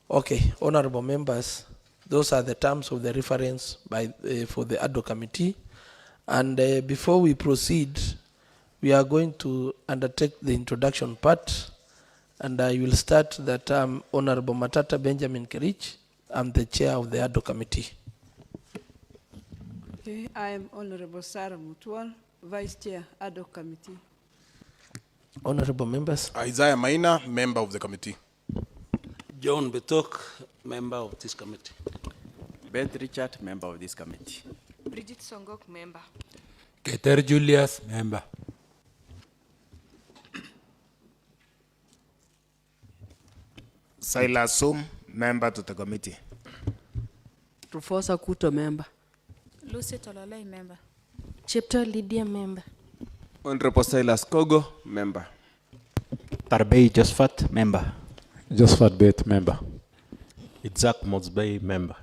Okay, honorable members, those are the terms of the reference for the Ad-Hoc committee. And before we proceed, we are going to undertake the introduction part. And I will start that Honorable Matata Benjamin Kerich. I'm the chair of the Ad-Hoc committee. Okay, I am Honorable Sarah Mutual, Vice Chair, Ad-Hoc Committee. Honorable members. Isaiah Maina, member of the committee. John Betok, member of this committee. Beth Richard, member of this committee. Bridget Songok, member. Keter Julius, member. Silas Sum, member to the committee. Rufosa Kuto, member. Lucy Tololei, member. Chepto Lydia, member. Honorable Silas Kogo, member. Tarbei Josephat, member. Josephat Beth, member. Isaac Mosbey, member.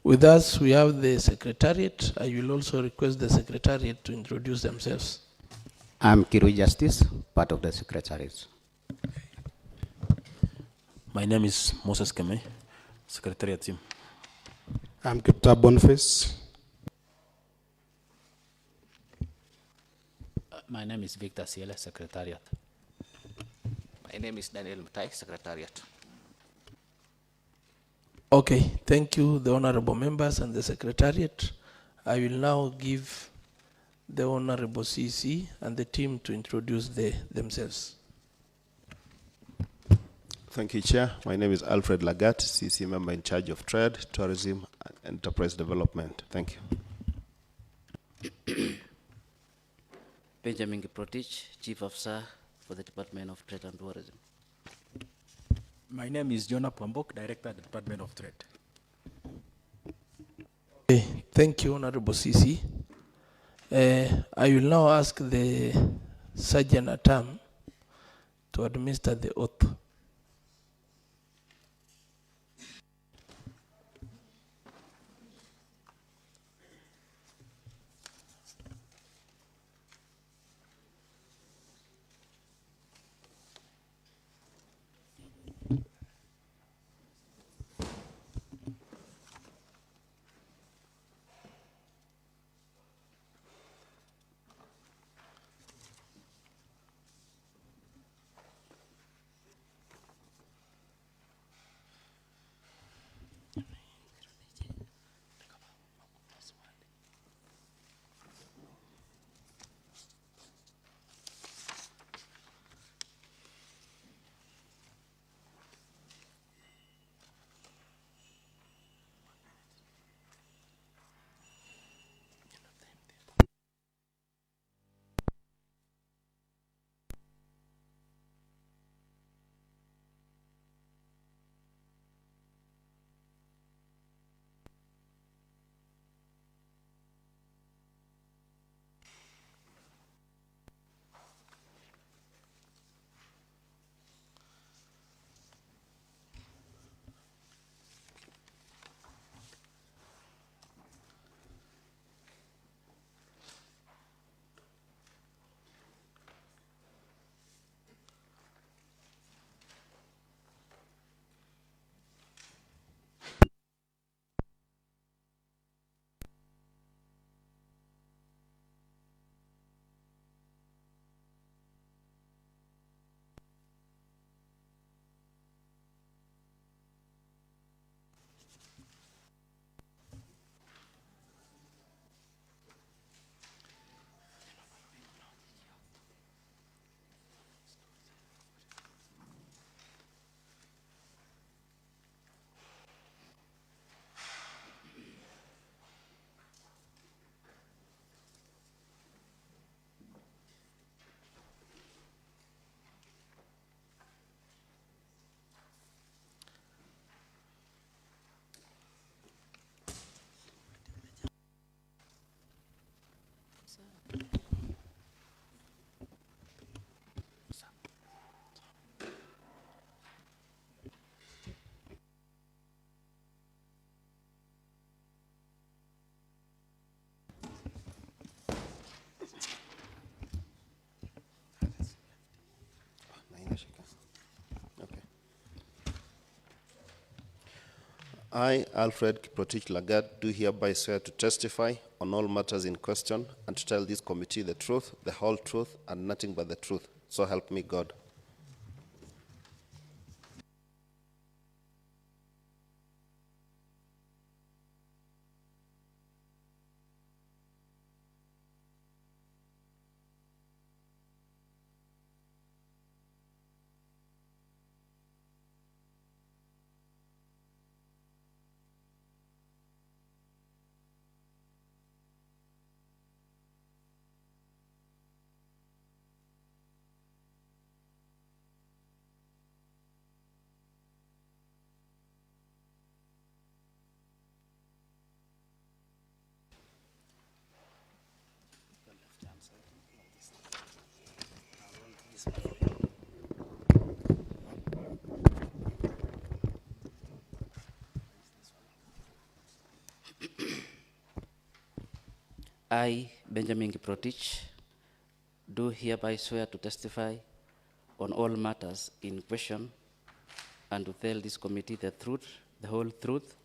With us, we have the secretariat. I will also request the secretariat to introduce themselves. I'm Kiru Justice, part of the secretariat. My name is Moses Keme, secretariat team. I'm Kipta Boniface. My name is Victor Siele, secretariat. My name is Daniel Mutai, secretariat. Okay, thank you, the honorable members and the secretariat. I will now give the honorable CC and the team to introduce themselves. Thank you, Chair. My name is Alfred Lagat, CC member in charge of trade, tourism, and enterprise development. Thank you. Benjamin Kiprotich, Chief Officer for the Department of Trade and Tourism. My name is Jonah Pambok, Director at the Department of Trade. Okay, thank you, Honorable CC. I will now ask the Sergeant at Arms to administer the oath. I, Alfred Kiprotich Lagat, do hereby swear to testify on all matters in question and to tell this committee the truth, the whole truth, and nothing but the truth. So help me God. I, Benjamin Kiprotich, do hereby swear to testify on all matters in question and to tell this committee the truth, the whole truth,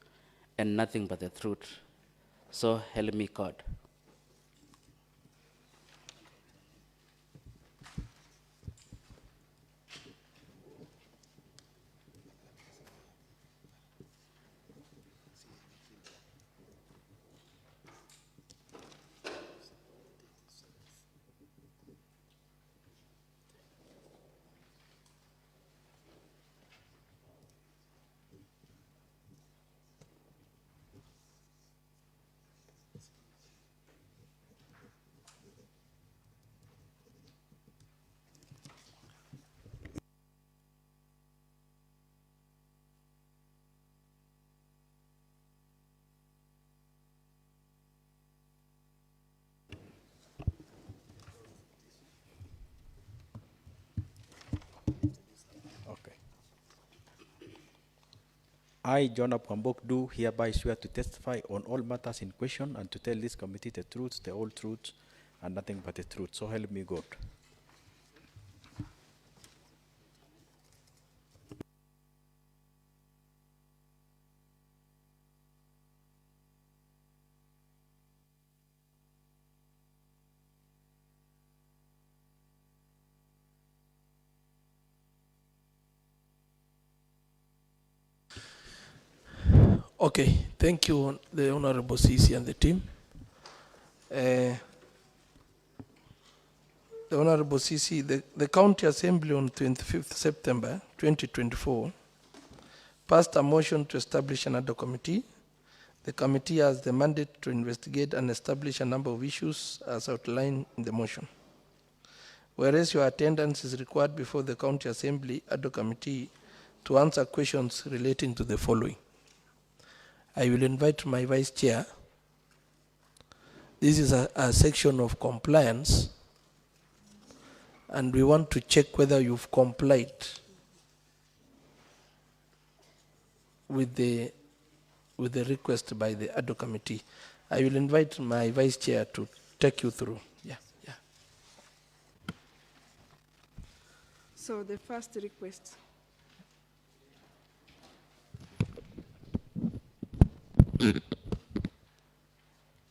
and nothing but the truth. So help me God. Okay. I, John Pambok, do hereby swear to testify on all matters in question and to tell this committee the truth, the whole truth, and nothing but the truth. So help me God. Okay, thank you, the Honorable CC and the team. The Honorable CC, the County Assembly on 25th September 2024 passed a motion to establish an Ad-Hoc committee. The committee has the mandate to investigate and establish a number of issues as outlined in the motion. Whereas your attendance is required before the County Assembly Ad-Hoc committee to answer questions relating to the following. I will invite my Vice Chair. This is a section of compliance, and we want to check whether you've complied with the request by the Ad-Hoc committee. I will invite my Vice Chair to take you through. Yeah. So the first request.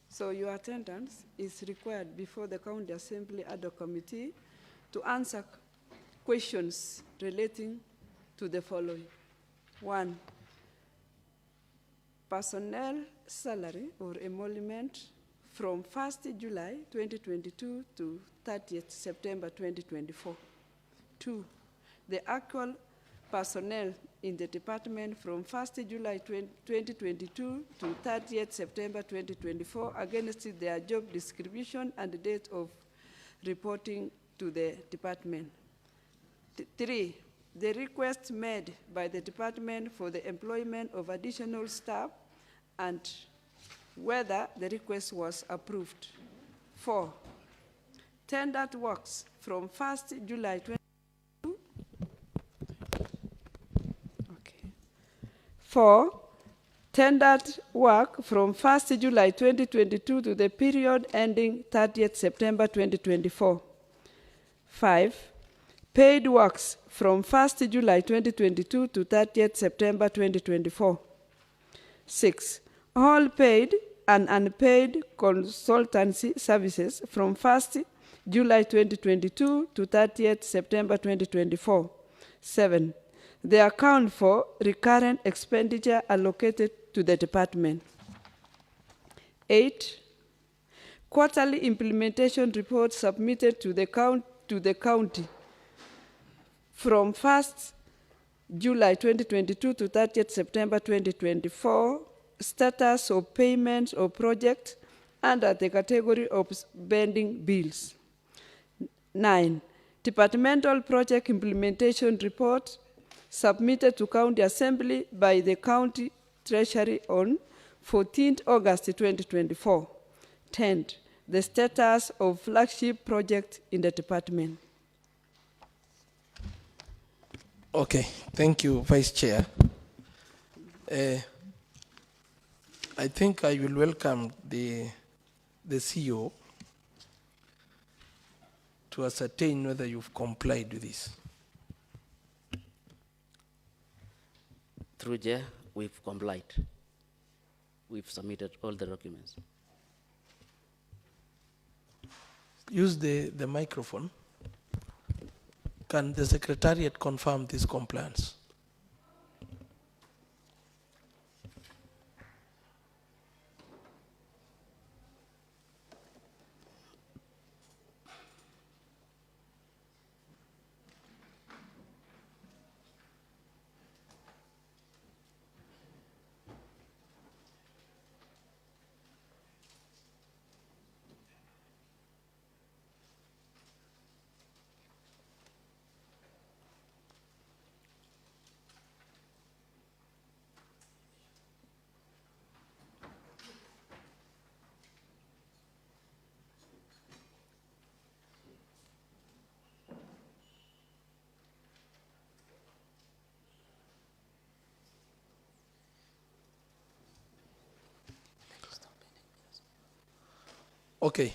So your attendance is required before the County Assembly Ad-Hoc Committee to answer questions relating to the following. 1, personnel salary or emolument from 1st July 2022 to 30th September 2024. 2, the actual personnel in the department from 1st July 2022 to 30th September 2024 against their job description and date of reporting to the department. 3, the request made by the department for the employment of additional staff and whether the request was approved. 4, tendered works from 1st July 2022. 4, tendered work from 1st July 2022 to the period ending 30th September 2024. 5, paid works from 1st July 2022 to 30th September 2024. 6. All paid and unpaid consultancy services from 1st July 2022 to 30th September 2024. 7. The account for recurrent expenditure allocated to the department. 8. Quarterly implementation reports submitted to the county from 1st July 2022 to 30th September 2024, status of payments or projects under the category of pending bills. 9. Departmental project implementation report submitted to County Assembly by the County Treasury on 14th August 2024. 10. The status of flagship project in the department. Okay, thank you, Vice Chair. I think I will welcome the CEO to ascertain whether you've complied with this. Through Chair, we've complied. We've submitted all the documents. Use the microphone. Can the Secretariat confirm this compliance? Okay.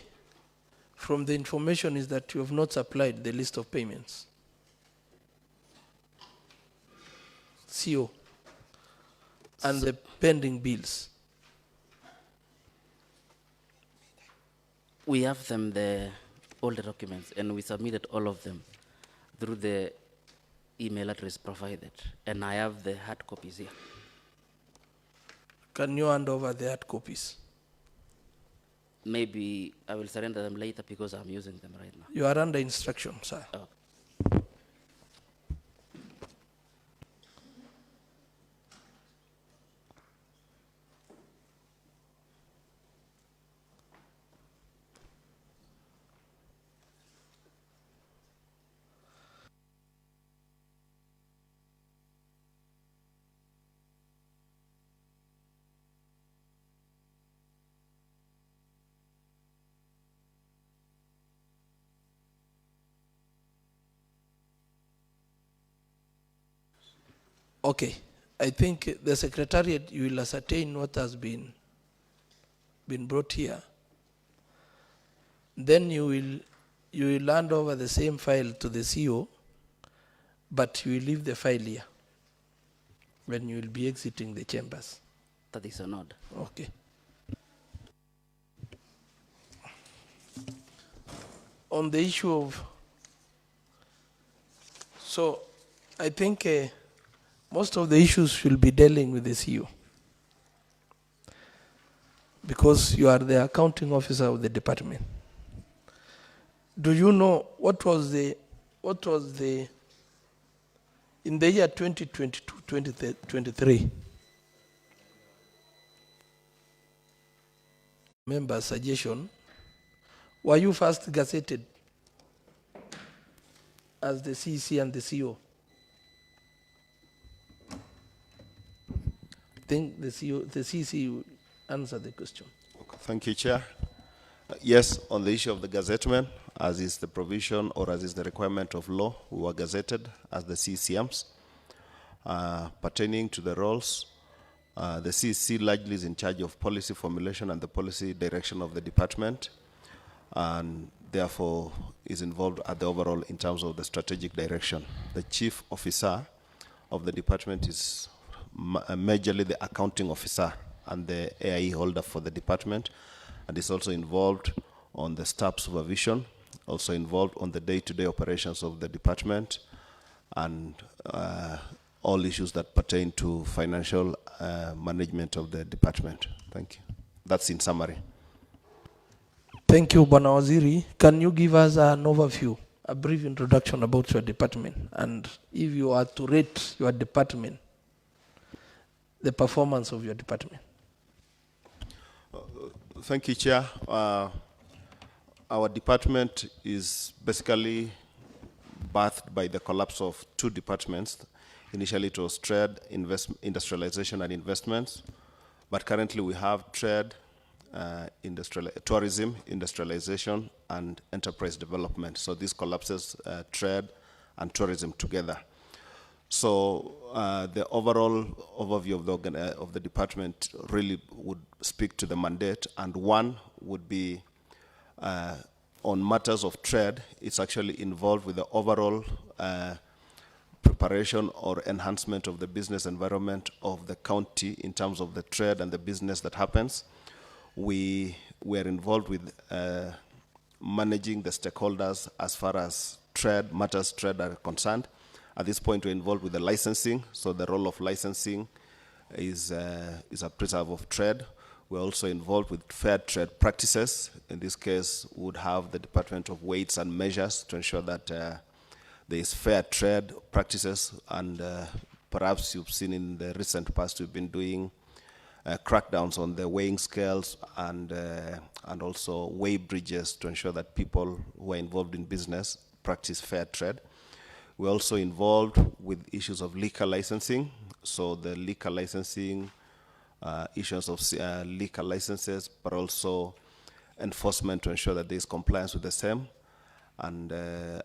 From the information is that you have not supplied the list of payments. CO. And the pending bills. We have them, all the documents, and we submitted all of them through the email address provided. And I have the hard copies here. Can you hand over the hard copies? Maybe I will surrender them later because I'm using them right now. You are under instruction, sir. Oh. Okay. I think the Secretariat, you will ascertain what has been brought here. Then you will hand over the same file to the CEO, but you will leave the file here when you will be exiting the chambers. That is an order. Okay. On the issue of, so I think most of the issues will be dealing with the CEO because you are the accounting officer of the department. Do you know what was the in the year 2022-2023 member suggestion, were you first gazetted as the CEC and the CEO? I think the CEC will answer the question. Okay, thank you, Chair. Yes, on the issue of the gazettement, as is the provision or as is the requirement of law, we were gazetted as the CCMs. Pertaining to the roles, the CEC largely is in charge of policy formulation and the policy direction of the department, and therefore is involved at the overall in terms of the strategic direction. The chief officer of the department is majorly the accounting officer and the AIE holder for the department, and is also involved on the staff supervision, also involved on the day-to-day operations of the department, and all issues that pertain to financial management of the department. Thank you. That's in summary. Thank you, Bwana Waziri. Can you give us an overview, a brief introduction about your department, and if you are to rate your department, the performance of your department? Thank you, Chair. Our department is basically birthed by the collapse of two departments. Initially, it was trade, industrialization, and investments. But currently, we have trade, tourism, industrialization, and enterprise development. So this collapses trade and tourism together. So the overall overview of the department really would speak to the mandate, and one would be on matters of trade. It's actually involved with the overall preparation or enhancement of the business environment of the county in terms of the trade and the business that happens. We were involved with managing the stakeholders as far as matters trade are concerned. At this point, we're involved with the licensing. So the role of licensing is a preserve of trade. We're also involved with fair trade practices. In this case, we would have the Department of Weights and Measures to ensure that there is fair trade practices. And perhaps you've seen in the recent past, we've been doing crackdowns on the weighing scales and also weigh bridges to ensure that people who are involved in business practice fair trade. We're also involved with issues of liquor licensing. So the liquor licensing, issues of liquor licenses, but also enforcement to ensure that there is compliance with the same. And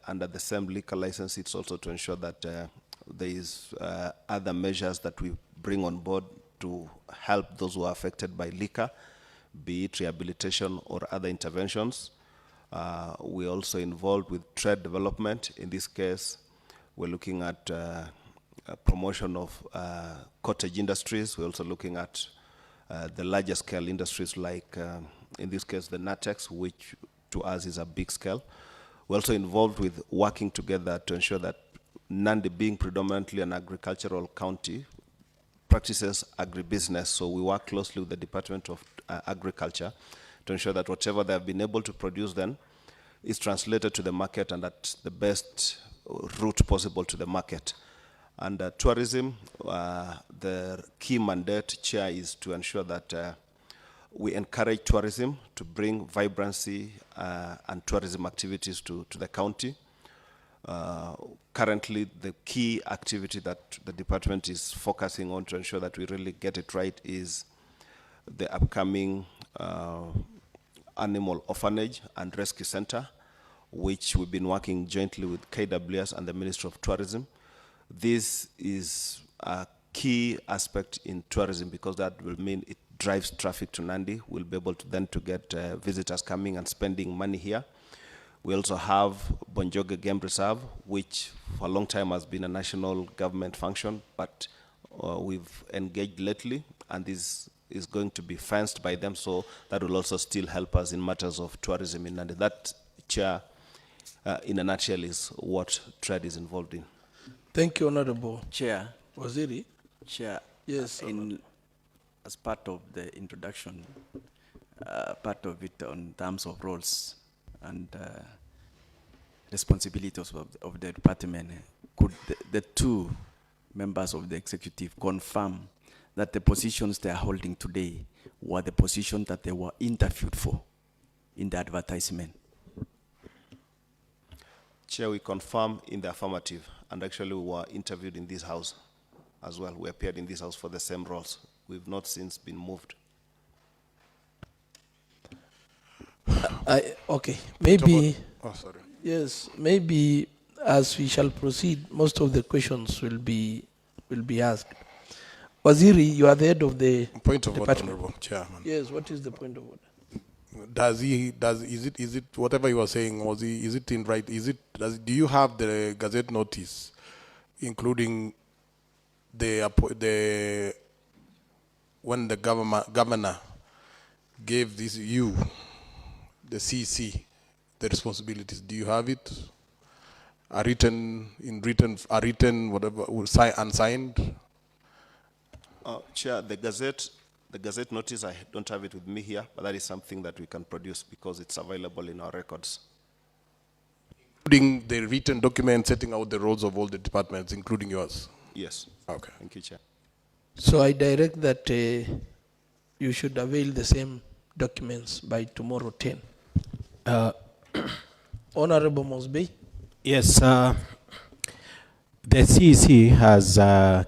under the same liquor license, it's also to ensure that there is other measures that we bring on board to help those who are affected by liquor, be it rehabilitation or other interventions. We're also involved with trade development. In this case, we're looking at promotion of cottage industries. We're also looking at the larger scale industries like, in this case, the NATEX, which to us is a big scale. We're also involved with working together to ensure that Nandi, being predominantly an agricultural county, practices agribusiness. So we work closely with the Department of Agriculture to ensure that whatever they have been able to produce then is translated to the market and at the best route possible to the market. And tourism, the key mandate, Chair, is to ensure that we encourage tourism to bring vibrancy and tourism activities to the county. Currently, the key activity that the department is focusing on to ensure that we really get it right is the upcoming Animal Orphanage and Rescue Center, which we've been working jointly with KWS and the Ministry of Tourism. This is a key aspect in tourism because that will mean it drives traffic to Nandi. We'll be able to then to get visitors coming and spending money here. We also have Bonjoge Game Reserve, which for a long time has been a national government function, but we've engaged lately, and this is going to be fenced by them, so that will also still help us in matters of tourism in Nandi. That, Chair, in a nutshell, is what trade is involved in. Thank you, Honorable Chair. Waziri. Chair. Yes. As part of the introduction, part of it on terms of roles and responsibilities of the department, could the two members of the executive confirm that the positions they are holding today were the positions that they were interviewed for in the advertisement? Chair, we confirm in the affirmative, and actually we were interviewed in this house as well. We appeared in this house for the same roles. We've not since been moved. Okay, maybe. Oh, sorry. Yes, maybe as we shall proceed, most of the questions will be asked. Waziri, you are the head of the Point of order, department. Honorable Chairman. Yes, what is the point of order? Is it whatever you were saying, is it in right? Do you have the Gazette notice, including the when the governor gave this you, the CC, the responsibilities, do you have it? Are written, whatever, unsigned? Chair, the Gazette notice, I don't have it with me here, but that is something that we can produce because it's available in our records. Including the written document setting out the roles of all the departments, including yours? Yes. Okay. Thank you, Chair. So I direct that you should avail the same documents by tomorrow 10. Honorable Mosby. Yes, the CEC has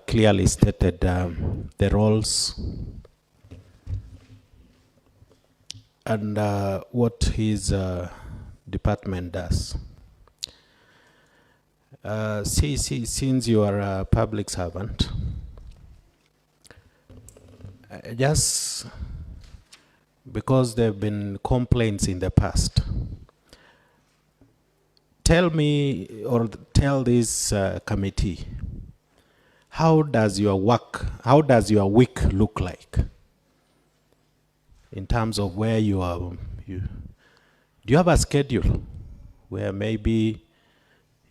clearly stated the roles and what his department does. CEC, since you are a public servant, just because there have been complaints in the past, tell me or tell this committee, how does your week look like in terms of where you are? Do you have a schedule where maybe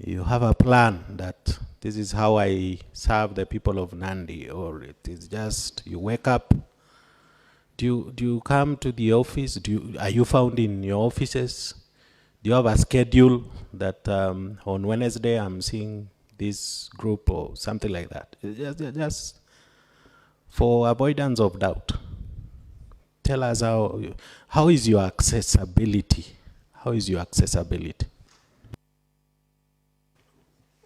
you have a plan that this is how I serve the people of Nandi, or it is just you wake up? Do you come to the office? Are you found in your offices? Do you have a schedule that on Wednesday I'm seeing this group or something like that? Just for avoidance of doubt, tell us how is your accessibility? How is your accessibility?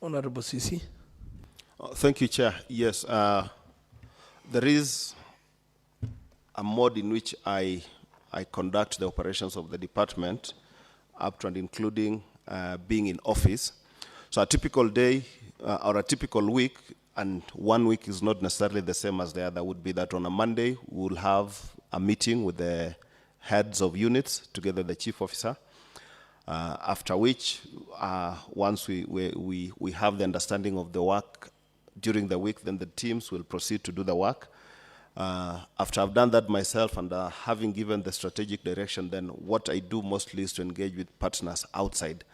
Honorable CC. Thank you, Chair. Yes, there is a mode in which I conduct the operations of the department, up to and including being in office. So a typical day or a typical week, and 1 week is not necessarily the same as the other, would be that on a Monday we'll have a meeting with the heads of units together with the chief officer. After which, once we have the understanding of the work during the week, then the teams will proceed to do the work. After I've done that myself and having given the strategic direction, then what I do mostly is to engage with partners outside.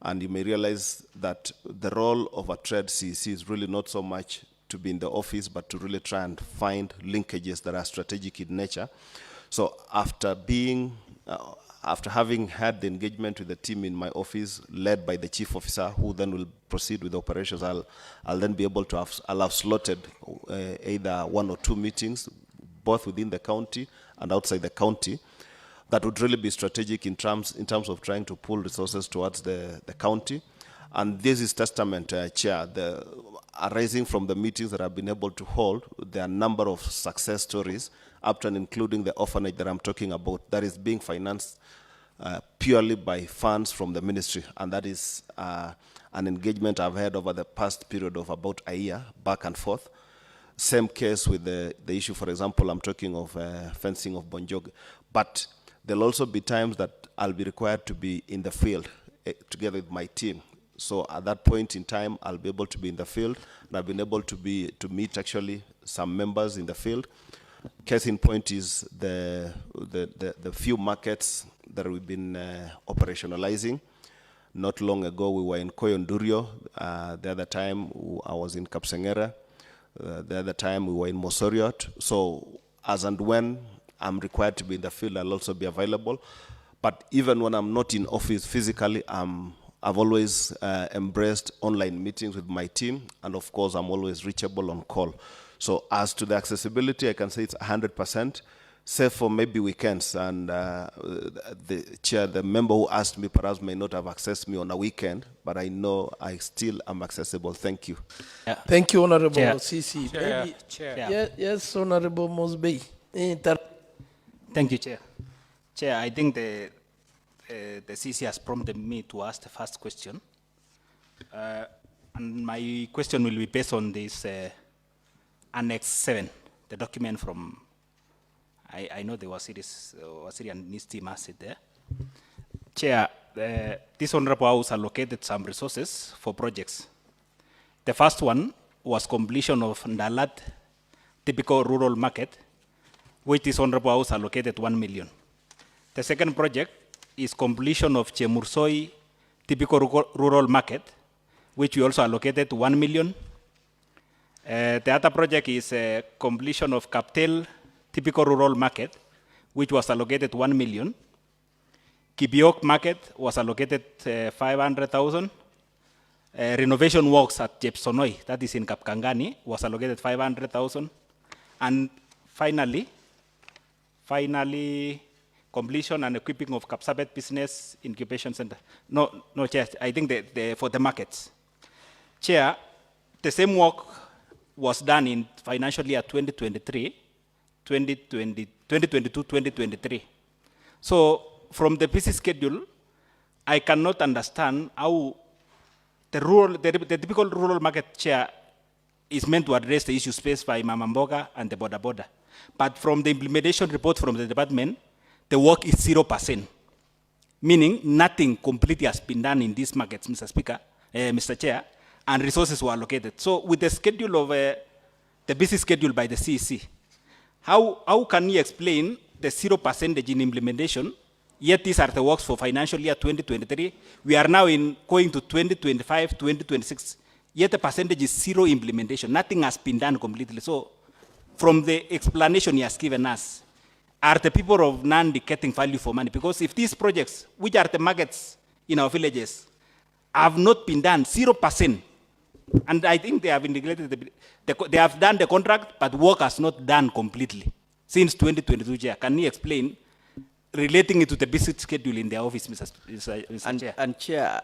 And you may realize that the role of a trade CEC is really not so much to be in the office, but to really try and find linkages that are strategic in nature. So after having had the engagement with the team in my office, led by the chief officer, who then will proceed with operations, I'll then be able to have slotted either 1 or 2 meetings, both within the county and outside the county. That would really be strategic in terms of trying to pull resources towards the county. And this is testament, Chair, arising from the meetings that I've been able to hold. There are a number of success stories, up to and including the orphanage that I'm talking about, that is being financed purely by funds from the ministry. And that is an engagement I've had over the past period of about a year, back and forth. Same case with the issue, for example, I'm talking of fencing of Bonjog. But there'll also be times that I'll be required to be in the field together with my team. So at that point in time, I'll be able to be in the field, and I've been able to meet actually some members in the field. Case in point is the few markets that we've been operationalizing. Not long ago, we were in Koyondurio. The other time, I was in Kapsengera. The other time, we were in Mosoriot. So as and when I'm required to be in the field, I'll also be available. But even when I'm not in office physically, I've always embraced online meetings with my team, and of course, I'm always reachable on call. So as to the accessibility, I can say it's 100%, save for maybe weekends. And the member who asked me perhaps may not have accessed me on a weekend, but I know I still am accessible. Thank you. Yeah. Thank you, Honorable Chair. CC. Chair. Maybe, Chair. Yes, Honorable Mosby. Thank you, Chair. Chair, I think the CC has prompted me to ask the first question. And my question will be based on this Annex 7, the document from, I know the Wasiri and his team has it there. Chair, this Honorable House allocated some resources for projects. The first one was completion of Ndalat typical rural market which this Honorable House allocated 1 million. The second project is completion of Chemursoi typical rural market, which we also allocated 1 million. The other project is completion of Captel typical rural market, which was allocated 1 million. Kibiok market was allocated 500,000. Renovation works at Jepsonoi, that is in Kapkangani, was allocated 500,000. And finally, completion and equipping of Kapsabet Business Incubation Center. No, Chair, I think for the markets. Chair, the same work was done in financial year 2022-2023. So from the busy schedule, I cannot understand how the typical rural market, Chair, is meant to address the issues faced by Mamamboga and the border. But from the implementation report from the department, the work is 0%, meaning nothing completely has been done in these markets, Mr. Speaker, Mr. Chair, and resources were allocated. So with the schedule of the busy schedule by the CEC, how can you explain the 0% in implementation? Yet these are the works for financial year 2023. We are now going to 2025, 2026. Yet the percentage is 0 implementation. Nothing has been done completely. So from the explanation he has given us, are the people of Nandi getting value for money? Because if these projects, which are the markets in our villages, have not been done, 0%, and I think they have integrated, they have done the contract, but work has not done completely since 2022, Chair. Can you explain, relating it to the busy schedule in the office, Mr. Chair? And Chair,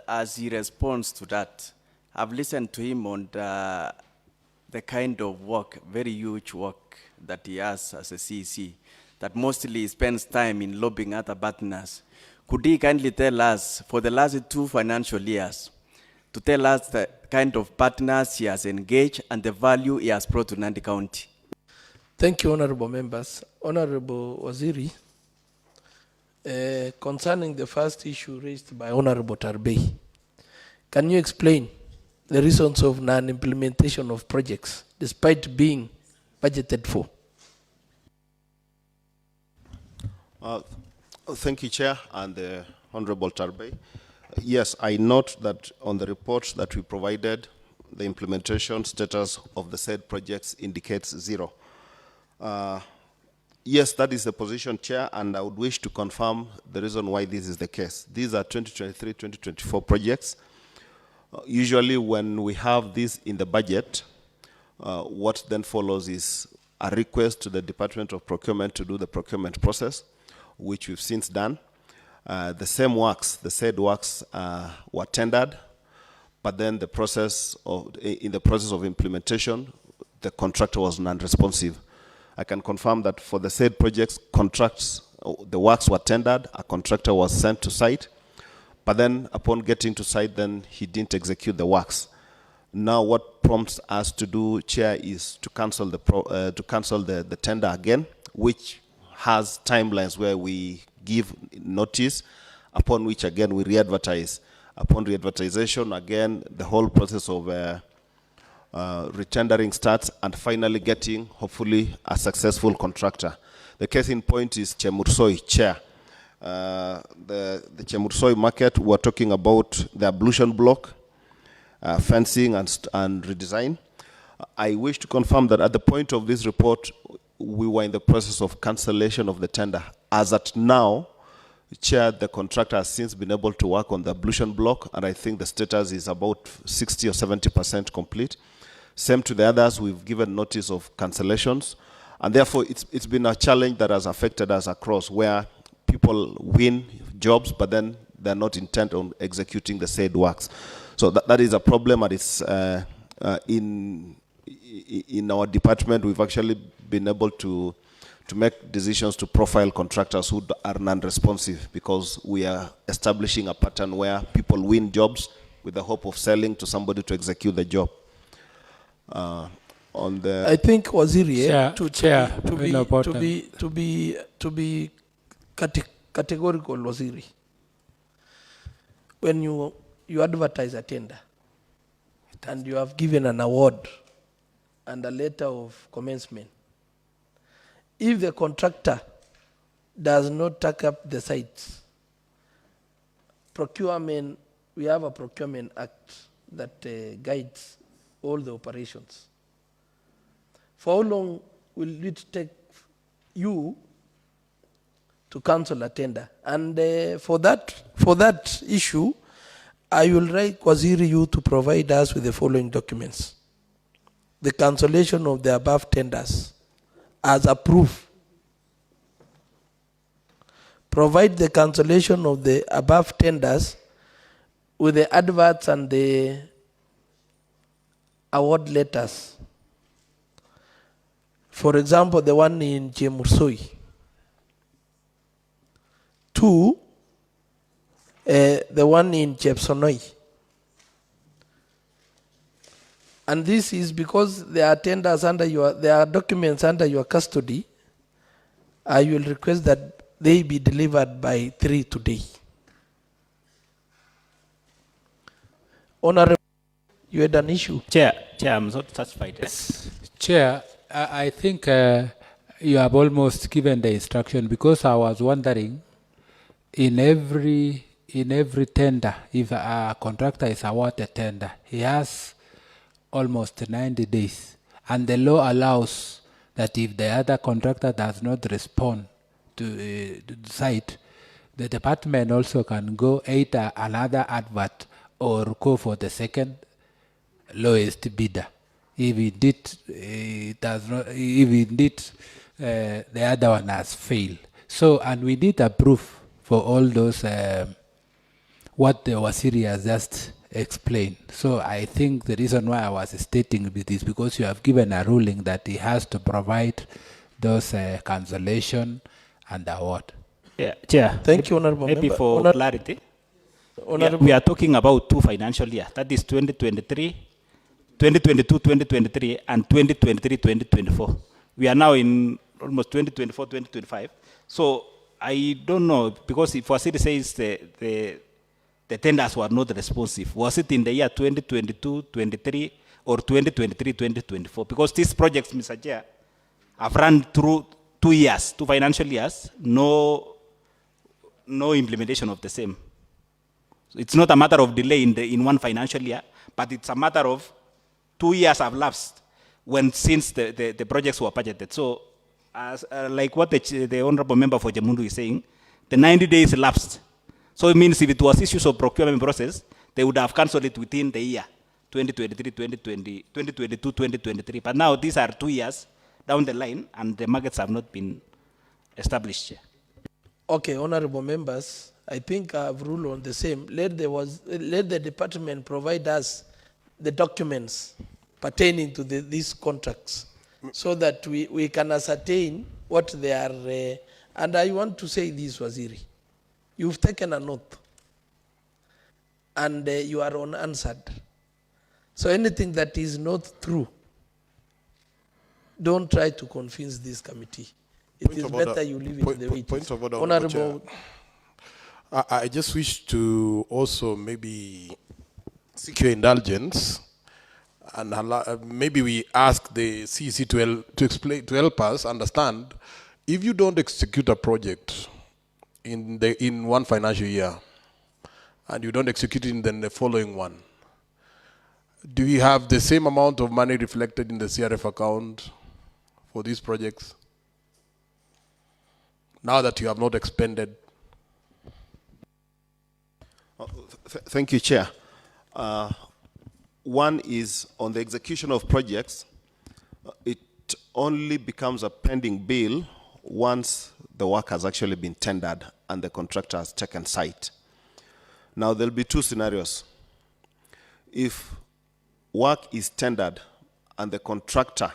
as he responds to that, I've listened to him on the kind of work, very huge work that he has as a CEC, that mostly spends time in lobbying other partners. Could he kindly tell us, for the last 2 financial years, to tell us the kind of partners he has engaged and the value he has brought to Nandi County? Thank you, honorable members. Honorable Waziri, concerning the first issue raised by Honorable Tarbei, can you explain the reasons of non-implementation of projects despite being budgeted for? Thank you, Chair, and Honorable Tarbei. Yes, I note that on the report that we provided, the implementation status of the said projects indicates 0. Yes, that is the position, Chair, and I would wish to confirm the reason why this is the case. These are 2023-2024 projects. Usually when we have this in the budget, what then follows is a request to the Department of Procurement to do the procurement process, which we've since done. The said works were tendered, but then in the process of implementation, the contractor was non-responsive. I can confirm that for the said projects, the works were tendered, a contractor was sent to site, but then upon getting to site, then he didn't execute the works. Now what prompts us to do, Chair, is to cancel the tender again, which has timelines where we give notice, upon which again we re-advertise. Upon re-advertisation, again, the whole process of retendering starts and finally getting, hopefully, a successful contractor. The case in point is Chemursoi, Chair. The Chemursoi market, we're talking about the ablution block, fencing and redesign. I wish to confirm that at the point of this report, we were in the process of cancellation of the tender. As at now, Chair, the contractor has since been able to work on the ablution block, and I think the status is about 60 or 70% complete. Same to the others, we've given notice of cancellations, and therefore it's been a challenge that has affected us across, where people win jobs, but then they're not intent on executing the said works. So that is a problem, and it's in our department, we've actually been able to make decisions to profile contractors who are non-responsive, because we are establishing a pattern where people win jobs with the hope of selling to somebody to execute the job. I think Waziri, to be categorical, Waziri, when you advertise a tender and you have given an award and a letter of commencement, if the contractor does not take up the sites, procurement, we have a procurement act that guides all the operations. For how long will it take you to cancel a tender? And for that issue, I will write Waziri you to provide us with the following documents: the cancellation of the above tenders as a proof. Provide the cancellation of the above tenders with the adverts and the award letters. For example, the one in Chemursoi. 2, the one in Chepsonoi. And this is because there are tenders there are documents under your custody. I will request that they be delivered by 3 today. Honorable, you had an issue. Chair, I'm not satisfied. Yes. Chair, I think you have almost given the instruction, because I was wondering, in every tender, if a contractor is awarded a tender, he has almost 90 days. And the law allows that if the other contractor does not respond to the site, the department also can go either another advert or go for the second lowest bidder. If indeed the other one has failed. So, and we need a proof for all those what the Waziri has just explained. So I think the reason why I was stating it is because you have given a ruling that he has to provide those cancellation and award. Yeah, Chair. Thank you, Honorable Maybe Member. for clarity, we are talking about 2 financial years. That is 2022, 2023, and 2023, 2024. We are now in almost 2024, 2025. So I don't know, because if Waziri says the tenders were not responsive, was it in the year 2022, 23, or 2023, 2024? Because these projects, Mr. Chair, have run through 2 years, 2 financial years, no implementation of the same. So it's not a matter of delay in 1 financial year, but it's a matter of 2 years have lapsed since the projects were budgeted. So, as like what the Honorable Member for Jamundu is saying, the 90 days lapsed. So it means if it was issues of procurement process, they would have cancelled it within the year 2023, 2022, 2023. But now these are 2 years down the line, and the markets have not been established. Okay, honorable members, I think I've ruled on the same. Let the department provide us the documents pertaining to these contracts, so that we can ascertain what they are. And I want to say this, Waziri. You've taken an oath, and you are unanswered. So anything that is not true, don't try to convince this committee. It is better you leave it the way it is. Honorable. I just wish to also maybe seek your indulgence, and maybe we ask the CEC to help us understand, if you don't execute a project in 1 financial year, and you don't execute it in the following one, do we have the same amount of money reflected in the CRF account for these projects, now that you have not expended? Thank you, Chair. One is on the execution of projects. It only becomes a pending bill once the work has actually been tendered and the contractor has taken site. Now, there'll be 2 scenarios. If work is tendered and the contractor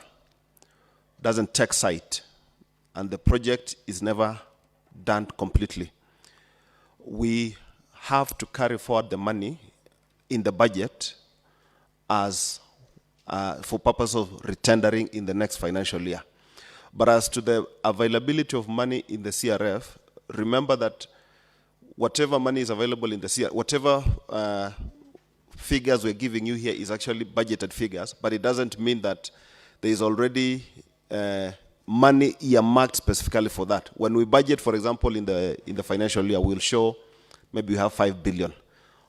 doesn't take site and the project is never done completely, we have to carry forward the money in the budget as for purpose of retendering in the next financial year. But as to the availability of money in the CRF, remember that whatever money is available in the CRF, whatever figures we're giving you here is actually budgeted figures, but it doesn't mean that there is already money earmarked specifically for that. When we budget, for example, in the financial year, we'll show maybe we have 5 billion,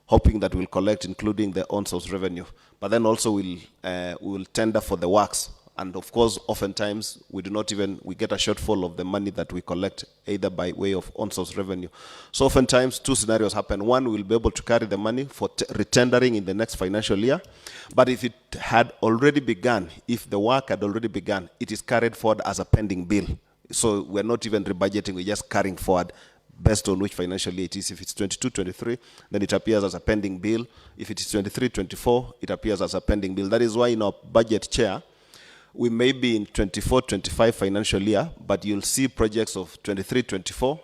hoping that we'll collect, including the on-source revenue. But then also we'll tender for the works. And of course, oftentimes, we get a shortfall of the money that we collect, either by way of on-source revenue. So oftentimes, two scenarios happen. One, we'll be able to carry the money for retendering in the next financial year. But if it had already begun, if the work had already begun, it is carried forward as a pending bill. So we're not even rebudgeting, we're just carrying forward based on which financial year it is. If it's 22-23, then it appears as a pending bill. If it is 23-24, it appears as a pending bill. That is why in our budget, Chair, we may be in 24-25 financial year, but you'll see projects of 23-24,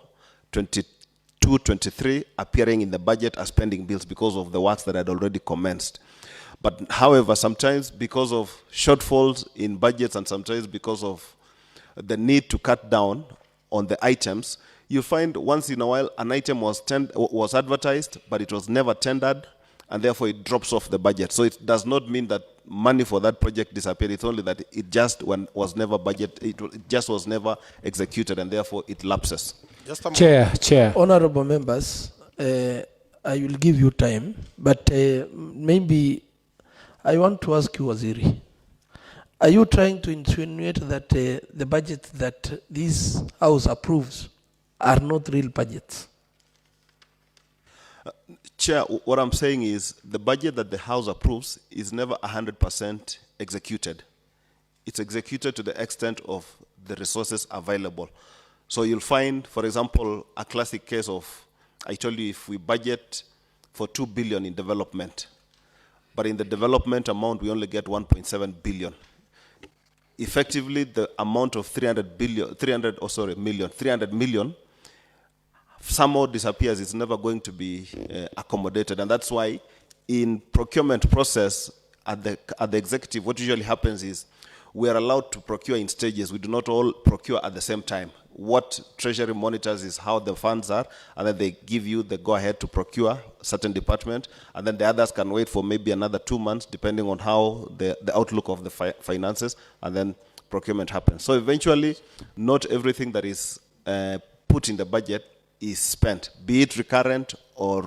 22-23 appearing in the budget as pending bills because of the works that had already commenced. But however, sometimes because of shortfalls in budgets and sometimes because of the need to cut down on the items, you find once in a while an item was advertised, but it was never tendered, and therefore it drops off the budget. So it does not mean that money for that project disappeared. It's only that it just was never budgeted, it just was never executed, and therefore it lapses. Chair. Honorable members, I will give you time, but maybe I want to ask you, Waziri, are you trying to insinuate that the budget that this House approves are not real budgets? Chair, what I'm saying is the budget that the House approves is never 100% executed. It's executed to the extent of the resources available. So you'll find, for example, a classic case of, I told you if we budget for 2 billion in development, but in the development amount we only get 1.7 billion. Effectively, the amount of 300 million somehow disappears. It's never going to be accommodated. And that's why in procurement process at the executive, what usually happens is we are allowed to procure in stages. We do not all procure at the same time. What Treasury monitors is how the funds are, and then they give you the go-ahead to procure a certain department, and then the others can wait for maybe another 2 months, depending on how the outlook of the finances, and then procurement happens. So eventually, not everything that is put in the budget is spent, be it recurrent or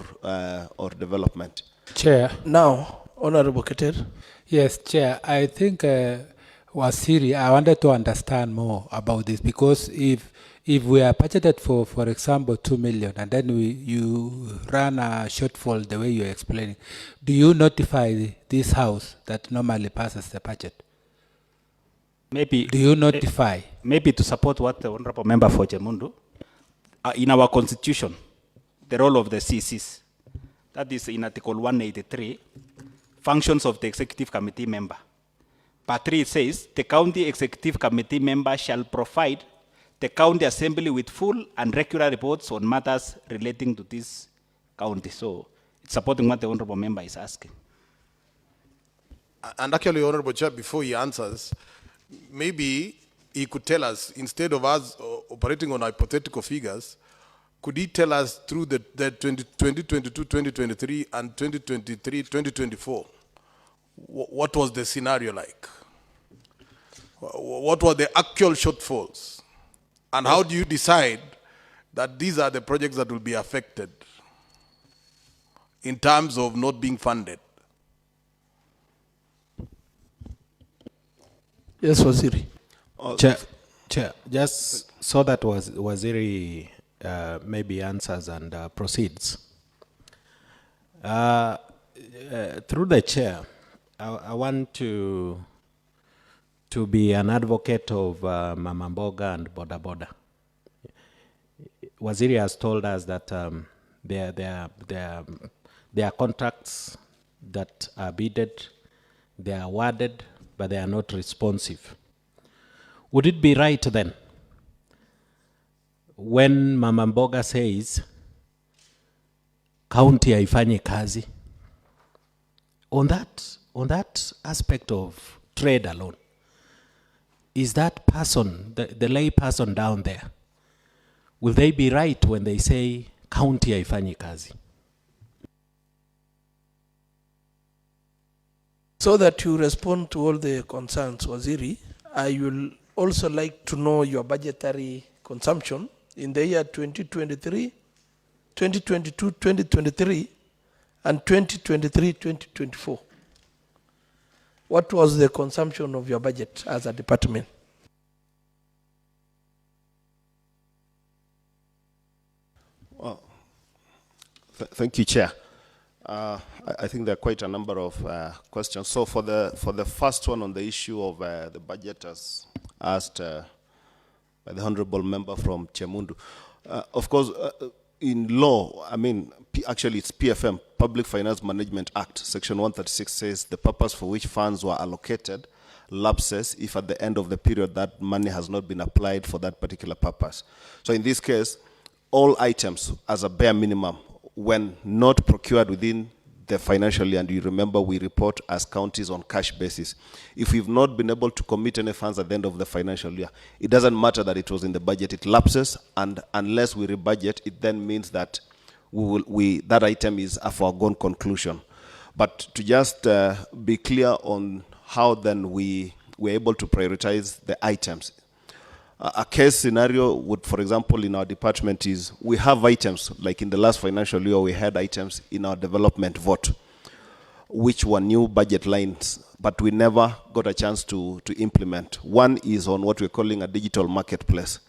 development. Chair. Now, Honorable Keter. Yes, Chair. I think Wasiri, I wanted to understand more about this because if we are budgeted for example, 2 million, and then you run a shortfall the way you're explaining, do you notify this House that normally passes the budget? Maybe. Do you notify? Maybe to support what the Honorable Member for Jemundu, in our constitution, the role of the CCs, that is in Article 183, functions of the Executive Committee member. Part 3 says, the County Executive Committee member shall provide the County Assembly with full and regular reports on matters relating to this county. So it's supporting what the Honorable Member is asking. And actually, Honorable Chair, before he answers, maybe he could tell us, instead of us operating on hypothetical figures, could he tell us through the 2022, 2023, and 2023, 2024, what was the scenario like? What were the actual shortfalls? And how do you decide that these are the projects that will be affected in terms of not being funded? Yes, Waziri. Chair, just so that Waziri maybe answers and proceeds. Through the chair, I want to be an advocate of Mama Mboga and Boda Boda. Waziri has told us that there are contracts that are bidded, they are awarded, but they are not responsive. Would it be right then, when Mama Mboga says, county haifanyi kazi, on that aspect of trade alone, is that person, the lay person down there, will they be right when they say county haifanyi kazi? So that you respond to all the concerns, Waziri, I will also like to know your budgetary consumption in the year 2023, 2022, 2023, and 2023, 2024. What was the consumption of your budget as a department? Well, thank you, Chair. I think there are quite a number of questions. So for the first one on the issue of the budget as asked by the honorable member from Chemundu, of course, in law, I mean, actually it's PFM, Public Finance Management Act, Section 136 says the purpose for which funds were allocated lapses if at the end of the period that money has not been applied for that particular purpose. So in this case, all items as a bare minimum, when not procured within the financial year, and you remember we report as counties on cash basis. If we've not been able to commit any funds at the end of the financial year, it doesn't matter that it was in the budget, it lapses, and unless we rebudget, it then means that that item is a foregone conclusion. But to just be clear on how then we were able to prioritize the items. A case scenario would, for example, in our department is we have items, like in the last financial year, we had items in our development vote, which were new budget lines, but we never got a chance to implement. One is on what we're calling a digital marketplace.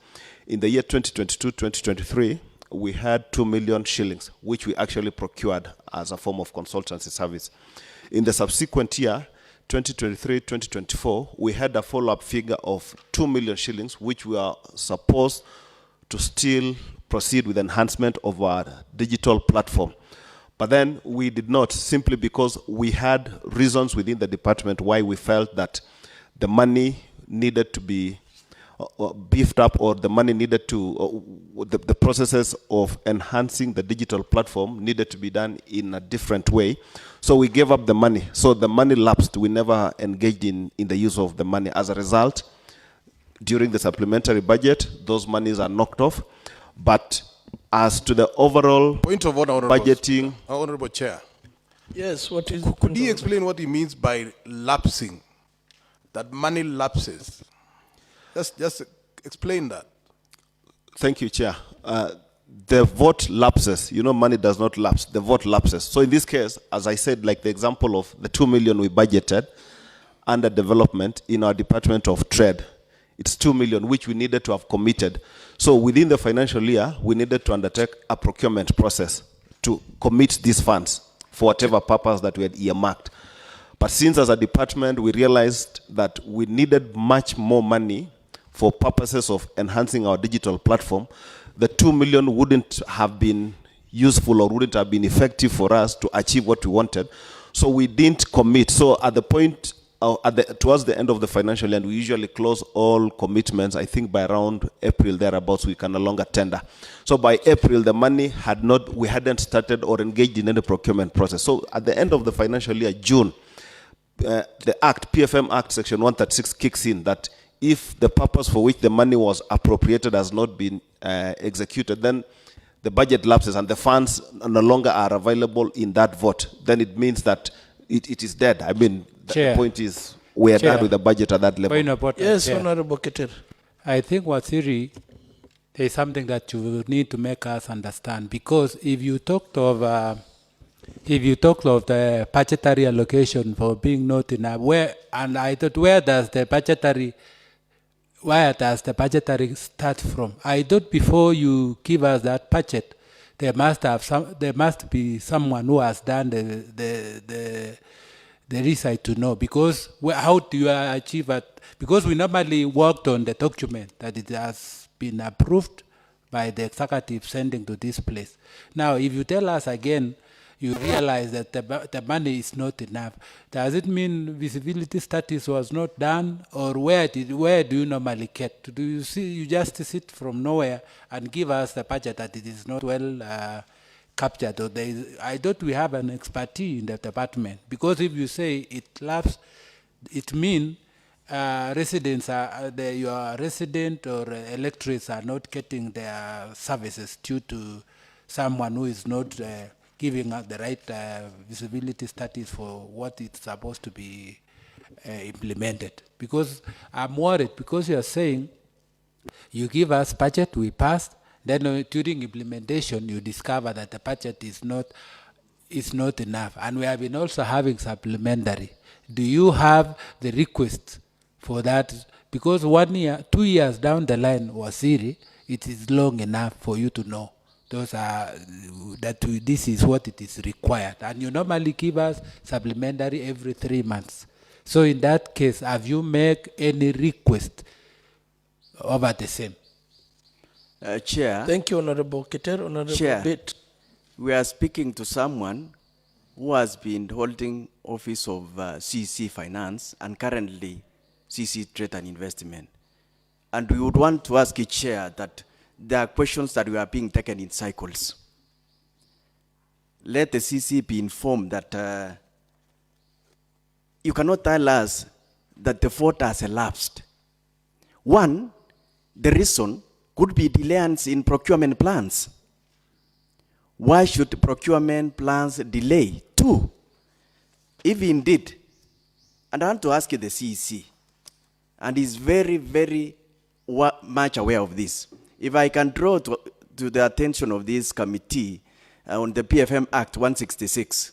In the year 2022-2023, we had 2 million shillings, which we actually procured as a form of consultancy service. In the subsequent year, 2023-2024, we had a follow-up figure of 2 million shillings, which we are supposed to still proceed with enhancement of our digital platform. But then we did not, simply because we had reasons within the department why we felt that the money needed to be beefed up, or the money needed to, the processes of enhancing the digital platform needed to be done in a different way. So we gave up the money. So the money lapsed. We never engaged in the use of the money. As a result, during the supplementary budget, those monies are knocked off. But as to the overall point of order, budgeting... Honorable Chair. Yes, what is... Could he explain what he means by lapsing? That money lapses. Just explain that. Thank you, Chair. The vote lapses. You know, money does not lapse. The vote lapses. So in this case, as I said, like the example of the 2 million we budgeted under development in our Department of Trade, it's 2 million, which we needed to have committed. So within the financial year, we needed to undertake a procurement process to commit these funds for whatever purpose that we had earmarked. But since as a department, we realized that we needed much more money for purposes of enhancing our digital platform, the 2 million wouldn't have been useful or wouldn't have been effective for us to achieve what we wanted. So we didn't commit. So at the point, towards the end of the financial year, and we usually close all commitments, I think by around April, thereabouts, we can no longer tender. So by April, the money we hadn't started or engaged in any procurement process. So at the end of the financial year, June, the Act, PFM Act, Section 136 kicks in that if the purpose for which the money was appropriated has not been executed, then the budget lapses and the funds no longer are available in that vote. Then it means that it is dead. I mean, the point is we are done with the budget at that level. Yes, Honorable Keter. I think, Wasiri, there is something that you need to make us understand, because if you talked of the budgetary allocation for being not enough, and I thought, where does the budgetary start from? I thought before you give us that budget, there must be someone who has done the research to know, because how do you achieve it? Because we normally worked on the document that it has been approved by the executive sending to this place. Now, if you tell us again, you realize that the money is not enough. Does it mean visibility studies was not done, or where do you normally get? Do you see you just sit from nowhere and give us the budget that it is not well captured? Or I thought we have an expertise in the department, because if you say it lapses, it means residents your resident or electorates are not getting their services due to someone who is not giving out the right visibility studies for what it's supposed to be implemented. Because I'm worried, because you are saying you give us budget, we passed, then during implementation you discover that the budget is not enough. And we have been also having supplementary. Do you have the request for that? Because 1 year, 2 years down the line, Wasiri, it is long enough for you to know. Those are this is what it is required. And you normally give us supplementary every 3 months. So in that case, have you made any request over the same? Chair. Thank you, Honorable Keter. Honorable Chair, Bett. we are speaking to someone who has been holding office of CC Finance and currently CC Trade and Investment. And we would want to ask the Chair that there are questions that we are being taken in cycles. Let the CC be informed that you cannot tell us that the vote has elapsed. One, the reason could be delays in procurement plans. Why should procurement plans delay? Two, if indeed, and I want to ask you the CEC, and is very, very much aware of this. If I can draw to the attention of this committee on the PFM Act 166,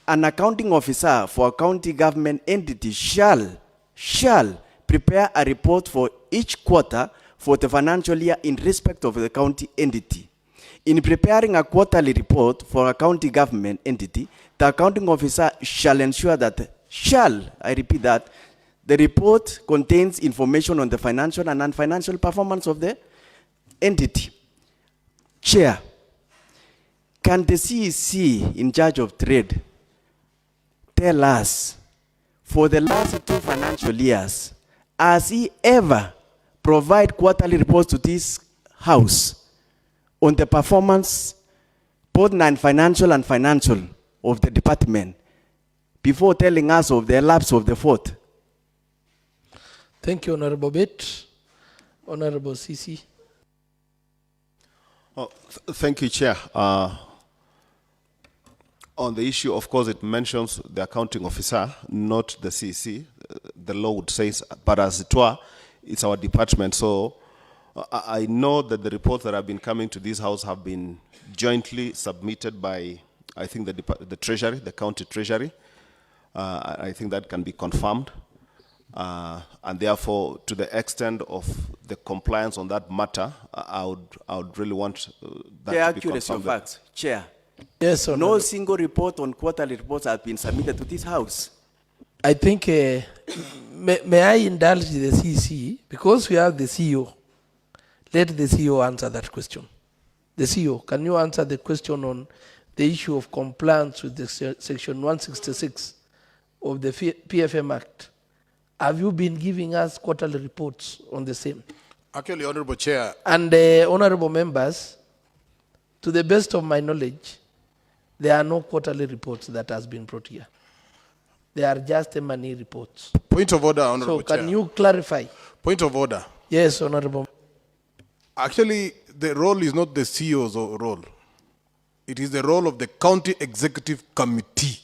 an accounting officer for a county government entity shall prepare a report for each quarter for the financial year in respect of the county entity. In preparing a quarterly report for a county government entity, the accounting officer shall ensure that, I repeat that, the report contains information on the financial and non-financial performance of the entity. Chair, can the CEC in charge of trade tell us, for the last 2 financial years, has he ever provide quarterly reports to this House on the performance, both non-financial and financial, of the department before telling us of the lapse of the vote? Thank you, Honorable Bett. Honorable CC. Oh, thank you, Chair. On the issue, of course, it mentions the accounting officer, not the CC. The law would say, but as it were, it's our department. So I know that the reports that have been coming to this House have been jointly submitted by, I think, the Treasury, the county Treasury. I think that can be confirmed. And therefore, to the extent of the compliance on that matter, I would really want that Chair, to be accuracy of confirmed. facts. Chair. Yes, Honorable. No single report on quarterly reports has been submitted to this House. I think, may I indulge the CC, because we have the CEO. Let the CEO answer that question. The CEO, can you answer the question on the issue of compliance with the section 166 of the PFM Act? Have you been giving us quarterly reports on the same? Actually, Honorable Chair. And honorable members, to the best of my knowledge, there are no quarterly reports that has been brought here. They are just money reports. Point of order, Honorable Chair. So can you clarify? Point of order. Yes, Honorable. Actually, the role is not the CEO's role. It is the role of the County Executive Committee,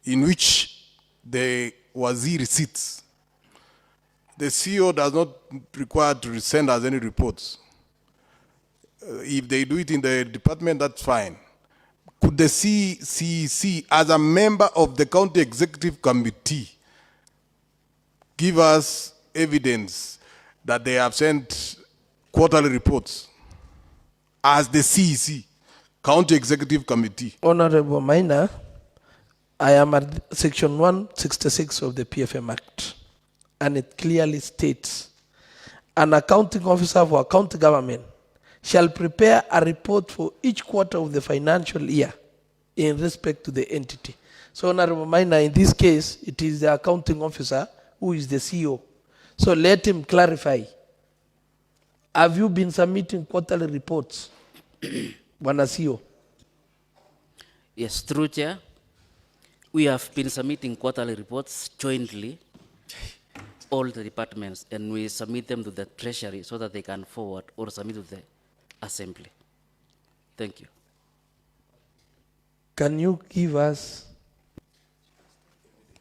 in which the Waziri sits. The CEO does not require to send us any reports. If they do it in the department, that's fine. Could the CEC, as a member of the County Executive Committee, give us evidence that they have sent quarterly reports as the CEC, County Executive Committee? Honorable Minor, I am at section 166 of the PFM Act, and it clearly states, an accounting officer for a county government shall prepare a report for each quarter of the financial year in respect to the entity. So, Honorable Minor, in this case, it is the accounting officer who is the CEO. So let him clarify. Have you been submitting quarterly reports, Bwana CEO? Yes, through Chair. We have been submitting quarterly reports jointly, all the departments, and we submit them to the Treasury so that they can forward or submit to the Assembly. Thank you. Can you give us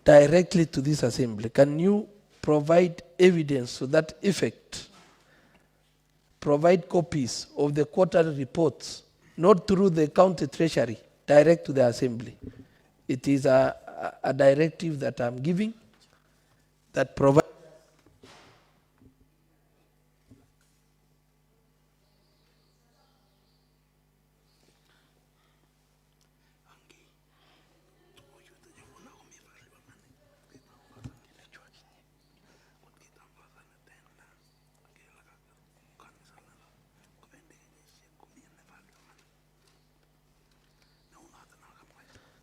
directly to this assembly. Can you provide evidence to that effect? Provide copies of the quarterly reports, not through the county treasury, direct to the assembly. It is a directive that I'm giving that provides.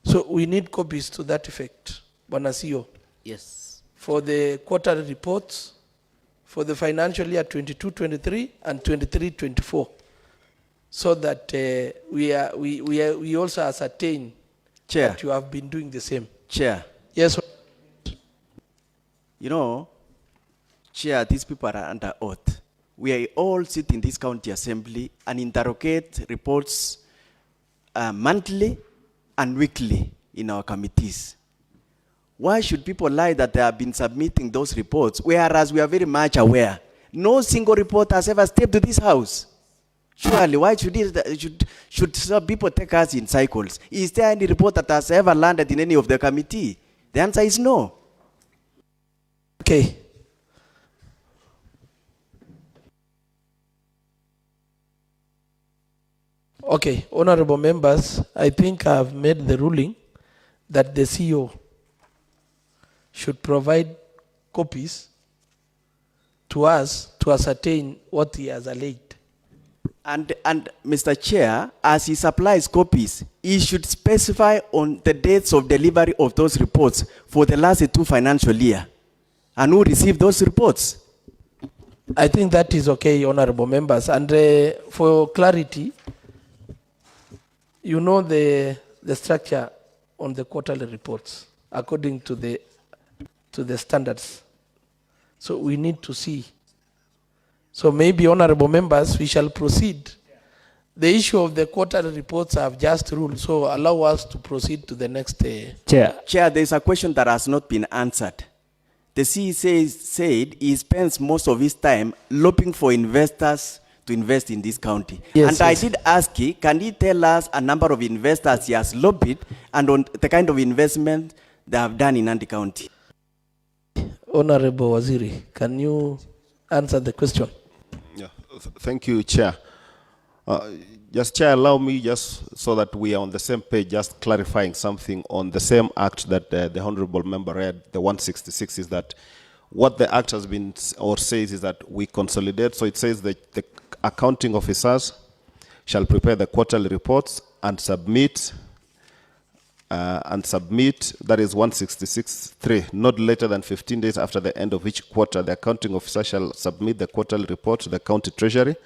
So we need copies to that effect, Bwana CEO. Yes. For the quarterly reports, for the financial year 22-23 and 23-24, so that we also ascertain Chair. that you have been doing the same. Chair. Yes. You know, Chair, these people are under oath. We all sit in this county assembly and interrogate reports monthly and weekly in our committees. Why should people lie that they have been submitting those reports, whereas we are very much aware no single report has ever stepped to this house? Surely, why should some people take us in cycles? Is there any report that has ever landed in any of the committee? The answer is no. Okay. Okay, honorable members, I think I've made the ruling that the CEO should provide copies to us to ascertain what he has alleged. And Mr. Chair, as he supplies copies, he should specify on the dates of delivery of those reports for the last 2 financial year. And who received those reports? I think that is okay, honorable members. And for clarity, you know the structure on the quarterly reports according to the standards. So we need to see. So maybe, honorable members, we shall proceed. The issue of the quarterly reports I've just ruled, so allow us to proceed to the next. Chair, there is a question that has not been answered. The CE said he spends most of his time looking for investors to invest in this county. Yes, and yes. I did ask him, can he tell us a number of investors he has lobbied and on the kind of investment they have done in Nandi County? Honorable Waziri, can you answer the question? Yeah, thank you, Chair. Just Chair, allow me just so that we are on the same page, just clarifying something on the same act that the honourable member read, the 166, is that what the act has been or says is that we consolidate. So it says that the accounting officers shall prepare the quarterly reports and submit. That is 166.3, not later than 15 days after the end of each quarter. The accounting officer shall submit the quarterly report to the county treasury.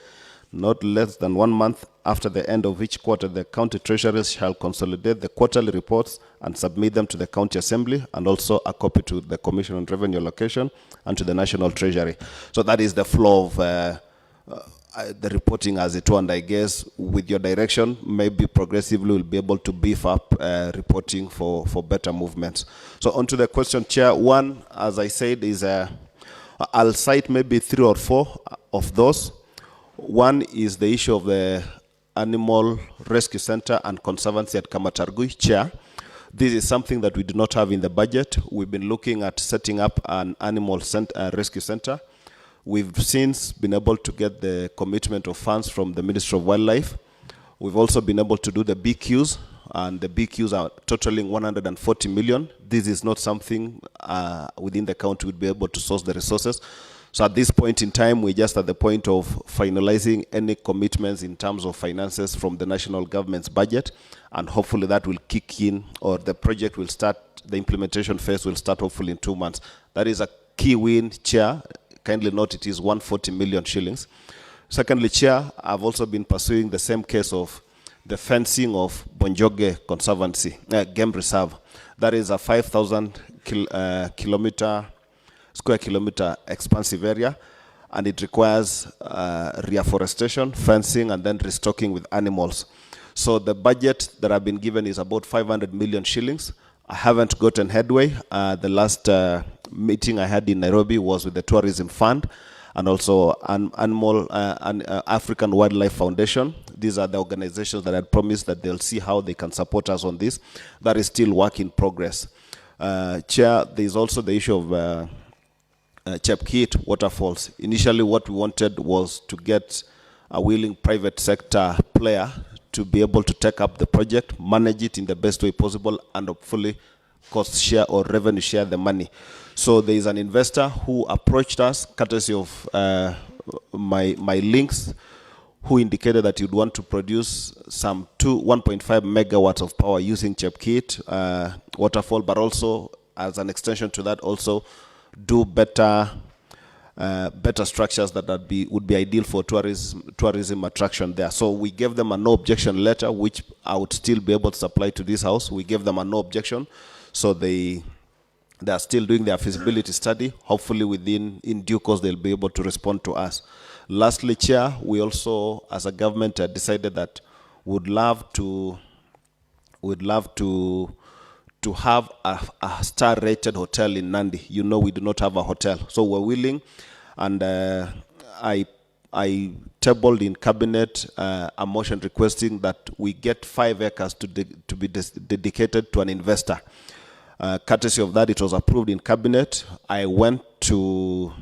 Not less than 1 month after the end of each quarter, the county treasurers shall consolidate the quarterly reports and submit them to the county assembly, and also a copy to the Commission on Revenue Allocation and to the National Treasury. So that is the flow of the reporting as it were, and I guess with your direction, maybe progressively we'll be able to beef up reporting for better movements. So on to the question, Chair. One, as I said, is I'll cite maybe 3 or 4 of those. One is the issue of the Animal Rescue Center and Conservancy at Kamatargui. Chair, this is something that we do not have in the budget. We've been looking at setting up an animal rescue center. We've since been able to get the commitment of funds from the Ministry of Wildlife. We've also been able to do the BQs, and the BQs are totaling 140 million. This is not something within the county would be able to source the resources. So at this point in time, we're just at the point of finalizing any commitments in terms of finances from the national government's budget, and hopefully that will kick in, or the project will start, the implementation phase will start hopefully in 2 months. That is a key win, Chair. Kindly note it is 140 million shillings. Secondly, Chair, I've also been pursuing the same case of the fencing of Bonjoge Conservancy, Game Reserve. That is a 5,000 square kilometer expansive area, and it requires reforestation, fencing, and then restocking with animals. So the budget that I've been given is about 500 million shillings, I haven't gotten headway. The last meeting I had in Nairobi was with the Tourism Fund and also African Wildlife Foundation. These are the organizations that had promised that they'll see how they can support us on this. That is still work in progress. Chair, there is also the issue of Chepkit waterfalls. Initially, what we wanted was to get a willing private sector player to be able to take up the project, manage it in the best way possible, and hopefully cost share or revenue share the money. So there is an investor who approached us, courtesy of my links, who indicated that you'd want to produce some 1.5 megawatts of power using Chepkit waterfall, but also as an extension to that, also do better structures that would be ideal for tourism attraction there. So we gave them a no objection letter, which I would still be able to supply to this house. We gave them a no objection, so they are still doing their feasibility study. Hopefully in due course they'll be able to respond to us. Lastly, Chair, we also as a government decided that we'd love to have a star-rated hotel in Nandi. You know, we do not have a hotel, so we're willing, and I tabled in cabinet a motion requesting that we get 5 acres to be dedicated to an investor. Courtesy of that, it was approved in cabinet. I went to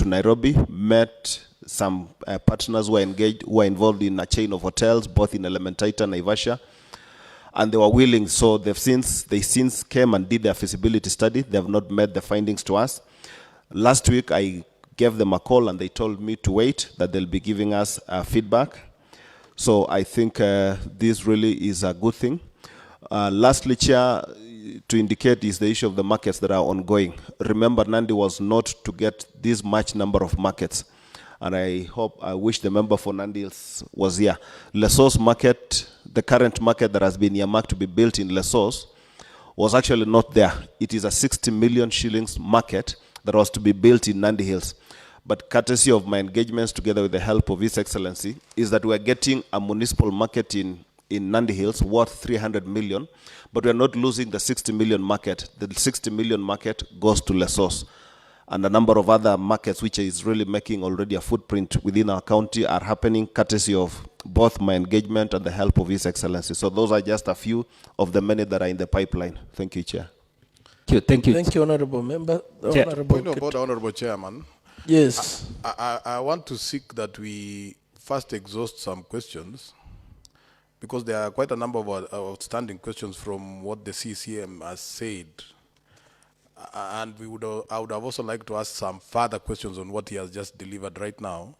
Nairobi, met some partners who are involved in a chain of hotels, both in Elementaita and Naivasha, and they were willing. So they since came and did their feasibility study. They have not met the findings to us. Last week, I gave them a call and they told me to wait, that they'll be giving us feedback. So I think this really is a good thing. Lastly, Chair, to indicate is the issue of the markets that are ongoing. Remember, Nandi was not to get this much number of markets. And I wish the member for Nandi was here. Lesos market, the current market that has been earmarked to be built in Lesos, was actually not there. It is a 60 million shillings market that was to be built in Nandi Hills. But courtesy of my engagements together with the help of His Excellency, is that we are getting a municipal market in Nandi Hills worth 300 million, but we are not losing the 60 million market. The 60 million market goes to Lesos. And a number of other markets which is really making already a footprint within our county are happening courtesy of both my engagement and the help of His Excellency. So those are just a few of the many that are in the pipeline. Thank you, Chair. Thank you, Honorable Member. Point of order, Honorable Chairman. Yes. I want to seek that we first exhaust some questions, because there are quite a number of outstanding questions from what the CCM has said. And I would have also liked to ask some further questions on what he has just delivered right now.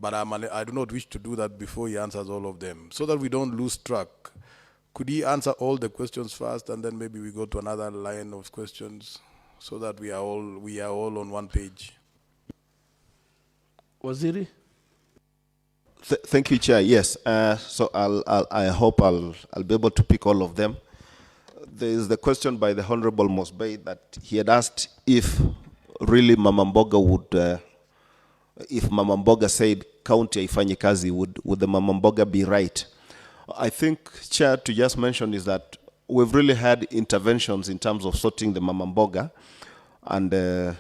But I do not wish to do that before he answers all of them, so that we don't lose track. Could he answer all the questions first, and then maybe we go to another line of questions, so that we are all on one page? Waziri? Thank you, Chair. Yes. So I hope I'll be able to pick all of them. There is the question by the Honorable Mosbey that he had asked if really Mama Mboga would, if Mama Mboga said county haifanyi kazi, would the Mama Mboga be right? I think, Chair, to just mention is that we've really had interventions in terms of sorting the Mama Mboga. And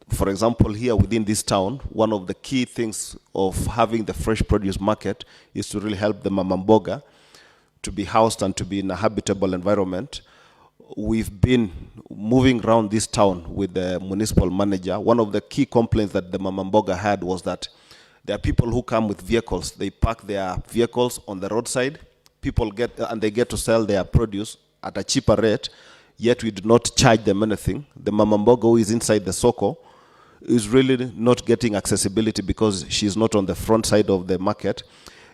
for example, here within this town, one of the key things of having the fresh produce market is to really help the Mama Mboga to be housed and to be in a habitable environment. We've been moving around this town with the municipal manager. One of the key complaints that the Mama Mboga had was that there are people who come with vehicles. They park their vehicles on the roadside. People they get to sell their produce at a cheaper rate, yet we do not charge them anything. The Mama Mboga who is inside the soko is really not getting accessibility because she's not on the front side of the market.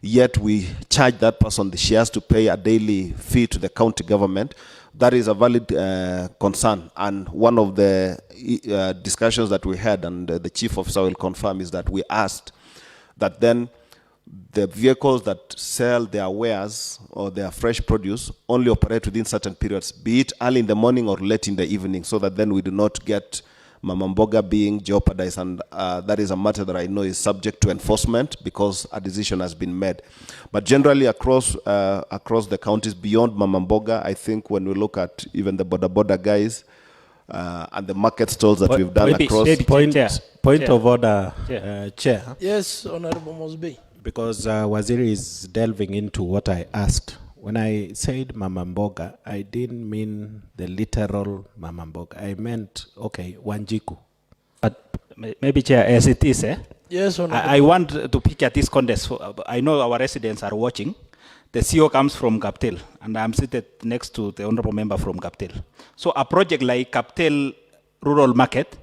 Yet we charge that person, she has to pay a daily fee to the county government. That is a valid concern. And one of the discussions that we had, and the chief officer will confirm, is that we asked that then the vehicles that sell their wares or their fresh produce only operate within certain periods, be it early in the morning or late in the evening, so that then we do not get Mamamboga being jeopardized, and that is a matter that I know is subject to enforcement because a decision has been made. But generally across the counties beyond Mamamboga, I think when we look at even the border guys and the market stalls that we've done across. Point of order, Chair. Yes, Honorable Mosby. Because Waziri is delving into what I asked. When I said Mamamboga, I didn't mean the literal Mamamboga. I meant, okay, Wanjiku. But maybe, Chair, as it is, Yes, I want to pick at this context. I know our residents are watching. The CEO comes from Captel, and I'm seated next to the honorable member from Captel. So a project like Captel Rural Market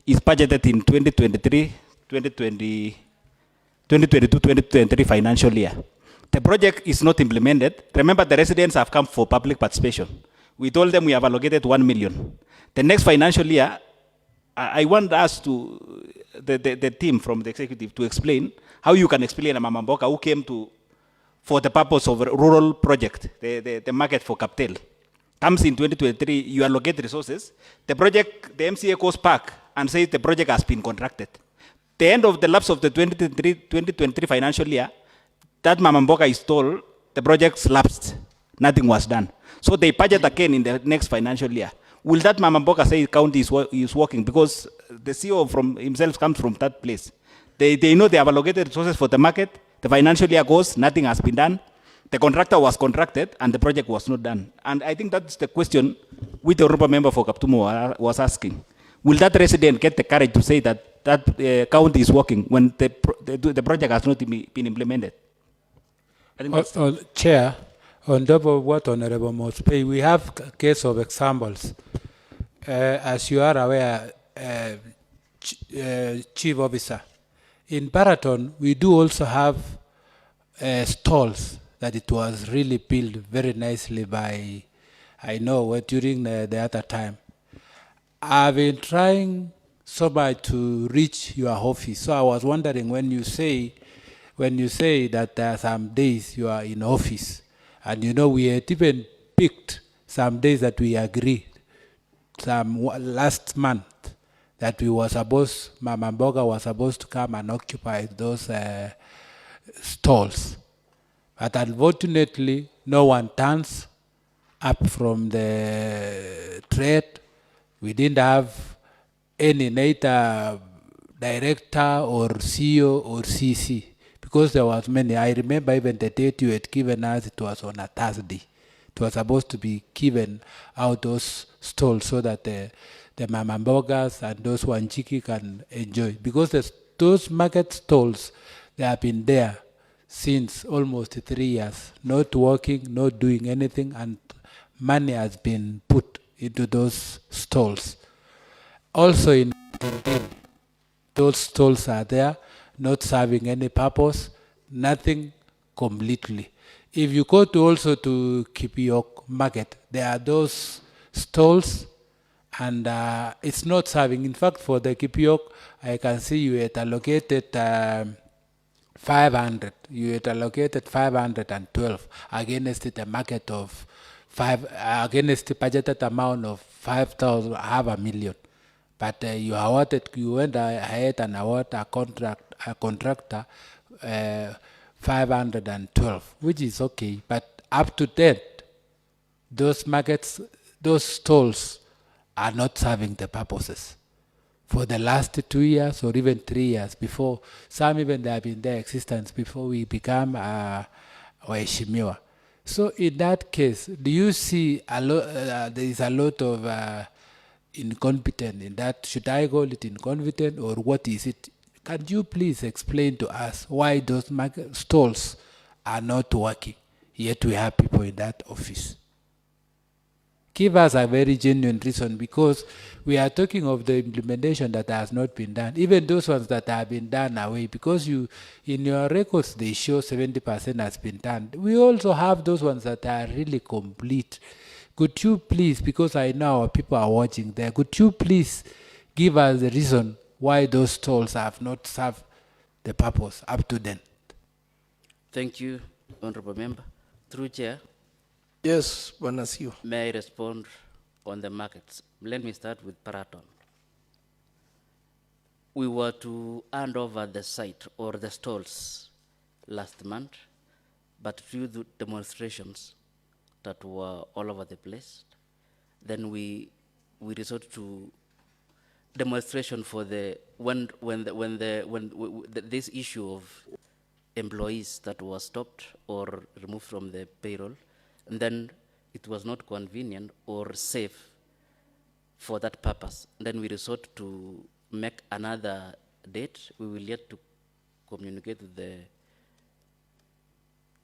is budgeted in 2022-2023 financial year. The project is not implemented. Remember, the residents have come for public participation. We told them we have allocated 1 million. The next financial year, I want us to, the team from the executive to explain how you can explain a Mamamboka who came for the purpose of a rural project, the market for Captel. Comes in 2023, you allocate resources. The project, the MCA goes back and says the project has been contracted. The end of the lapse of the 2023 financial year, that Mamamboka is told the project lapsed. Nothing was done. So they budget again in the next financial year. Will that Mamamboka say county is working? Because the CEO from himself comes from that place. They know they have allocated resources for the market. The financial year goes, nothing has been done. The contractor was contracted and the project was not done. And I think that's the question which the honorable member for Kaptumo was asking. Will that resident get the courage to say that county is working when the project has not been implemented? I think Chair, on top of what Honorable Mosby, we have a case of examples. As you are aware, Chief Officer, in Baraton, we do also have stalls that it was really built very nicely by, I know, during the other time. I've been trying so much to reach your office. So I was wondering when you say that there are some days you are in office, and you know we had even picked some days that we agreed, last month, that Mamamboga was supposed to come and occupy those stalls. But unfortunately, no one turns up from the trade. We didn't have any neither director or CEO or CC because there was many. I remember even the date you had given us, it was on a Thursday. It was supposed to be given out those stalls so that the Mamambogas and those Wanjiki can enjoy. Because those market stalls, they have been there since almost 3 years, not working, not doing anything, and money has been put into those stalls. Also in those stalls are there, not serving any purpose, nothing completely. If you go also to Kiprotich market, there are those stalls and it's not serving. In fact, for the Kiprotich, I can see you had allocated 500. You had allocated 512 against the market of against the budgeted amount of 5,000, half a million. But you went ahead and awarded a contractor 512, which is okay. But up to that, those markets, those stalls are not serving the purposes. For the last 2 years or even 3 years before, some even they have been their existence before we become Waheshimiwa. So in that case, do you see there is a lot of incompetence in that? Should I call it incompetence or what is it? Can you please explain to us why those market stalls are not working, yet we have people in that office? Give us a very genuine reason, because we are talking of the implementation that has not been done. Even those ones that have been done away, because in your records they show 70% has been done. We also have those ones that are really complete. Could you please, because I know our people are watching there, could you please give us the reason why those stalls have not served the purpose up to then? Thank you, Honorable Member. Through Chair. Yes, Bwana CEO. May I respond on the markets? Let me start with Paraton. we were to hand over the site or the stalls last month, but due to demonstrations that were all over the place, then we resort to demonstration for the this issue of employees that were stopped or removed from the payroll, and then it was not convenient or safe for that purpose. Then we resort to make another date. We will yet to communicate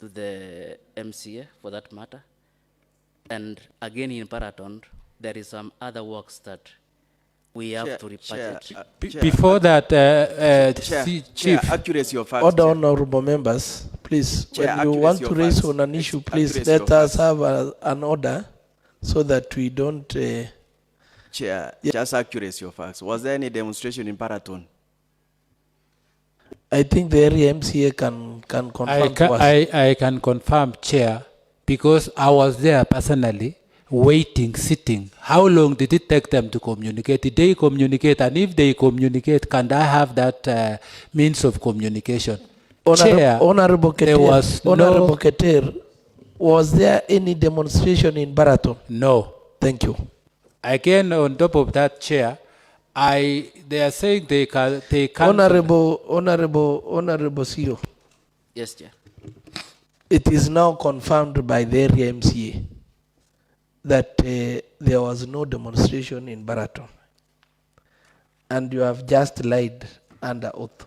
to the MCA for that matter. And again in Paraton, there is some other works that we have to repackage. Before that, Chief, Chief. accuracy of facts. Order, honorable members, please. Chair, When you want accuracy to of raise facts. on an issue, please Accuracy let of us facts. have an order so that we don't. Chair, just accuracy of facts. Was there any demonstration in Paraton? I think the area MCA can confirm to us. I can confirm, Chair, because I was there personally, waiting, sitting. How long did it take them to communicate? Did they communicate? And if they communicate, can I have that means of communication? Chair, Honorable there was Honorable no... Keter, was there any demonstration in Baraton? No. Thank you. Again, on top of that, Chair, they are saying they can. Honorable CEO. Yes, Chair. It is now confirmed by the area MCA that there was no demonstration in Baraton, and you have just lied under oath.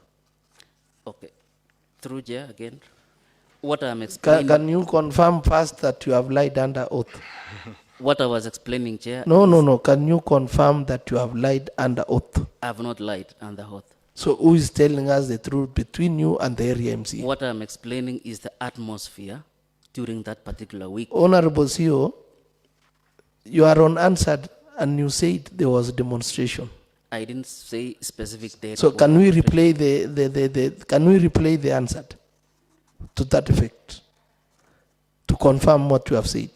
Okay. Through Chair again. What I'm explaining. Can you confirm first that you have lied under oath? What I was explaining, Chair. No. Can you confirm that you have lied under oath? I have not lied under oath. So who is telling us the truth between you and the area MC? What I'm explaining is the atmosphere during that particular week. Honorable CEO, you are unanswered and you said there was a demonstration. I didn't say specific date. So can we replay the answer to that effect to confirm what you have said?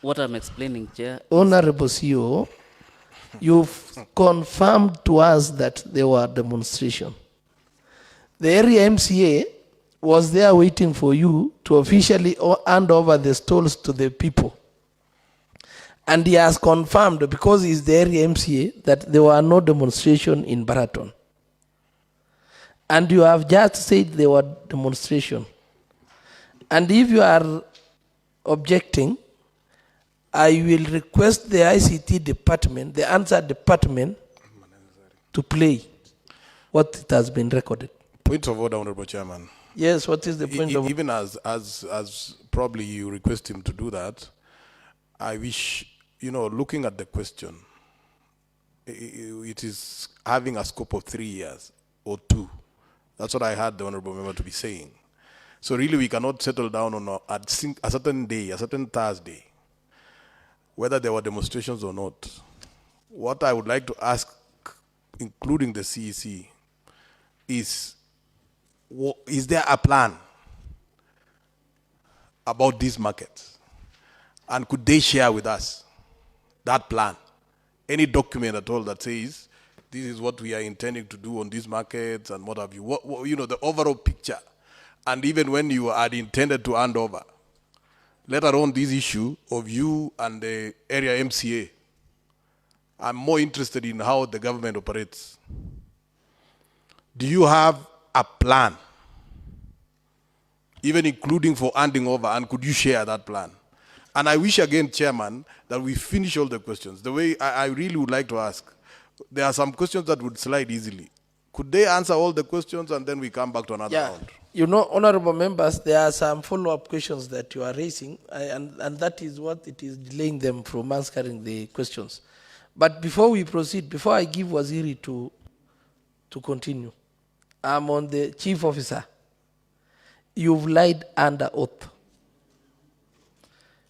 What I'm explaining, Chair. Honorable CEO, you've confirmed to us that there were demonstration. The area MCA was there waiting for you to officially hand over the stalls to the people. And he has confirmed, because he's the area MCA, that there were no demonstration in Baraton. And you have just said there were demonstration. And if you are objecting, I will request the ICT department, the answer department, to play what it has been recorded. Point of order, Honorable Chairman. Yes, what is the point of order? Even as probably you request him to do that, I wish, looking at the question, it is having a scope of 3 years or 2. That's what I heard the Honorable Member to be saying. So really we cannot settle down on a certain day, a certain Thursday, whether there were demonstrations or not. What I would like to ask, including the CEC, is there a plan about these markets? And could they share with us that plan? Any document at all that says, this is what we are intending to do on these markets and what have you. The overall picture. And even when you had intended to hand over, let alone this issue of you and the area MCA. I'm more interested in how the government operates. Do you have a plan, even including for handing over, and could you share that plan? And I wish again, Chairman, that we finish all the questions. The way I really would like to ask, there are some questions that would slide easily. Could they answer all the questions and then we come back to another round? Honorable members, there are some follow-up questions that you are raising, and that is what it is delaying them from answering the questions. But before we proceed, before I give Waziri to continue, I'm on the chief officer. You've lied under oath.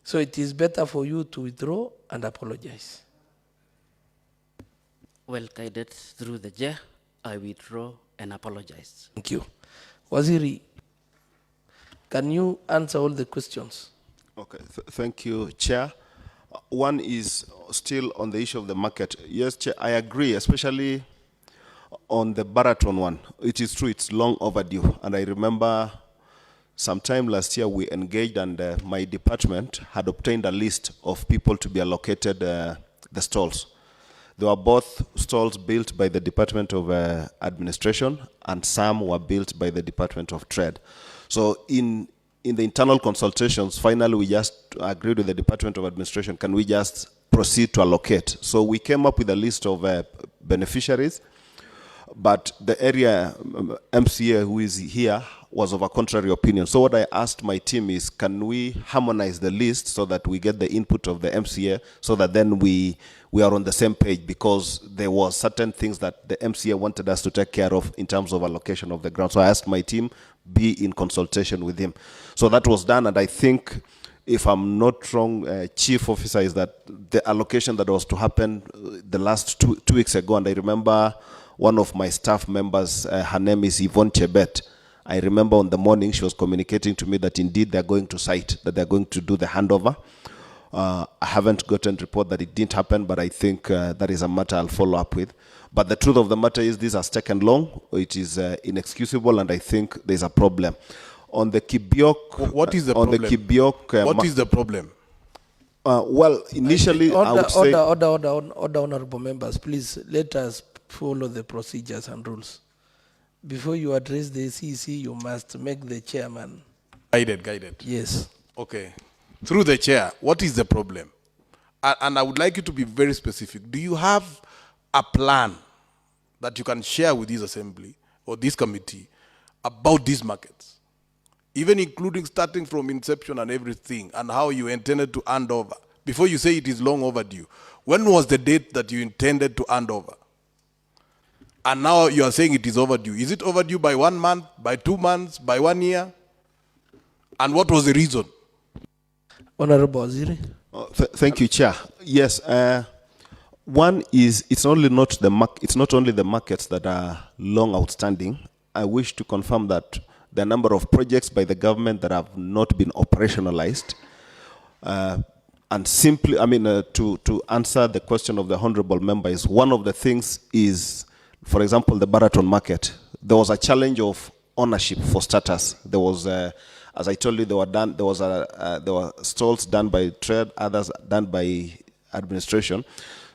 So it is better for you to withdraw and apologize. Well guided through the chair, I withdraw and apologize. Thank you. Waziri, can you answer all the questions? Okay, thank you, Chair. One is still on the issue of the market. Yes, Chair, I agree, especially On the Baraton one, it is true, it's long overdue. And I remember sometime last year we engaged, and my department had obtained a list of people to be allocated the stalls. There were both stalls built by the Department of Administration, and some were built by the Department of Trade. So in the internal consultations, finally we just agreed with the Department of Administration, can we just proceed to allocate? So we came up with a list of beneficiaries, but the area MCA who is here was of a contrary opinion. So what I asked my team is, can we harmonize the list so that we get the input of the MCA, so that then we are on the same page, because there were certain things that the MCA wanted us to take care of in terms of allocation of the ground. So I asked my team be in consultation with him. So that was done, and I think, if I'm not wrong, chief officer, is that the allocation that was to happen the last two weeks ago, and I remember one of my staff members, her name is Yvonne Chebet. I remember on the morning she was communicating to me that indeed they're going to site, that they're going to do the handover. I haven't gotten report that it didn't happen, but I think that is a matter I'll follow up with. But the truth of the matter is, this has taken long. It is inexcusable, and I think there's a problem. On the Kibiok, what is the problem? On the Kibiok, what is the problem? Well, initially, I would say... Order, honorable members, please let us follow the procedures and rules. Before you address the CC, you must make the chairman Guided. Yes. Okay. Through the chair, what is the problem? And I would like you to be very specific. Do you have a plan that you can share with this assembly or this committee about these markets, even including starting from inception and everything, and how you intended to hand over? Before you say it is long overdue, when was the date that you intended to hand over? And now you are saying it is overdue. Is it overdue by 1 month, by 2 months, by 1 year? And what was the reason? Honorable Waziri. Thank you, Chair. Yes, one is, it's not only the markets that are long outstanding. I wish to confirm that the number of projects by the government that have not been operationalized, and simply, to answer the question of the honorable member, is one of the things is, for example, the Baraton market. There was a challenge of ownership for starters. There was, as I told you, there were stalls done by trade, others done by administration.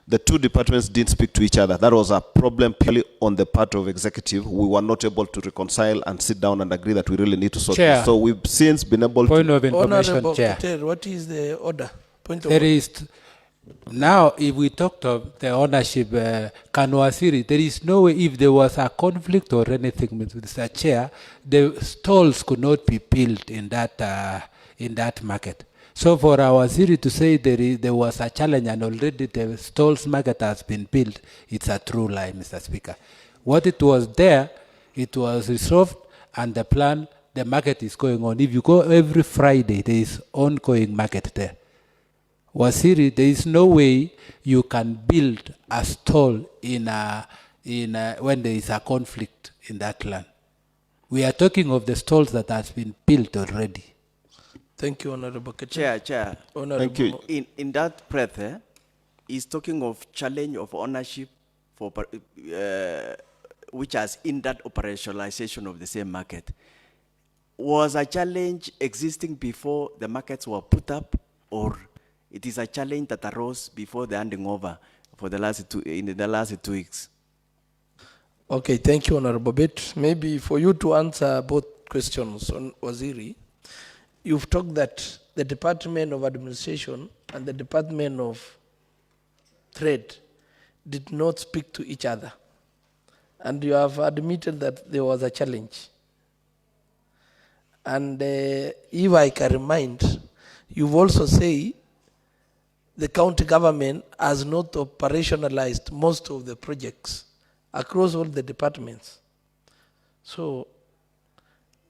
The two departments didn't speak to each other. That was a problem purely on the part of executive. We were not able to reconcile and sit down and agree that we really need to sort this. So we've since been able Point to... of information, Honorable Chair. Keter, what is the order? Point of There order. is, now if we talked of the ownership, Kanwasiri, there is no way, if there was a conflict or anything with Mr. Chair, the stalls could not be built in that market. So for our Waziri to say there was a challenge and already the stalls market has been built, it's a true lie, Mr. Speaker. What it was there, it was resolved, and the plan, the market is going on. If you go every Friday, there is ongoing market there. Waziri, there is no way you can build a stall when there is a conflict in that land. We are talking of the stalls that has been built already. Thank you, Honorable Keter. Chair. Honorable. Thank you. In that breath, he's talking of challenge of ownership for which has in that operationalization of the same market. Was a challenge existing before the markets were put up, or it is a challenge that arose before the handing over for the last 2 weeks? Okay, thank you, Honorable Bet. Maybe for you to answer both questions on Waziri, you've talked that the Department of Administration and the Department of Trade did not speak to each other. And you have admitted that there was a challenge. And if I can remind, you've also said the county government has not operationalized most of the projects across all the departments. So,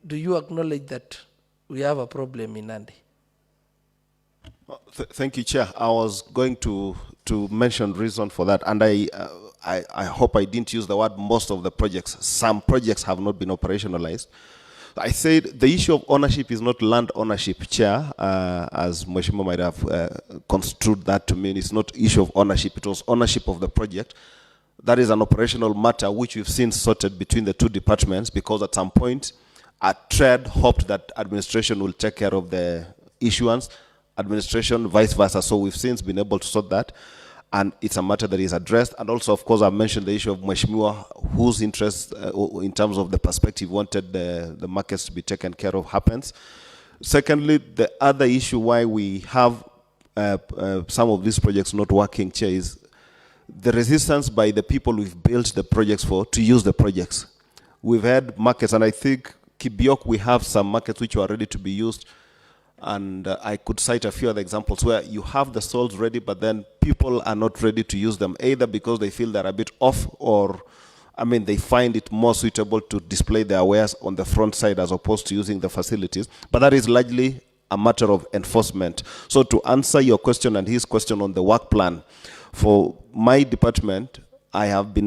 do you acknowledge that we have a problem in Nandi? Thank you, Chair. I was going to mention reason for that, and I hope I didn't use the word most of the projects. Some projects have not been operationalized. I said the issue of ownership is not land ownership, Chair, as Mheshimiwa might have construed that to mean. It's not issue of ownership. It was ownership of the project. That is an operational matter which we've since sorted between the two departments, because at some point, TRED hoped that administration will take care of the issuance, administration vice versa. So we've since been able to sort that, and it's a matter that is addressed. And also, of course, I've mentioned the issue of Mheshimiwa, whose interest in terms of the perspective wanted the markets to be taken care of happens. Secondly, the other issue why we have some of these projects not working, Chair, is the resistance by the people we've built the projects for to use the projects. We've had markets, and I think Kibiok, we have some markets which are ready to be used, and I could cite a few other examples where you have the soils ready, but then people are not ready to use them, either because they feel they're a bit off, or they find it more suitable to display their wares on the front side as opposed to using the facilities. But that is largely a matter of enforcement. So to answer your question and his question on the work plan, for my department, I have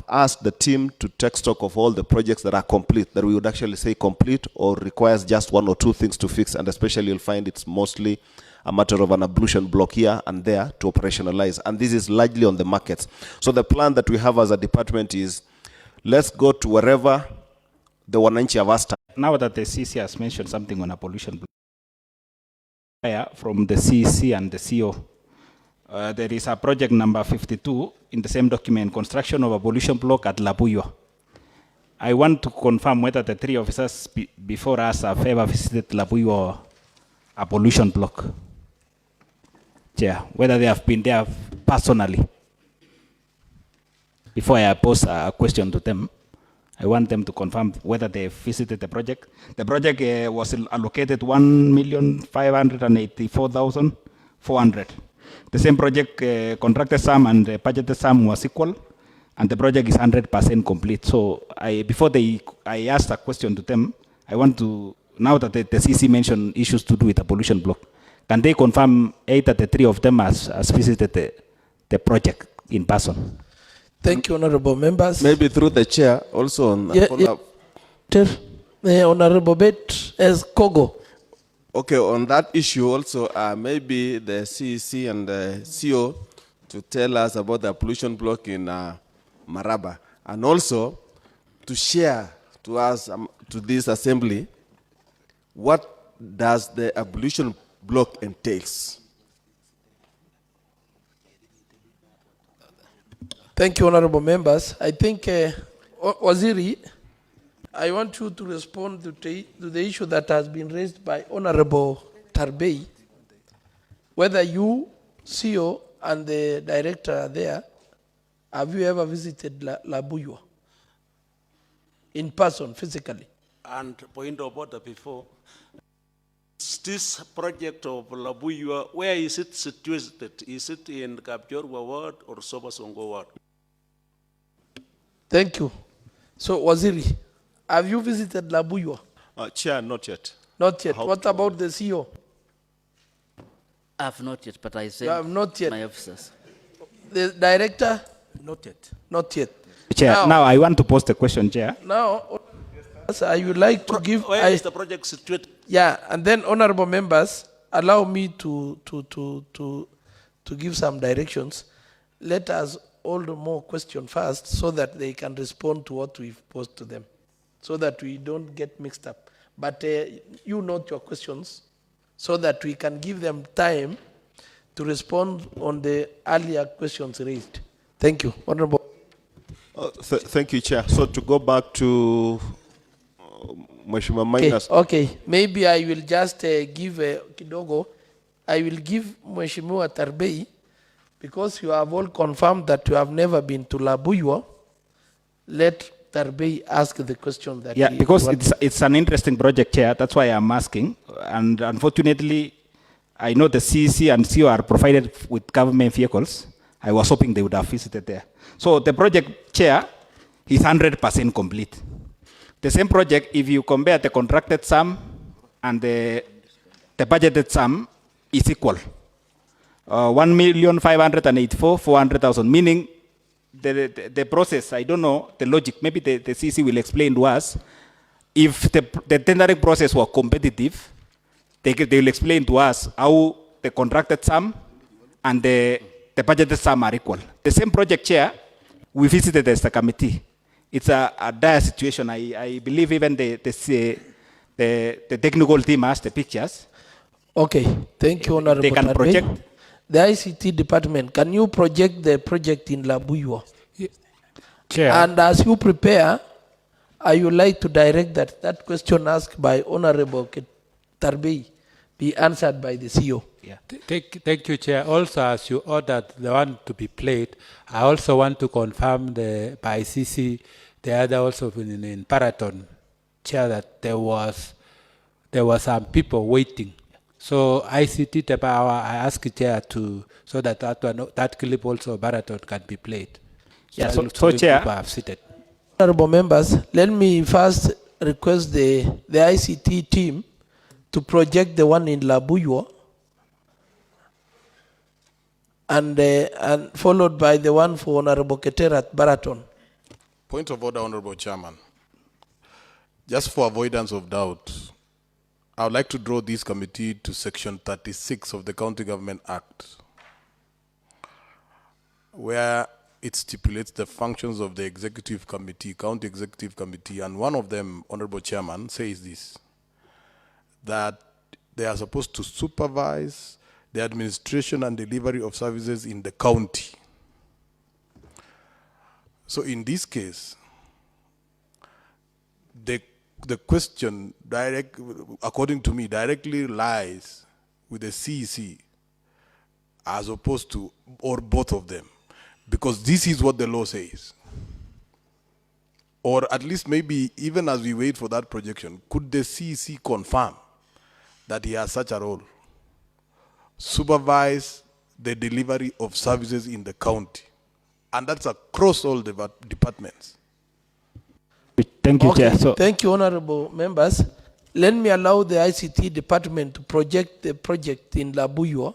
asked the team to take stock of all the projects that are complete, that we would actually say complete or requires just one or two things to fix, and especially you'll find it's mostly a matter of an ablution block here and there to operationalize. And this is largely on the markets. So the plan that we have as a department is, let's go to wherever the wananchi have asked. Now that the CC has mentioned something on a pollution block, from the CC and the CO, there is a project number 52 in the same document, construction of a pollution block at Labuyo. I want to confirm whether the three officers before us have ever visited Labuyo, a pollution block. Chair, whether they have been there personally. Before I pose a question to them, I want them to confirm whether they visited the project. The project was allocated 1,584,400. The same project contracted sum and budgeted sum was equal, and the project is 100% complete. So before I asked a question to them, I want to, now that the CC mentioned issues to do with the pollution block, can they confirm that the three of them has visited the project in person? Thank you, honorable members. Maybe through the chair also on Honorable Bet as Kogo. Okay, on that issue also, maybe the CEC and the CO to tell us about the pollution block in Maraba, and also to share to us, to this assembly, what does the pollution block entails. Thank you, honorable members. I think, Waziri, I want you to respond to the issue that has been raised by Honorable Tarbei, whether you, CEO, and the director are there. Have you ever visited Labuyo in person, physically? And point of order before, this project of Labuyo, where is it situated? Is it in Kapjorwa ward or Sobasongo ward? Thank you. So, Waziri, have you visited Labuyo? Chair, not yet. Not yet. What about the CEO? I have not yet, but I said you have not yet. My officers. The director? Not yet. Not yet. Chair, now I want to pose the question, Chair. Now, I would like to give... Where is the project situated? Yeah, and then honorable members, allow me to give some directions. Let us hold more questions first so that they can respond to what we've posed to them, so that we don't get mixed up. But you note your questions so that we can give them time to respond on the earlier questions raised. Thank you. Honorable. Thank you, Chair. So to go back to Mheshimiwa Minus. Okay, maybe I will just give kidogo. I will give Mheshimiwa Tarbei, because you have all confirmed that you have never been to Labuyo. Let Tarbei ask the question that because it's an interesting project, Chair. That's why I'm asking. And unfortunately, I know the CEC and CO are provided with government vehicles. I was hoping they would have visited there. So the project, Chair, is 100% complete. The same project, if you compare the contracted sum and the budgeted sum, is equal. 1,584,400,000, meaning the process, I don't know, the logic, maybe the CC will explain to us. If the tendering process were competitive, they will explain to us how the contracted sum and the budgeted sum are equal. The same project, Chair, we visited as a committee. It's a dire situation. I believe even the technical team has the pictures. Okay, thank you, Honorable They can Tarbe. project. The ICT department, can you project the project in Labuyua? Chair. And as you prepare, I would like to direct that question asked by Honorable Tarbe be answered by the CEO. Yeah. Thank you, Chair. Also, as you ordered the one to be played, I also want to confirm by CC, the other also in Paraton, Chair, that there were some people waiting. So ICT Tabawa, I ask Chair so that that clip also Paraton can be played. Yeah, So so Chair. people have seated. Honorable members, let me first request the ICT team to project the one in Labuyua and followed by the one for Honorable Keter at Baraton. Point of order, Honorable Chairman. Just for avoidance of doubt, I would like to draw this committee to Section 36 of the County Government Act, where it stipulates the functions of the executive committee, county executive committee, and one of them, Honorable Chairman, says this, that they are supposed to supervise the administration and delivery of services in the county. So in this case, the question, according to me, directly lies with the CEC as opposed to, or both of them, because this is what the law says. Or at least maybe even as we wait for that projection, could the CEC confirm that he has such a role? Supervise the delivery of services in the county. And that's across all the departments. Thank you, Okay, Chair. So, thank you, honorable members. Let me allow the ICT department to project the project in Labuyua.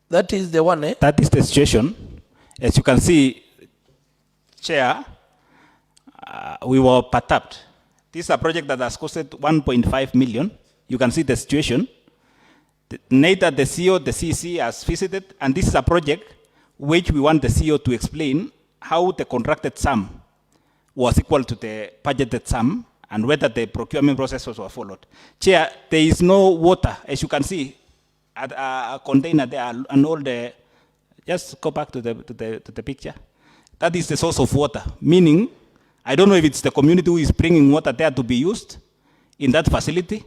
That is the one, eh? that is the situation. As you can see, Chair, we were perturbed. This is a project that has costed 1.5 million. You can see the situation. Neither the CEO, the CEC has visited, and this is a project which we want the CEO to explain how the contracted sum was equal to the budgeted sum and whether the procurement processes were followed. Chair, there is no water, as you can see, at a container there and all the, just go back to the picture. That is the source of water, meaning, I don't know if it's the community who is bringing water there to be used in that facility.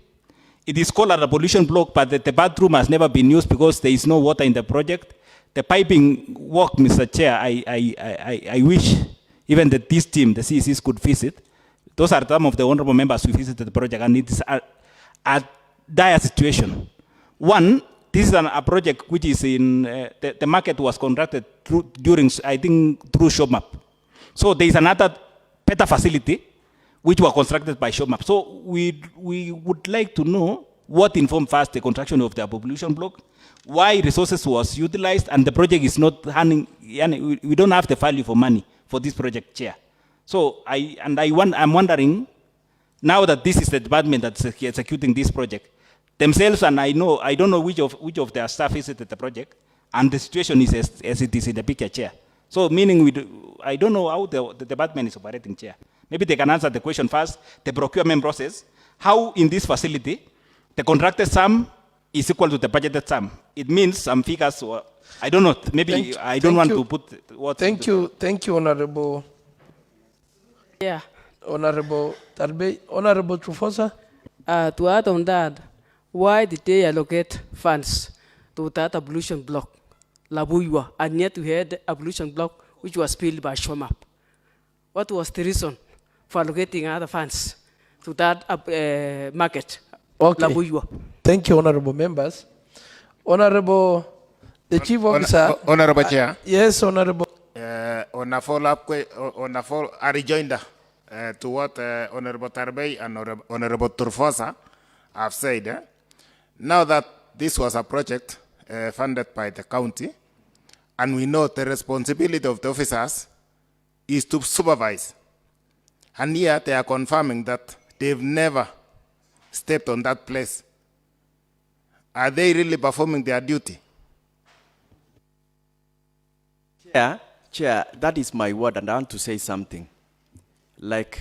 It is called a pollution block, but the bathroom has never been used because there is no water in the project. The piping work, Mr. Chair, I wish even that this team, the CECs, could visit. Those are some of the honorable members who visited the project, and it is a dire situation. One, this is a project which is in, the market was contracted during, I think, through Showmap. So there is another better facility which were constructed by Showmap. So we would like to know what informed first the construction of the pollution block, why resources was utilized, and the project is not handing, we don't have the value for money for this project, Chair. So I'm wondering, now that this is the department that's executing this project, themselves, and I don't know which of their staff visited the project, and the situation is as it is in the picture, Chair. So meaning, I don't know how the department is operating, Chair. Maybe they can answer the question first, the procurement process, how in this facility, the contracted sum is equal to the budgeted sum. It means some figures, or, I don't know, maybe I don't want to put what. Thank you, Honorable. Yeah. Honorable Tarbe, Honorable Trufosa. To add on that, why did they allocate funds to that ablution block, Labuyua, and yet we had the ablution block which was built by Showmap? What was the reason for allocating other funds to that market, Labuyua? Thank you, honorable members. Honorable, the Chief Officer. Honorable Chair. Yes, Honorable. On a follow-up, a rejoinder to what Honorable Tarbey and Honorable Turfosa have said. Now that this was a project funded by the county, and we know the responsibility of the officers is to supervise. And here they are confirming that they've never stepped on that place. Are they really performing their duty? Chair, that is my word, and I want to say something. Like,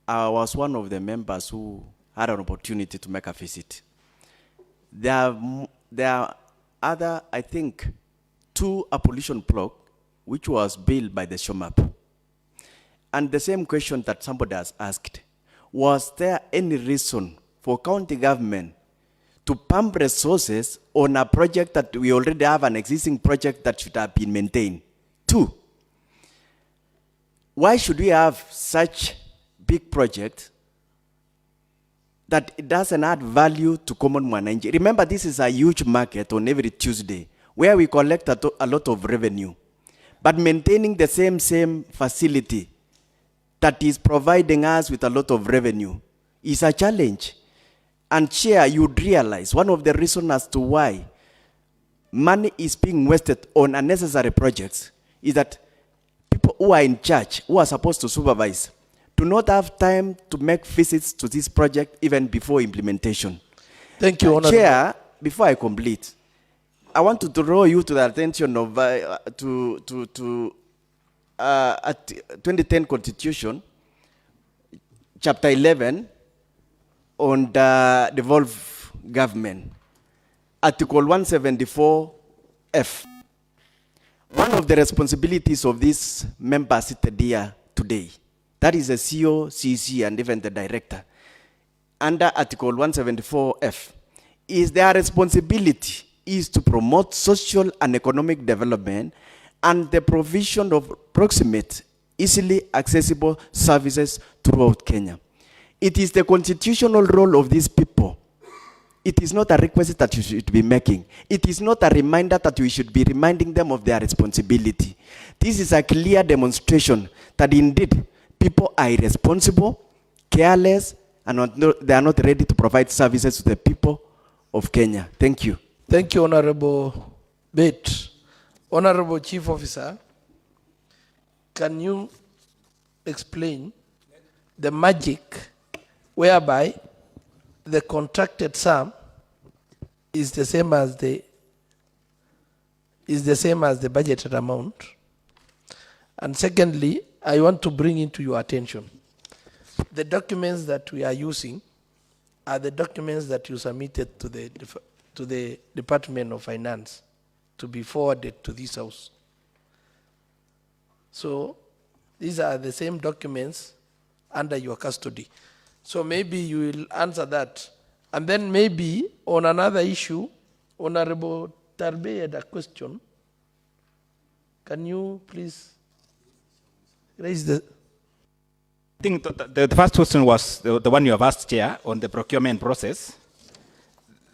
I was one of the members who had an opportunity to make a visit. There are other, I think, 2 abolition blocks which was built by the SHOMAP. And the same question that somebody has asked, was there any reason for county government to pump resources on a project that we already have an existing project that should have been maintained? 2, why should we have such big project that it doesn't add value to common mwananchi? Remember, this is a huge market on every Tuesday where we collect a lot of revenue. But maintaining the same facility that is providing us with a lot of revenue is a challenge. And Chair, you'd realize one of the reasons as to why money is being wasted on unnecessary projects is that people who are in charge, who are supposed to supervise, do not have time to make visits to this project even before implementation. Thank you, Honorable. Chair, before I complete, I want to draw you to the attention of at 2010 Constitution, Chapter 11, on the devolved government, Article 174F. One of the responsibilities of these members seated here today, that is the CEO, CC, and even the director, under Article 174F, is their responsibility is to promote social and economic development and the provision of proximate, easily accessible services throughout Kenya. It is the constitutional role of these people. It is not a request that you should be making. It is not a reminder that we should be reminding them of their responsibility. This is a clear demonstration that indeed people are irresponsible, careless, and they are not ready to provide services to the people of Kenya. Thank you. Thank you, Honorable Bate. Honorable Chief Officer, can you explain the magic whereby the contracted sum is the same as the budgeted amount? And secondly, I want to bring into your attention the documents that we are using are the documents that you submitted to the Department of Finance to be forwarded to this house. So these are the same documents under your custody. So maybe you will answer that. And then maybe on another issue, Honorable Tarbe had a question. Can you please raise the... I think the first question was the one you have asked, Chair, on the procurement process.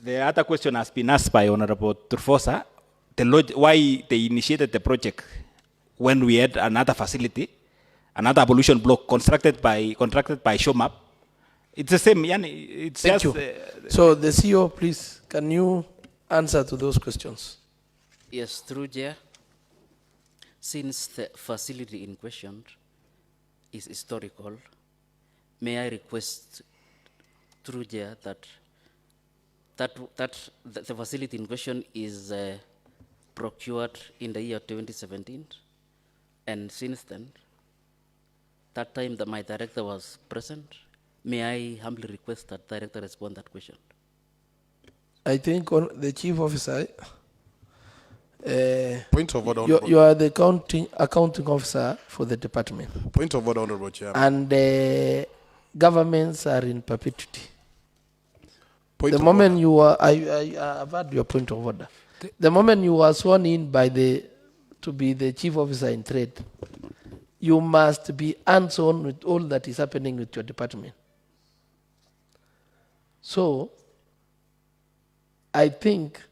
The other question has been asked by Honorable Turfosa, why they initiated the project when we had another facility, another abolition block contracted by SHOMAP. It's the same, Yani. It's Thank just, you. So the CEO, please, can you answer to those questions? Yes, through Chair. Since the facility in question is historical, may I request through Chair that the facility in question is procured in the year 2017, and since then, that time that my director was present, may I humbly request that director respond that question? I think the chief officer, Point of order, you are the accounting officer for the department. Point of order, Honorable Chairman. And governments are in perpetuity. Point the of moment order. you are, I have heard your point of order. The moment you are sworn in to be the chief officer in trade, you must be hands-on with all that is happening with your department. So, I think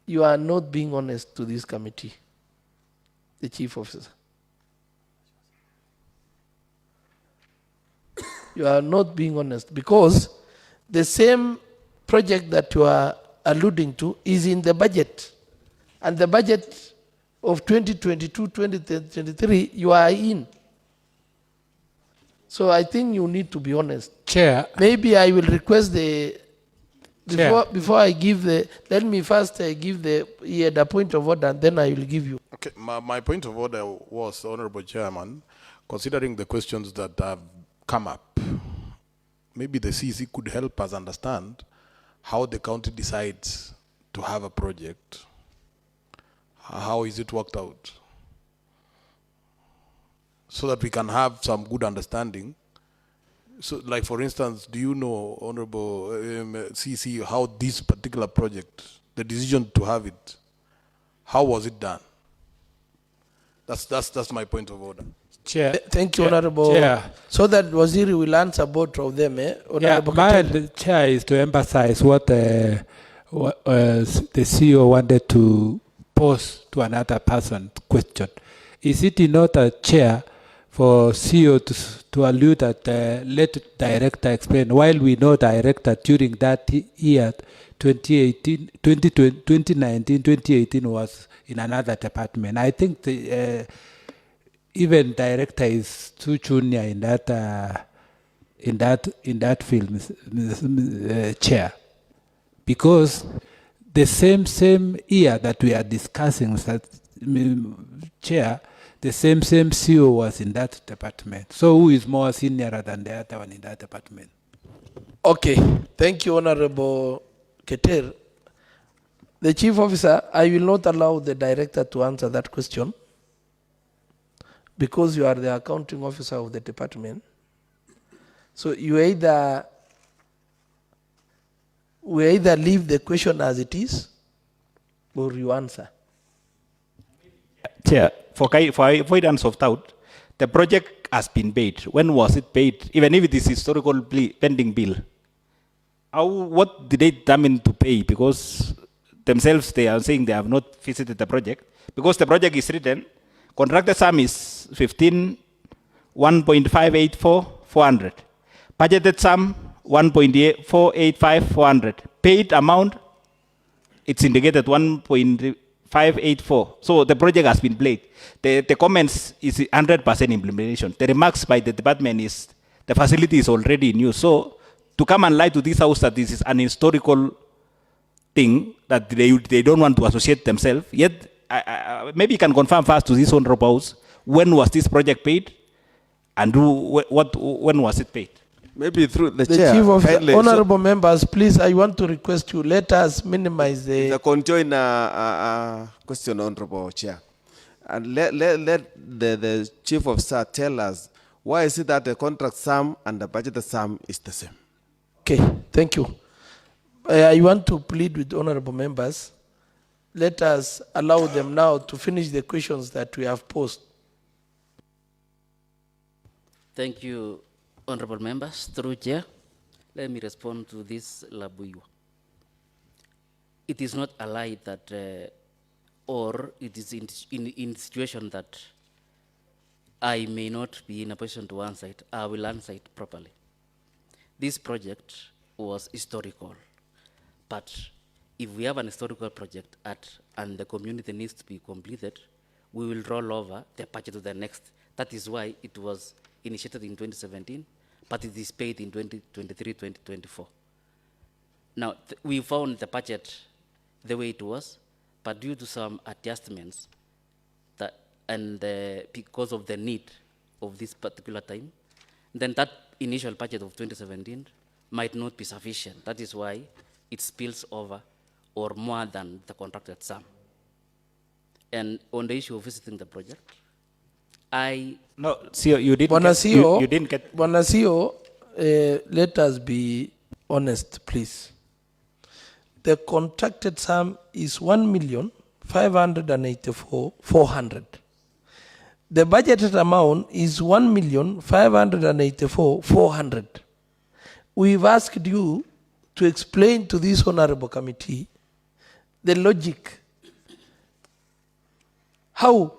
you are not being honest to this committee, the chief officer. You are not being honest because the same project that you are alluding to is in the budget. And the budget of 2022-2023, you are in. So I think you need to be honest. Chair. Maybe I will request the Before I give let me first give the point of order, and then I will give you. Okay, my point of order was, Honorable Chairman, considering the questions that have come up, maybe the CEC could help us understand how the county decides to have a project. How is it worked out? So that we can have some good understanding. So, like for instance, do you know, Honorable CC, how this particular project, the decision to have it, how was it done? That's my point of order. Chair. Thank you, Honorable. Chair. So that Waziri will answer both of them. Honorable My chair is to emphasize what the CEO wanted to pose to another person question. Is it not a chair for CEO to allude that let director explain, while we know director during that year 2019, 2018 was in another department. I think even director is too junior in that field, chair, because the same year that we are discussing that chair, the same CEO was in that department. So who is more senior than the other one in that department? Okay, thank you, Honorable Keter. The Chief Officer, I will not allow the director to answer that question because you are the accounting officer of the department. So we either leave the question as it is or you answer. Chair, for avoidance of doubt, the project has been paid. When was it paid? Even if it is historical pending bill, what did they determine to pay? Because themselves they are saying they have not visited the project. Because the project is written, contracted sum is 1.584,400. Budgeted sum 1.485,400. Paid amount, it's indicated 1.584. So the project has been played. The comments is 100% implementation. The remarks by the department is the facility is already in use. So to come and lie to this house that this is an historical thing that they don't want to associate themselves, yet maybe you can confirm first to this honorable house, when was this project paid and when was it paid? Maybe through the Chief Officer, honorable members, please, I want to request you, let us minimize the... It's a conjoined question, Honorable Chair. And let the Chief Officer tell us, why is it that the contract sum and the budgeted sum is the same? Okay, thank you. I want to plead with honorable members. Let us allow them now to finish the questions that we have posed. Thank you, honorable members. Through Chair, let me respond to this Labuyo. It is not a lie that, or it is in situation that I may not be in a position to answer it. I will answer it properly. This project was historical, but if we have an historical project and the community needs to be completed, we will roll over the budget to the next. That is why it was initiated in 2017, but it is paid in 2023, 2024. Now, we found the budget the way it was, but due to some adjustments, because of the need of this particular time, then that initial budget of 2017 might not be sufficient. That is why it spills over or more than the contracted sum. And on the issue of visiting the project, No, CEO, you didn't Bwana get... CEO, You didn't get... Bwana CEO, let us be honest, please. The contracted sum is 1,584,400. The budgeted amount is 1,584,400. We've asked you to explain to this honorable committee the logic. How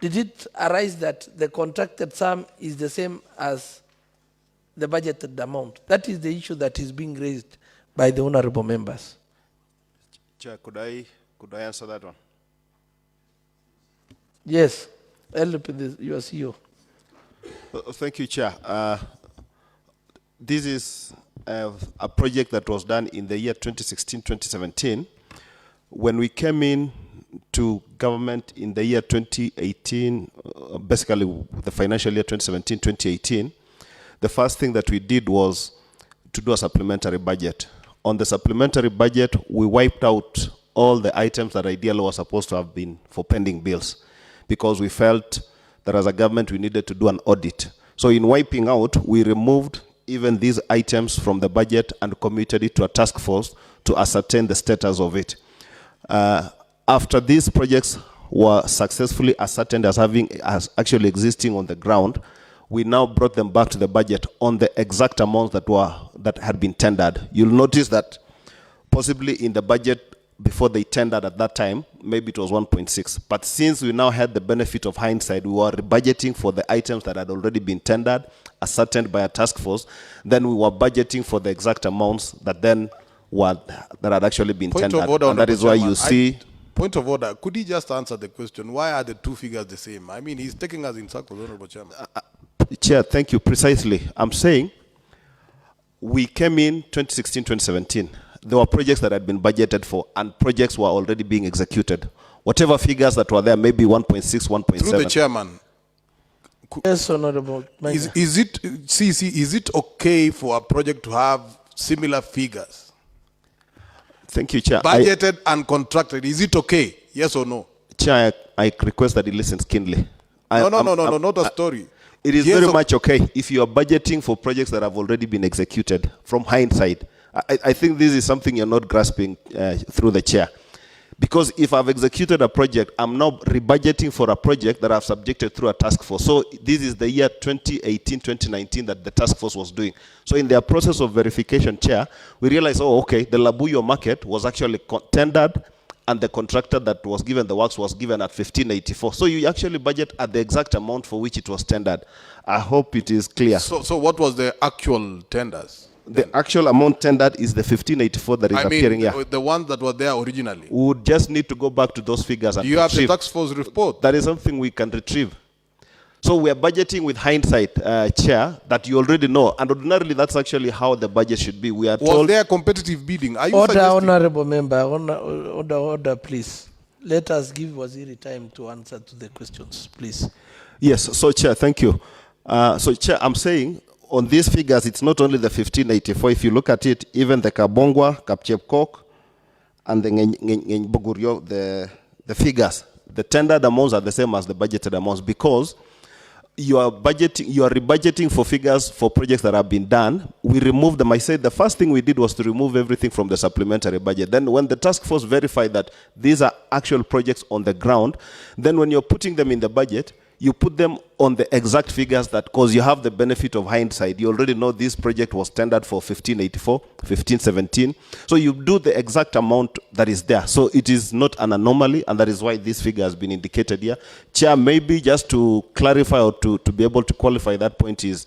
did it arise that the contracted sum is the same as the budgeted amount? That is the issue that is being raised by the honorable members. Chair, could I answer that one? Yes, your CEO. Thank you, Chair. This is a project that was done in the year 2016-2017. When we came in to government in the year 2018, basically the financial year 2017-2018, the first thing that we did was to do a supplementary budget. On the supplementary budget, we wiped out all the items that ideally were supposed to have been for pending bills, because we felt that as a government we needed to do an audit. So in wiping out, we removed even these items from the budget and committed it to a task force to ascertain the status of it. After these projects were successfully ascertained as actually existing on the ground, we now brought them back to the budget on the exact amounts that had been tendered. You'll notice that possibly in the budget before they tendered at that time, maybe it was 1.6. But since we now had the benefit of hindsight, we were budgeting for the items that had already been tendered, ascertained by a task force. Then we were budgeting for the exact amounts that had actually been tendered. And that is why you see. Point of order. Could he just answer the question? Why are the two figures the same? I mean, he's taking us in circles, Honorable Chairman. Chair, thank you. Precisely. I'm saying we came in 2016-2017. There were projects that had been budgeted for, and projects were already being executed. Whatever figures that were there, maybe 1.6, 1.7. Through the chairman. Yes, Honorable. Is it okay for a project to have similar figures? Thank you, Chair. Budgeted and contracted. Is it okay? Yes or no? Chair, I request that he listens keenly. No, not a story. It is very much okay if you are budgeting for projects that have already been executed from hindsight. I think this is something you're not grasping through the chair. Because if I've executed a project, I'm now rebudgeting for a project that I've subjected through a task force. So this is the year 2018-2019 that the task force was doing. So in their process of verification, Chair, we realized, oh, okay, the Labuyo market was actually tendered, and the contractor that was given the works was given at 1584. So you actually budget at the exact amount for which it was tendered. I hope it is clear. So what was the actual tenders? The actual amount tendered is the 1584 that is appearing here. The ones that were there originally. We would just need to go back to those figures and you have the task force report? That is something we can retrieve. So we are budgeting with hindsight, Chair, that you already know. And ordinarily, that's actually how the budget should be. We are told. Was there competitive bidding? Are you Order, suggesting? Honorable Member. Order, please. Let us give Waziri time to answer to the questions, please. Yes. So, Chair, thank you. So, Chair, I'm saying on these figures, it's not only the 1584. If you look at it, even the Kabongwa, Kapchepkok, and the Ngenbogurio, the figures, the tendered amounts are the same as the budgeted amounts, because you are rebudgeting for figures for projects that have been done. We removed them. I said the first thing we did was to remove everything from the supplementary budget. Then when the task force verified that these are actual projects on the ground, then when you're putting them in the budget, you put them on the exact figures that, because you have the benefit of hindsight. You already know this project was tendered for 1584, 1517. So you do the exact amount that is there. So it is not an anomaly, and that is why this figure has been indicated here. Chair, maybe just to clarify or to be able to qualify that point is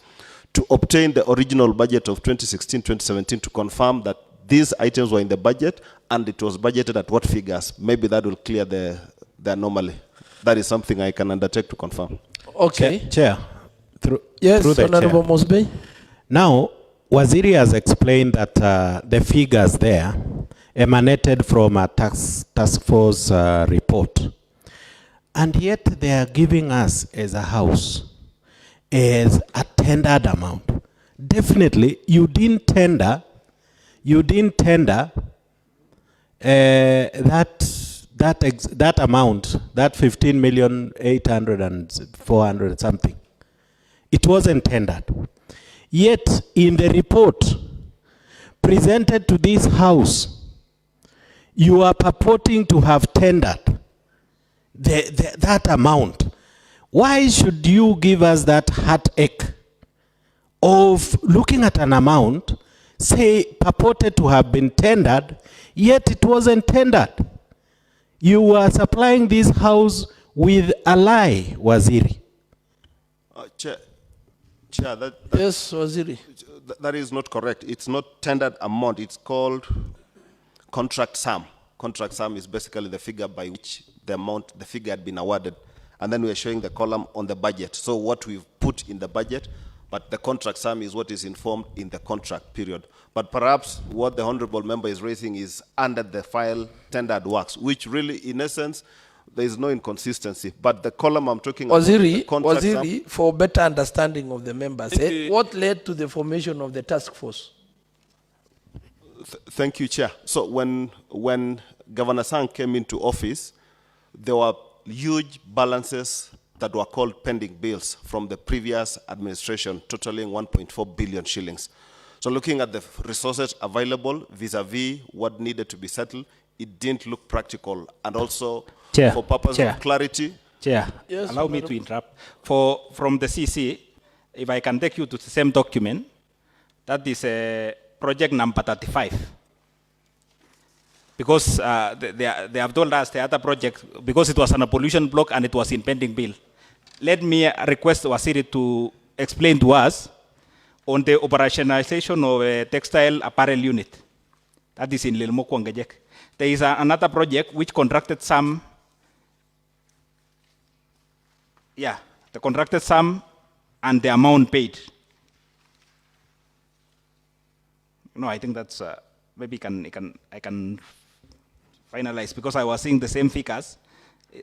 to obtain the original budget of 2016-2017 to confirm that these items were in the budget and it was budgeted at what figures. Maybe that will clear the anomaly. That is something I can undertake to confirm. Okay. Chair, yes, through the Honorable chair. Mosby. Now, Waziri has explained that the figures there emanated from a task force report. And yet they are giving us as a house as a tendered amount. Definitely, you didn't tender that amount, that 15,800,000 and 400 something. It wasn't tendered. Yet, in the report presented to this house, you are purporting to have tendered that amount. Why should you give us that heartache of looking at an amount, say purported to have been tendered, yet it wasn't tendered? You are supplying this house with a lie, Waziri. Chair, yes, Waziri. That is not correct. It's not tendered amount. It's called contract sum. Contract sum is basically the figure by which the figure had been awarded. And then we are showing the column on the budget. So what we've put in the budget But the contract sum is what is informed in the contract period. But perhaps what the honorable member is raising is under the file tendered works, which really, in essence, there is no inconsistency. But the column I'm talking about, the contract sum, Waziri, for better understanding of the members, what led to the formation of the task force? Thank you, Chair. So when Governor Sang came into office, there were huge balances that were called pending bills from the previous administration, totaling 1.4 billion shillings. So looking at the resources available vis-a-vis what needed to be settled, it didn't look practical. And also, Chair, for purpose Chair. of clarity. Chair, Yes, allow me Madam. to interrupt. From the CC, if I can take you to the same document, that is project number 35. Because they have told us the other project, because it was on a pollution block and it was in pending bill. Let me request Wasiri to explain to us on the operationalization of a textile apparel unit. That is in Lilmoko Ngejek. There is another project which contracted some, the contracted sum and the amount paid. No, I think that's, maybe I can finalize, because I was seeing the same figures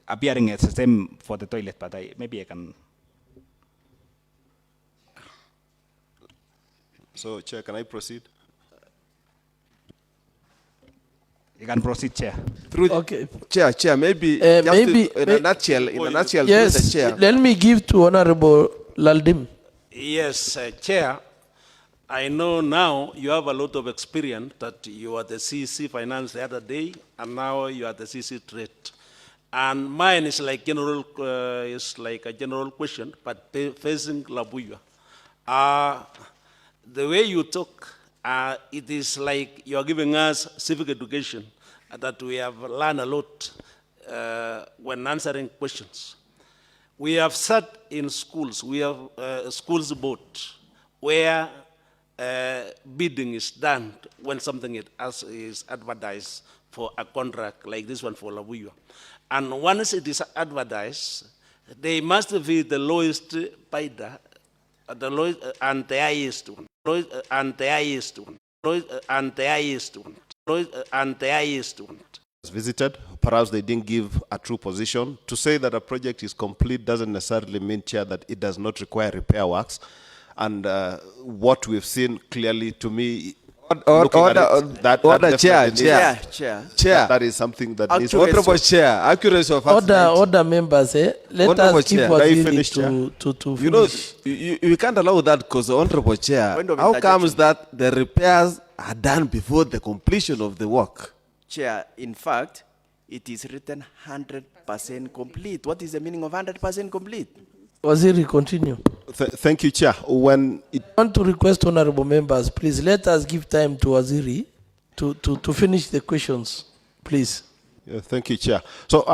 appearing as the same for the toilet, but maybe I can. So, Chair, can I proceed? You can proceed, Chair. Okay. Chair, maybe, in a nutshell, yes, the Chair. Let me give to Honorable Laldim. Yes, Chair. I know now you have a lot of experience that you are the CC Finance the other day, and now you are the CC Trade. And mine is like a general question, but facing Labuya. The way you talk, it is like you are giving us civic education that we have learned a lot when answering questions. We have sat in schools, we have schools board where bidding is done when something is advertised for a contract like this one for Labuya. And once it is advertised, they must be the lowest bidder, the lowest and the highest one, and the highest one, and the highest one, and the highest one. Visited, perhaps they didn't give a true position. To say that a project is complete doesn't necessarily mean, Chair, that it does not require repair works. And what we've seen clearly, to me, Chair. That is something that needs Honorable Chair, accuracy of Order members, let us keep Waziri to You know, finish. you can't allow that, because Honorable Chair, how comes that the repairs are done before the completion of the work? Chair, in fact, it is written 100% complete. What is the meaning of 100% complete? Waziri, continue. Thank you, Chair. When I want to request honorable members, please let us give time to Waziri to finish the questions, please. Thank you, Chair. So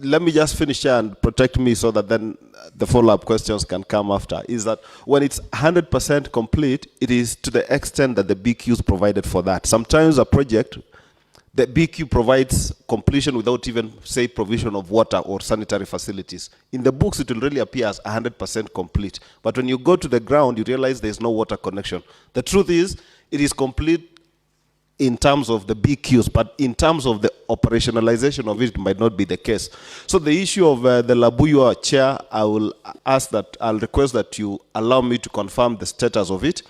let me just finish, Chair, and protect me so that then the follow-up questions can come after. Is that when it's 100% complete, it is to the extent that the BQ is provided for that. Sometimes a project, the BQ provides completion without even, say, provision of water or sanitary facilities. In the books, it will really appear as 100% complete. But when you go to the ground, you realize there's no water connection. The truth is, it is complete in terms of the BQs, but in terms of the operationalization of it might not be the case. So the issue of the Labuya, Chair, I'll request that you allow me to confirm the status of it,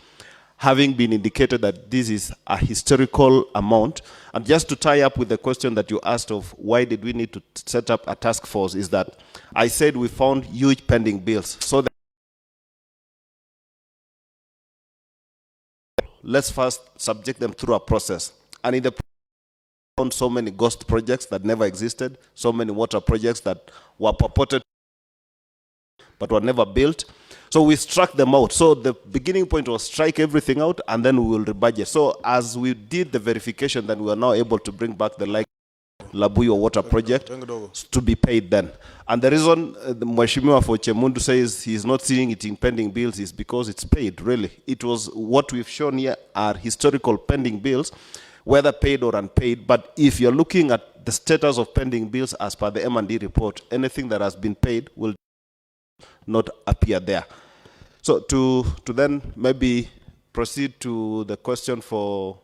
having been indicated that this is a historical amount. And just to tie up with the question that you asked of why did we need to set up a task force, is that I said we found huge pending bills. So that let's first subject them through a process. And in the found so many ghost projects that never existed, so many water projects that were purported but were never built. So we struck them out. So the beginning point was strike everything out, and then we will rebudget. So as we did the verification, then we are now able to bring back the Labuya water project to be paid then. And the reason the Mheshimiwa for Chemundu says he's not seeing it in pending bills is because it's paid, really. It was what we've shown here are historical pending bills, whether paid or unpaid. But if you're looking at the status of pending bills as per the M&D report, anything that has been paid will not appear there. So to then maybe proceed to the question for,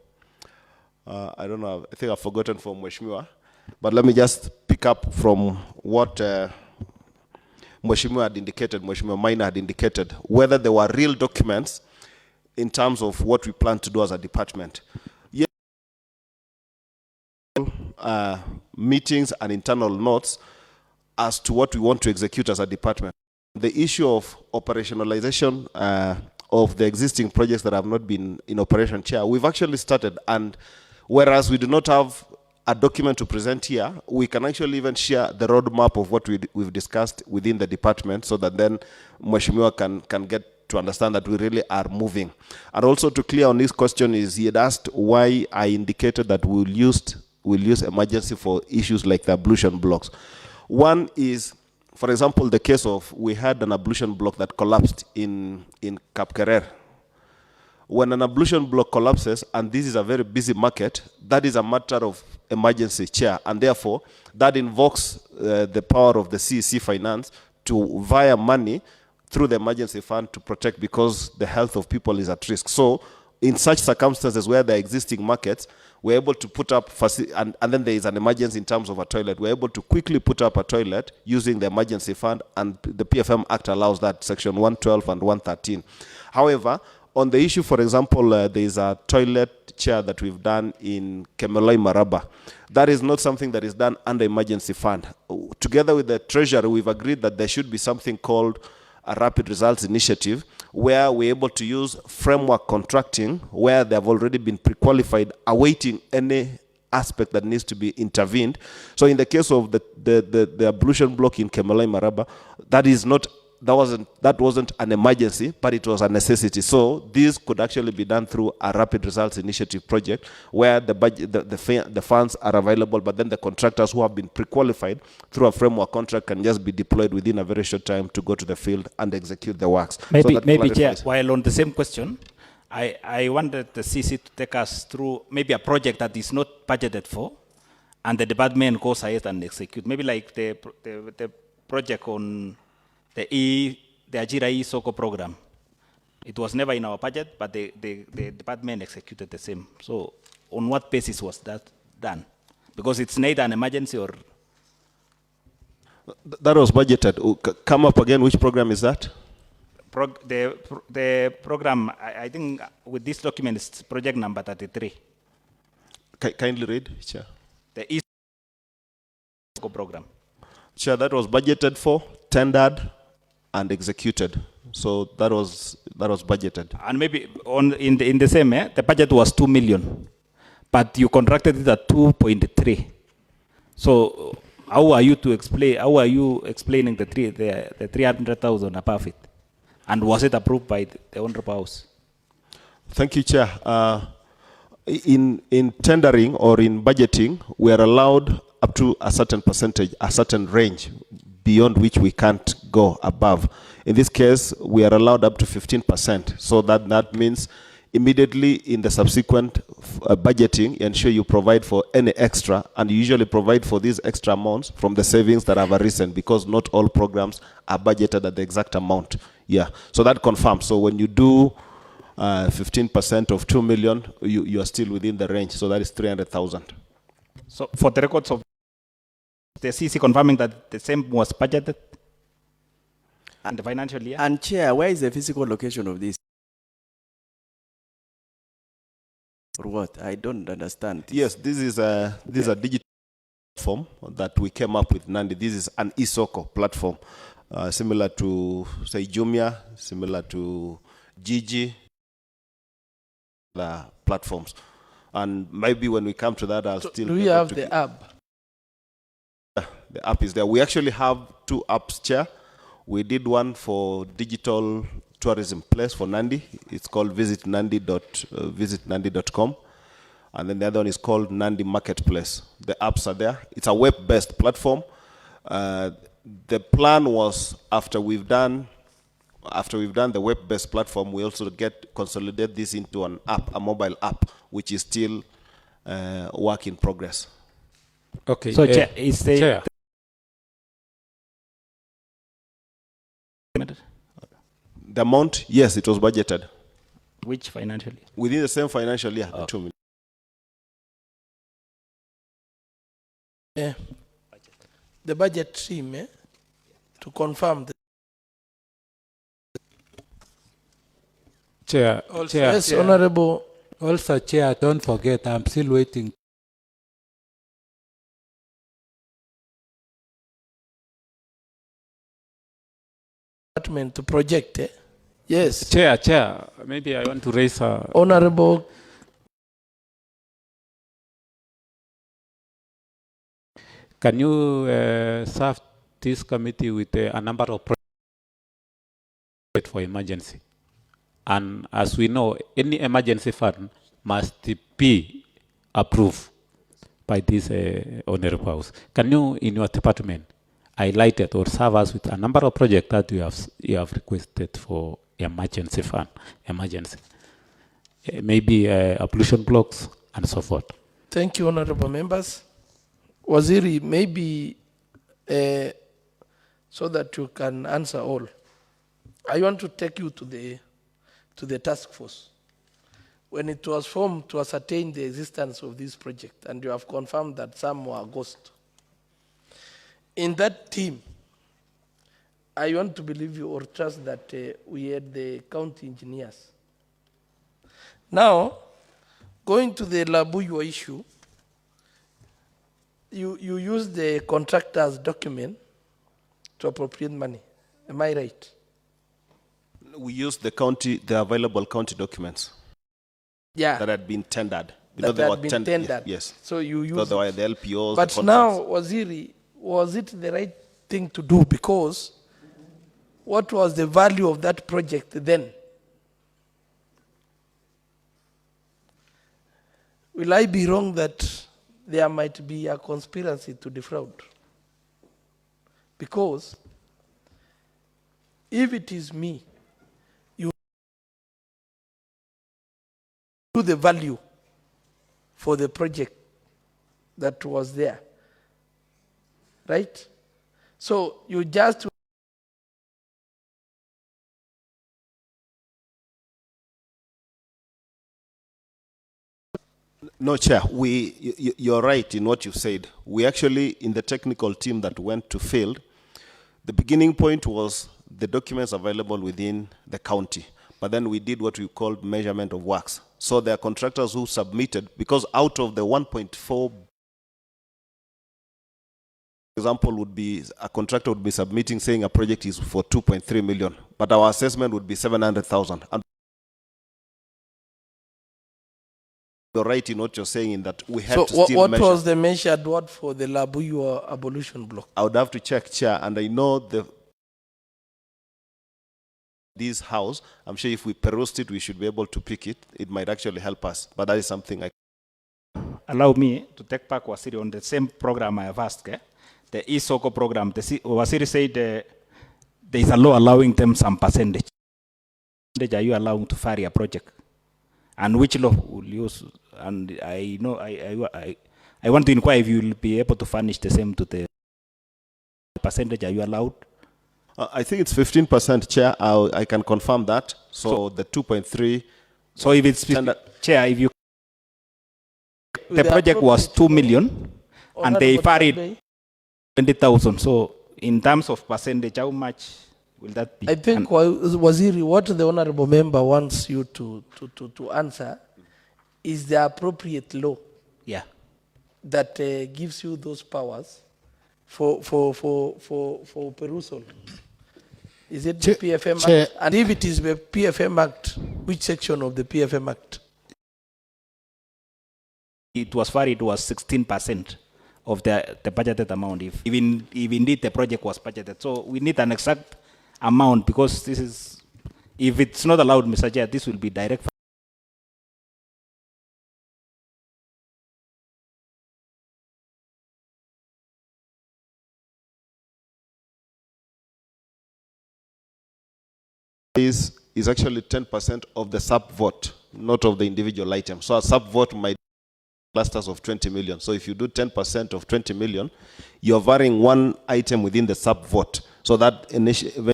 I don't know, I think I've forgotten for Mheshimiwa, but let me just pick up from what Mheshimiwa had indicated, Mheshimiwa Maina had indicated, whether there were real documents in terms of what we plan to do as a department. Yes, meetings and internal notes as to what we want to execute as a department. The issue of operationalization of the existing projects that have not been in operation, Chair, we've actually started, and whereas we do not have a document to present here, we can actually even share the roadmap of what we've discussed within the department, so that then Mheshimiwa can get to understand that we really are moving. And also to clear on his question is, he had asked why I indicated that we'll use emergency for issues like the ablution blocks. One is, for example, the case of, we had an ablution block that collapsed in Kapkerer. When an ablution block collapses, and this is a very busy market, that is a matter of emergency, Chair, and therefore that invokes the power of the CEC finance to via money through the emergency fund to protect, because the health of people is at risk. So in such circumstances where there are existing markets, we're able to put up, and then there is an emergency in terms of a toilet, we're able to quickly put up a toilet using the emergency fund, and the PFM Act allows that, section 112 and 113. However, on the issue, for example, there is a toilet, Chair, that we've done in Kemeloi Maraba. That is not something that is done under emergency fund. Together with the Treasury, we've agreed that there should be something called a rapid results initiative, where we're able to use framework contracting, where they have already been pre-qualified, awaiting any aspect that needs to be intervened. So in the case of the ablution block in Kemeloi Maraba, that wasn't an emergency, but it was a necessity. So this could actually be done through a rapid results initiative project, where the budget, the funds are available, but then the contractors who have been pre-qualified through a framework contract can just be deployed within a very short time to go to the field and execute the works. Maybe Chair, while on the same question, I wanted the CC to take us through maybe a project that is not budgeted for, and the department goes ahead and execute. Maybe like the project on the Ajira E-Soko program. It was never in our budget, but the department executed the same. So on what basis was that done? Because it's neither an emergency or... That was budgeted. Come up again, which program is that? The program, I think with this document, it's project number 33. Kindly read, Chair. The E-Soko program. Chair, that was budgeted for, tendered, and executed. So that was budgeted. And maybe in the same, the budget was 2 million, but you contracted it at 2.3. So how are you explaining the 300,000 above it? And was it approved by the Honorable House? Thank you, Chair. In tendering or in budgeting, we are allowed up to a certain percentage, a certain range, beyond which we can't go above. In this case, we are allowed up to 15%. So that means immediately in the subsequent budgeting, ensure you provide for any extra, and you usually provide for these extra amounts from the savings that have arisen, because not all programs are budgeted at the exact amount. Yeah, so that confirms. So when you do 15% of 2 million, you are still within the range. So that is 300,000. So for the records of the CC confirming that the same was budgeted in the financial year. And Chair, where is the physical location of this? Or what? I don't understand. Yes, this is a digital platform that we came up with, Nandi. This is an E-Soko platform, similar to, say, Jumia, similar to Gigi, the platforms. And maybe when we come to that, I'll still... Do we have the app? The app is there. We actually have 2 apps, Chair. We did one for digital tourism place for Nandi. It's called visitnandi.com. And then the other one is called Nandi Marketplace. The apps are there. It's a web-based platform. The plan was, after we've done the web-based platform, we also consolidate this into an app, a mobile app, which is still work in progress. Okay. So, Chair, is the... Chair. The amount, yes, it was budgeted. Which financial year? Within the same financial year, the 2 million. Yeah. The budget team, to confirm. Chair, Also, Chair, yes, Honorable. Also, Chair, don't forget, I'm still waiting. To project, yes. Chair, maybe I want to raise a... Honorable. Can you serve this committee with a number of projects for emergency? And as we know, any emergency fund must be approved by this honorable house. Can you, in your department, highlight it or serve us with a number of projects that you have requested for emergency fund, emergency? Maybe pollution blocks and so forth. Thank you, honorable members. Waziri, maybe so that you can answer all. I want to take you to the task force. When it was formed to ascertain the existence of this project, and you have confirmed that some were ghost. In that team, I want to believe you or trust that we had the county engineers. Now, going to the Labuyo issue, you use the contractor's document to appropriate money. Am I right? We used the available county documents. Yeah. That had been tendered. That had been tendered. Yes. So you use. So there were the LPOs. But the now, Waziri, was it the right thing to do? Because what was the value of that project then? Will I be wrong that there might be a conspiracy to defraud? Because if it is me, you do the value for the project that was there, right? So you just No, Chair, you're right in what you said. We actually, in the technical team that went to field, the beginning point was the documents available within the county. But then we did what we called measurement of works. So there are contractors who submitted, because out of the 1.4, example would be, a contractor would be submitting saying a project is for 2.3 million, but our assessment would be 700,000. And you're right in what you're saying in that we had so to still measure. What was the measured word for the Labuyo abolition block? I would have to check, Chair, and I know this house, I'm sure if we perused it, we should be able to pick it. It might actually help us, but that is something I... Allow me to take back Wasiri on the same program I have asked, the ISOCO program. Wasiri said there is a law allowing them some percentage. Are you allowing to vary a project? And which law will use? And I know I want to inquire if you will be able to furnish the same to the percentage. Are you allowed? I think it's 15%, Chair. I can confirm that. So the 2.3. So if it's Chair, if you the project was 2 million and they varied 20,000. So in terms of percentage, how much will that be? I think, Waziri, what the honorable member wants you to answer is the appropriate law. Yeah. That gives you those powers for perusal. Is it the PFM Act? And if it is the PFM Act, which section of the PFM Act? It was varied, it was 16% of the budgeted amount, if indeed the project was budgeted. So we need an exact amount, because this is, if it's not allowed, Mr. Chair, this will be direct. Is actually 10% of the sub-vote, not of the individual item. So a sub-vote might be clusters of 20 million. So if you do 10% of 20 million, you're varying one item within the sub-vote. So that initially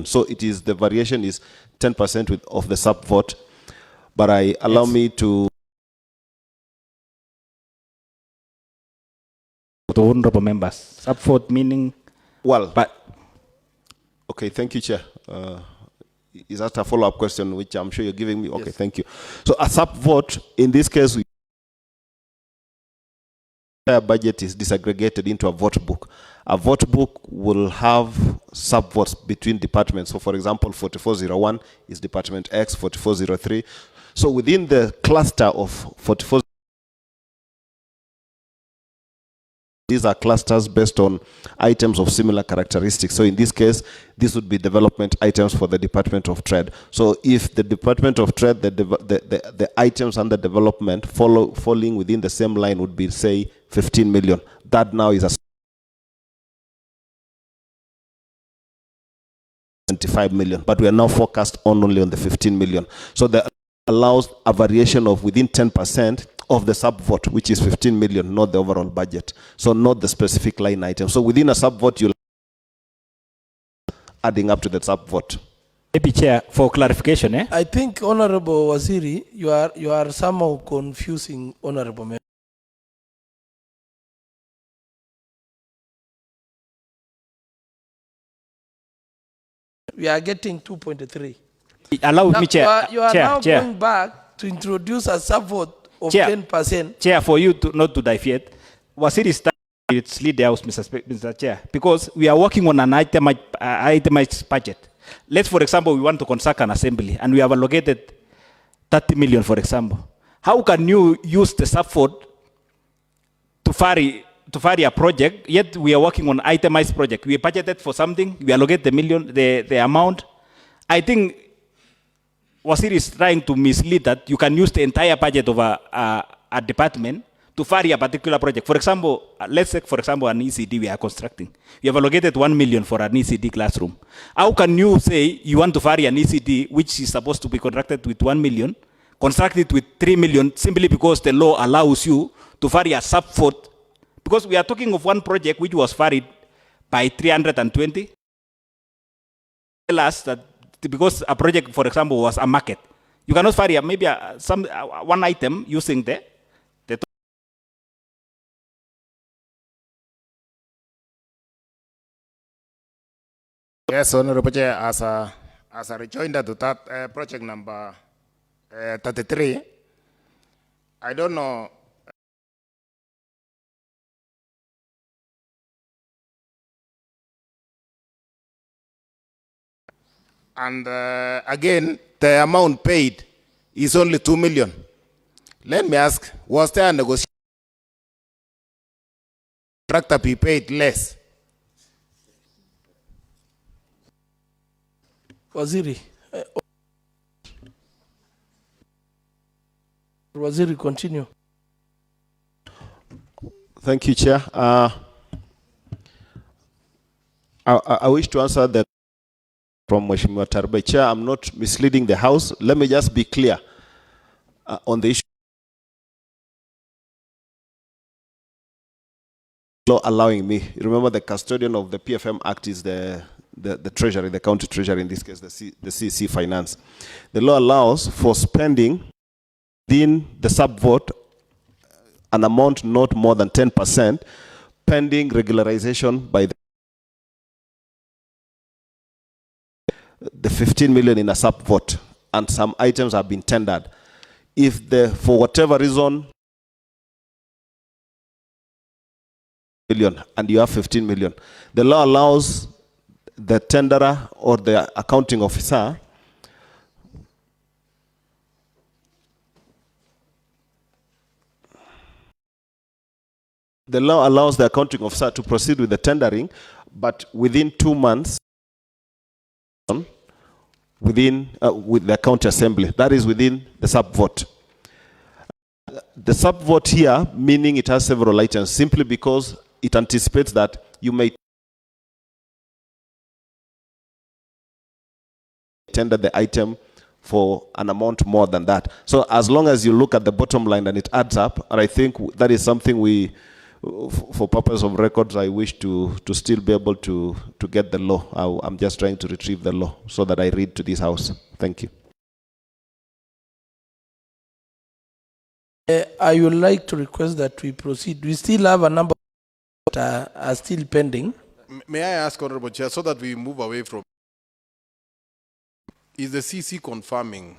So it is, the variation is 10% of the sub vote. But allow me to. To honorable members. Sub vote meaning. Well, okay, thank you, Chair. Is that a follow-up question, which I'm sure you're giving me? Okay, yes. Thank you. So a sub vote, in this case, the entire budget is disaggregated into a vote book. A vote book will have sub votes between departments. So, for example, 4401 is Department X, 4403. So within the cluster of 44, these are clusters based on items of similar characteristics. So in this case, this would be development items for the Department of Trade. So if the Department of Trade, the items under development falling within the same line would be, say, 15 million. That now is a 25 million, but we are now focused only on the 15 million. So that allows a variation of within 10% of the sub-vote, which is 15 million, not the overall budget. So not the specific line item. So within a sub-vote, you'll adding up to the sub-vote. Maybe, Chair, for clarification, I think, Honorable Waziri, you are somehow confusing Honorable Member. We are getting 2.3. Allow me, Chair. You are Chair, now Chair. going back to introduce a sub-vote of Chair, 10%. Chair, for you to not to divert, Waziri started its lead house, Mr. Chair, because we are working on an itemized budget. Let's, for example, we want to construct an assembly, and we have allocated 30 million, for example. How can you use the sub-vote to vary a project, yet we are working on itemized project? We budgeted for something, we allocate the amount. I think Waziri is trying to mislead that you can use the entire budget of a department to vary a particular project. For example, let's take, for example, an ECD we are constructing. We have allocated 1 million for an ECD classroom. How can you say you want to vary an ECD, which is supposed to be contracted with 1 million, construct it with 3 million, simply because the law allows you to vary a sub-vote? Because we are talking of one project which was varied by 320. Tell us that because a project, for example, was a market, you cannot vary maybe one item using the Yes, Honorable Chair, as a rejoinder to that project number 33, I don't know. And again, the amount paid is only 2 million. Let me ask, was there a negotiation? Contractor be paid less? Waziri. Waziri, continue. Thank you, Chair. I wish to answer that from Mheshimiwa Tarbe. Chair, I'm not misleading the House. Let me just be clear on the issue. Law allowing me. Remember, the custodian of the PFM Act is the Treasury, the County Treasury, in this case, the CC Finance. The law allows for spending within the sub-vote an amount not more than 10%, pending regularization by the 15 million in a sub-vote, and some items have been tendered. If for whatever reason, and you have 15 million, the law allows the tenderer or the accounting officer to proceed with the tendering, but within 2 months with the county assembly. That is within the sub-vote. The sub-vote here, meaning it has several items, simply because it anticipates that you may tender the item for an amount more than that. So as long as you look at the bottom line and it adds up, and I think that is something we for purpose of records, I wish to still be able to get the law. I'm just trying to retrieve the law so that I read to this house. Thank you. I would like to request that we proceed. We still have a number that are still pending. May I ask, Honorable Chair, so that we move away from, is the CC confirming?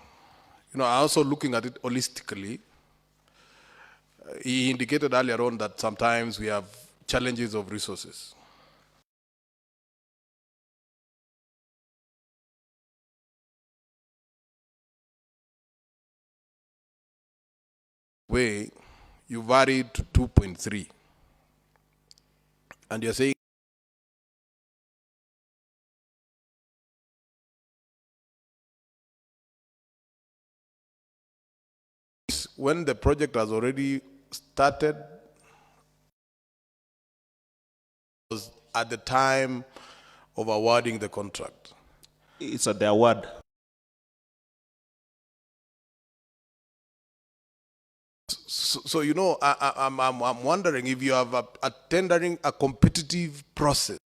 You know, also looking at it holistically, he indicated earlier on that sometimes we have challenges of resources. Way you varied to 2.3, and you're saying when the project has already started, was at the time of awarding the contract. It's at the award. So you know, I'm wondering if you have a tendering a competitive process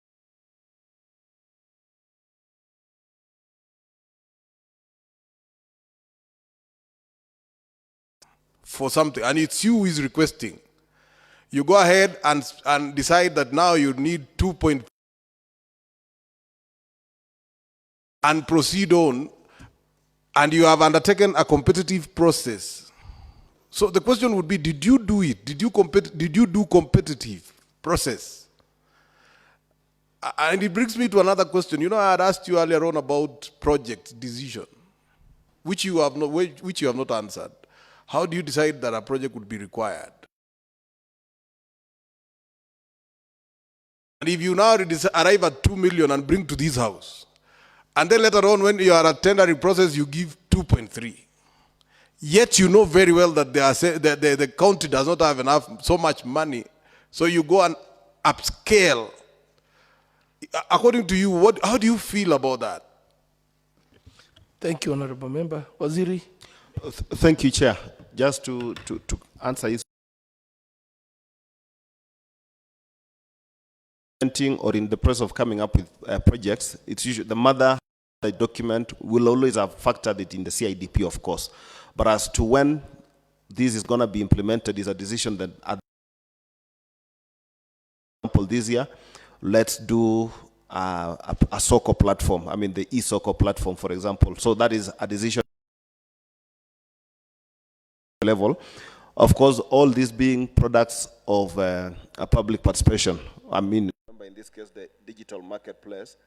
for something, and it's you who is requesting. You go ahead and decide that now you need 2. And proceed on, and you have undertaken a competitive process. So the question would be, did you do it? Did you do competitive process? And it brings me to another question. You know, I had asked you earlier on about project decision, which you have not answered. How do you decide that a project would be required? And if you now arrive at 2 million and bring to this house, and then later on when you are at tendering process, you give 2.3. Yet you know very well that the county does not have so much money. So you go and upscale. According to you, how do you feel about that? Thank you, Honorable Member. Waziri. Thank you, Chair. Just to answer his or in the process of coming up with projects, it's usually the mother document will always have factored it in the CIDP, of course. But as to when this is going to be implemented is a decision that, at example, this year, let's do a SOCO platform. I mean, the e-SOCO platform, for example. So that is a decision level. Of course, all these being products of a public participation. I mean, remember in this case, the digital marketplace.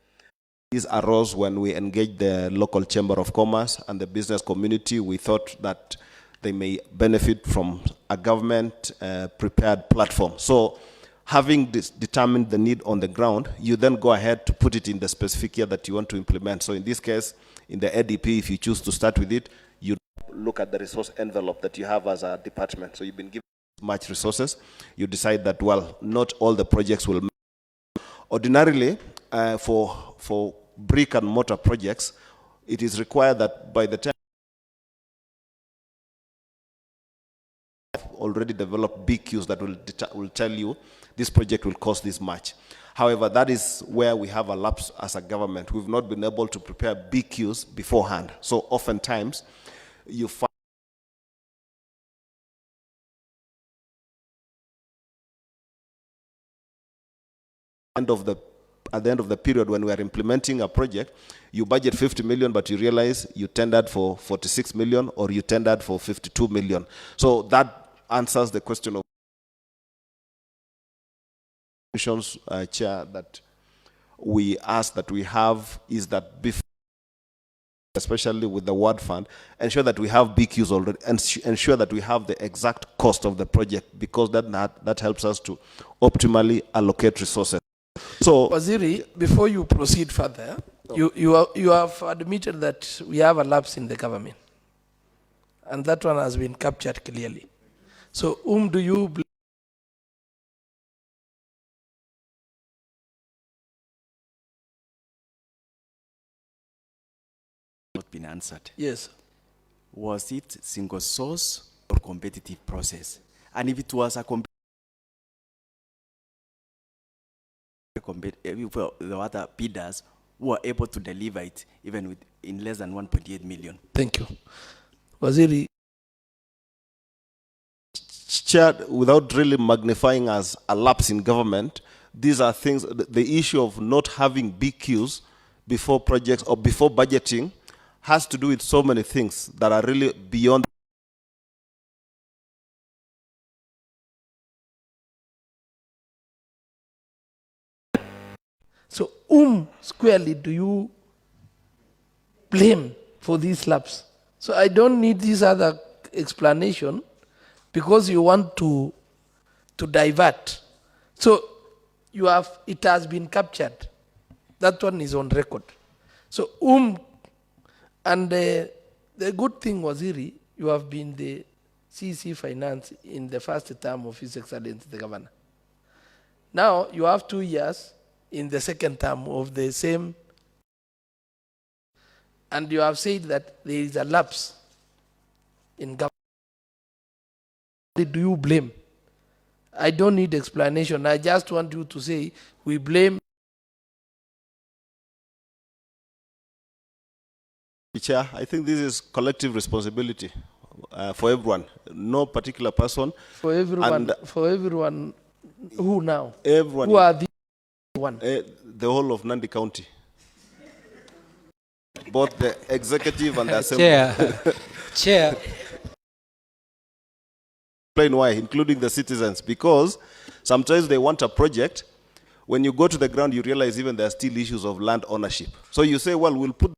These arose when we engaged the local chamber of commerce and the business community. We thought that they may benefit from a government prepared platform. So having determined the need on the ground, you then go ahead to put it in the specific year that you want to implement. So in this case, in the ADP, if you choose to start with it, you look at the resource envelope that you have as a department. So you've been given much resources. You decide that, well, not all the projects will. Ordinarily, for brick and mortar projects, it is required that by the time already developed BQs that will tell you this project will cost this much. However, that is where we have a lapse as a government. We've not been able to prepare BQs beforehand. So oftentimes, you find at the end of the period when we are implementing a project, you budget 50 million, but you realize you tendered for 46 million or you tendered for 52 million. So that answers the question of Chair, that we ask that we have is that before, especially with the word fund, ensure that we have BQs already and ensure that we have the exact cost of the project, because that helps us to optimally allocate resources. So, Waziri, before you proceed further, you have admitted that we have a lapse in the government, and that one has been captured clearly. So, whom do you blame? Not been answered. Yes. Was it single source or competitive process? And if it was a the other bidders who are able to deliver it even in less than 1.8 million. Thank you. Waziri. Chair, without really magnifying as a lapse in government, these are things, the issue of not having big queues before projects or before budgeting has to do with so many things that are really beyond. So squarely do you blame for these lapse? So I don't need this other explanation because you want to divert. So it has been captured. That one is on record. So and the good thing, Waziri, you have been the CC Finance in the first term of His Excellency the Governor. Now you have 2 years in the second term of the same, and you have said that there is a lapse in government. Do you blame? I don't need explanation. I just want you to say we blame. Chair, I think this is collective responsibility for everyone, no particular person. For everyone, who now? Everyone. Who are the one? The whole of Nandi County. Both the executive and the assembly. Chair. Explain why, including the citizens, because sometimes they want a project. When you go to the ground, you realize even there are still issues of land ownership. So you say, well, we'll put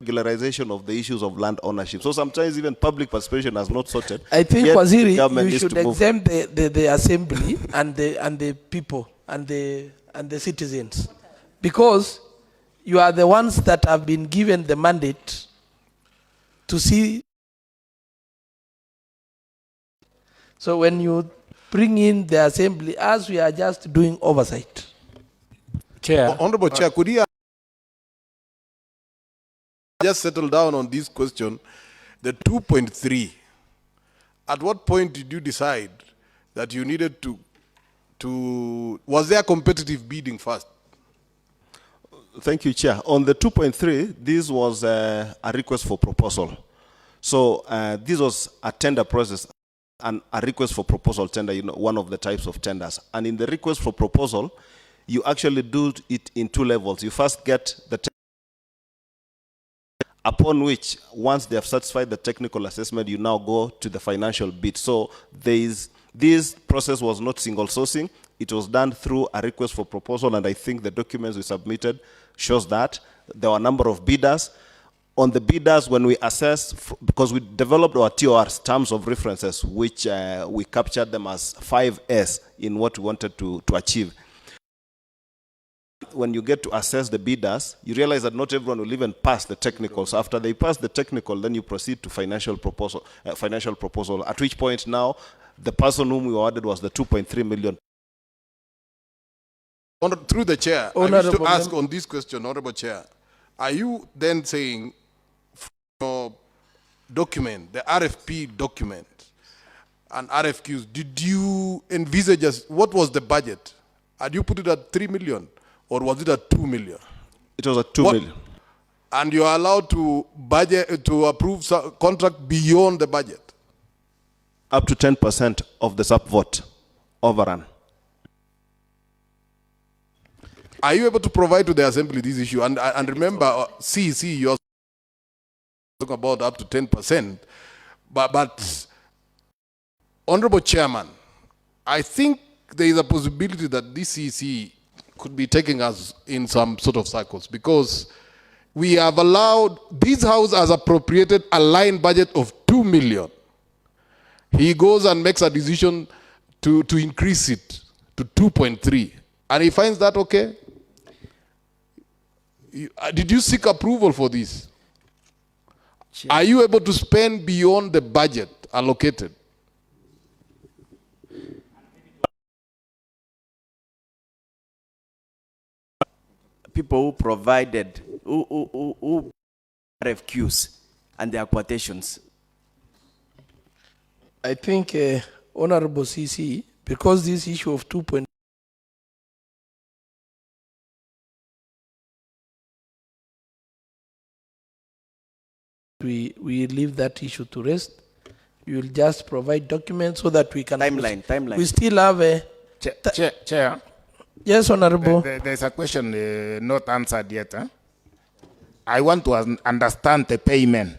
regularization of the issues of land ownership. So sometimes even public participation has not sorted. I think, Waziri, you should move. exempt the assembly and the people and the citizens, because you are the ones that have been given the mandate to see. So when you bring in the assembly, as we are just doing oversight. Chair. Honorable Chair, could you just settle down on this question? The 2.3, at what point did you decide that you needed to was there competitive bidding first? Thank you, Chair. On the 2.3, this was a request for proposal. So this was a tender process and a request for proposal tender, one of the types of tenders. And in the request for proposal, you actually do it in 2 levels. You first get the upon which, once they have satisfied the technical assessment, you now go to the financial bid. So this process was not single sourcing. It was done through a request for proposal, and I think the documents we submitted shows that. There were a number of bidders. On the bidders, when we assessed, because we developed our TORs, terms of references, which we captured them as 5S in what we wanted to achieve. When you get to assess the bidders, you realize that not everyone will even pass the technicals. After they pass the technical, then you proceed to financial proposal, at which point now, the person whom we awarded was the 2.3 million. Through the chair, I wish to ask on this question, Honorable Chair, are you then saying your document, the RFP document and RFQs, did you envisage what was the budget? Had you put it at 3 million or was it at 2 million? It was at 2 million. And you are allowed to approve contract beyond the budget? Up to 10% of the sub-vote overrun. Are you able to provide to the assembly this issue? And remember, CEC, you're talking about up to 10%. But Honorable Chairman, I think there is a possibility that this CEC could be taking us in some sort of cycles, because we have allowed, this House has appropriated a line budget of 2 million. He goes and makes a decision to increase it to 2.3. And he finds that okay. Did you seek approval for this? Chair. Are you able to spend beyond the budget allocated? People who provided, who RFQs and their quotations. I think, Honorable CC, because this issue of 2.3 we leave that issue to rest. You will just provide documents so that we can Timeline. We still have a Chair. Yes, Honorable. There's a question not answered yet. I want to understand the payment.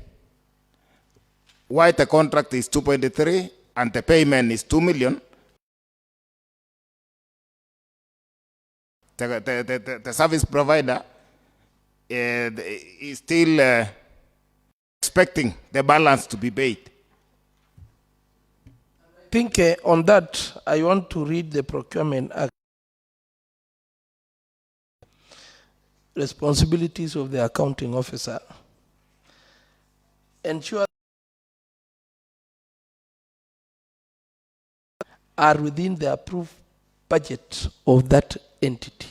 Why the contract is 2.3 and the payment is 2 million? The service provider is still expecting the balance to be paid. I think on that, I want to read the Procurement Act. Responsibilities of the accounting officer. Ensure are within the approved budget of that entity.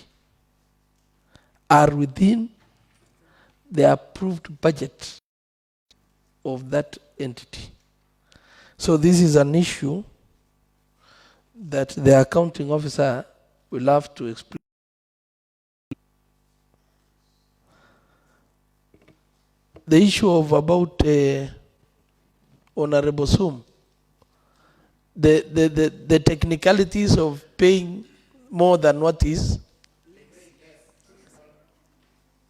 Are within the approved budget of that entity. So this is an issue that the accounting officer will have to explain. The issue of about Honorable Sum, the technicalities of paying more than what is.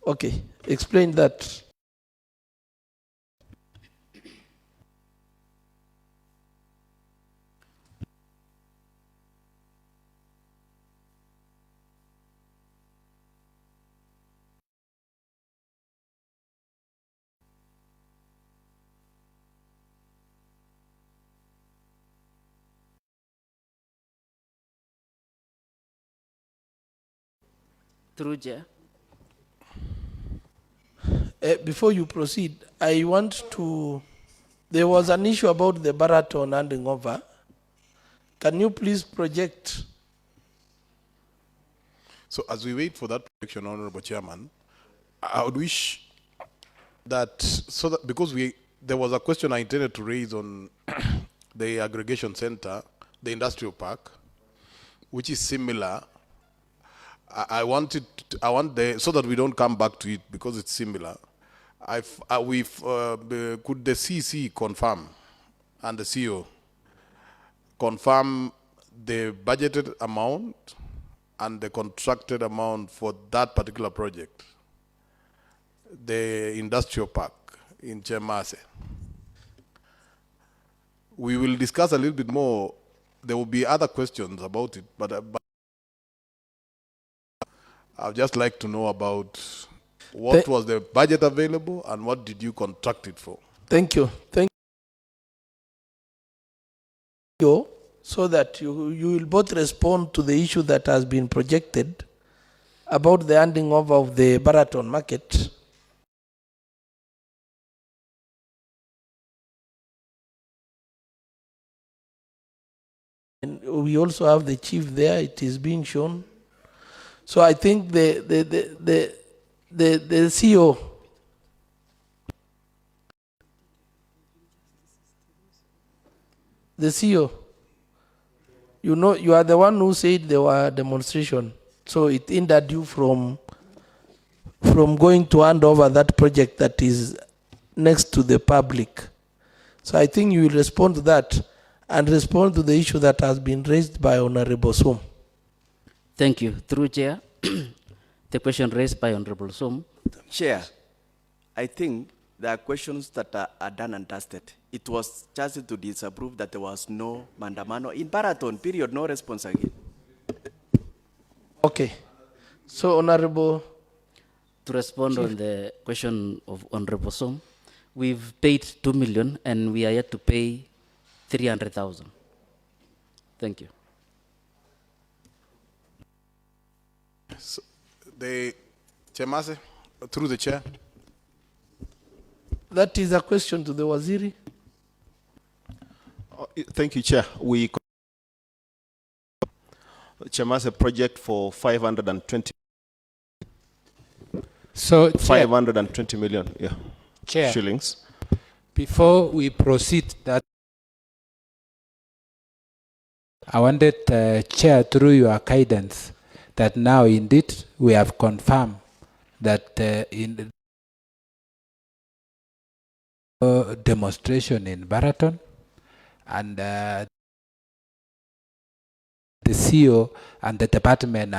Okay, explain that. Through Chair. Before you proceed, I want to, there was an issue about the Baraton handing over. Can you please project? So as we wait for that projection, Honorable Chairman, I would wish that, so that, because there was a question I intended to raise on the aggregation center, the industrial park, which is similar. I want so that we don't come back to it because it's similar. Could the CC confirm and the CEO confirm the budgeted amount and the contracted amount for that particular project, the industrial park in Chemase? We will discuss a little bit more. There will be other questions about it, but I'd just like to know about what was the budget available and what did you contract it for? Thank you. Thank you. So that you will both respond to the issue that has been projected about the handing over of the Baraton market. And we also have the chief there, it is being shown. So I think the CEO, you know, you are the one who said there were demonstration. So it hindered you from going to hand over that project that is next to the public. So I think you will respond to that and respond to the issue that has been raised by Honorable Sum. Thank you. Through Chair, the question raised by Honorable Sum. Chair, I think there are questions that are done and dusted. It was just to disapprove that there was no mandamano. In Baraton, period, no response again. Okay. So, Honorable. To respond on the question of Honorable Sum, we've paid 2 million and we are yet to pay 300,000. Thank you. So the Chemase, through the chair. That is a question to the Waziri. Thank you, Chair. We Chemase project for 520. So 520 million, yeah. Chair, shillings. Before we proceed, that I wanted Chair, through your guidance, that now indeed we have confirmed that in demonstration in Baraton, and the CEO and the department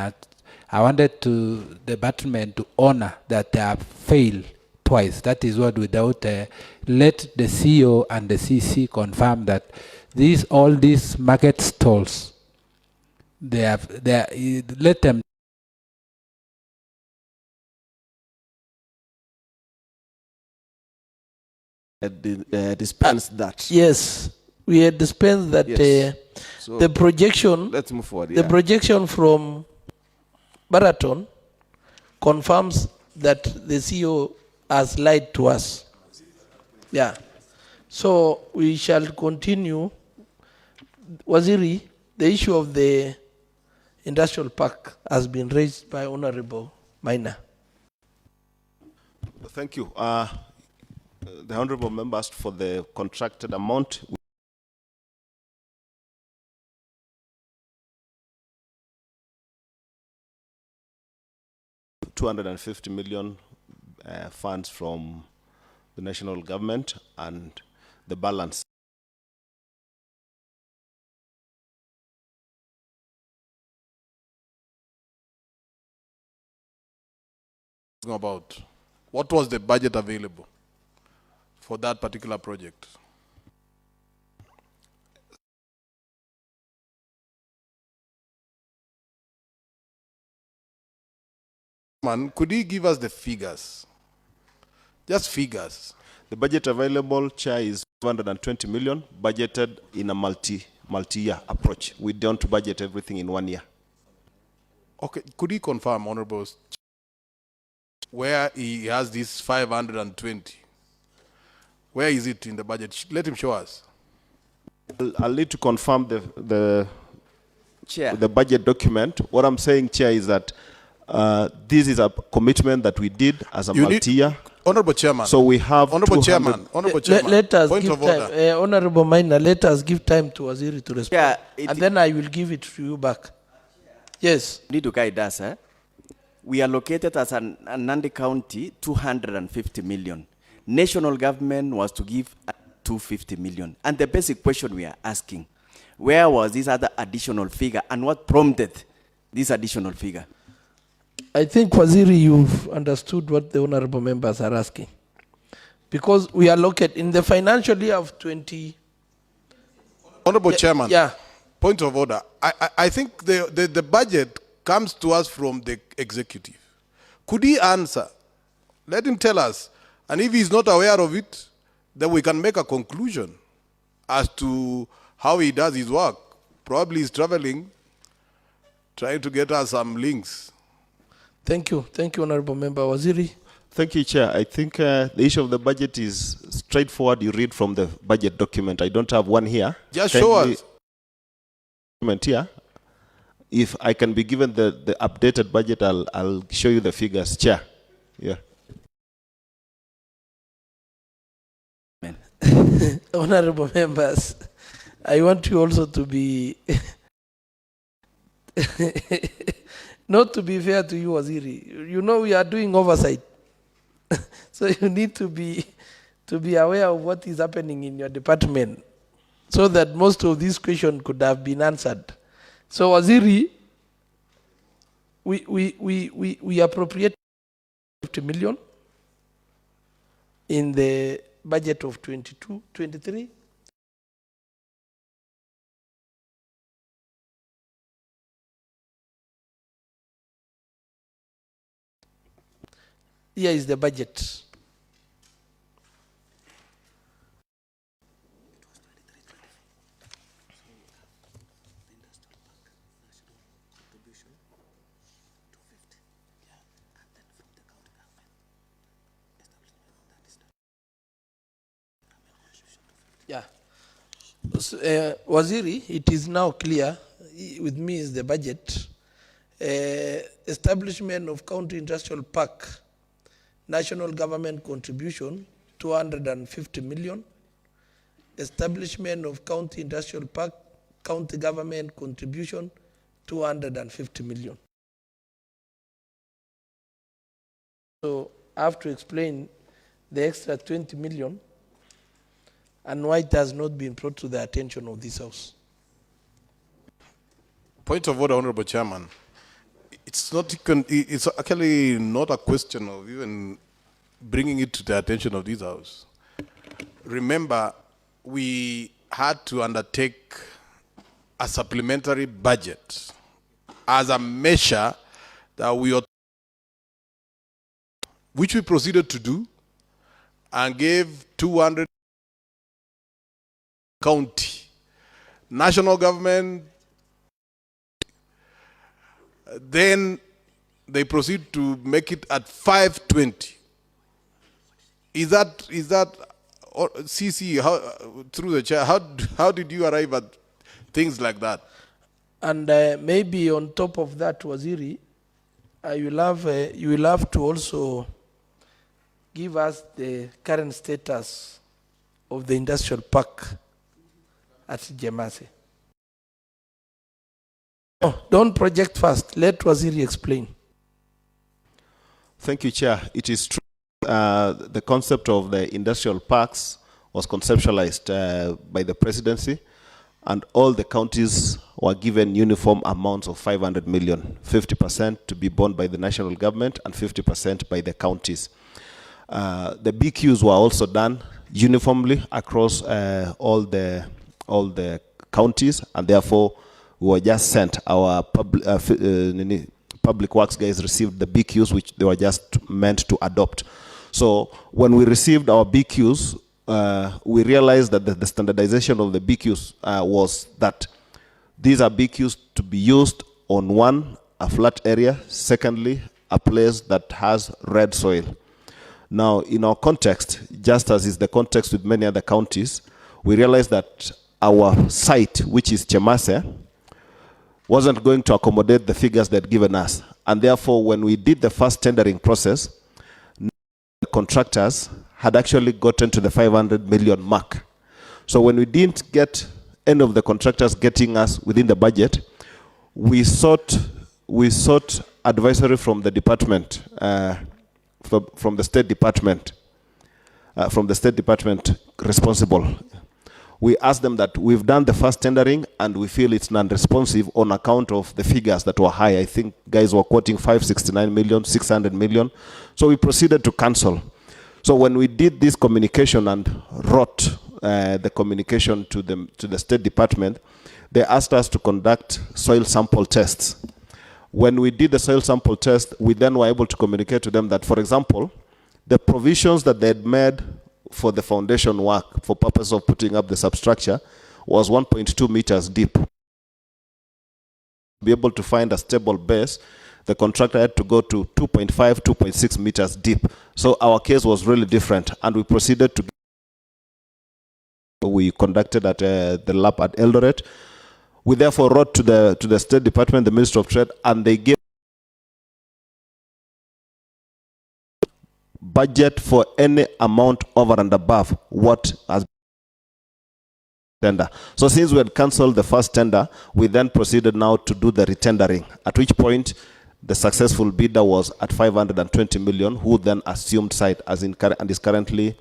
I wanted the department to honor that they have failed twice. That is what without let the CEO and the CC confirm that all these market stalls, let them dispense that. Yes, we had dispensed that. Yes. So the projection. Let's move forward. The projection from Baraton confirms that the CEO has lied to us. Yeah. So we shall continue. Waziri, the issue of the industrial park has been raised by Honorable Maina. Thank you. The honorable member asked for the contracted amount. 250 million funds from the national government, and the balance about what was the budget available for that particular project? Man, could you give us the figures? Just figures. The budget available, Chair, is 220 million, budgeted in a multi-year approach. We don't budget everything in 1 year. Okay, could you confirm, Honorables, where he has this 520? Where is it in the budget? Let him show us. I'll need to confirm the Chair. The budget document. What I'm saying, Chair, is that this is a commitment that we did as a multi-year. Honorable Chairman. So we have Honorable Chairman. Honorable Chairman. Let us Point give of time. order. Honorable Maina, let us give time to Waziri to respond. Yeah, and then I will give it to you back. Yes. Need to guide us. We allocated as a Nandi County 250 million. National government was to give 250 million. And the basic question we are asking, where was this other additional figure and what prompted this additional figure? I think, Waziri, you've understood what the honorable members are asking. Because we are located in the financial year of 20... Honorable Chairman. Yeah. Point of order. I think the budget comes to us from the executive. Could he answer? Let him tell us. And if he's not aware of it, then we can make a conclusion as to how he does his work. Probably he's traveling, trying to get us some links. Thank you. Thank you, Honorable Member. Waziri. Thank you, Chair. I think the issue of the budget is straightforward. You read from the budget document. I don't have one here. Just show us. Document here. If I can be given the updated budget, I'll show you the figures, Chair. Yeah. Honorable members, I want you also to be not to be fair to you, Waziri. You know we are doing oversight. So you need to be aware of what is happening in your department so that most of these questions could have been answered. So Waziri, we appropriate 50 million in the budget of 22-23. Here is the budget. Yeah. So, Waziri, it is now clear, with me is the budget. Establishment of County Industrial Park, national government contribution, 250 million. Establishment of County Industrial Park, county government contribution, 250 million. So I have to explain the extra 20 million and why it has not been brought to the attention of this House? Point of order, Honorable Chairman. It's actually not a question of even bringing it to the attention of this House. Remember, we had to undertake a supplementary budget as a measure that which we proceeded to do and gave 200 county. National government, then they proceed to make it at 520. Is that or CC, how, through the chair, how did you arrive at things like that? And maybe on top of that, Waziri, you will have to also give us the current status of the industrial park at Jemase. Oh, don't project fast. Let Waziri explain. Thank you, Chair. It is true. The concept of the industrial parks was conceptualized by the presidency, and all the counties were given uniform amounts of 500 million, 50% to be borne by the national government and 50% by the counties. The BQs were also done uniformly across all the counties, and therefore we were just sent our public works guys received the BQs, which they were just meant to adopt. So when we received our BQs, we realized that the standardization of the BQs was that these are BQs to be used on one, a flat area, secondly, a place that has red soil. Now, in our context, just as is the context with many other counties, we realized that our site, which is Chemase, wasn't going to accommodate the figures they'd given us. And therefore, when we did the first tendering process, the contractors had actually gotten to the 500 million mark. So when we didn't get any of the contractors getting us within the budget, we sought advisory from the department, from the State Department responsible. We asked them that we've done the first tendering and we feel it's non-responsive on account of the figures that were high. I think guys were quoting 569 million, 600 million. So we proceeded to cancel. So when we did this communication and wrote the communication to the State Department, they asked us to conduct soil sample tests. When we did the soil sample test, we then were able to communicate to them that, for example, the provisions that they had made for the foundation work for purpose of putting up the substructure was 1.2 meters deep. To be able to find a stable base, the contractor had to go to 2.5, 2.6 meters deep. So our case was really different, and we proceeded to. We conducted at the lab at Eldoret. We therefore wrote to the State Department, the Ministry of Trade, and they gave budget for any amount over and above what has been tender. So since we had cancelled the first tender, we then proceeded now to do the retendering, at which point the successful bidder was at 520 million, who then assumed site and is currently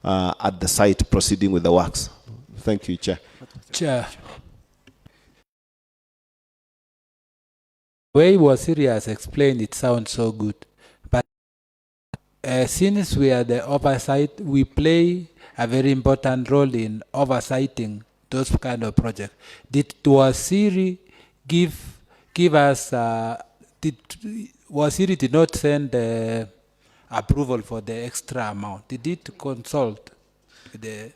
at the site proceeding with the works. Thank you, Chair. Chair. The way Waziri has explained, it sounds so good. But since we are the oversight, we play a very important role in oversighting those kind of projects. Did Waziri give us, Waziri did not send approval for the extra amount? Did it consult the...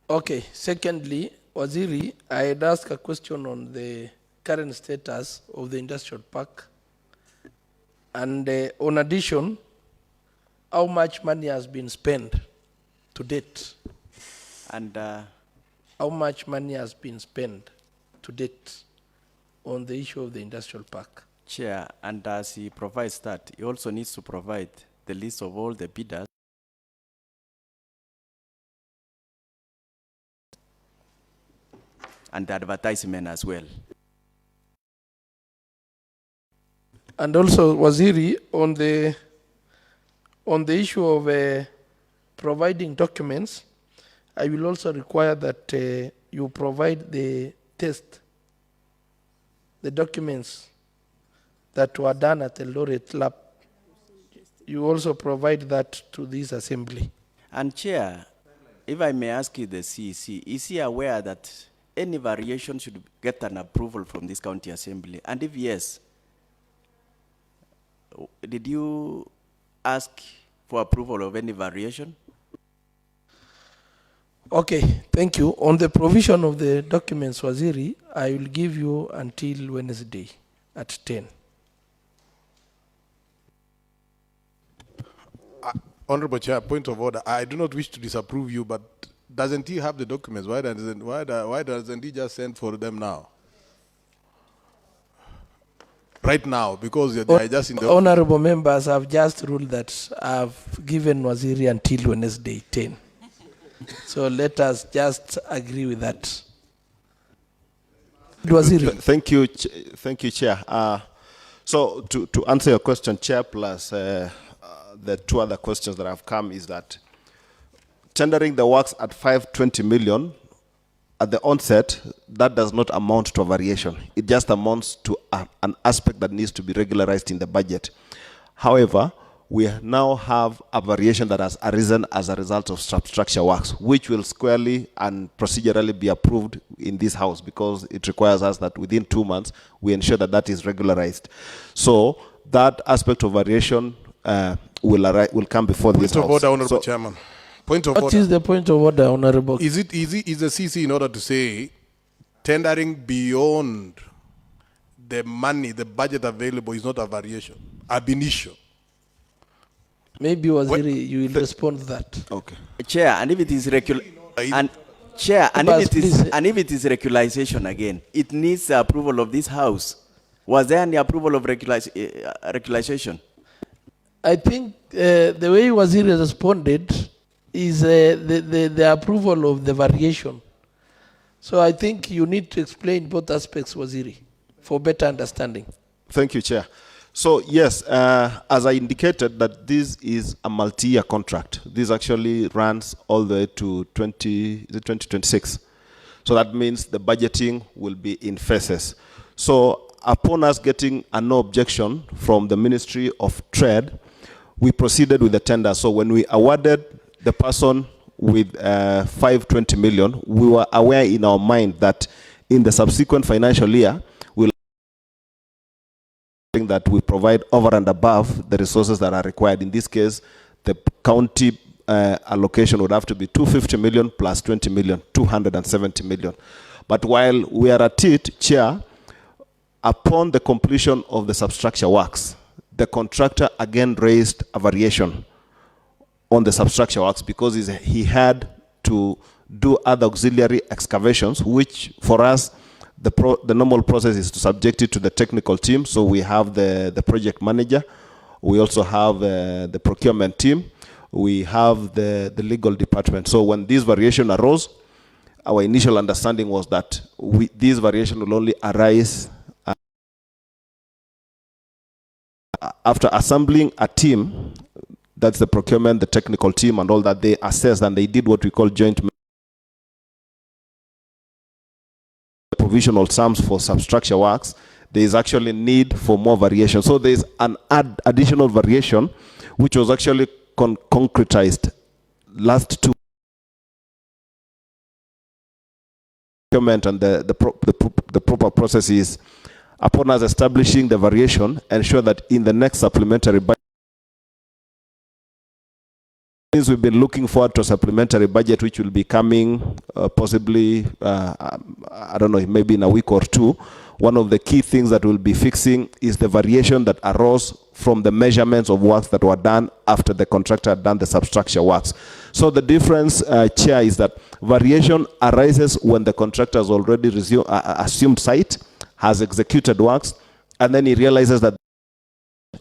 Okay, secondly, Waziri, I had asked a question on the current status of the industrial park. And on addition, how much money has been spent to date? And how much money has been spent to date on the issue of the industrial park? Chair, and as he provides that, he also needs to provide the list of all the bidders and the advertisement as well. And also, Waziri, on the issue of providing documents, I will also require that you provide the test, the documents that were done at the Laureate Lab. You also provide that to this assembly. And Chair, if I may ask you, the CEC, is he aware that any variation should get an approval from this county assembly? And if yes, did you ask for approval of any variation? Okay, thank you. On the provision of the documents, Waziri, I will give you until Wednesday at 10. Honorable Chair, point of order. I do not wish to disapprove you, but doesn't he have the documents? Why doesn't he just send for them now? Right now, because they are just in the... Honorable members have just ruled that I've given Waziri until Wednesday 10. So let us just agree with that. Waziri. Thank you, Chair. So to answer your question, Chair, plus the two other questions that have come is that tendering the works at 520 million at the onset, that does not amount to a variation. It just amounts to an aspect that needs to be regularized in the budget. However, we now have a variation that has arisen as a result of substructure works, which will squarely and procedurally be approved in this House, because it requires us that within 2 months, we ensure that that is regularized. So that aspect of variation will come before this House. Point of order, Honorable Chairman. Point of What order. is the point of order, Honorable? Is the CC in order to say tendering beyond the money, the budget available is not a variation, ab initio? Maybe Waziri, you will respond to that. Okay. Chair, and if it is regular, and Chair, and if it is regularization again, it needs the approval of this House. Was there any approval of regularization? I think the way Waziri responded is the approval of the variation. So I think you need to explain both aspects, Waziri, for better understanding. Thank you, Chair. So yes, as I indicated, that this is a multi-year contract. This actually runs all the way to 2026. So that means the budgeting will be in phases. So upon us getting a no objection from the Ministry of Trade, we proceeded with the tender. So when we awarded the person with 520 million, we were aware in our mind that in the subsequent financial year, we'll that we provide over and above the resources that are required. In this case, the county allocation would have to be 250 million plus 20 million, 270 million. But while we are at it, Chair, upon the completion of the substructure works, the contractor again raised a variation on the substructure works because he had to do other auxiliary excavations, which for us, the normal process is to subject it to the technical team. So we have the project manager. We also have the procurement team. We have the legal department. So when this variation arose, our initial understanding was that this variation will only arise after assembling a team. That's the procurement, the technical team, and all that. They assessed and they did what we call joint provisional sums for substructure works. There is actually need for more variation. So there is an additional variation which was actually concretized last two procurement, and the proper process is upon us establishing the variation, ensure that in the next supplementary budget, we've been looking forward to a supplementary budget which will be coming possibly, I don't know, maybe in a week or two. One of the key things that we'll be fixing is the variation that arose from the measurements of works that were done after the contractor had done the substructure works. So the difference, Chair, is that variation arises when the contractor has already assumed site, has executed works, and then he realizes that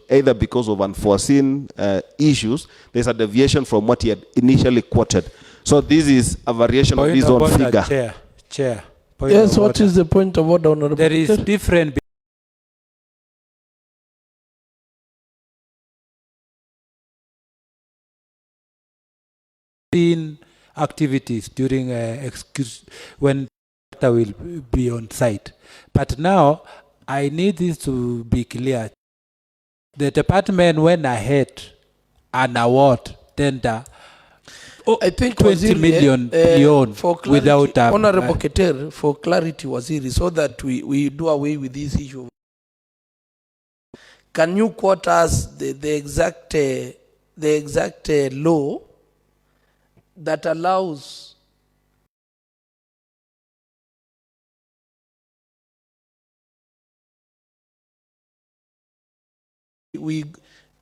either because of unforeseen issues, there's a deviation from what he had initially quoted. So this is a variation of his own figure. Chair. Yes, what is the point of order, Honorable? There is different between activities during when director will be on site. But now I need this to be clear. The department went ahead and award tender. I think 20 Waziri, million beyond for clarity, without Honorable Keter, for clarity, Waziri, so that we do away with this issue. Can you quote us the exact law that allows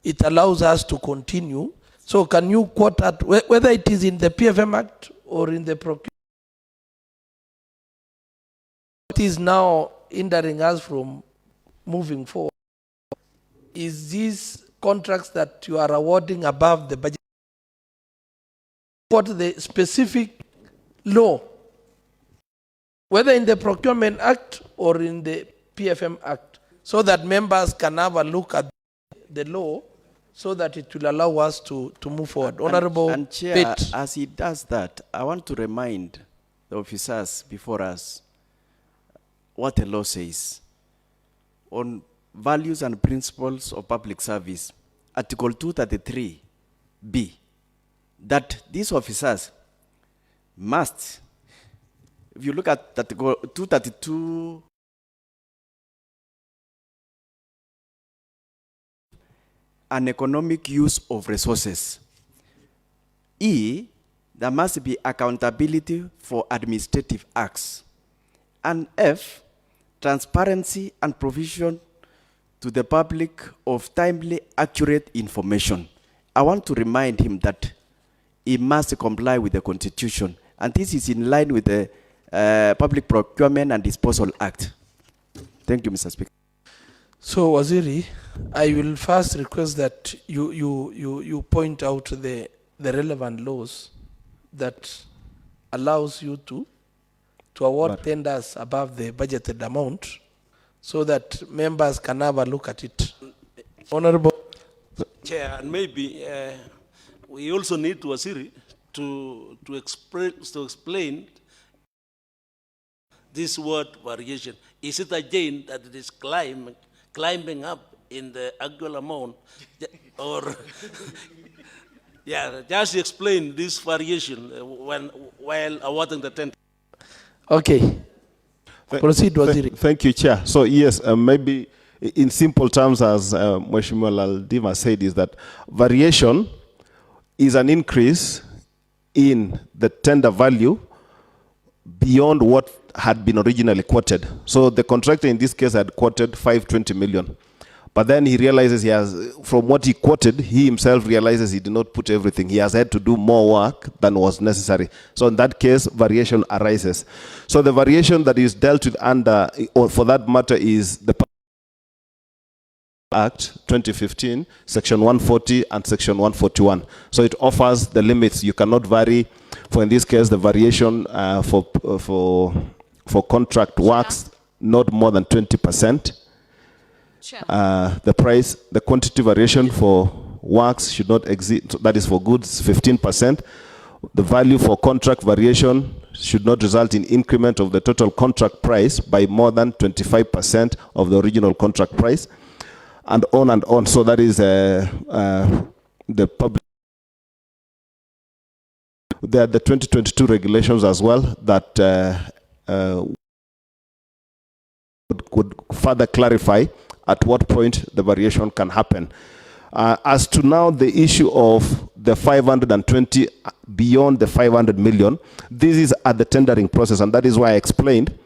it allows us to continue? So can you quote that, whether it is in the PFM Act or in the procurement, it is now hindering us from moving forward? Is these contracts that you are awarding above the budget? What the specific law, whether in the Procurement Act or in the PFM Act, so that members can have a look at the law, so that it will allow us to move forward. Honorable and Chair, Pitt. as he does that, I want to remind the officers before us what the law says on values and principles of public service. Article 233B, that these officers must, if you look at Article 232, an economic use of resources. E, there must be accountability for administrative acts. And F, transparency and provision to the public of timely, accurate information. I want to remind him that he must comply with the Constitution, and this is in line with the Public Procurement and Disposal Act. Thank you, Mr. Speaker. So, Waziri, I will first request that you point out the relevant laws that allows you to award tenders above the budgeted amount, so that members can have a look at it. Honorable Chair, and maybe we also need to Waziri to explain this word variation. Is it again that it is climbing up in the actual amount, or yeah, just explain this variation while awarding the tender. Okay. Proceed, Waziri. Thank you, Chair. So yes, maybe in simple terms, as Mheshimiwa Laldima said, is that variation is an increase in the tender value beyond what had been originally quoted. So the contractor in this case had quoted 520 million. But then he realizes he has, from what he quoted, he himself realizes he did not put everything. He has had to do more work than was necessary. So in that case, variation arises. So the variation that is dealt with under, or for that matter, is the Act 2015, Section 140 and Section 141. So it offers the limits. You cannot vary. For in this case, the variation for contract works not more than 20%. The quantity variation for works should not exceed, that is for goods, 15%. The value for contract variation should not result in increment of the total contract price by more than 25% of the original contract price, and on and on. So that is the public. There are the 2022 regulations as well that could further clarify at what point the variation can happen. As to now the issue of the 520 beyond the 500 million, this is at the tendering process, and that is why I explained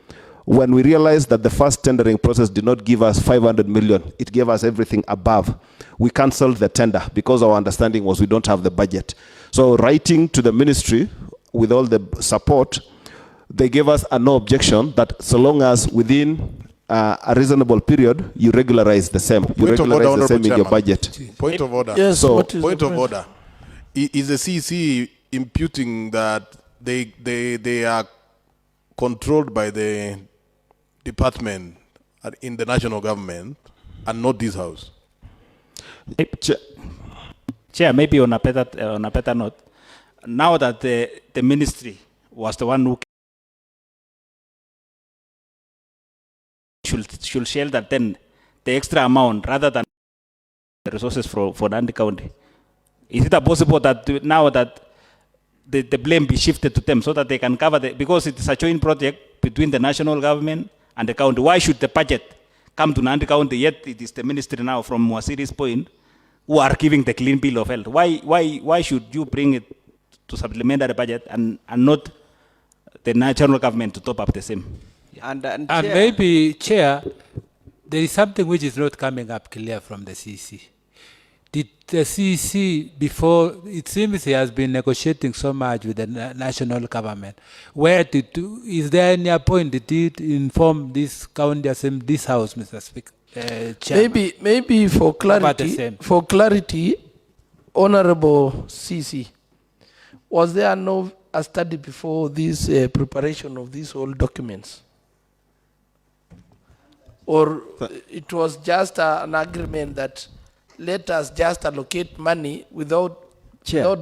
when we realized that the first tendering process did not give us 500 million, it gave us everything above. We cancelled the tender because our understanding was we don't have the budget. So writing to the ministry with all the support, they gave us a no objection that so long as within a reasonable period, you regularize the same. You regularize the same in your budget. Point of order. Yes, So, what is point the of order. Is the CEC imputing that they are controlled by the department in the national government and not this house? Chair, maybe on a better note, now that the ministry was the one who should share that then the extra amount rather than the resources for Nandi County. Is it possible that now that the blame be shifted to them so that they can cover because it is a joint project between the national government and the county. Why should the budget come to Nandi County, yet it is the ministry now from Mwasiri's point who are giving the clean bill of health? Why should you bring it to supplementary budget and not the national government to top up the same? And maybe, Chair, there is something which is not coming up clear from the CC. Did the CC, before, it seems he has been negotiating so much with the national government. Is there any point did it inform this county assembly, this house, Mr. Speaker? Maybe for clarity, Honorable CC, was there a study before this preparation of these whole documents? Or it was just an agreement that let us just allocate money without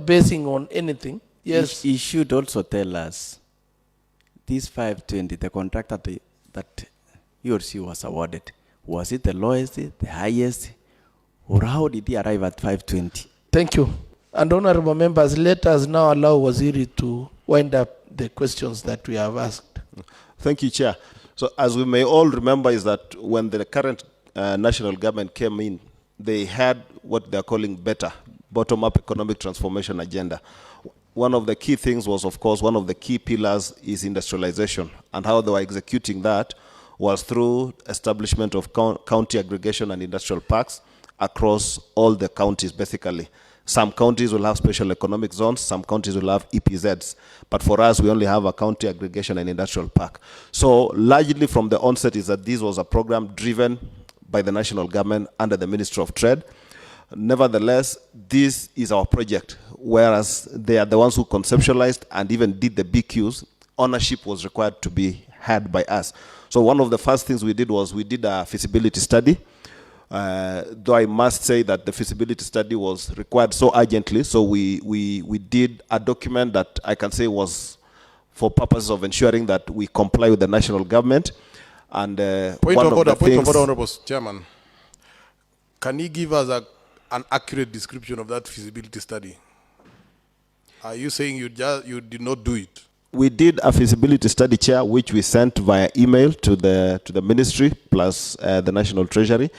basing on anything? Yes. He should also tell us, this 520, the contractor that he or she was awarded, was it the lowest, the highest, or how did he arrive at 520? Thank you. And honorable members, let us now allow Waziri to wind up the questions that we have asked. Thank you, Chair. So as we may all remember is that when the current national government came in, they had what they're calling better, bottom-up economic transformation agenda. One of the key things was, of course, one of the key pillars is industrialization, and how they were executing that was through establishment of county aggregation and industrial parks across all the counties, basically. Some counties will have special economic zones, some counties will have EPZs. But for us, we only have a county aggregation and industrial park. So largely from the onset is that this was a program driven by the national government under the Ministry of Trade. Nevertheless, this is our project, whereas they are the ones who conceptualized and even did the BQs. Ownership was required to be had by us. So one of the first things we did was we did a feasibility study. Though I must say that the feasibility study was required so urgently, so we did a document that I can say was for purposes of ensuring that we comply with the national government. And point of order, Honorable Chairman. Can you give us an accurate description of that feasibility study? Are you saying you did not do it? We did a feasibility study, Chair, which we sent via email to the ministry plus the National Treasury,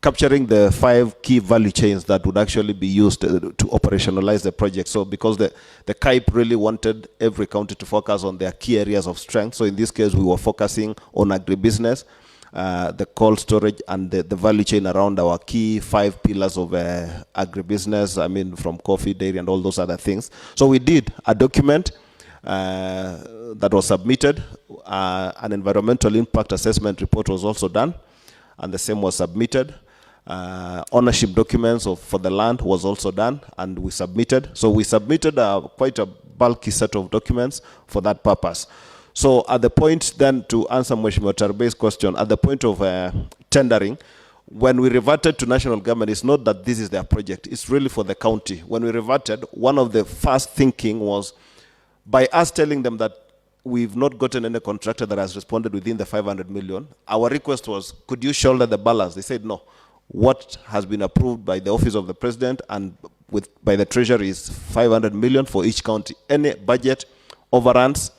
capturing the 5 key value chains that would actually be used to operationalize the project. So because the CAIP really wanted every county to focus on their key areas of strength. So in this case, we were focusing on agribusiness, the cold storage, and the value chain around our key 5 pillars of agribusiness, I mean, from coffee, dairy, and all those other things. So we did a document that was submitted. An environmental impact assessment report was also done, and the same was submitted. Ownership documents for the land was also done, and we submitted. So we submitted quite a bulky set of documents for that purpose. So at the point then, to answer Mheshimiwa Tarbei's question, at the point of tendering, when we reverted to national government, it's not that this is their project, it's really for the county. When we reverted, one of the first thinking was, by us telling them that we've not gotten any contractor that has responded within the 500 million, our request was, could you shoulder the balance? They said no. What has been approved by the Office of the President and by the Treasury is 500 million for each county. Any budget overruns,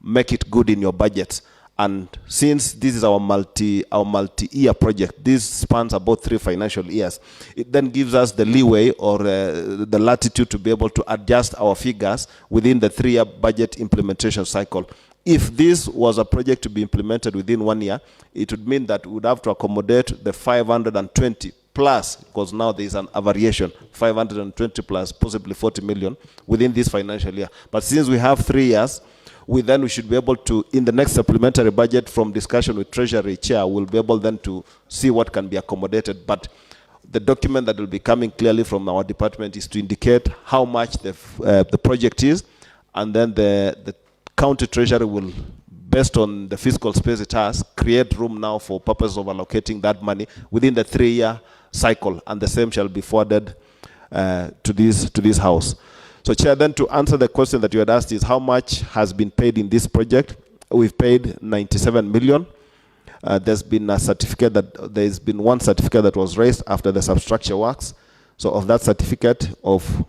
make it good in your budget. And since this is our multi-year project, this spans about 3 financial years, it then gives us the leeway or the latitude to be able to adjust our figures within the 3-year budget implementation cycle. If this was a project to be implemented within 1 year, it would mean that we would have to accommodate the 520 plus, because now there is a variation, 520 plus possibly 40 million within this financial year. But since we have 3 years, we should be able to, in the next supplementary budget from discussion with Treasury Chair, we'll be able then to see what can be accommodated. But the document that will be coming clearly from our department is to indicate how much the project is, and then the county treasury will, based on the fiscal space it has, create room now for purpose of allocating that money within the 3-year cycle, and the same shall be forwarded to this house. So Chair, then to answer the question that you had asked is how much has been paid in this project? We've paid 97 million. There's been a certificate there's been one certificate that was raised after the substructure works. So of that certificate of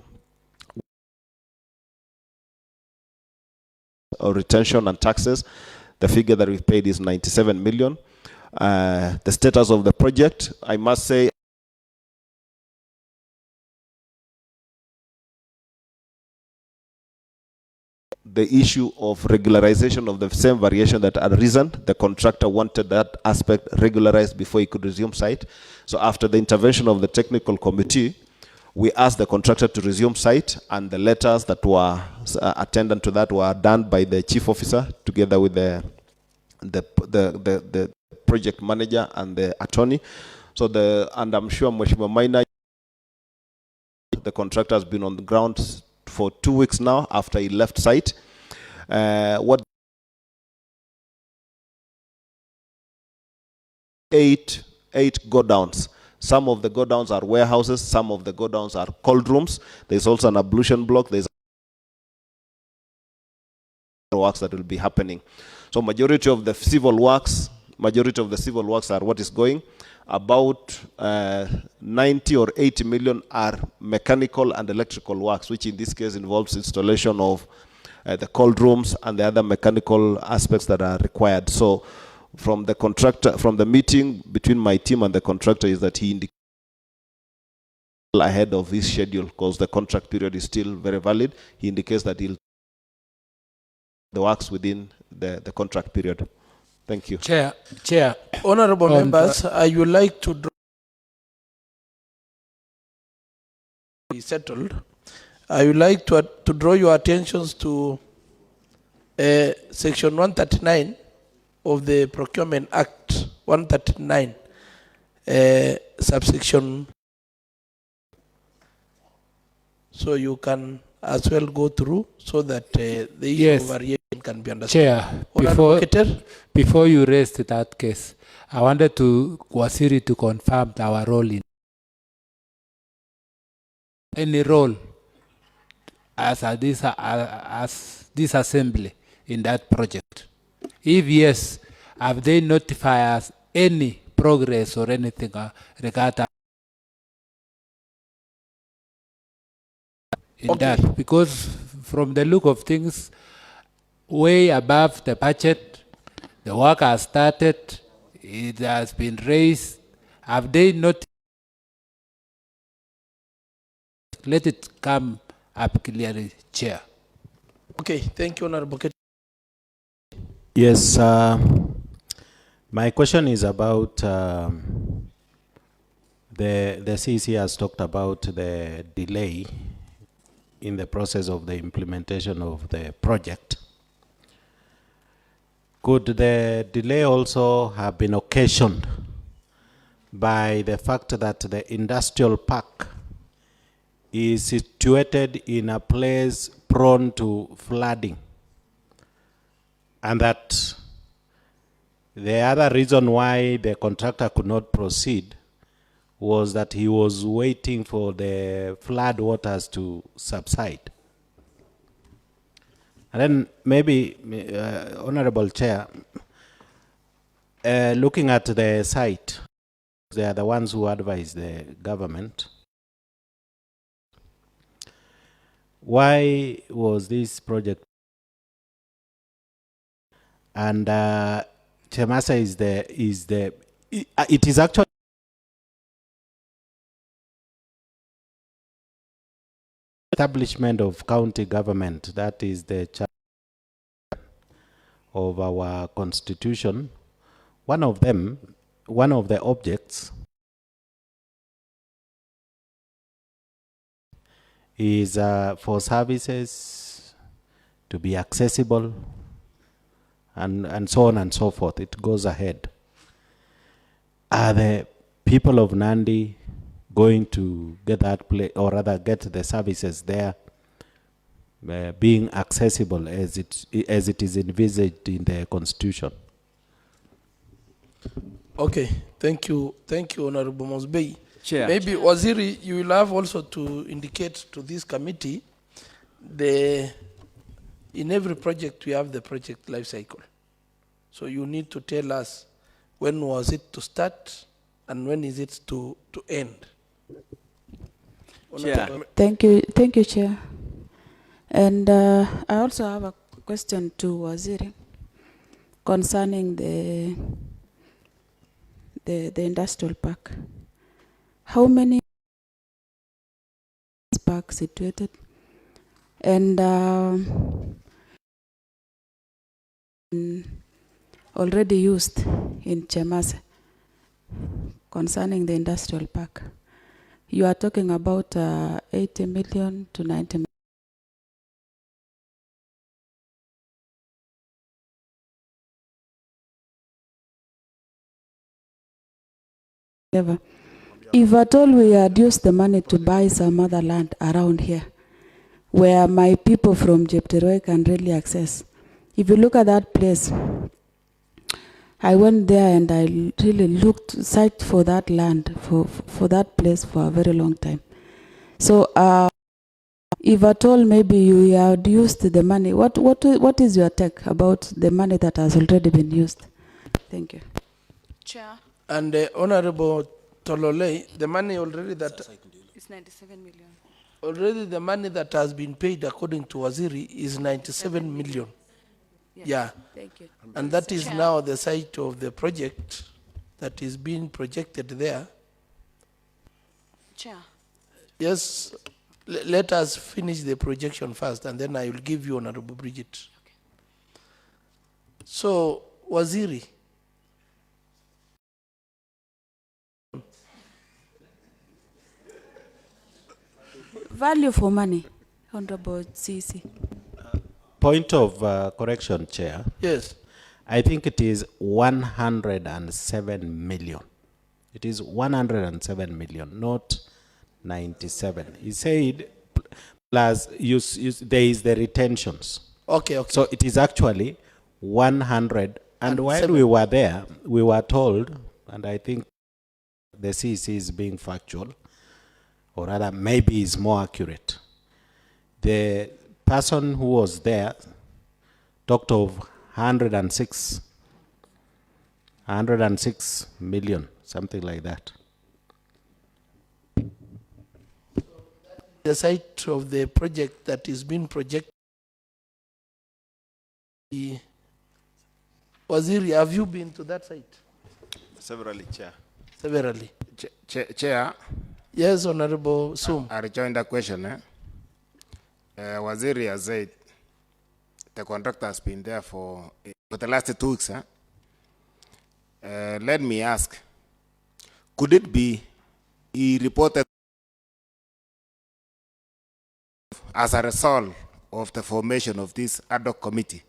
retention and taxes, the figure that we've paid is 97 million. The status of the project, I must say, the issue of regularization of the same variation that had arisen. The contractor wanted that aspect regularized before he could resume site. So after the intervention of the technical committee, we asked the contractor to resume site, and the letters that were attendant to that were done by the chief officer together with the project manager and the attorney. So and I'm sure Mheshimiwa Maina, the contractor has been on the ground for 2 weeks now after he left site. What 8 go-downs. Some of the go-downs are warehouses, some of the go-downs are cold rooms. There's also an ablution block. There's works that will be happening. So majority of the civil works are what is going. About 90 or 80 million are mechanical and electrical works, which in this case involves installation of the cold rooms and the other mechanical aspects that are required. So from the contractor, from the meeting between my team and the contractor, is that he indicated ahead of his schedule, because the contract period is still very valid. He indicates that he'll the works within the contract period. Thank you. Chair, honorable members, I would like to be settled. I would like to draw your attentions to section 139 of the Procurement Act, 139, subsection. So you can as well go through so that the issue of variation can be understood. Chair, before you raised that case, I wanted to Wasiri to confirm our role in any role as this assembly in that project. If yes, have they notified us any progress or anything regarding in that? Because from the look of things, way above the budget, the work has started, it has been raised. Have they not? Let it come up clearly, Chair. Okay, thank you, Honorable. Yes, my question is about the CEC has talked about the delay in the process of the implementation of the project. Could the delay also have been occasioned by the fact that the industrial park is situated in a place prone to flooding, and that the other reason why the contractor could not proceed was that he was waiting for the flood waters to subside? And then maybe, Honorable Chair, looking at the site, they are the ones who advise the government. Why was this project? And Chemasa it is actually establishment of county government. That is the charter of our constitution. One of the objects is for services to be accessible and so on and so forth. It goes ahead. Are the people of Nandi going to get that place, or rather get the services there being accessible as it is envisaged in the constitution? Okay, thank you, Honorable Mosbey. Chair. Maybe Waziri, you will have also to indicate to this committee in every project we have the project life cycle. So you need to tell us when was it to start and when is it to end. Thank you, Chair. And I also have a question to Waziri concerning the industrial park. How many parks situated? And already used in Chemase concerning the industrial park. You are talking about 80 million to 90 million. If at all we had used the money to buy some other land around here, where my people from Jepteroi can really access. If you look at that place, I went there and I really searched for that land, for that place for a very long time. So if at all maybe you had used the money, what is your take about the money that has already been used? Thank you. Chair. And Honorable Tololei, the money already that It's 97 million. already the money that has been paid according to Waziri is 97 million. Yes. Yeah. Thank you. And that is Chair. now the site of the project that is being projected there. Chair. Yes, let us finish the projection first and then I will give you Honorable Bridget. Okay. So, Waziri. Value for money, Honorable CC. Point of correction, Chair. Yes. I think it is 107 million. It is 107 million, not 97. He said, plus there is the retentions. Okay, okay. So it is actually 100. And while we were there, we were told, and I think the CC is being factual, or rather maybe is more accurate. The person who was there talked of 106 million, something like that. The site of the project that is being projected. Waziri, have you been to that site? Severally, Chair. Severally. Chair. Yes, Honorable Sum. I rejoin the question. Waziri has said the contractor has been there for the last 2 weeks. Let me ask, could it be he reported as a result of the formation of this Ad-Hoc committee?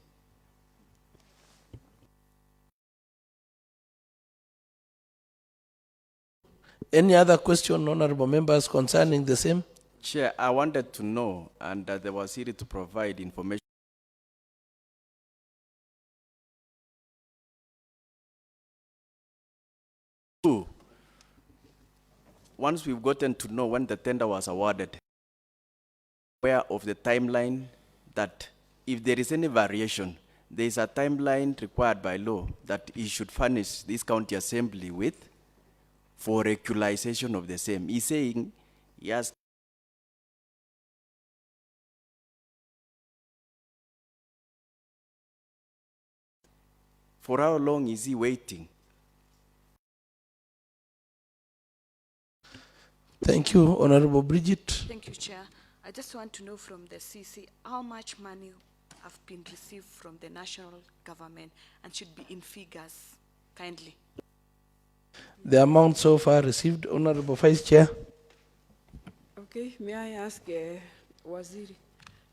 Any other question, honorable members, concerning the same? Chair, I wanted to know, and there was here to provide information. Once we've gotten to know when the tender was awarded, aware of the timeline that if there is any variation, there is a timeline required by law that he should furnish this county assembly with for regularization of the same. He's saying he has for how long is he waiting? Thank you, Honorable Bridget. Thank you, Chair. I just want to know from the CC how much money have been received from the national government and should be in figures, kindly. The amount so far received, Honorable Vice Chair. Okay, may I ask Waziri,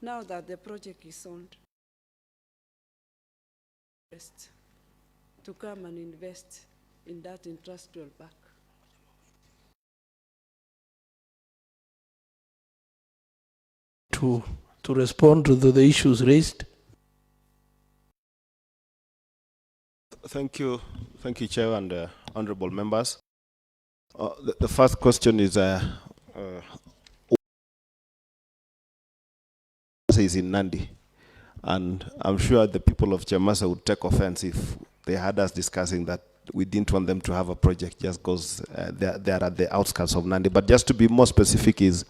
now that the project is on, to come and invest in that industrial park? To respond to the issues raised. Thank you, Chair and honorable members. The first question is is in Nandi. And I'm sure the people of Chamasa would take offense if they had us discussing that we didn't want them to have a project just because they're at the outskirts of Nandi. But just to be more specific is,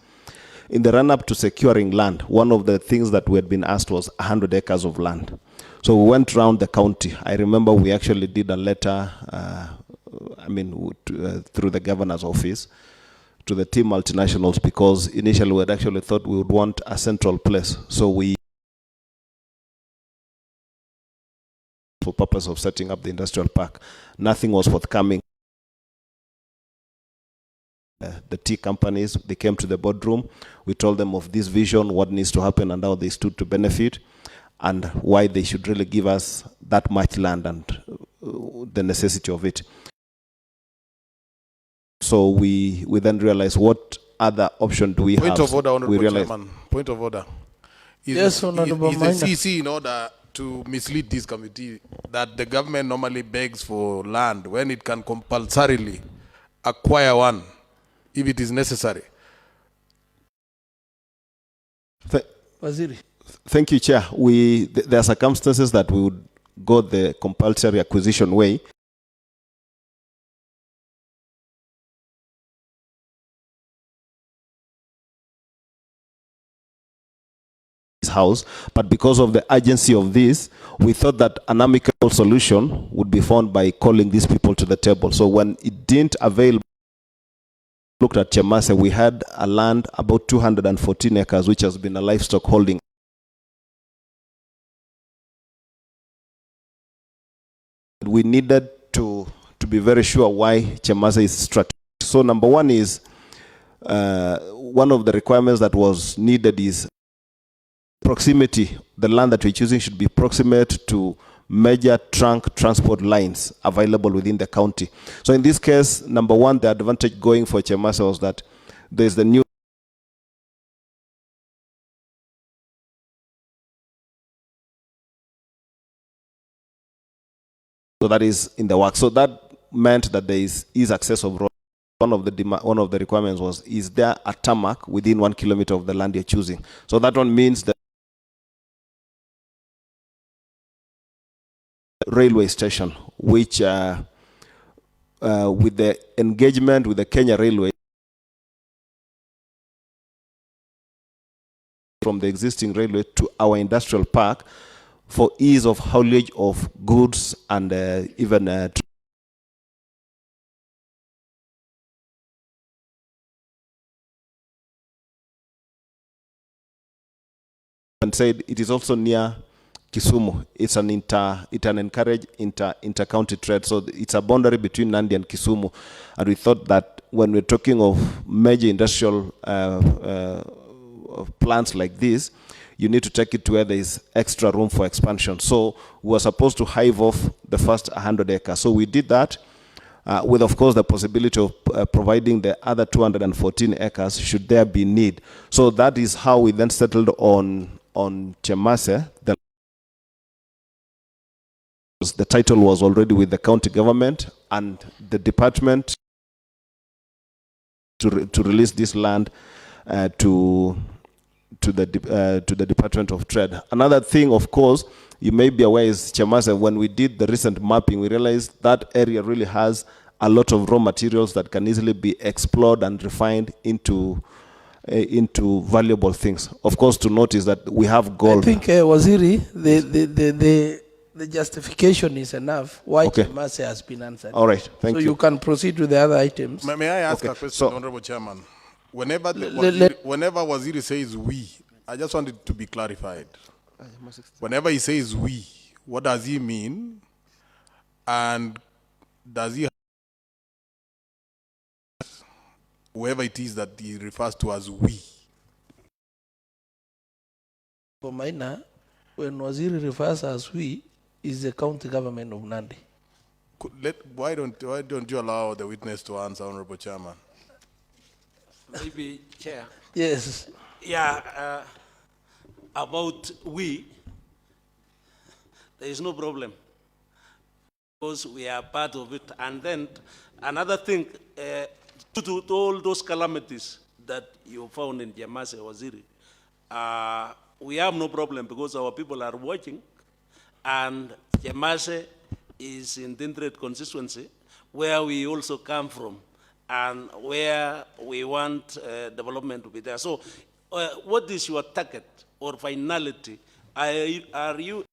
in the run-up to securing land, one of the things that we had been asked was 100 acres of land. So we went around the county. I remember we actually did a letter, through the governor's office to the team multinationals, because initially we had actually thought we would want a central place. So we, for purpose of setting up the industrial park, nothing was forthcoming. The tea companies, they came to the boardroom. We told them of this vision, what needs to happen, and how they stood to benefit, and why they should really give us that much land and the necessity of it. So we then realized, what other option do we have? Point of order, We Honorable realized- Chairman. Point of order. Yes, Honorable Is the Minor. CC, in order to mislead this committee, that the government normally begs for land when it can compulsorily acquire one if it is necessary? Waziri. Thank you, Chair. There are circumstances that we would go the compulsory acquisition way. House, but because of the urgency of this, we thought that an amicable solution would be found by calling these people to the table. So when it didn't avail, looked at Chemase, we had a land about 214 acres, which has been a livestock holding. We needed to be very sure why Chemase is strategic. So number one is, one of the requirements that was needed is proximity. The land that we're choosing should be proximate to major trunk transport lines available within the county. So in this case, number one, the advantage going for Chemasa was that there's the new so that is in the work. So that meant that there is access of road. One of the requirements was, is there a tarmac within 1 kilometer of the land you're choosing? So that one means that railway station, which with the engagement with the Kenya Railway from the existing railway to our industrial park for ease of haulage of goods and even and said it is also near Kisumu. It's an encourage inter-county trade. So it's a boundary between Nandi and Kisumu. And we thought that when we're talking of major industrial plants like this, you need to take it to where there is extra room for expansion. So we were supposed to hive off the first 100 acres. So we did that with, of course, the possibility of providing the other 214 acres should there be need. So that is how we then settled on Chemase. The title was already with the county government and the department to release this land to the Department of Trade. Another thing, of course, you may be aware is Chemase, when we did the recent mapping, we realized that area really has a lot of raw materials that can easily be explored and refined into valuable things. Of course, to notice that we have gold. I think, Waziri, the justification is enough why Chemase has been answered. All right, thank you. So you can proceed with the other items. May I ask a question, Honorable Chairman? Whenever Waziri says we, I just want it to be clarified. Whenever he says we, what does he mean? And does he, whoever it is that he refers to as we? For Maina, when Waziri refers as we, is the county government of Nandi. Why don't you allow the witness to answer, Honorable Chairman? Maybe, Chair. Yes. Yeah, about we, there is no problem because we are part of it. And then another thing, to all those calamities that you found in Chemase, Waziri, we have no problem because our people are watching, and Chemase is in Tintret constituency, where we also come from, and where we want development to be there. So, what is your target or finality? Are you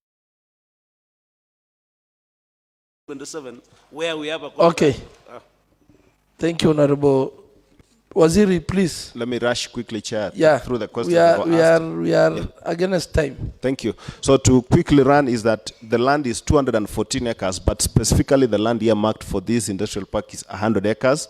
27 where we have a contract? Okay. Thank you, Honorable Waziri, please. Let me rush quickly, Chair, Yeah, through the questions we are, that were we asked. are, we are against time. Thank you. So to quickly run is that the land is 214 acres, but specifically the land earmarked for this industrial park is 100 acres.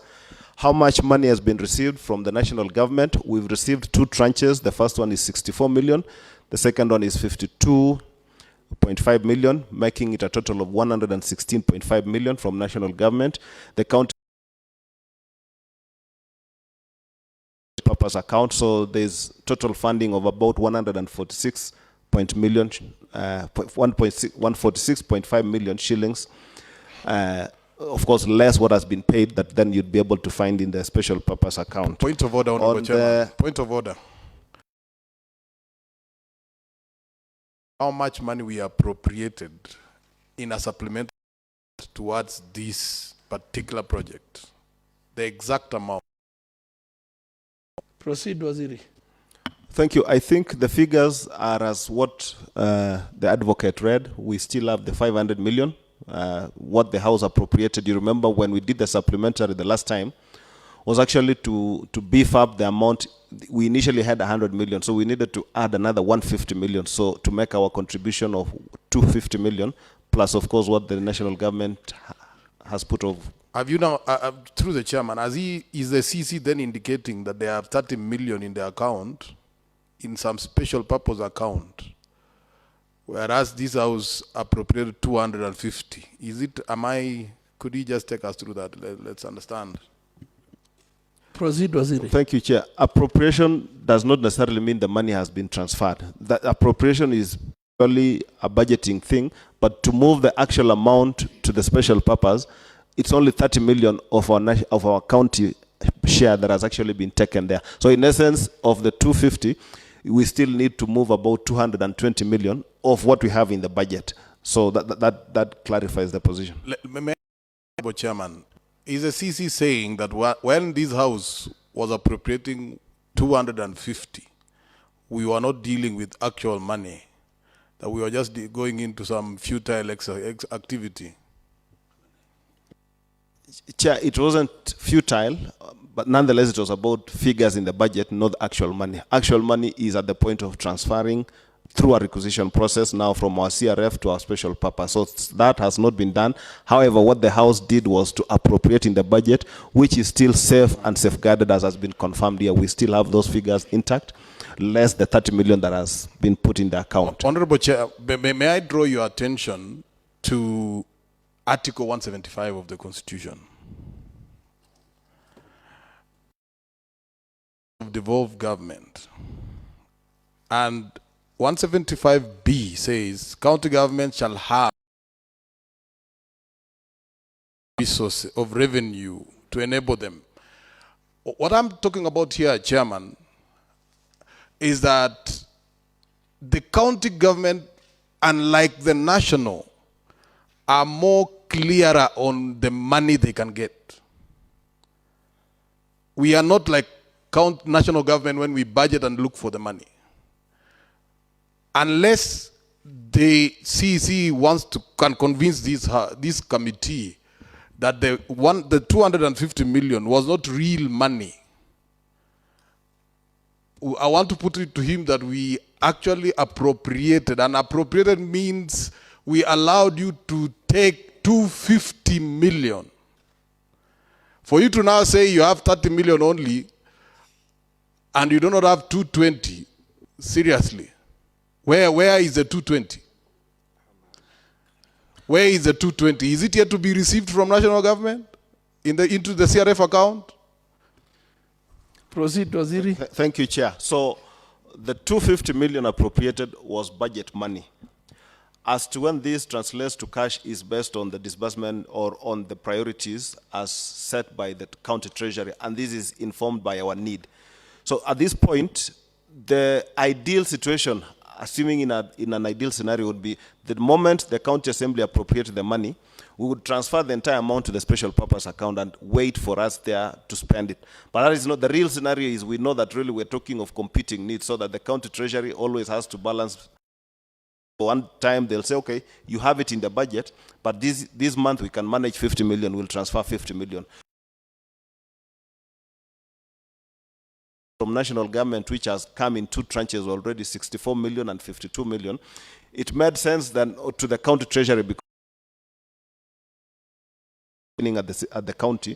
How much money has been received from the national government? We've received 2 tranches. The first one is 64 million. The second one is 52.5 million, making it a total of 116.5 million from national government. The county purpose account, so there's total funding of about 146.5 million shillings. Of course, less what has been paid, that then you'd be able to find in the special purpose account. Point of order, Honorable Chairman. Point of order. How much money we appropriated in a supplement towards this particular project? The exact amount. Proceed, Waziri. Thank you. I think the figures are as what the advocate read. We still have the 500 million, what the House appropriated. You remember when we did the supplementary the last time, was actually to beef up the amount. We initially had 100 million, so we needed to add another 150 million, so to make our contribution of 250 million, plus of course what the national government has put of. Have you now, through the chairman, is the CC then indicating that they have 30 million in their account, in some special purpose account, whereas this house appropriated 250? Is it, could you just take us through that? Let's understand. Proceed, Waziri. Thank you, Chair. Appropriation does not necessarily mean the money has been transferred. That appropriation is purely a budgeting thing, but to move the actual amount to the special purpose, it's only 30 million of our county share that has actually been taken there. So in essence, of the 250, we still need to move about 220 million of what we have in the budget. So that clarifies the position. Chairman, is the CC saying that when this house was appropriating 250, we were not dealing with actual money, that we were just going into some futile activity? Chair, it wasn't futile, but nonetheless it was about figures in the budget, not actual money. Actual money is at the point of transferring through a requisition process now from our CRF to our special purpose. So that has not been done. However, what the House did was to appropriate in the budget, which is still safe and safeguarded as has been confirmed here. We still have those figures intact, less the 30 million that has been put in the account. Honorable Chair, may I draw your attention to Article 175 of the Constitution? Of devolved government. And 175B says, county government shall have resources of revenue to enable them. What I'm talking about here, Chairman, is that the county government, unlike the national, are more clearer on the money they can get. We are not like national government when we budget and look for the money. Unless the CEC can convince this committee that the 250 million was not real money, I want to put it to him that we actually appropriated, and appropriated means we allowed you to take 250 million. For you to now say you have 30 million only, and you do not have 220, seriously, where is the 220? Where is the 220? Is it yet to be received from national government into the CRF account? Proceed, Waziri. Thank you, Chair. So the 250 million appropriated was budget money. As to when this translates to cash is based on the disbursement or on the priorities as set by the county treasury, and this is informed by our need. So at this point, the ideal situation, assuming in an ideal scenario, would be the moment the county assembly appropriates the money, we would transfer the entire amount to the special purpose account and wait for us there to spend it. But that is not the real scenario. Is we know that really we're talking of competing needs, so that the county treasury always has to balance. One time they'll say, okay, you have it in the budget, but this month we can manage 50 million, we'll transfer 50 million. From national government, which has come in 2 tranches already, 64 million and 52 million, it made sense then to the county treasury, because at the county,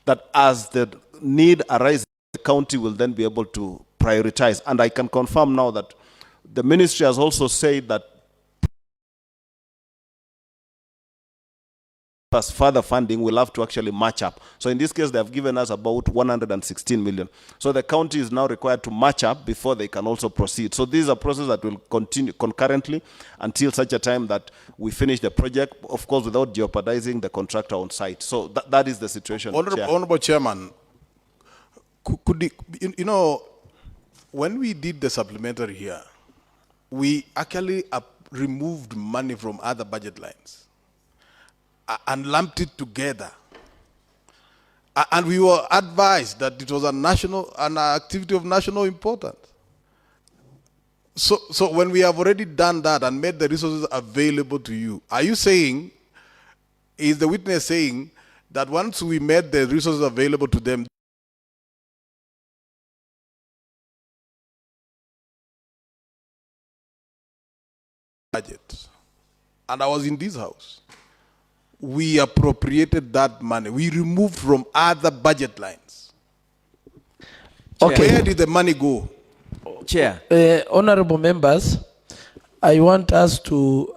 that as the need arises, the county will then be able to prioritize. And I can confirm now that the ministry has also said that as further funding will have to actually match up. So in this case, they have given us about 116 million. So the county is now required to match up before they can also proceed. So this is a process that will continue concurrently until such a time that we finish the project, of course, without jeopardizing the contractor on site. So that is the situation. Honorable Chairman, could you know, when we did the supplementary here, we actually removed money from other budget lines and lumped it together. And we were advised that it was an activity of national importance. So when we have already done that and made the resources available to you, are you saying, is the witness saying that once we made the resources available to them, budget, and I was in this house, we appropriated that money. We removed from other budget lines. Okay. Where did the money go? Chair. Honorable members, I want us to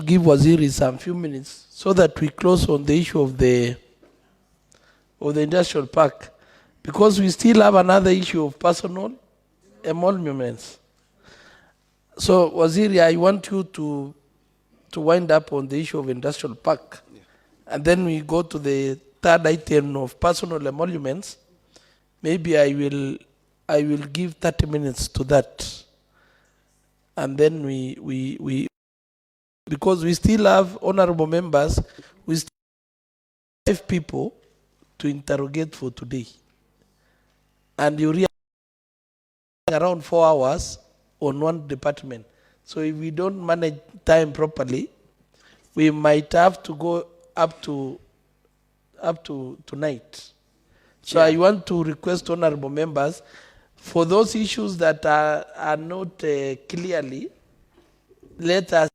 give Waziri some few minutes so that we close on the issue of the industrial park, because we still have another issue of personal emoluments. So Waziri, I want you to wind up on the issue of industrial park. Yeah. And then we go to the third item of personal emoluments. Maybe I will give 30 minutes to that. And then we because we still have honorable members, we still have 5 people to interrogate for today. And you realize around 4 hours on one department. So if we don't manage time properly, we might have to go up to tonight. So I want to request honorable members, for those issues that are not clearly, let us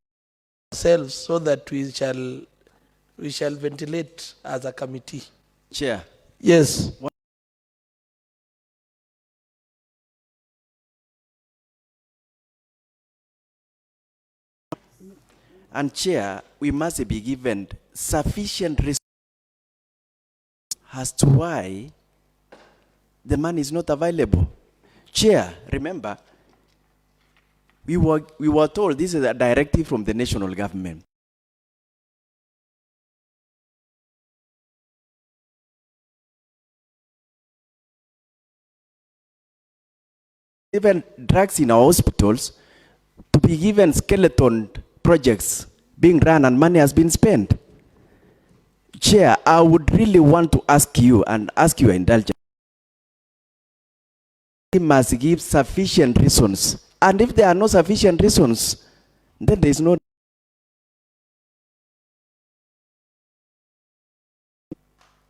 ourselves so that we shall ventilate as a committee. Chair. Yes. And Chair, we must be given sufficient resources as to why the money is not available. Chair, remember, we were told this is a directive from the national government. Even drugs in our hospitals to be given skeleton projects being run and money has been spent. Chair, I would really want to ask you and ask your indulgence. We must give sufficient reasons. And if there are no sufficient reasons, then there is no.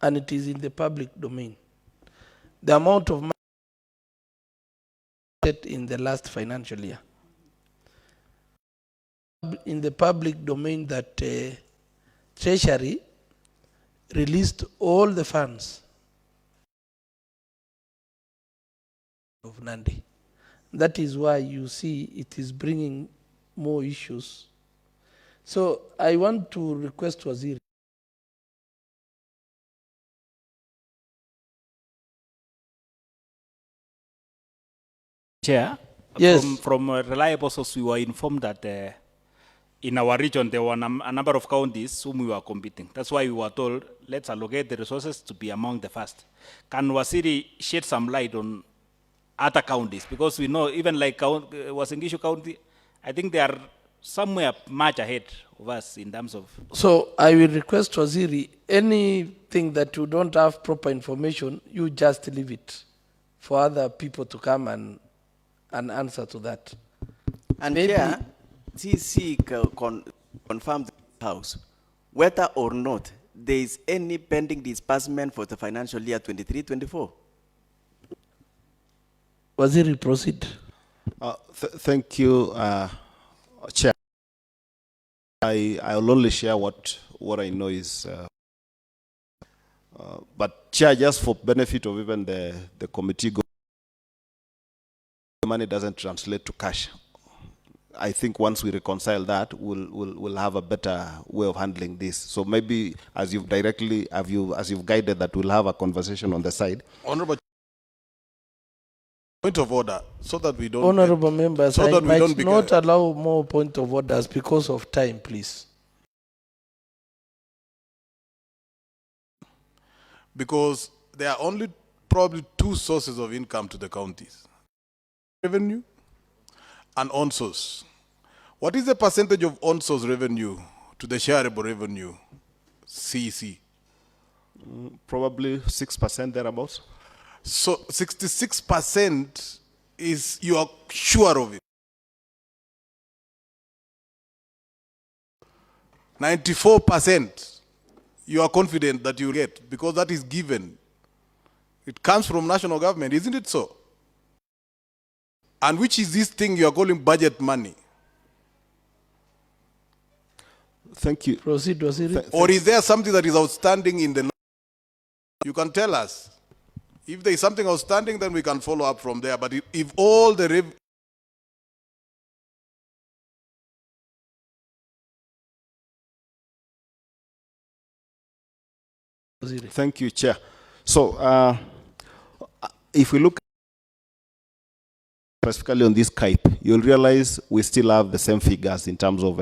And it is in the public domain. The amount of money in the last financial year. In the public domain that Treasury released all the funds of Nandi. That is why you see it is bringing more issues. So I want to request Waziri. Chair, yes. From reliable source, we were informed that in our region, there were a number of counties whom we were competing. That's why we were told, let's allocate the resources to be among the first. Can Waziri shed some light on other counties? Because we know, even like Wasingishu County, I think they are somewhere much ahead of us in terms of. So I will request Waziri, anything that you don't have proper information, you just leave it for other people to come and answer to that. And Maybe- Chair, CC confirmed the House whether or not there is any pending disbursement for the financial year 23-24. Waziri, proceed. Thank you, Chair. I'll only share what I know is, but Chair, just for benefit of even the committee, the money doesn't translate to cash. I think once we reconcile that, we'll have a better way of handling this. So maybe, as you've guided that, we'll have a conversation on the side. Honorable point of order, so that we don't. Honorable members, so I that we might don't not allow more point of orders because of time, please. Because there are only probably two sources of income to the counties: revenue and on-source. What is the percentage of on-source revenue to the shareable revenue, CEC? Probably 6% thereabouts. So 66% is, you are sure of it? 94% you are confident that you will get, because that is given. It comes from national government, isn't it so? And which is this thing you are calling budget money? Thank you. Proceed, Waziri. Or is there something that is outstanding in the... You can tell us. If there is something outstanding, then we can follow up from there. But if all the... Thank you, Chair. So, if we look specifically on this KIPE, you'll realize we still have the same figures in terms of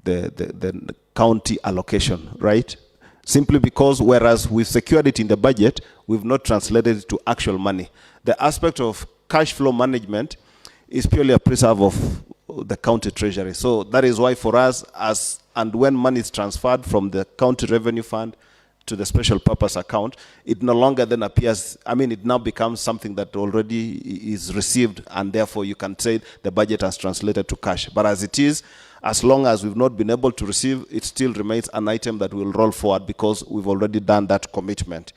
the county allocation, right? Simply because whereas we've secured it in the budget, we've not translated it to actual money. The aspect of cash flow management is purely a preserve of the county treasury. So that is why for us, and when money is transferred from the county revenue fund to the special purpose account, it no longer then appears, it now becomes something that already is received, and therefore you can say the budget has translated to cash. But as it is, as long as we've not been able to receive, it still remains an item that will roll forward because we've already done that commitment.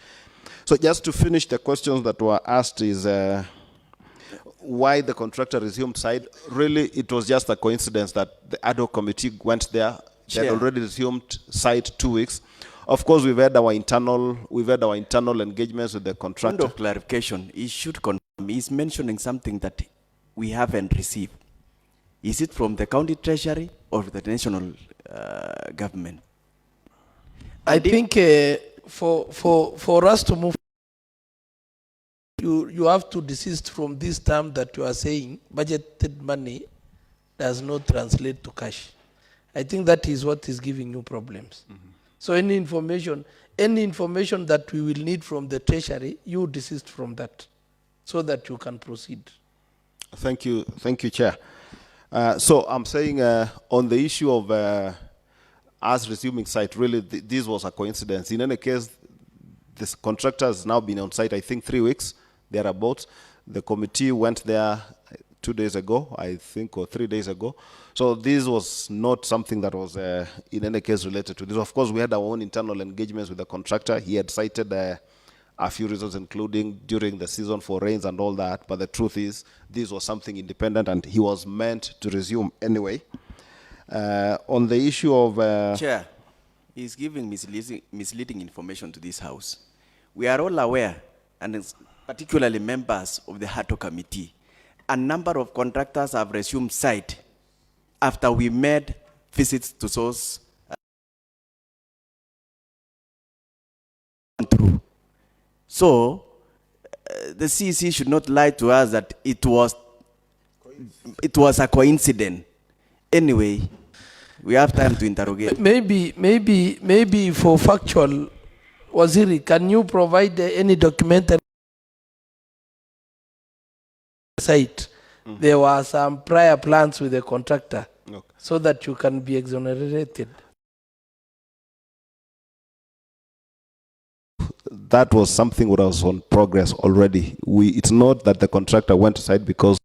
So just to finish the questions that were asked is why the contractor resumed site. Really, it was just a coincidence that the Ad-Hoc committee went there. They had already resumed site 2 weeks. Of course, we've had our internal engagements with the contractor. Point of clarification, he should confirm. He's mentioning something that we haven't received. Is it from the county treasury or the national government? I think for us to move, you have to desist from this term that you are saying, budgeted money does not translate to cash. I think that is what is giving you problems. Mm-hmm. So any information that we will need from the treasury, you desist from that so that you can proceed. Thank you, Chair. So I'm saying on the issue of us resuming site, really this was a coincidence. In any case, this contractor has now been on site, I think 3 weeks, thereabouts. The committee went there 2 days ago, I think, or 3 days ago. So this was not something that was in any case related to this. Of course, we had our own internal engagements with the contractor. He had cited a few reasons, including during the season for rains and all that. But the truth is, this was something independent, and he was meant to resume anyway. On the issue of... Chair, he's giving misleading information to this House. We are all aware, and particularly members of the Ad-Hoc committee, a number of contractors have resumed site after we made visits to source through. So the CEC should not lie to us that it was a coincidence. Anyway, we have time to interrogate. Maybe for factual, Waziri, can you provide any documentary site there were some prior plans with the contractor, Okay. so that you can be exonerated. That was something that was on progress already. It's not that the contractor went aside because.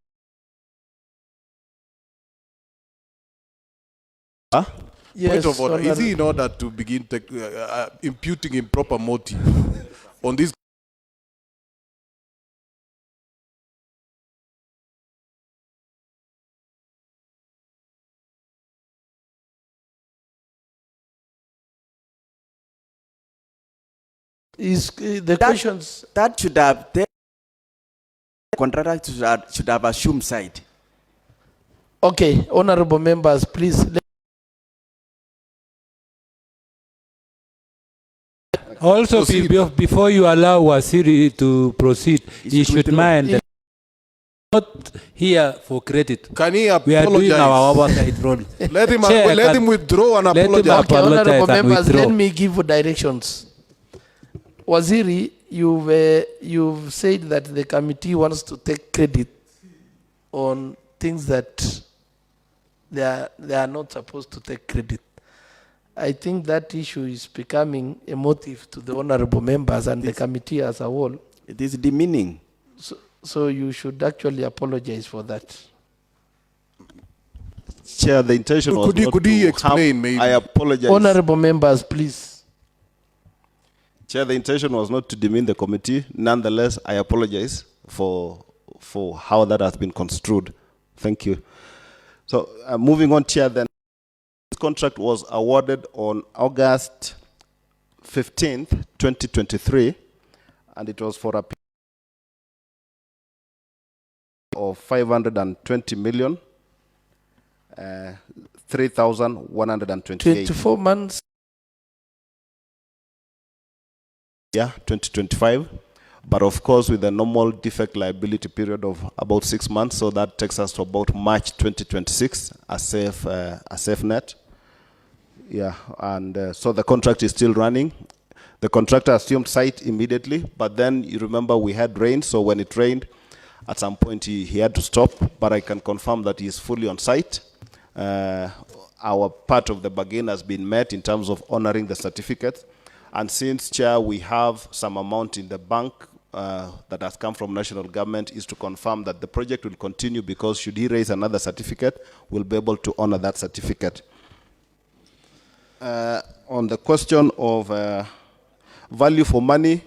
Huh? Yes, Point of order. Is Honorable. he in order to begin imputing improper motive on this? Is the questions that should have the contractor should have assumed side. Okay, honorable members, please. Also, before you allow Wasiri to proceed, he should mind that not here for credit. Can he We are doing apologize? our oversight role. Let him withdraw and let him apologize. Okay, honorable apologize and members, withdraw. let me give you directions. Waziri, you've said that the committee wants to take credit on things that they are not supposed to take credit. I think that issue is becoming a motive to the honorable members and the committee as a whole. It is demeaning. So you should actually apologize for that. Chair, the intention was not Could he to explain harm. maybe? I apologize. Honorable members, please. Chair, the intention was not to demean the committee. Nonetheless, I apologize for how that has been construed. Thank you. So moving on, Chair, then. This contract was awarded on August 15th, 2023, and it was for a period of 520 million, 3,128. 24 months. Yeah, 2025. But of course, with the normal defect liability period of about 6 months, so that takes us to about March 2026, a safe net. Yeah, and so the contract is still running. The contractor assumed site immediately, but then you remember we had rain, so when it rained, at some point he had to stop, but I can confirm that he is fully on site. Our part of the bargain has been met in terms of honoring the certificate. And since, Chair, we have some amount in the bank that has come from national government, is to confirm that the project will continue, because should he raise another certificate, we'll be able to honor that certificate. On the question of value for money,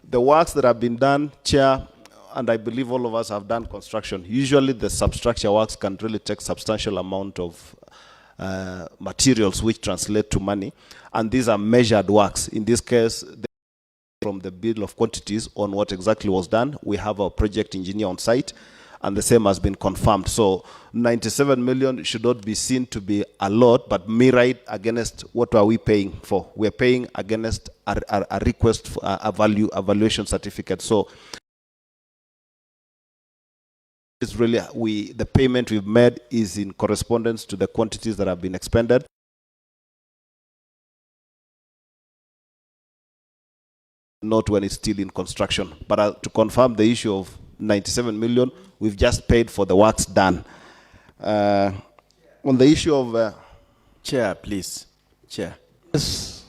the works that have been done, Chair, and I believe all of us have done construction. Usually the substructure works can really take substantial amount of materials which translate to money, and these are measured works. In this case, from the bill of quantities on what exactly was done, we have a project engineer on site, and the same has been confirmed. So 97 million should not be seen to be a lot, but mirrored against what are we paying for. We're paying against a request for a valuation certificate. So it's really, the payment we've made is in correspondence to the quantities that have been expended. Not when it's still in construction. But to confirm the issue of 97 million, we've just paid for the works done. On the issue of... Chair, please. Chair. Yes.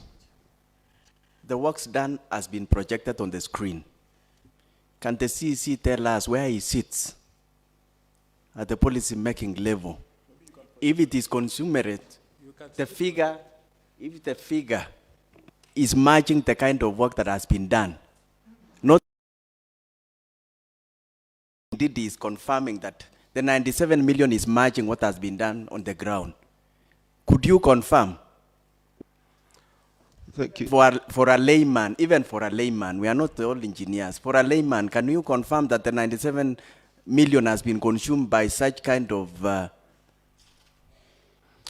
The works done has been projected on the screen. Can the CEC tell us where he sits at the policy-making level? If it is consumerate, the figure, if the figure is matching the kind of work that has been done, not indeed is confirming that the 97 million is matching what has been done on the ground. Could you confirm? Thank you. For a layman, even for a layman, we are not all engineers. For a layman, can you confirm that the 97 million has been consumed by such kind of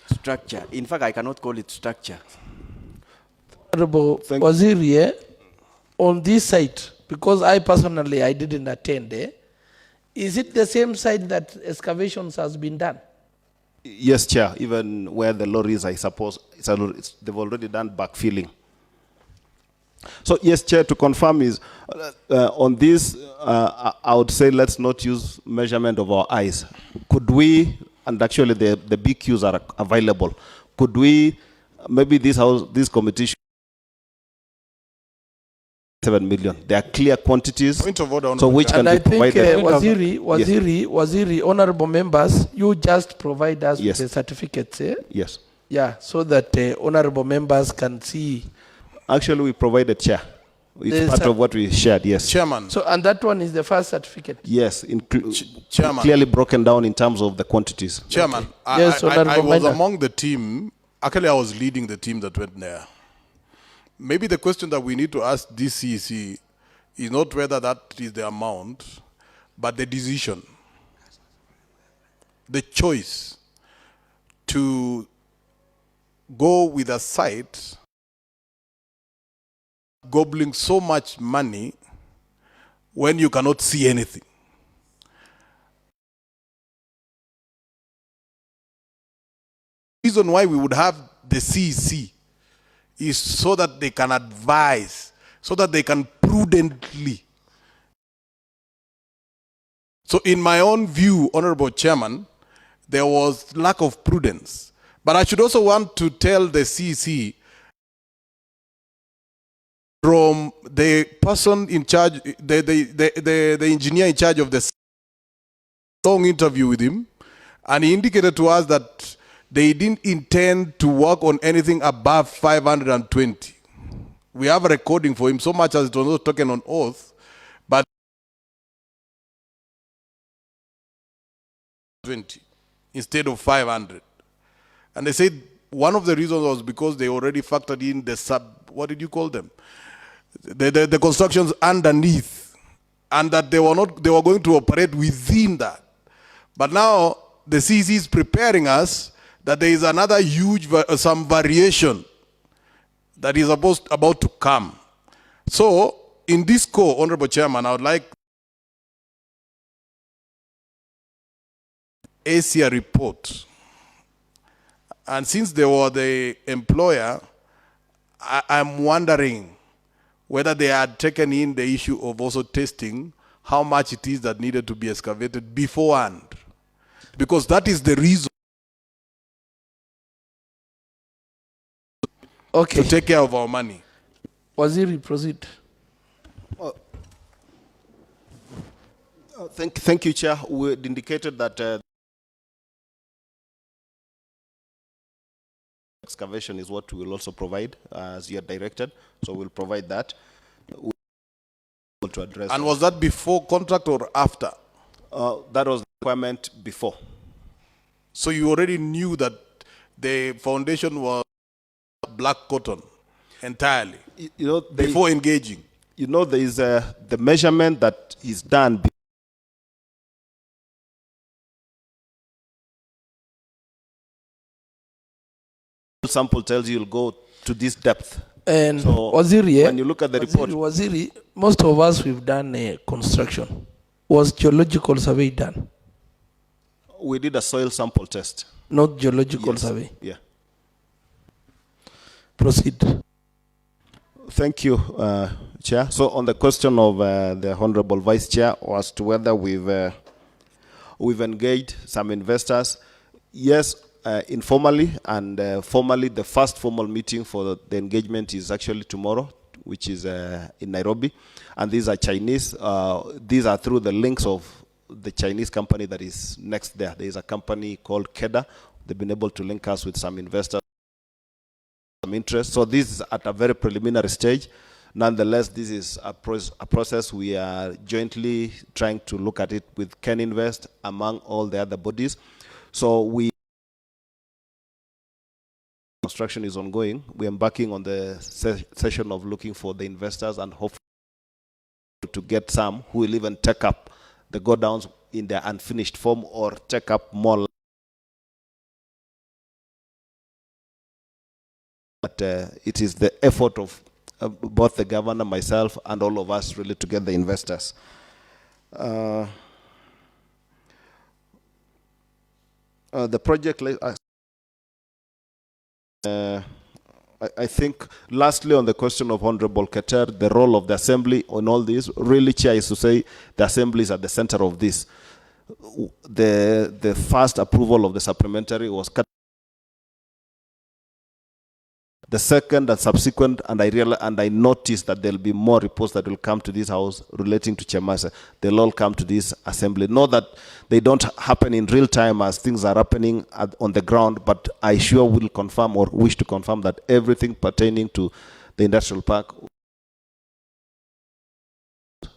structure? In fact, I cannot call it structure. Honorable Waziri, on this site, because I personally, I didn't attend, is it the same site that excavations has been done? Yes, Chair. Even where the lorries, I suppose, they've already done backfilling. So yes, Chair, to confirm is, on this, I would say let's not use measurement of our eyes. Could we, and actually the BQs are available, could we, maybe this committee should 7 million. There are clear quantities. Point of order, so which can And be I think provided. Waziri, honorable members, you just provide us Yes. with the certificates. Eh? Yes. Yeah, so that honorable members can see. Actually, we provided, Chair. It's part of what we shared, yes. Chairman. So, and that one is the first certificate. Yes, Chairman. clearly broken down in terms of the quantities. Chairman, Okay. Yes, I Honorable was Minor. among the team. Actually, I was leading the team that went there. Maybe the question that we need to ask DCC is not whether that is the amount, but the decision, the choice to go with a site gobbling so much money when you cannot see anything. The reason why we would have the CEC is so that they can advise, so that they can prudently. So in my own view, Honorable Chairman, there was lack of prudence. But I should also want to tell the CEC, from the person in charge, the engineer in charge of the long interview with him, and he indicated to us that they didn't intend to work on anything above 520. We have a recording for him, so much as it was not taken on oath, but 20 instead of 500. And they said one of the reasons was because they already factored in the what did you call them? The constructions underneath, and that they were going to operate within that. But now the CEC is preparing us that there is another huge, some variation that is about to come. So in this core, Honorable Chairman, I would like ASIA report. And since they were the employer, I'm wondering whether they had taken in the issue of also testing how much it is that needed to be excavated beforehand. Because that is the reason to take care of our money. Waziri, proceed. Thank you, Chair. We had indicated that excavation is what we will also provide as you are directed. So we'll provide that. To address. And was that before contract or after? That was the requirement before. So you already knew that the foundation was black cotton entirely, before engaging? You know, there is the measurement that is done. Sample tells you you'll go to this depth. And so Waziri, when you look at the report, Waziri, most of us we've done construction. Was geological survey done? We did a soil sample test. Not geological survey. Yeah. Proceed. Thank you, Chair. So on the question of the Honorable Vice Chair as to whether we've engaged some investors, yes, informally and formally. The first formal meeting for the engagement is actually tomorrow, which is in Nairobi, and these are Chinese. These are through the links of the Chinese company that is next there. There is a company called KEDA. They've been able to link us with some investors, some interest. So this is at a very preliminary stage. Nonetheless, this is a process we are jointly trying to look at it with Ken Invest among all the other bodies. So construction is ongoing. We're embarking on the session of looking for the investors and hopefully to get some who will even take up the go downs in their unfinished form or take up more. But it is the effort of both the governor, myself, and all of us really to get the investors. The project, I think, lastly, on the question of Honorable Keter, the role of the Assembly on all this, really, Chair, is to say the Assembly is at the center of this. The first approval of the supplementary was cut. The second and subsequent, and I noticed that there'll be more reports that will come to this House relating to Chemasa. They'll all come to this Assembly. Know that they don't happen in real time as things are happening on the ground, but I sure will confirm or wish to confirm that everything pertaining to the industrial park.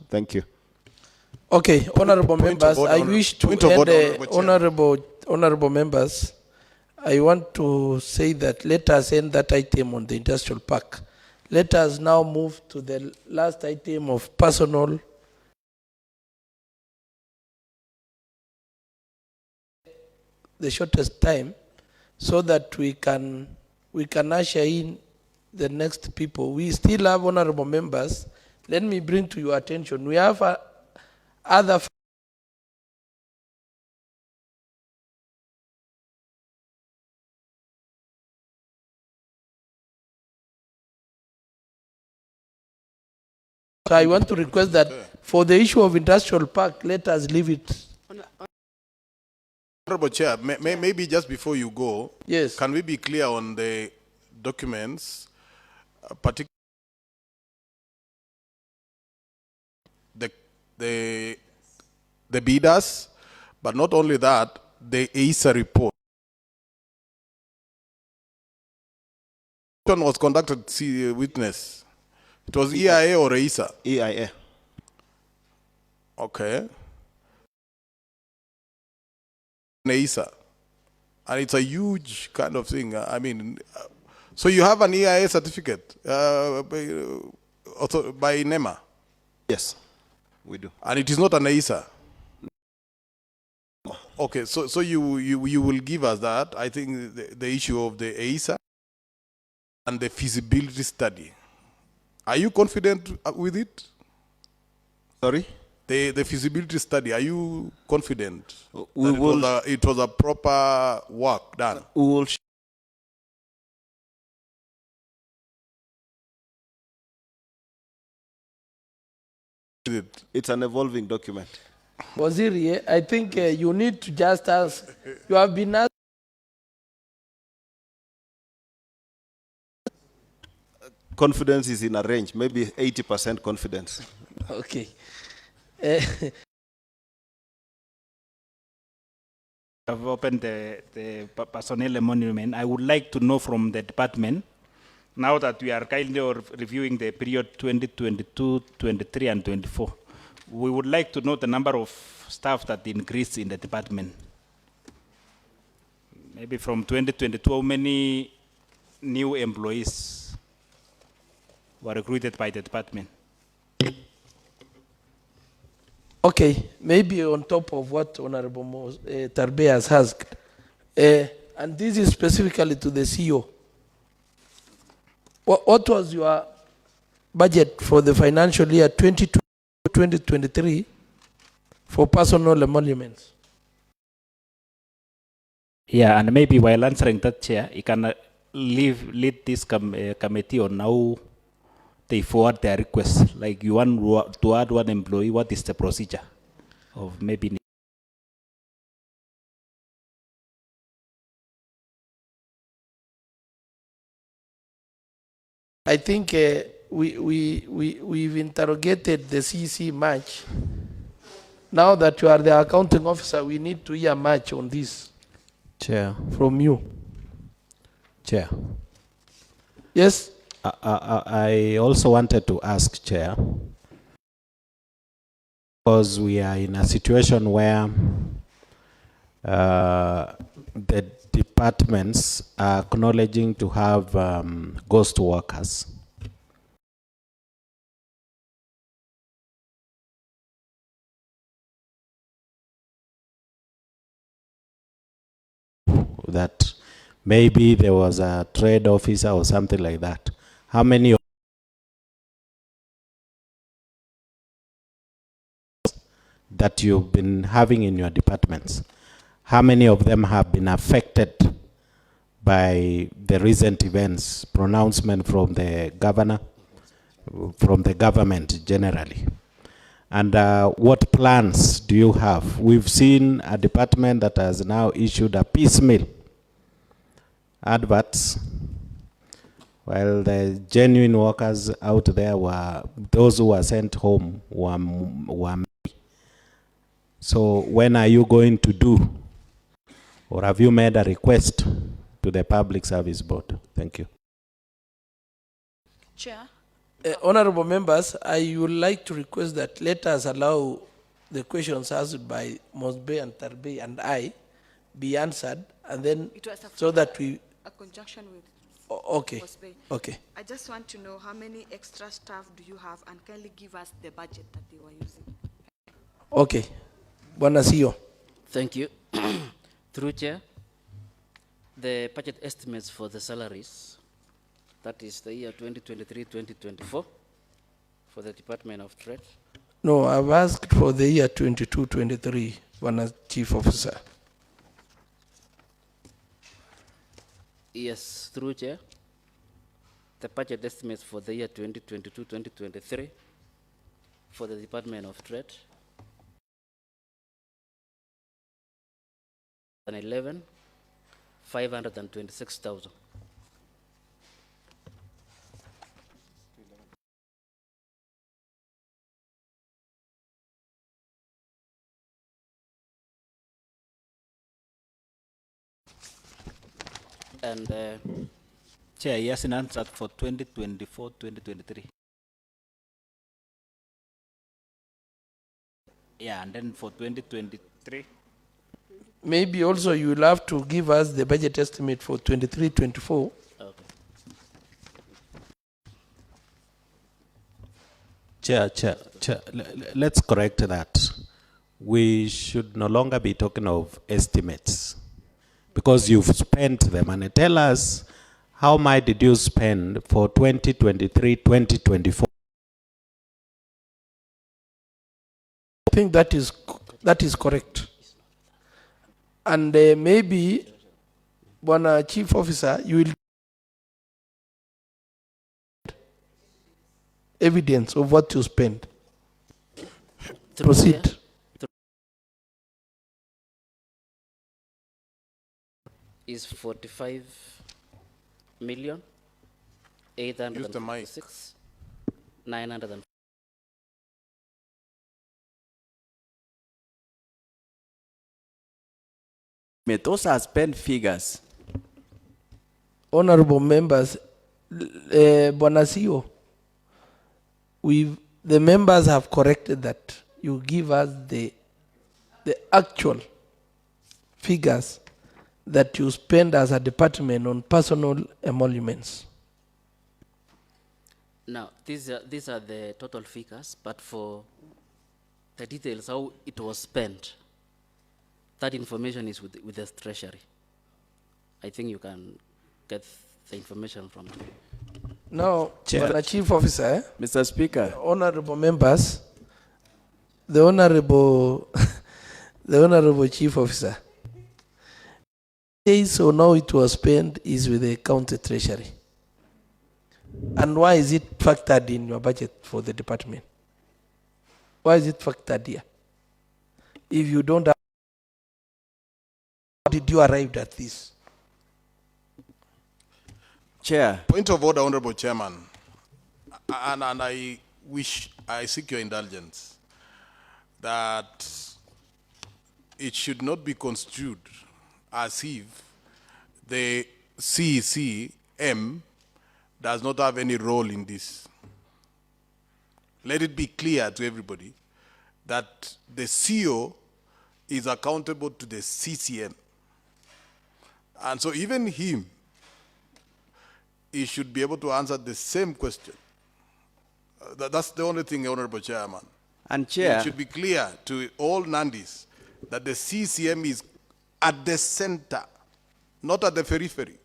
Thank you. Okay, honorable members, I wish to end, honorable members, I want to say that let us end that item on the industrial park. Let us now move to the last item of personal. The shortest time, so that we can usher in the next people. We still have honorable members. Let me bring to your attention. We have other. So I want to request that for the issue of industrial park, let us leave it. Honorable Chair, maybe just before you go, yes, can we be clear on the documents, particularly the bidders, but not only that, the EISA report. Which one was conducted, see, witness? It was EIA or EISA? EIA. Okay. EISA. And it's a huge kind of thing. I mean, so you have an EIA certificate by NEMA? Yes, we do. And it is not an EISA? Okay, so you will give us that. I think the issue of the EISA and the feasibility study. Are you confident with it? Sorry? The feasibility study, are you confident it was a proper work done? We will It's an evolving document. Waziri, I think you need to just ask. You have been asked. Confidence is in a range, maybe 80% confidence. Okay. I've opened the personnel monument. I would like to know from the department, now that we are kindly reviewing the period 2022, 23, and 24, we would like to know the number of staff that increased in the department. Maybe from 2022, how many new employees were recruited by the department? Okay, maybe on top of what Honorable Tarbe has asked, and this is specifically to the CEO. What was your budget for the financial year 2022-2023 for personal emoluments? Yeah, and maybe while answering that, Chair, you can lead this committee on how they forward their requests. Like you want to add one employee, what is the procedure of maybe? I think we've interrogated the CC much. Now that you are the accounting officer, we need to hear much on this. Chair. From you. Chair. Yes? I also wanted to ask, Chair, because we are in a situation where the departments are acknowledging to have ghost workers. That maybe there was a trade officer or something like that. How many that you've been having in your departments, how many of them have been affected by the recent events, pronouncement from the governor, from the government generally? And what plans do you have? We've seen a department that has now issued a piecemeal adverts, while the genuine workers out there were, those who were sent home were many. So when are you going to do, or have you made a request to the Public Service Board? Thank you. Chair. Honorable members, I would like to request that let us allow the questions asked by Mosbe and Tarbe and I be answered, and then so that we... A conjunction with okay. Mosbe. Okay. I just want to know how many extra staff do you have, and kindly give us the budget that they were using. Okay. Bwana CEO. Thank you. Through Chair, the budget estimates for the salaries, that is the year 2023-2024 for the Department of Trade. No, I've asked for the year 22-23, Bwana Chief Officer. Yes, through Chair, the budget estimates for the year 2022-2023 for the Department of Trade, 526,000. And Chair, yes, in answer for 2024-2023. Yeah, and then for 2023. Maybe also you will have to give us the budget estimate for 23-24. Okay. Chair, let's correct that. We should no longer be talking of estimates, because you've spent the money. Tell us, how much did you spend for 2023-2024? I think that is correct. And maybe, Bwana Chief Officer, you will evidence of what you spent. Proceed. Is 45,856,900. Those are spent figures. Honorable members, Bwana CEO, the members have corrected that. You give us the actual figures that you spend as a department on personal emoluments. Now, these are the total figures, but for the details how it was spent, that information is with the Treasury. I think you can get the information from them. Now, Bwana Chief Officer, Mr. Speaker, honorable members, the honorable Chief Officer, so now it was spent is with the county treasury. And why is it factored in your budget for the department? Why is it factored here? If you don't have, how did you arrive at this? Chair. Point of order, Honorable Chairman. And I seek your indulgence that it should not be construed as if the CCM does not have any role in this. Let it be clear to everybody that the CEO is accountable to the CCM. And so even him, he should be able to answer the same question. That's the only thing, Honorable Chairman. And Chair, it should be clear to all Nandis that the CCM is at the center, not at the periphery.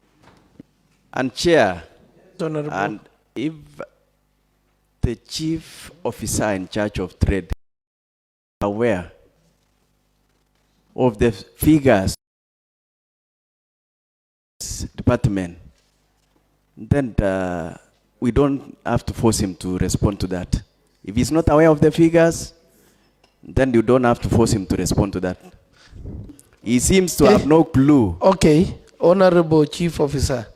And Chair, Honorable. And if the chief officer in charge of trade is aware of the figures his department, then we don't have to force him to respond to that. If he's not aware of the figures, then you don't have to force him to respond to that. He seems to have no clue. Okay, Honorable Chief Officer.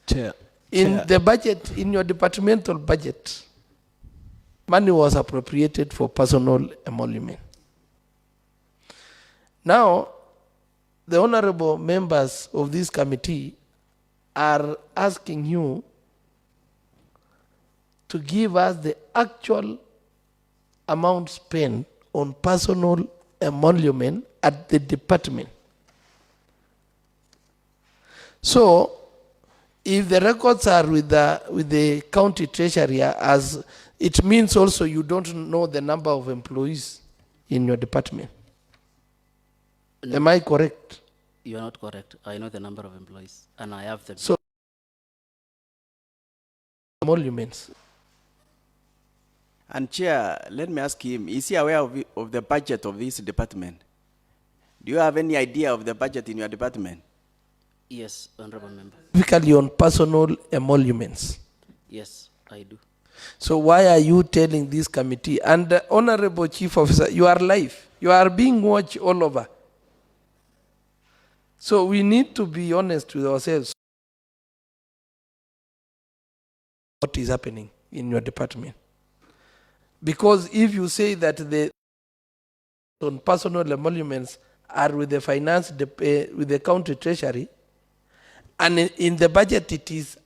Chair. In the budget, in your departmental budget, money was appropriated for personal emolument. Now, the honorable members of this committee are asking you to give us the actual amount spent on personal emolument at the department. So, if the records are with the county treasury, as it means also you don't know the number of employees in your department. No. Am I correct? You are not correct. I know the number of employees, and I have them. So, emoluments. And Chair, let me ask him, is he aware of the budget of this department? Do you have any idea of the budget in your department? Yes, Honorable Member. Specifically on personal emoluments. Yes, I do. So why are you telling this committee? And Honorable Chief Officer, you are live. You are being watched all over. So we need to be honest with ourselves. What is happening in your department? Because if you say that the on personal emoluments are with the finance, with the county treasury, and in the budget it is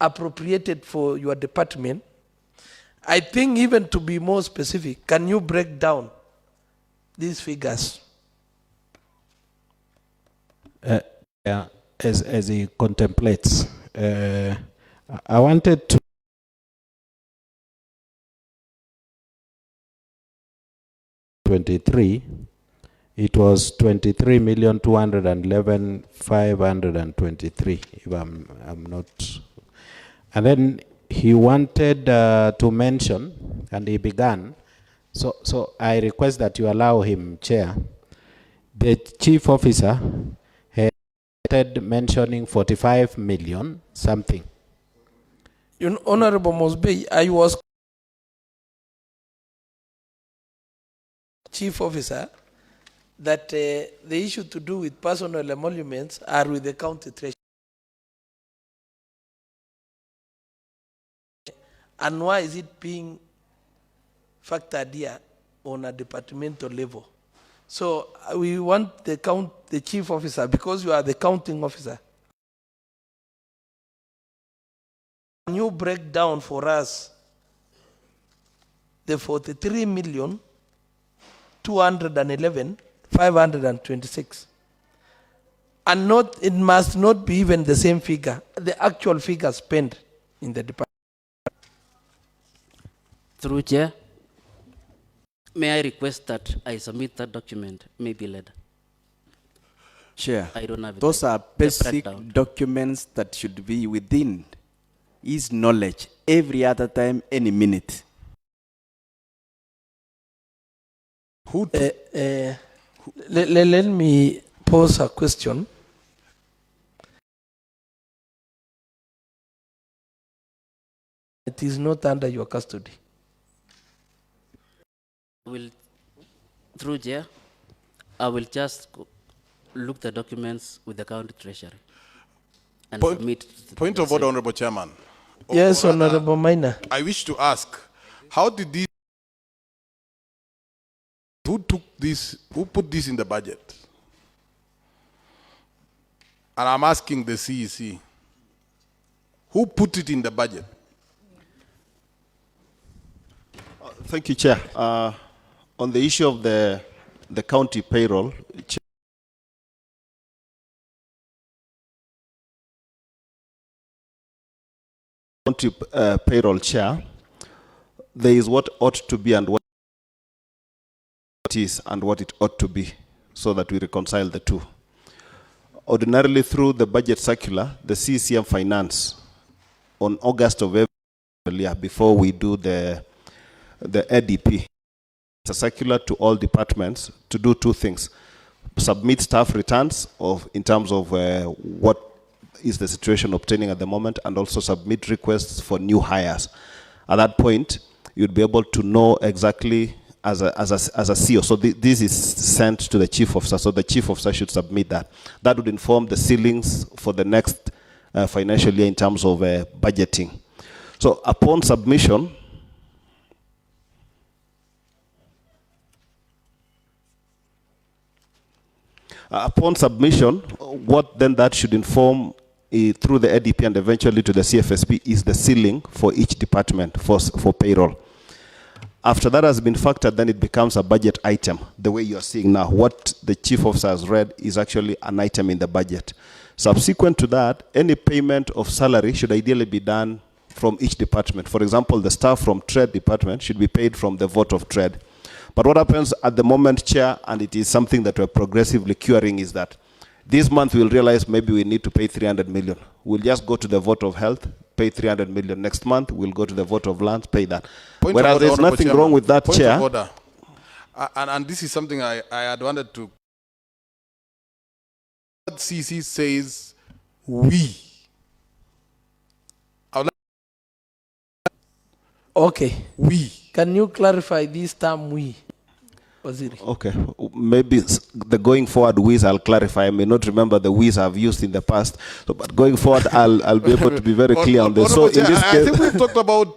appropriated for your department, I think even to be more specific, can you break down these figures? Yeah, as he contemplates, I wanted to it was 23,211,523, if I'm not. And then he wanted to mention, and he began. So I request that you allow him, Chair. The chief officer had mentioning 45 million something. Honorable Mosby, I was chief officer that the issue to do with personal emoluments are with the county treasury. And why is it being factored here on a departmental level? So we want the chief officer, because you are the counting officer. Can you break down for us the 43,211,526? And not, it must not be even the same figure, the actual figure spent in the department. Through Chair, may I request that I submit that document maybe later? Chair, I don't have it. Those are basic documents that should be within his knowledge every other time, any minute. Let me pose a question. It is not under your custody. Through Chair, I will just look the documents with the county treasury and submit. Point of order, Honorable Chairman. Yes, Honorable Minor. I wish to ask, how did this, who put this in the budget? And I'm asking the CEC, who put it in the budget? Thank you, Chair. On the issue of the county payroll, county payroll chair, there is what ought to be and what it is and what it ought to be, so that we reconcile the two. Ordinarily, through the budget circular, the CCM Finance, on August of every year, before we do the ADP, it's a circular to all departments to do two things. submit staff returns in terms of what is the situation obtaining at the moment, and also submit requests for new hires. At that point, you'd be able to know exactly as a CEO. So this is sent to the chief officer. So the chief officer should submit that. That would inform the ceilings for the next financial year in terms of budgeting. So upon submission, what then that should inform through the ADP and eventually to the CFSP is the ceiling for each department for payroll. After that has been factored, then it becomes a budget item, the way you are seeing now. What the chief officer has read is actually an item in the budget. Subsequent to that, any payment of salary should ideally be done from each department. For example, the staff from trade department should be paid from the vote of trade. But what happens at the moment, Chair, and it is something that we're progressively curing, is that this month we'll realize maybe we need to pay 300 million. We'll just go to the vote of health, pay 300 million. Next month, we'll go to the vote of land, pay that. Whereas there's nothing wrong with that, Chair. Point of order. And this is something I had wanted to. What CC says, we. Okay. We. Can you clarify this term, we? Waziri. Okay, maybe the going forward we's I'll clarify. I may not remember the we's I've used in the past, so, but going forward I'll be able to be very clear on this. So in this case, I think we've talked about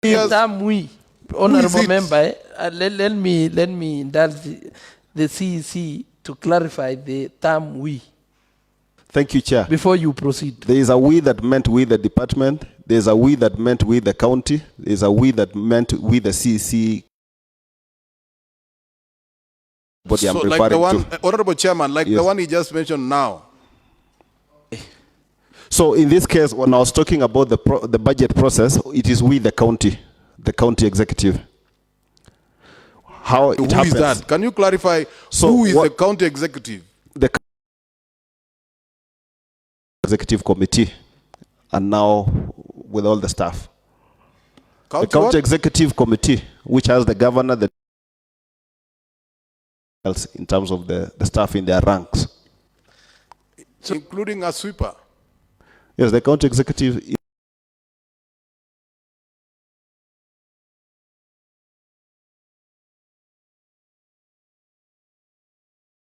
the term we, honorable member. Let me indulge the CEC to clarify the term we. Thank you, Chair. Before you proceed, there is a we that meant we the department. There's a we that meant we the county. There's a we that meant we the CEC. What I'm referring like the one, to. Honorable Chairman, like the one he just mentioned now. So in this case, when I was talking about the budget process, it is we the county executive. How it happens. Who is that? Can you clarify? So who is the county executive? The executive committee, and now with all the staff. The county executive committee, which has the governor, the else in terms of the staff in their ranks. So including a sweeper? Yes, the county executive.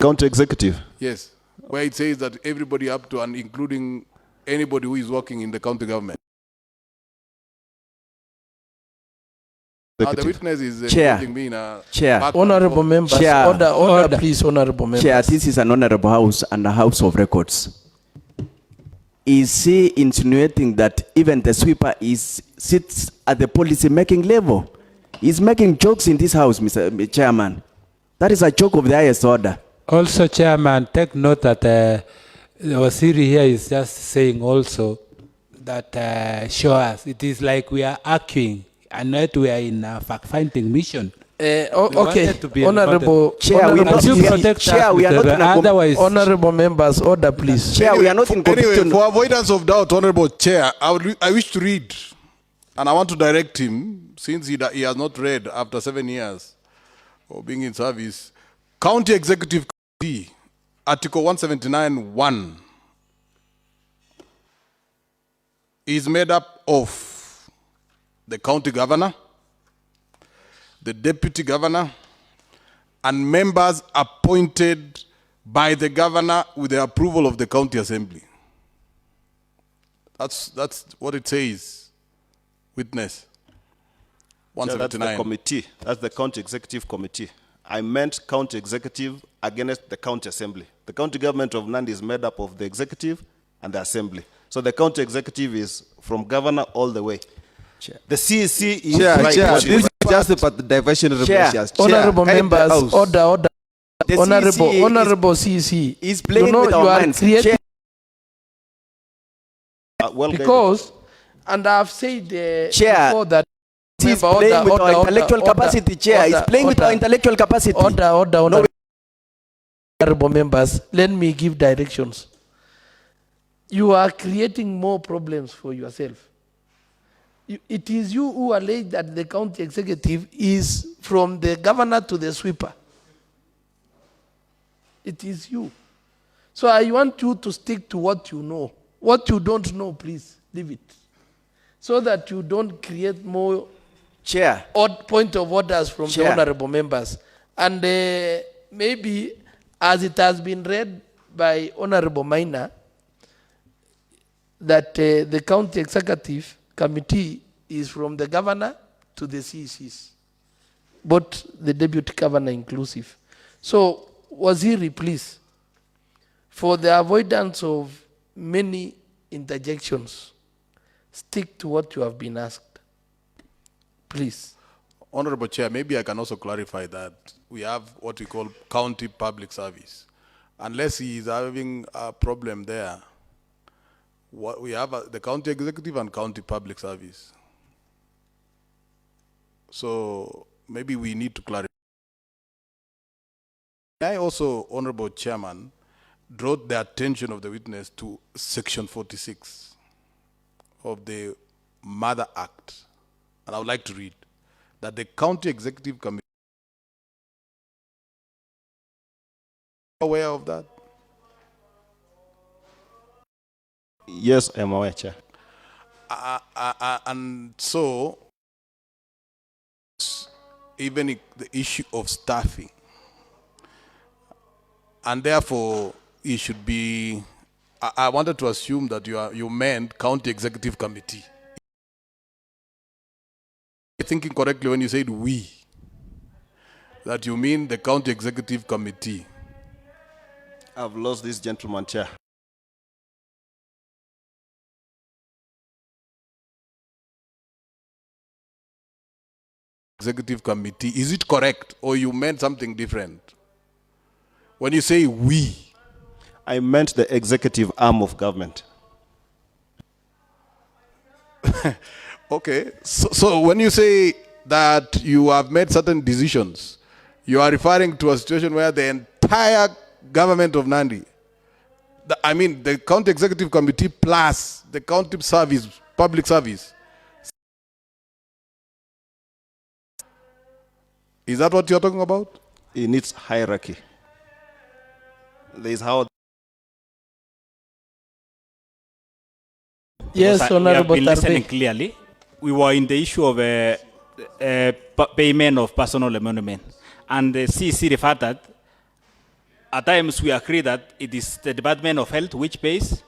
County executive. Yes, where it says that everybody up to and including anybody who is working in the county government. Now the witness is Chair. me in a honorable members, Chair. order, please, honorable members. Chair, this is an honorable house and a house of records. Is he insinuating that even the sweeper sits at the policy making level? He's making jokes in this house, Mr. Chairman. That is a joke of the highest order. Also, Chairman, take note that Waziri here is just saying also that show us. It is like we are arguing and not we are in a fact-finding mission. Okay, honorable Chair, we are not otherwise, honorable members, order, please. Chair, we are not in Anyway, for avoidance of doubt, honorable Chair, I wish to read, and I want to direct him, since he has not read after 7 years of being in service. County Executive Committee, Article 179(1) is made up of the county governor, the deputy governor, and members appointed by the governor with the approval of the county assembly. That's what it says. Witness. 179. That's the committee. That's the county executive committee. I meant county executive against the county assembly. The county government of Nandi is made up of the executive and the assembly. So the county executive is from governor all the way. Chair. The CEC is Chair, this is just about the diversionary measures. Honorable members, order. Honorable CEC is playing with our minds. Because, and I've said before that he's playing with our intellectual capacity, Chair. He's playing with our intellectual capacity. Order. Honorable members, let me give directions. You are creating more problems for yourself. It is you who allege that the county executive is from the governor to the sweeper. It is you. So I want you to stick to what you know. What you don't know, please leave it. So that you don't create more odd point of orders from the honorable members. And maybe, as it has been read by Honorable Minor, that the county executive committee is from the governor to the CECs, both the deputy governor inclusive. So, Waziri, please, for the avoidance of many interjections, stick to what you have been asked. Please. Honorable Chair, maybe I can also clarify that we have what we call county public service. Unless he is having a problem there, we have the county executive and county public service. So maybe we need to clarify. I also, Honorable Chairman, draw the attention of the witness to Section 46 of the Mother Act. And I would like to read that the county executive committee aware of that? Yes, I'm aware, Chair. And so, even the issue of staffing, and therefore, it should be, I wanted to assume that you meant county executive committee. You're thinking correctly when you said we, that you mean the county executive committee. I've lost this gentleman, Chair. Executive committee, is it correct or you meant something different? When you say we. I meant the executive arm of government. Okay, so when you say that you have made certain decisions, you are referring to a situation where the entire government of Nandi, I mean the county executive committee plus the county service, public service. Is that what you're talking about? It needs hierarchy. There is how. Yes, we have Honorable been listening Tarbe. clearly. We were in the issue of payment of personal emolument. And the CC referred that at times we agree that it is the Department of Health which pays.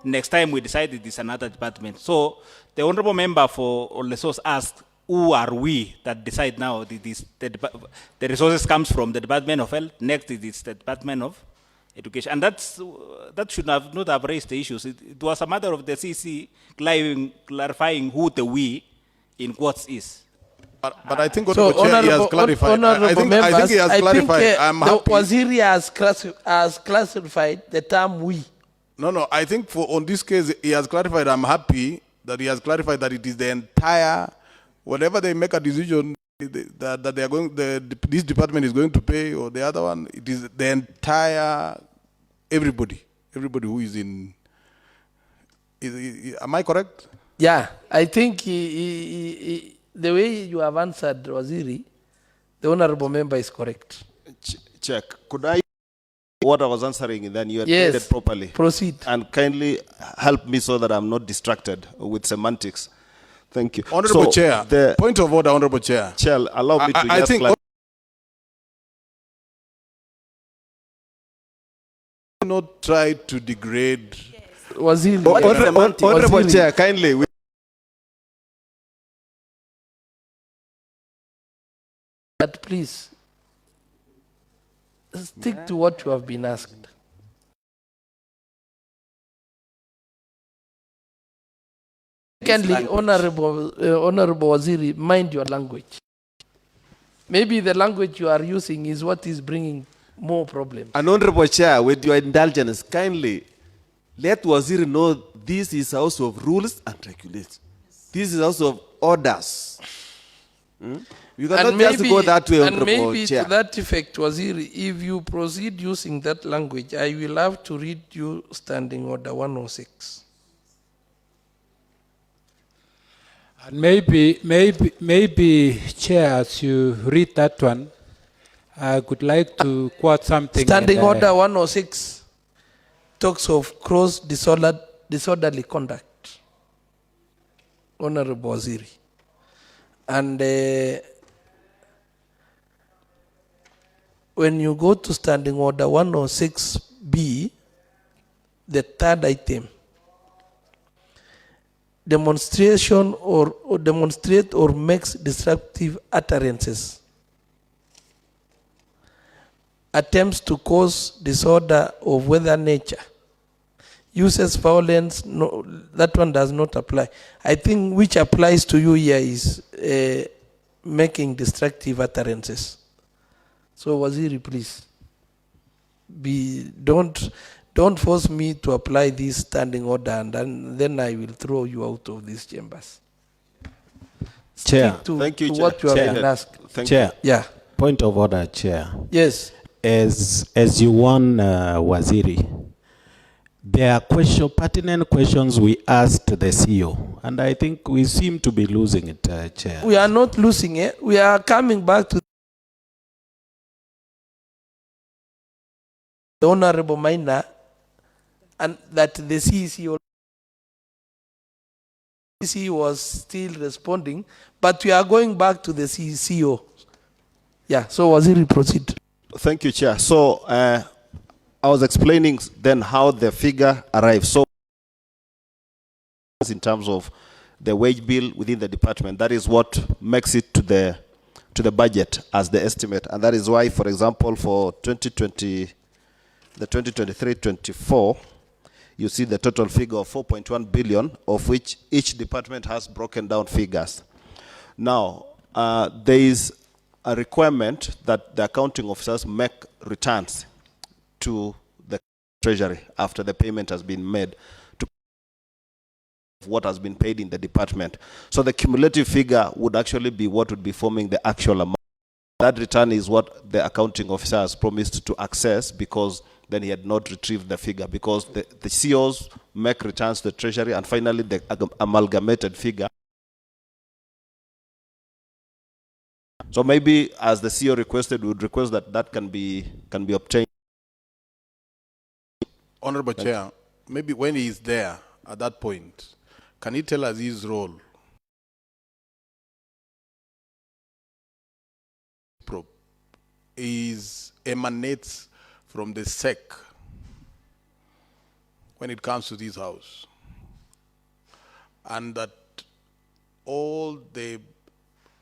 Next time we decide it is another department. So the honorable member for all the source asked, who are we that decide now the resources comes from the Department of Health, next it is the Department of Education. And that should not have raised the issues. It was a matter of the CC clarifying who the we in quotes is. But I think Honorable Chair, he has clarified. I think he has clarified. I'm happy. Waziri has classified the term we. No, I think on this case, he has clarified. I'm happy that he has clarified that it is the entire, whatever they make a decision that they are going, this department is going to pay, or the other one, it is the entire, everybody who is in. Am I correct? Yeah, I think the way you have answered Waziri, the honorable member is correct. Check. Could I? What I was answering, then you had Yes, read it properly. proceed. And kindly help me so that I'm not distracted with semantics. Thank you. Honorable Chair, point of order, Honorable Chair. Chair, allow me to I just think not try to degrade. Waziri. Honorable Chair, kindly. But please, stick to what you have been asked. Secondly, Honorable Waziri, mind your language. Maybe the language you are using is what is bringing more problems. And Honorable Chair, with your indulgence, kindly let Waziri know this is a house of rules and regulations. This is a house of orders. You cannot just go that way, Honorable Chair. And maybe to that effect, Waziri, if you proceed using that language, I will have to read you Standing Order 106. And maybe, Chair, as you read that one, I would like to quote something. Standing Order 106 talks of gross disorderly conduct, Honorable Waziri. And when you go to Standing Order 106B, the third item, demonstration or demonstrate or makes disruptive utterances, attempts to cause disorder of whether nature, uses violence, no, that one does not apply. I think which applies to you here is making destructive utterances. So Waziri, please, don't force me to apply this standing order, and then I will throw you out of these chambers. Chair. Stick to, Thank you, to Chair. what you have been asked. Chair. Yeah. Point of order, Chair. Yes. As you want, Waziri, there are pertinent questions we asked the CEO, and I think we seem to be losing it, Chair. We are not losing it. We are coming back to the Honorable Minor, and that the CEC was still responding, but we are going back to the CEO. Yeah, so Waziri, proceed. Thank you, Chair. So I was explaining then how the figure arrived. So in terms of the wage bill within the department, that is what makes it to the budget as the estimate. And that is why, for example, for 2020, the 2023-24, you see the total figure of 4.1 billion, of which each department has broken down figures. Now, there is a requirement that the accounting officers make returns to the treasury after the payment has been made to what has been paid in the department. So the cumulative figure would actually be what would be forming the actual amount. That return is what the accounting officer has promised to access, because then he had not retrieved the figure, because the COs make returns to the treasury, and finally the amalgamated figure. So maybe, as the CEO requested, we would request that that can be obtained. Honorable Chair, maybe when he is there at that point, can he tell us his role? Emanates from the SEC when it comes to this house, and that all the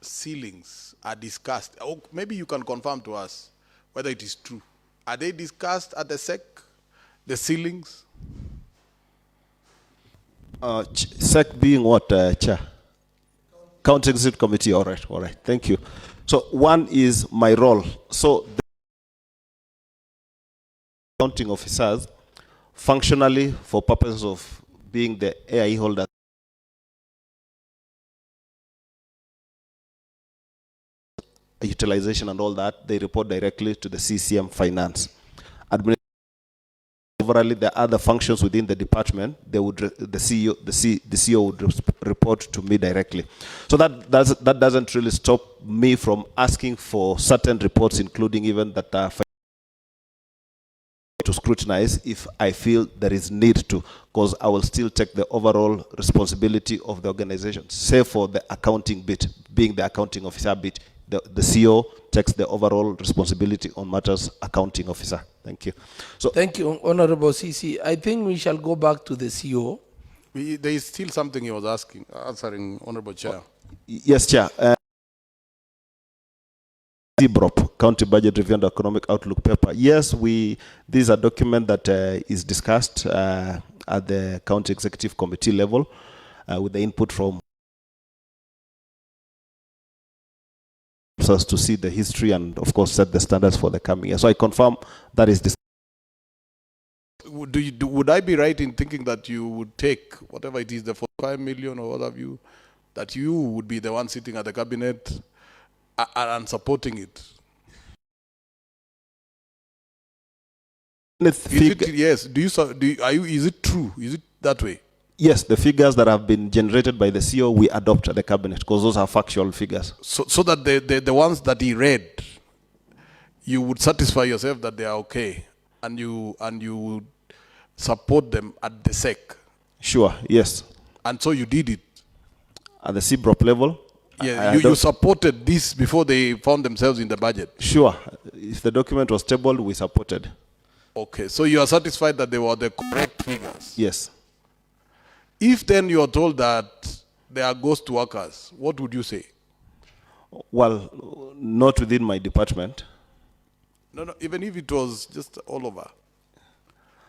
ceilings are discussed. Or maybe you can confirm to us whether it is true. Are they discussed at the SEC, the ceilings? SEC being what, Chair? County Executive Committee. All right. Thank you. So one is my role. So the accounting officers, functionally, for purposes of being the AIE holder, utilization and all that, they report directly to the CCM Finance. Overall, the other functions within the department, they would the CEO would report to me directly. So that doesn't really stop me from asking for certain reports, including even that to scrutinize if I feel there is need to, because I will still take the overall responsibility of the organization, save for the accounting bit, being the accounting officer bit. The CEO takes the overall responsibility on matters accounting officer. Thank you. So thank you, Honorable CC. I think we shall go back to the CEO. There is still something he was answering, Honorable Chair. Yes, Chair. CBROP, County Budget Review and Economic Outlook paper. Yes, this is a document that is discussed at the County Executive Committee level with the input from us to see the history and, of course, set the standards for the coming year. So I confirm that is this. Would I be right in thinking that you would take whatever it is, the 45 million or what have you, that you would be the one sitting at the cabinet and supporting it? Yes. Is it true? Is it that way? Yes, the figures that have been generated by the CEO, we adopt at the cabinet because those are factual figures. So that the ones that he read, you would satisfy yourself that they are okay, and you would support them at the SEC. Sure, yes. And so you did it. At the CBROP level? Yeah, you supported this before they found themselves in the budget. Sure. If the document was tabled, we supported. Okay, so you are satisfied that they were the correct figures? Yes. If then you are told that they are ghost workers, what would you say? Well, not within my department. No, even if it was just all over.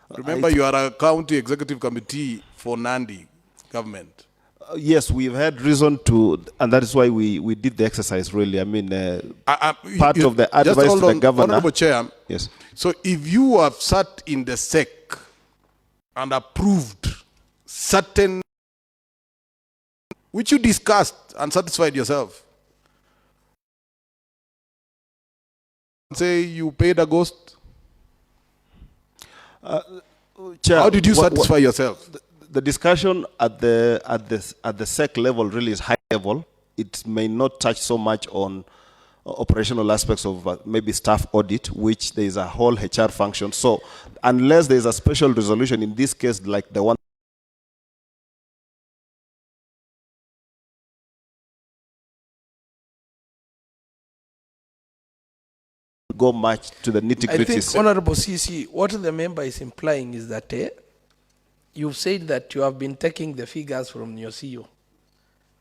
Remember, you are a county executive committee for Nandi government. Yes, we've had reason to, and that is why we did the exercise, really. I mean, part of the advice to the governor. Honorable Chair, yes. So if you have sat in the SEC and approved certain, which you discussed and satisfied yourself, say you paid a ghost, Chair, how did you satisfy yourself? The discussion at the SEC level really is high level. It may not touch so much on operational aspects of maybe staff audit, which there is a whole HR function. So unless there is a special resolution, in this case, like the one go much to the nitty-gritty. I think, Honorable CC, what the member is implying is that you've said that you have been taking the figures from your CEO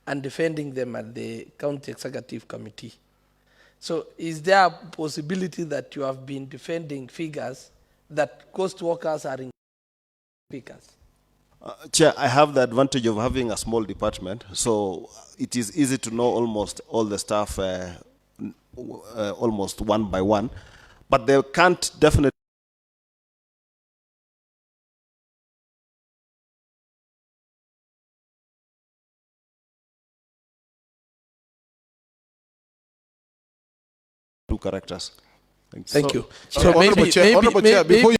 and defending them at the County Executive Committee. So is there a possibility that you have been defending figures that ghost workers are in figures? Chair, I have the advantage of having a small department, so it is easy to know almost all the staff almost one by one, but they can't definitely two characters. Thank you. So Honorable Chair, before you,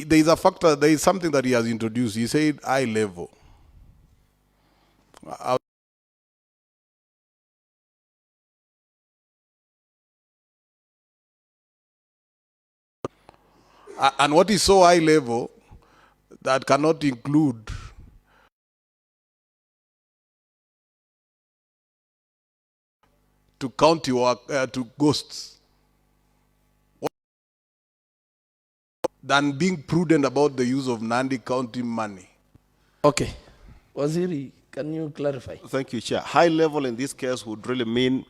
there is a factor, there is something that he has introduced. He said eye level. And what is so high level that cannot include to county work, to ghosts, than being prudent about the use of Nandi County money? Okay. Waziri, can you clarify? Thank you, Chair. High level in this case would really mean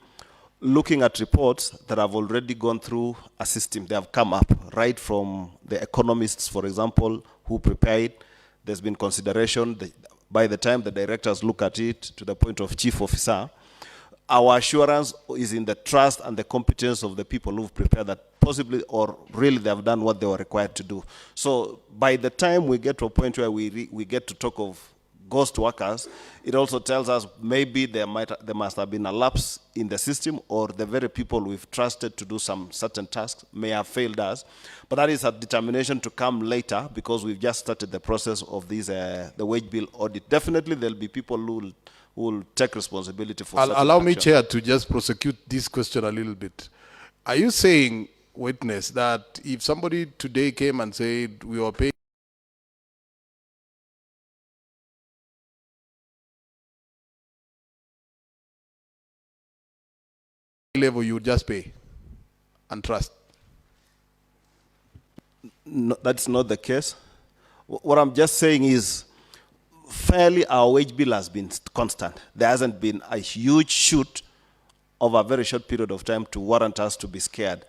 looking at reports that have already gone through a system. They have come up, right from the economists, for example, who prepared. There's been consideration. By the time the directors look at it, to the point of chief officer, our assurance is in the trust and the competence of the people who've prepared that possibly or really they have done what they were required to do. So by the time we get to a point where we get to talk of ghost workers, it also tells us maybe there must have been a lapse in the system, or the very people we've trusted to do some certain tasks may have failed us. But that is a determination to come later, because we've just started the process of these the wage bill audit. Definitely there'll be people who will take responsibility for certain Allow me, action. Chair, to just prosecute this question a little bit. Are you saying, witness, that if somebody today came and said we were paying level, you would just pay and trust? No, that's not the case. What I'm just saying is, fairly our wage bill has been constant. There hasn't been a huge shoot over a very short period of time to warrant us to be scared.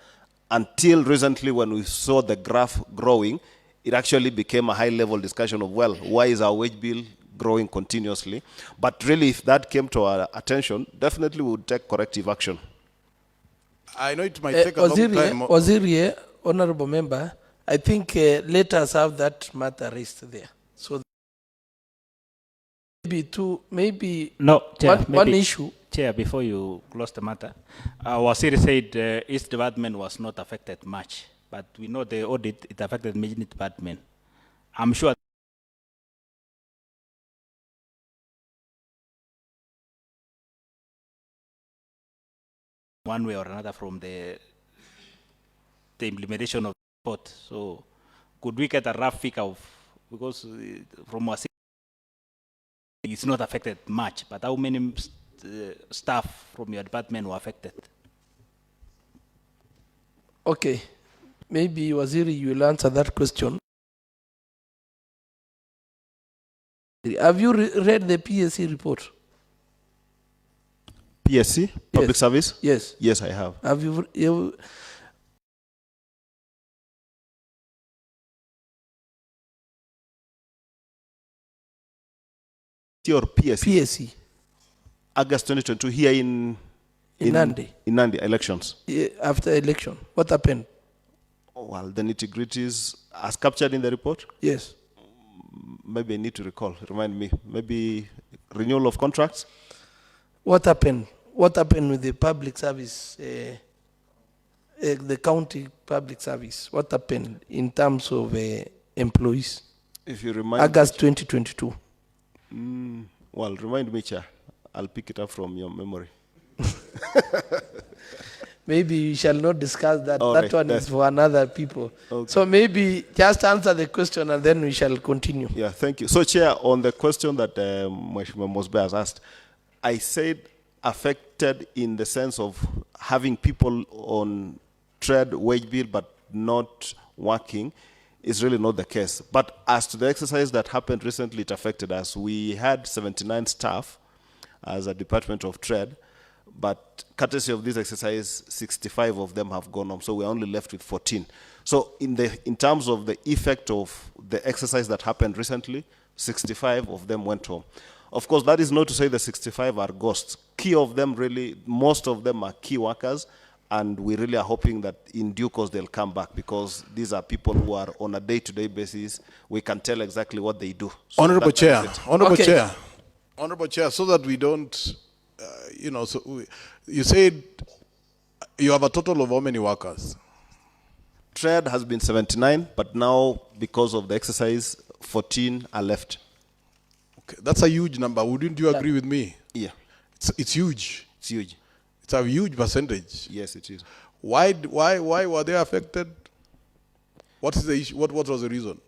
Until recently, when we saw the graph growing, it actually became a high-level discussion of, well, why is our wage bill growing continuously? But really, if that came to our attention, definitely we would take corrective action. I know it might take a long time. Waziri, Honorable Member, I think let us have that matter raised there. So maybe no, Chair, one issue. Chair, before you close the matter, Waziri said each department was not affected much, but we know the audit, it affected many departments. I'm sure one way or another from the implementation of the report. So could we get a rough figure of, because from our it's not affected much, but how many staff from your department were affected? Okay, maybe Waziri, you will answer that question. Have you read the PSC report? PSC, Public Service? Yes. Yes, I have. Have you Or PSC? PSC. August 2022 here in Nandi. In Nandi elections. After election, what happened? Well, the nitty-gritties as captured in the report? Yes. Maybe I need to recall, remind me. Maybe renewal of contracts? What happened? What happened with the public service, the county public service? What happened in terms of employees? If you remind August 2022. Well, remind me, Chair. I'll pick it up from your memory. Maybe we shall not discuss that. All That right, one is for another people. Okay. So maybe just answer the question and then we shall continue. Yeah, thank you. So, Chair, on the question that Mheshimiwa Mosbe has asked, I said affected in the sense of having people on trade wage bill but not working is really not the case. But as to the exercise that happened recently, it affected us. We had 79 staff as a Department of Trade, but courtesy of this exercise, 65 of them have gone home. So we're only left with 14. So in terms of the effect of the exercise that happened recently, 65 of them went home. Of course, that is not to say the 65 are ghosts. Key of them really, most of them are key workers, and we really are hoping that in due course they'll come back, because these are people who are on a day-to-day basis. We can tell exactly what they do. So Honorable Chair, Honorable Okay. Chair, Honorable Chair, so that we don't, you said you have a total of how many workers? Trade has been 79, but now because of the exercise, 14 are left. Okay, that's a huge number. Wouldn't you agree with me? Yeah. It's huge. It's huge. It's a huge percentage. Yes, it is. Why were they affected? What is the issue? What was the reason?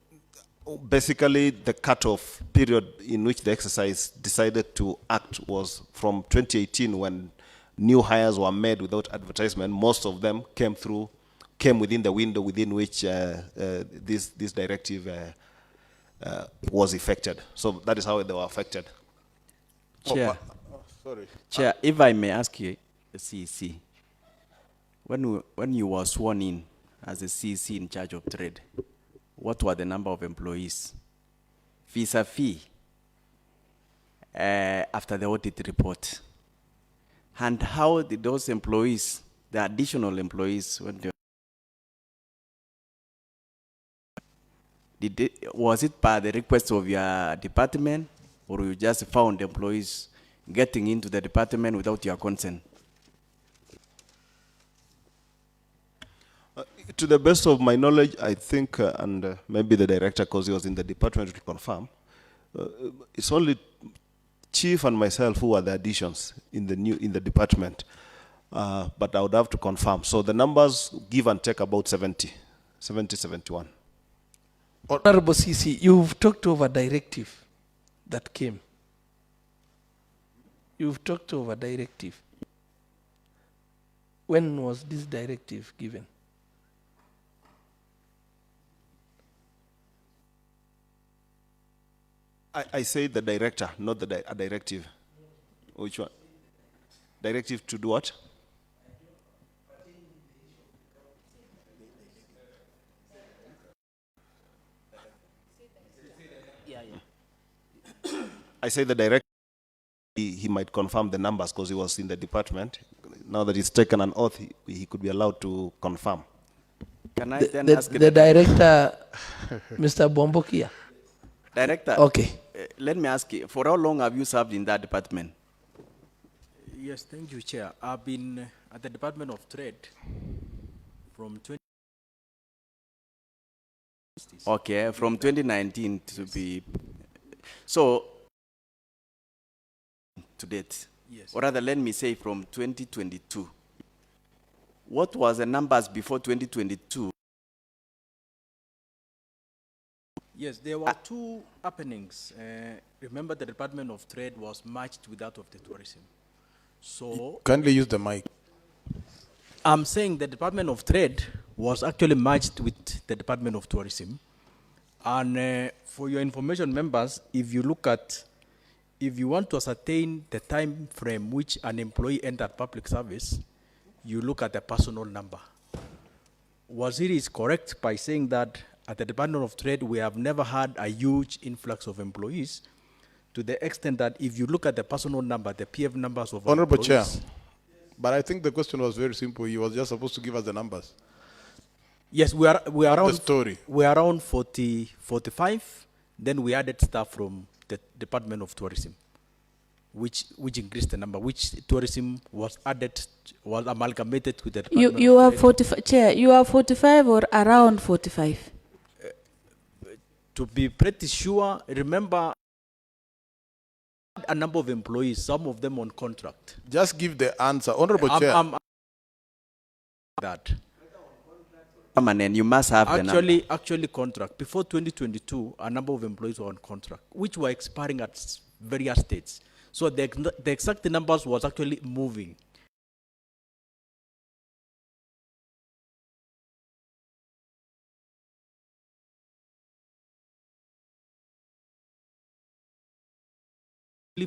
Basically, the cutoff period in which the exercise decided to act was from 2018, when new hires were made without advertisement. Most of them came within the window within which this directive was effected. So that is how they were affected. Chair, Sorry. Chair, if I may ask you, CEC, when you were sworn in as a CEC in charge of trade, what were the number of employees vis-a-vis after the audit report? And how did those employees, the additional employees, was it by the request of your department, or you just found employees getting into the department without your consent? To the best of my knowledge, I think, and maybe the director, because he was in the department, will confirm, it's only Chief and myself who are the additions in the department. But I would have to confirm. So the numbers give and take about 70, 71. Honorable CC, you've talked over directive that came. You've talked over directive. When was this directive given? I say the director, not a directive. Which one? Directive to do what? I say the director, he might confirm the numbers because he was in the department. Now that he's taken an oath, he could be allowed to confirm. Can I then ask the director, Mr. Bombokia? Director, okay. Let me ask you, for how long have you served in that department? Yes, thank you, Chair. I've been at the Department of Trade from 20. Okay, from 2019 to be, so to date. Yes. Or rather, let me say from 2022. What was the numbers before 2022? Yes, there were two happenings. Remember, the Department of Trade was merged with that of the tourism. So Kindly use the mic. I'm saying the Department of Trade was actually merged with the Department of Tourism. And for your information, members, if you look at, if you want to ascertain the time frame which an employee entered public service, you look at the personal number. Waziri is correct by saying that at the Department of Trade, we have never had a huge influx of employees, to the extent that if you look at the personal number, the PF numbers of Honorable Chair, employees. but I think the question was very simple. He was just supposed to give us the numbers. Yes, we are around the story. We are around 45. Then we added staff from the Department of Tourism, which increased the number. Which tourism was added, was amalgamated with the Department. You of are Trade. 45, Chair. You are 45 or around 45. To be pretty sure, remember a number of employees, some of them on contract. Just give the answer, Honorable Chair. That. And you must have the number. Actually contract. Before 2022, a number of employees were on contract, which were expiring at various states. So the exact numbers was actually moving.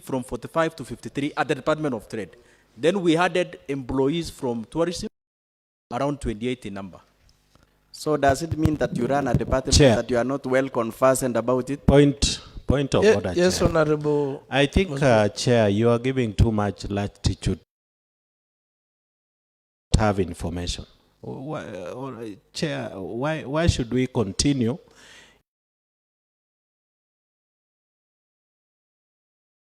From 45 to 53 at the Department of Trade. Then we added employees from tourism, around 28 in number. So does it mean that you run a department Chair. that you are not well conversant about it? Point of order, Yes, Chair. Honorable. I think, Chair, you are giving too much latitude to have information. Chair, why should we continue?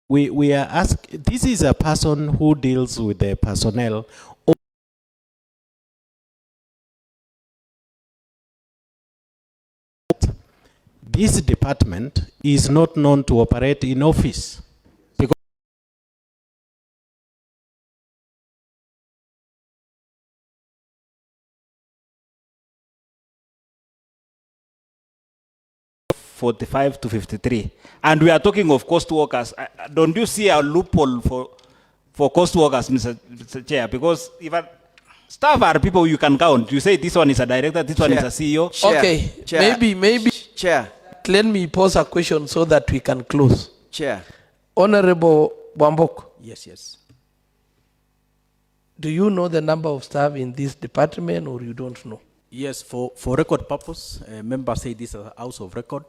We are asking, this is a person who deals with the personnel. This department is not known to operate in office. Because 45 to 53. And we are talking of cost workers. Don't you see a loophole for cost workers, Mr. Chair? Because even staff are people you can count. You say this one is a director, this one is a CEO. Okay, maybe. Chair. Let me pose a question so that we can close. Chair. Honorable Bwambok. Yes. Do you know the number of staff in this department or you don't know? Yes, for record purpose, members say this is a house of record.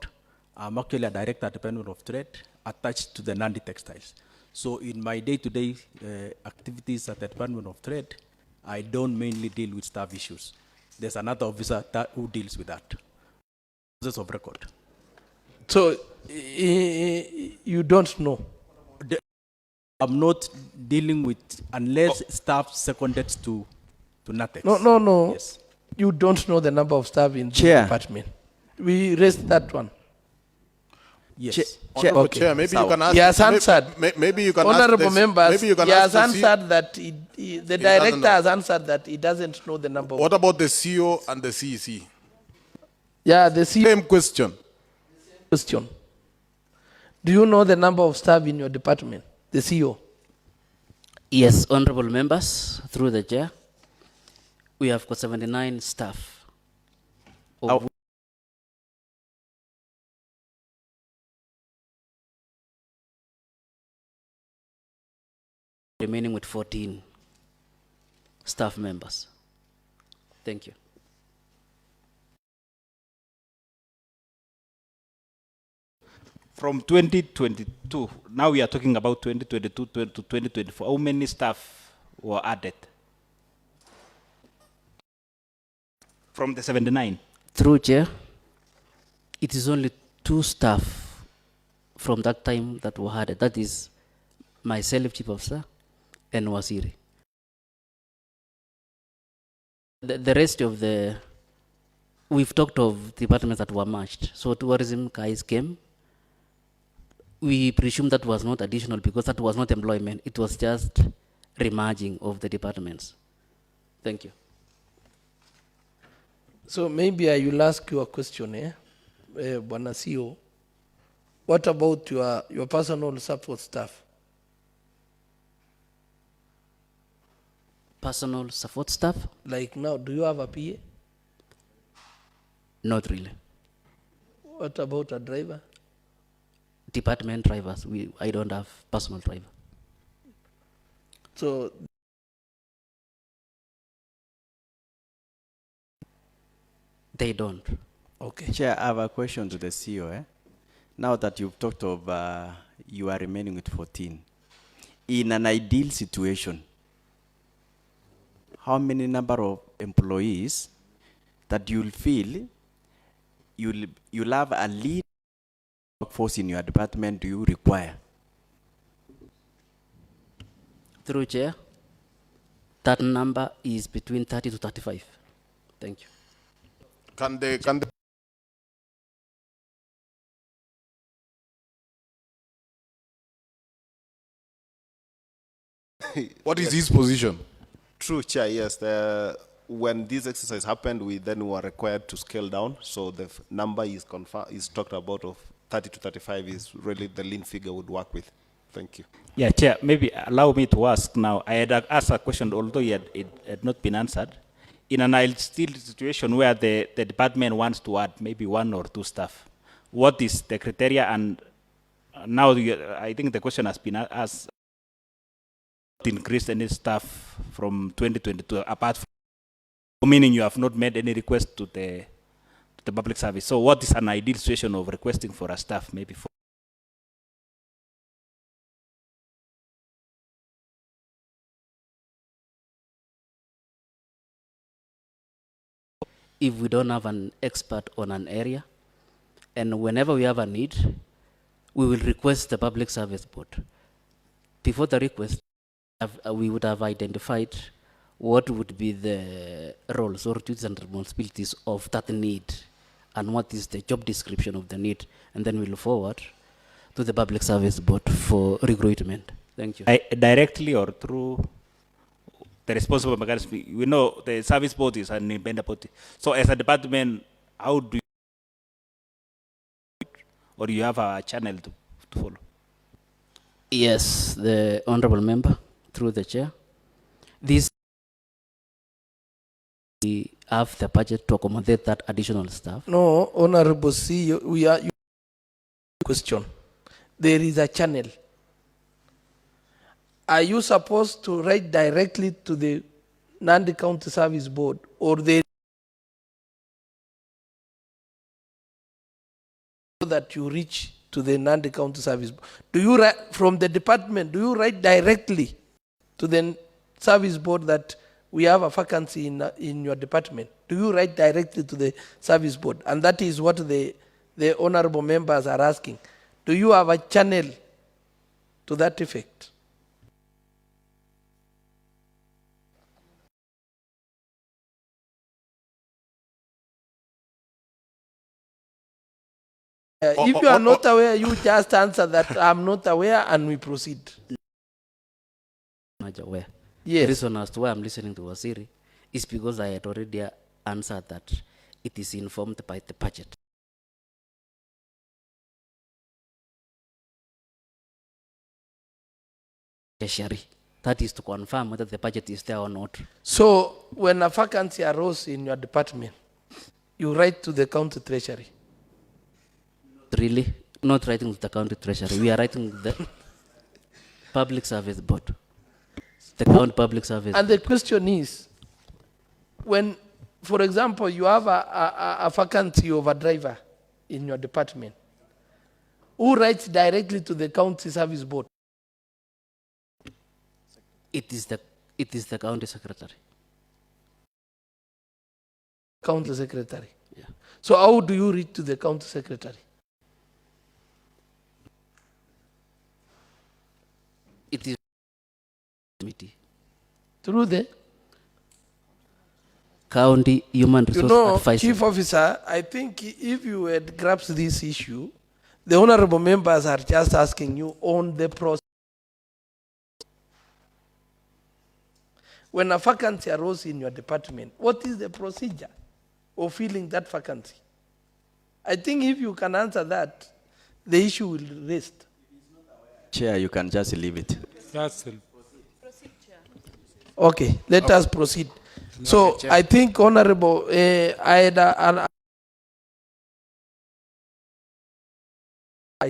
I'm actually a director at the Department of Trade attached to the Nandi textiles. So in my day-to-day activities at the Department of Trade, I don't mainly deal with staff issues. There's another officer who deals with that. Process of record. So you don't know? I'm not dealing with, unless staff seconded to NATEX. No. Yes. You don't know the number of staff in this Chair. department. We raised that one. Yes. Honorable Chair, maybe you can ask. He has answered. Maybe you can Honorable ask. members, Maybe you can he ask has the answered that the director has answered that he doesn't know the number. What about the CEO and the CEC? Yeah, the CEO. Same question. Do you know the number of staff in your department, the CEO? Yes, honorable members, through the chair, we have got 79 staff. Remaining with 14 staff members. Thank you. From 2022, now we are talking about 2022 to 2024. How many staff were added? From the 79? Through chair, it is only 2 staff from that time that were added. That is myself, Chief Officer, and Waziri. The rest of the we've talked of departments that were merged. So tourism guys came. We presume that was not additional because that was not employment. It was just remerging of the departments. Thank you. So maybe I will ask you a question, Bwana CEO. What about your personal support staff? Personal support staff? Like now, do you have a PA? Not really. What about a driver? Department drivers, I don't have personal driver. So they don't. Okay. Chair, I have a question to the CEO. Now that you've talked of you are remaining with 14, in an ideal situation, how many number of employees that you'll feel you'll have a lead workforce in your department do you require? Through Chair, that number is between 30 to 35. Thank you. Can the What is his position? True, Chair, yes. When this exercise happened, we then were required to scale down. So the number is talked about of 30 to 35 is really the lean figure would work with. Thank you. Yeah, Chair, maybe allow me to ask now. I had asked a question, although it had not been answered. In an ideal situation where the department wants to add maybe 1 or 2 staff, what is the criteria? And now I think the question has been asked, increase any staff from 2022 apart from, meaning you have not made any request to the public service. So what is an ideal situation of requesting for a staff maybe for? If we don't have an expert on an area, and whenever we have a need, we will request the public service board. Before the request, we would have identified what would be the roles or duties and responsibilities of that need and what is the job description of the need, and then we'll forward to the public service board for recruitment. Thank you. Directly or through the responsible mechanism? We know the service board is an independent body. So as a department, how do you, or you have a channel to follow? Yes, the honorable member, through the chair. We have the budget to accommodate that additional staff. No, Honorable CEO, we are question. There is a channel. Are you supposed to write directly to the Nandi County Service Board, or they so that you reach to the Nandi County Service Board? Do you write from the department? Do you write directly to the service board that we have a vacancy in your department? Do you write directly to the service board? And that is what the honorable members are asking. Do you have a channel to that effect? If you are not aware, you just answer that I'm not aware and we proceed. Not aware. Yes. The reason as to why I'm listening to Wasiri is because I had already answered that it is informed by the budget. Treasury. That is to confirm whether the budget is there or not. So when a vacancy arose in your department, you write to the county treasury? Really? Not writing to the county treasury. We are writing to the public service board. The county public service. And the question is, when, for example, you have a vacancy of a driver in your department, who writes directly to the county service board? It is the county secretary. County secretary. Yeah. So how do you reach to the county secretary? It is committee. Through the County Human Resource Advisor. Chief Officer, I think if you had grasped this issue, the honorable members are just asking you on the process. When a vacancy arose in your department, what is the procedure of filling that vacancy? I think if you can answer that, the issue will rest. Chair, you can just leave it. Okay, let us proceed. So I think Honorable, I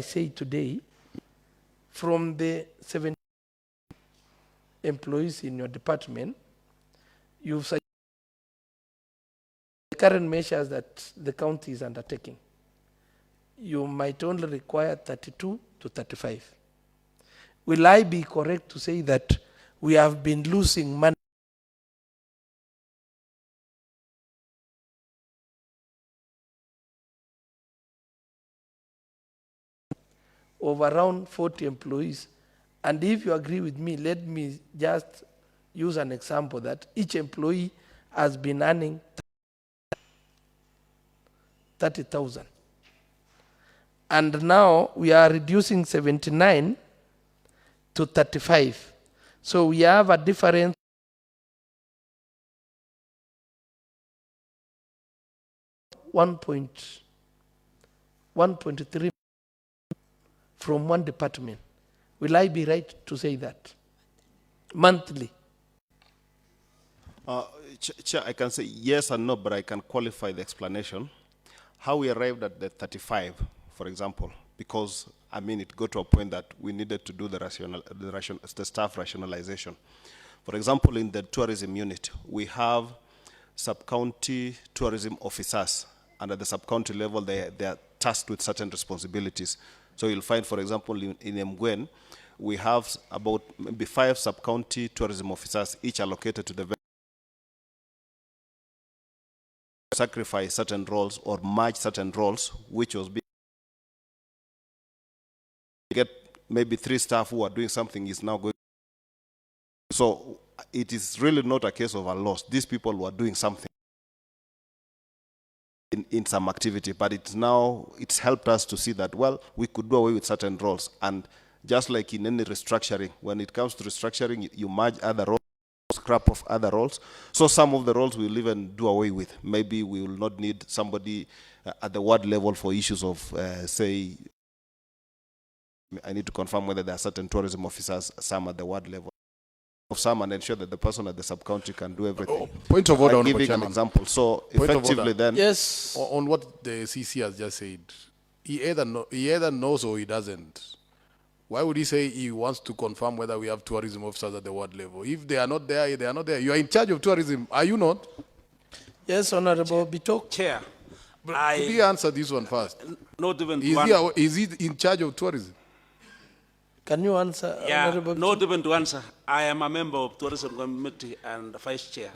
say today, from the 17 employees in your department, you've suggested the current measures that the county is undertaking. You might only require 32 to 35. Will I be correct to say that we have been losing money of around 40 employees? And if you agree with me, let me just use an example that each employee has been earning 30,000. And now we are reducing 79 to 35. So we have a difference of 1.3 from one department. Will I be right to say that? Monthly. Chair, I can say yes and no, but I can qualify the explanation. How we arrived at the 35, for example, because, I mean, it got to a point that we needed to do the staff rationalization. For example, in the tourism unit, we have sub-county tourism officers, and at the sub-county level, they are tasked with certain responsibilities. So you'll find, for example, in Mgwen, we have about maybe 5 sub-county tourism officers, each allocated to the sacrifice certain roles or merge certain roles, which was being get maybe 3 staff who are doing something is now going. So it is really not a case of a loss. These people were doing something in some activity, but it's helped us to see that, well, we could do away with certain roles. And just like in any restructuring, when it comes to restructuring, you merge other roles, scrap of other roles. So some of the roles we'll even do away with. Maybe we will not need somebody at the ward level for issues of, say, I need to confirm whether there are certain tourism officers, some at the ward level, of some, and ensure that the person at the sub-county can do everything. Point of order, I'm giving an Chairman. example. So Point of effectively order. then... Yes. On what the CC has just said, he either knows or he doesn't. Why would he say he wants to confirm whether we have tourism officers at the ward level? If they are not there, they are not there. You are in charge of tourism, are you not? Yes, Honorable Bitok. Chair. Could he answer this one first? Not even is he in charge of tourism? Can you answer, Yeah, Honorable not even to answer. I am a member of tourism committee and vice chair.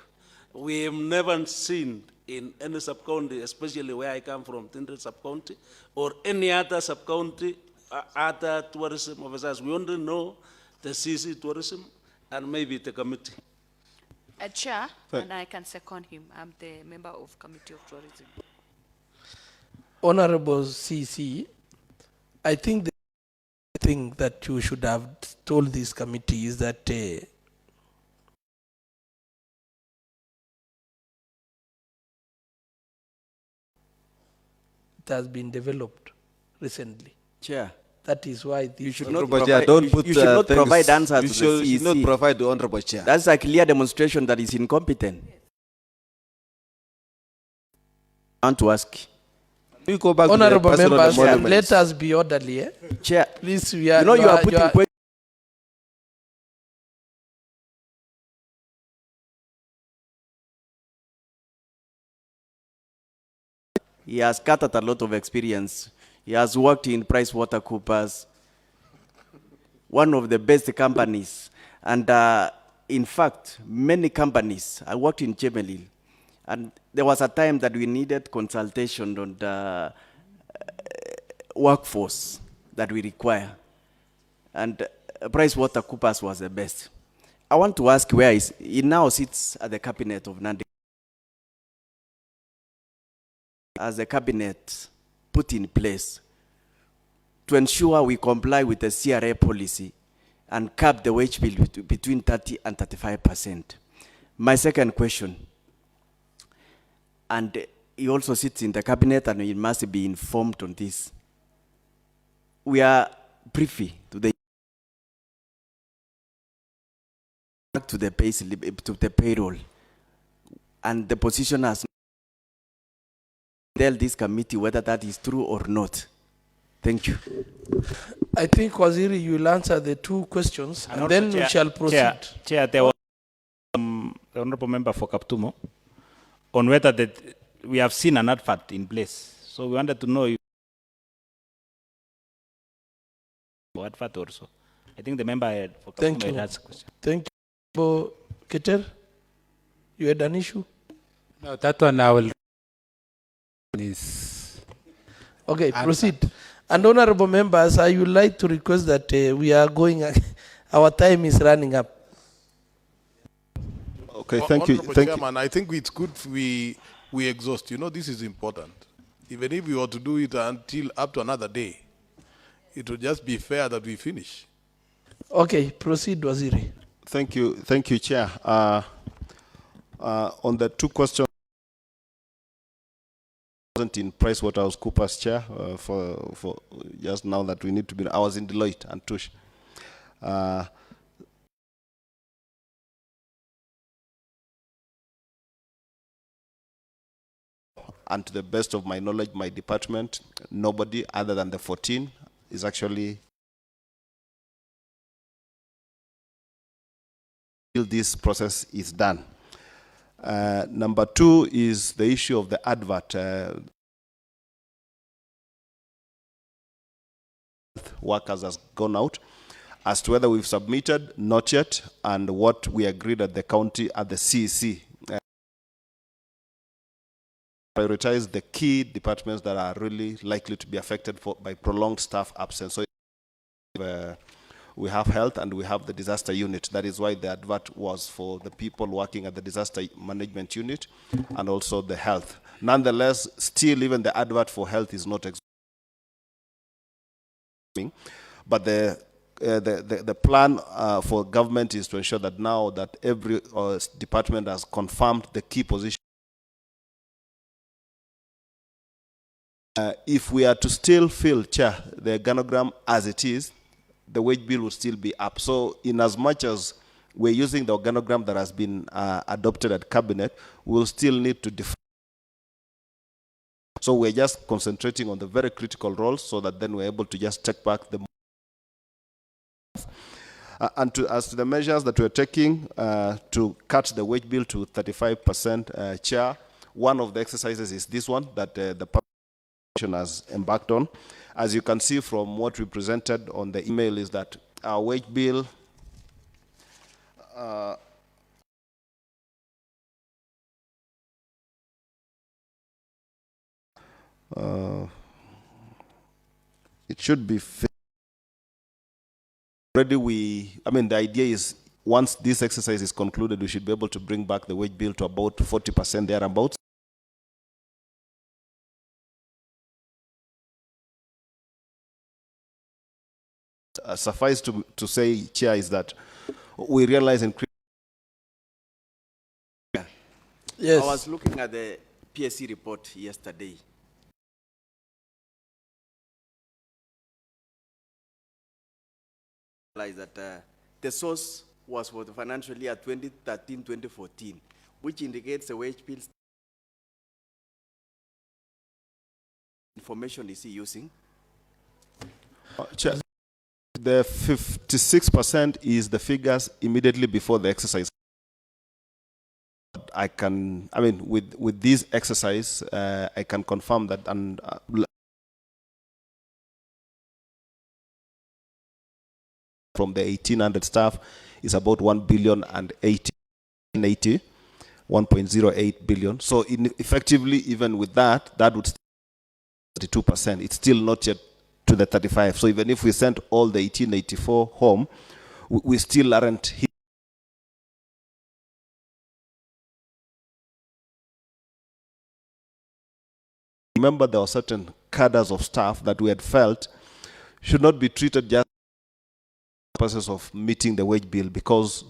We have never seen in any sub-county, especially where I come from, Tindred sub-county, or any other sub-county, other tourism officers. We only know the CC tourism and maybe the committee. Chair, and I can second him. I'm the member of Committee of Tourism. Honorable CC, I think the thing that you should have told this committee is that it has been developed recently. Chair. That is why You should not not provide, you should not provide answers You to should the CEC. not provide the Honorable Chair. That's a clear demonstration that is incompetent. I want to ask. We go back Honorable to the members, monuments. let us be orderly. Chair, please, we are. You know you are putting questions. He has gathered a lot of experience. He has worked in PricewaterhouseCoopers, one of the best companies. And in fact, many companies, I worked in Chemelil, and there was a time that we needed consultation on the workforce that we require. And PricewaterhouseCoopers was the best. I want to ask where he now sits at the cabinet of Nandi. as a cabinet put in place to ensure we comply with the CRA policy and cap the wage bill between 30 and 35%. My second question, and he also sits in the cabinet and he must be informed on this. We are privy to the payroll, and the position has tell this committee whether that is true or not. Thank you. I think, Waziri, you will answer the two questions, and then we shall proceed. Chair, there was the honorable member for Kaptumo on whether we have seen an advert in place. So we wanted to know if advert also. I think the member for Thank Kaptumo you. had asked a question. Thank you. Keter, you had an issue? No, that one I will. Okay, proceed. And honorable members, I would like to request that we are going, our time is running up. Okay, thank you. Chairman, I think it's good we exhaust. You know, this is important. Even if we were to do it until up to another day, it would just be fair that we finish. Okay, proceed, Waziri. Thank you, Chair. On the two questions, in PricewaterhouseCoopers, Chair, for just now that we need to be. I was in Deloitte and Touche. And to the best of my knowledge, my department, nobody other than the 14 is actually till this process is done. Number two is the issue of the advert. Workers has gone out. As to whether we've submitted, not yet, and what we agreed at the county, at the CEC. Prioritize the key departments that are really likely to be affected by prolonged staff absence. So we have health and we have the disaster unit. That is why the advert was for the people working at the disaster management unit and also the health. Nonetheless, still even the advert for health is not but the plan for government is to ensure that now that every department has confirmed the key position. If we are to still fill, Chair, the organogram as it is, the wage bill will still be up. So in as much as we're using the organogram that has been adopted at cabinet, we'll still need to define. So we're just concentrating on the very critical roles so that then we're able to just take back the as to the measures that we're taking to cut the wage bill to 35%, Chair, one of the exercises is this one that the has embarked on. As you can see from what we presented on the email is that our wage bill it should be already the idea is once this exercise is concluded, we should be able to bring back the wage bill to about 40% thereabouts. Suffice to say, Chair, is that we realize in Yes. I was looking at the PSC report yesterday. That the source was for the financial year 2013-2014, which indicates the wage bill information is he using? Chair, the 56% is the figures immediately before the exercise. With this exercise, I can confirm that from the 1,800 staff is about 1.08 billion. So effectively, even with that would still 32%. It's still not yet to the 35. So even if we sent all the 1884 home, we still aren't hit. Remember, there were certain cadres of staff that we had felt should not be treated just for the purposes of meeting the wage bill, because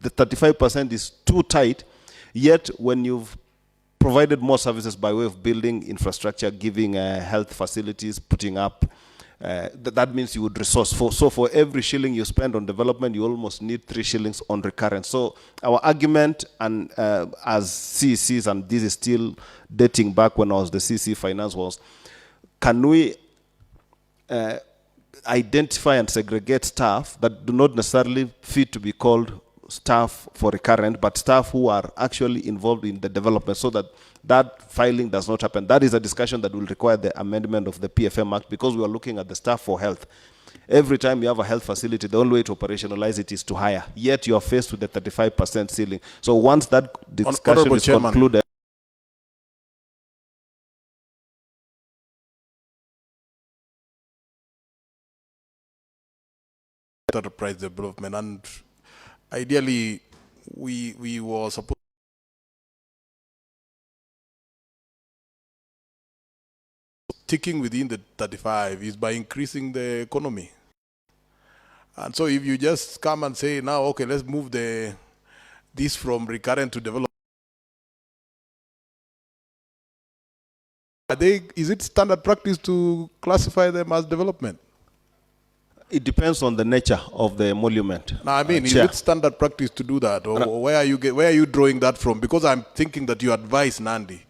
the 35% is too tight. Yet, when you've provided more services by way of building infrastructure, giving health facilities, putting up, that means you would resource. So for every shilling you spend on development, you almost need 3 shillings on recurrence. So our argument, and as CECs, and this is still dating back when I was the CC Finance, was, can we identify and segregate staff that do not necessarily fit to be called staff for recurrent, but staff who are actually involved in the development, so that that filing does not happen. That is a discussion that will require the amendment of the PFM Act, because we are looking at the staff for health. Every time you have a health facility, the only way to operationalize it is to hire. Yet you are faced with the 35% ceiling. So once that discussion is concluded, enterprise development, and ideally we were supposed sticking within the 35 is by increasing the economy. And so if you just come and say now, okay, let's move this from recurrent to development, is it standard practice to classify them as development? it depends on the nature of the emolument. No, I mean, is it standard practice to do that, or where are you drawing that from? Because I'm thinking that you advise Nandi.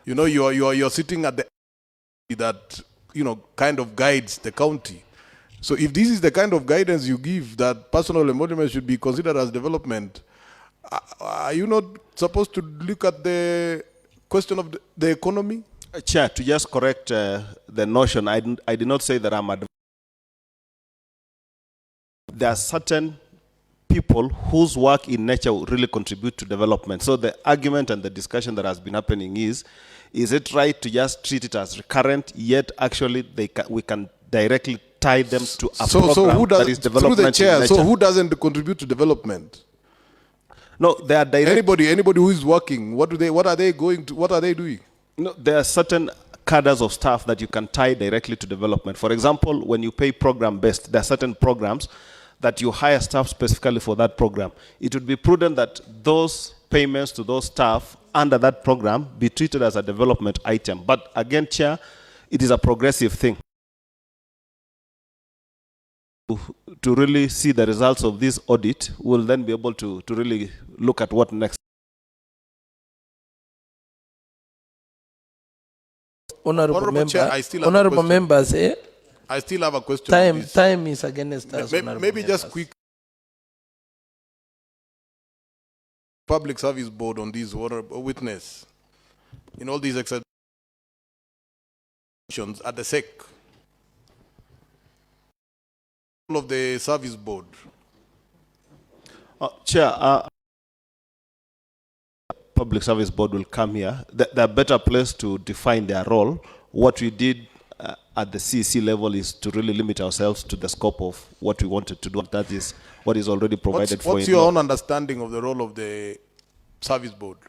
You know, you're sitting at the that kind of guides the county. So if this is the kind of guidance you give, that personal emolument should be considered as development, are you not supposed to look at the question of the economy? Chair, to just correct the notion, I did not say that I'm advising. There are certain people whose work in nature will really contribute to development. So the argument and the discussion that has been happening is it right to just treat it as recurrent, yet actually we can directly tie them to a program that is development through the chair, in nature? so who doesn't contribute to development? No, they are direct. Anybody who is working, what are they doing? No, there are certain cadres of staff that you can tie directly to development. For example, when you pay program-based, there are certain programs that you hire staff specifically for that program. It would be prudent that those payments to those staff under that program be treated as a development item. But again, Chair, it is a progressive thing. To really see the results of this audit, we'll then be able to really look at what next. Honorable member, Chair, I still have honorable a question. members, I still have a question. on this. Time is against us. Maybe just quick. Public Service Board on this witness in all these exceptions at the SEC. All of the Service Board. Chair, Public Service Board will come here. They're better placed to define their role. What we did at the CEC level is to really limit ourselves to the scope of what we wanted to do. That is what is already provided for. What's your own understanding of the role of the Service Board?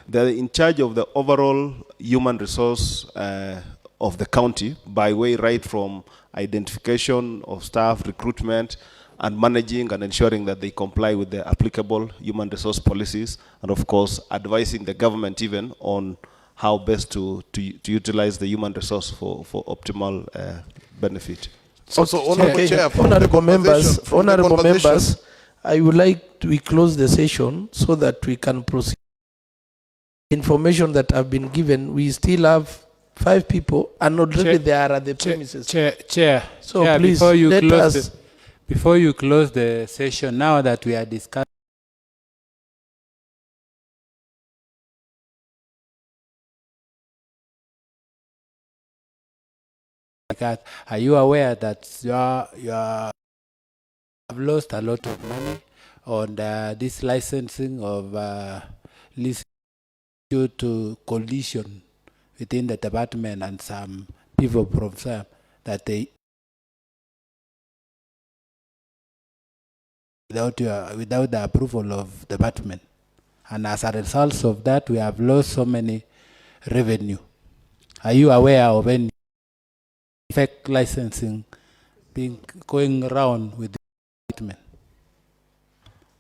They're in charge of the overall human resource of the county, by way right from identification of staff, recruitment, and managing and ensuring that they comply with the applicable human resource policies, and of course advising the government even on how best to utilize the human resource for optimal benefit. Honorable members, I would like we close the session so that we can proceed. Information that have been given, we still have 5 people, and already they are at the premises. Chair, So Chair, please before you close the session, now that we are discussing, are you aware that you have lost a lot of money on this licensing of lease due to collision within the department and some people from SAM that they without the approval of the department, and as a result of that we have lost so many revenue. Are you aware of any fake licensing being going around with the statement?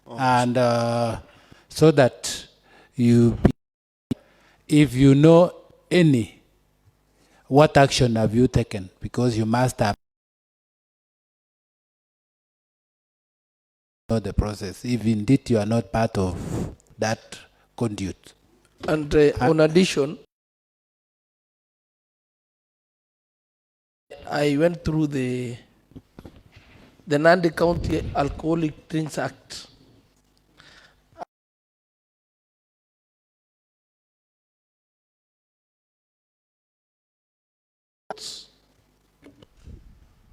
And so that if you know any, what action have you taken? Because you must have know the process, if indeed you are not part of that conduit. And on addition, I went through the Nandi County Alcoholic Drinks Act.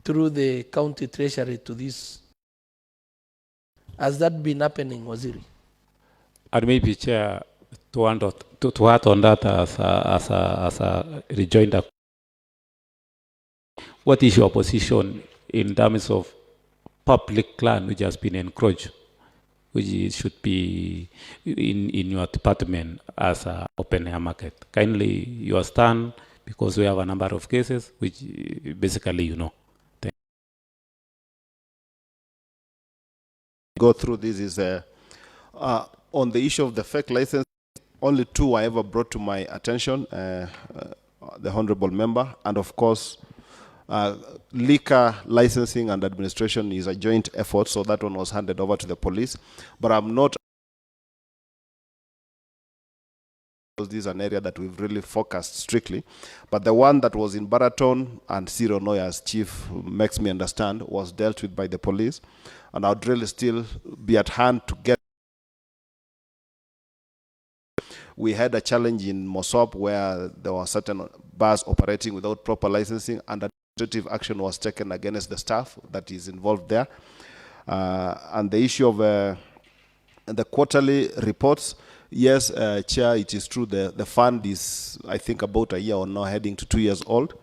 Through the county treasury to this. Has that been happening, Waziri? And maybe, Chair, to add on that as a rejoinder, what is your position in terms of public land which has been encroached, which should be in your department as an open air market? Kindly your stand, because we have a number of cases which basically you know. Go through this is on the issue of the fake license. Only two were ever brought to my attention, the honorable member, and of course, liquor licensing and administration is a joint effort, so that one was handed over to the police. But I'm not. This is an area that we've really focused strictly, but the one that was in Baraton and Ciro Noy as chief makes me understand was dealt with by the police, and I'd really still be at hand to get. We had a challenge in Mosop where there were certain bars operating without proper licensing, and administrative action was taken against the staff that is involved there. And the issue of the quarterly reports, yes, Chair, it is true. The fund is, I think, about a year or now, heading to 2 years old.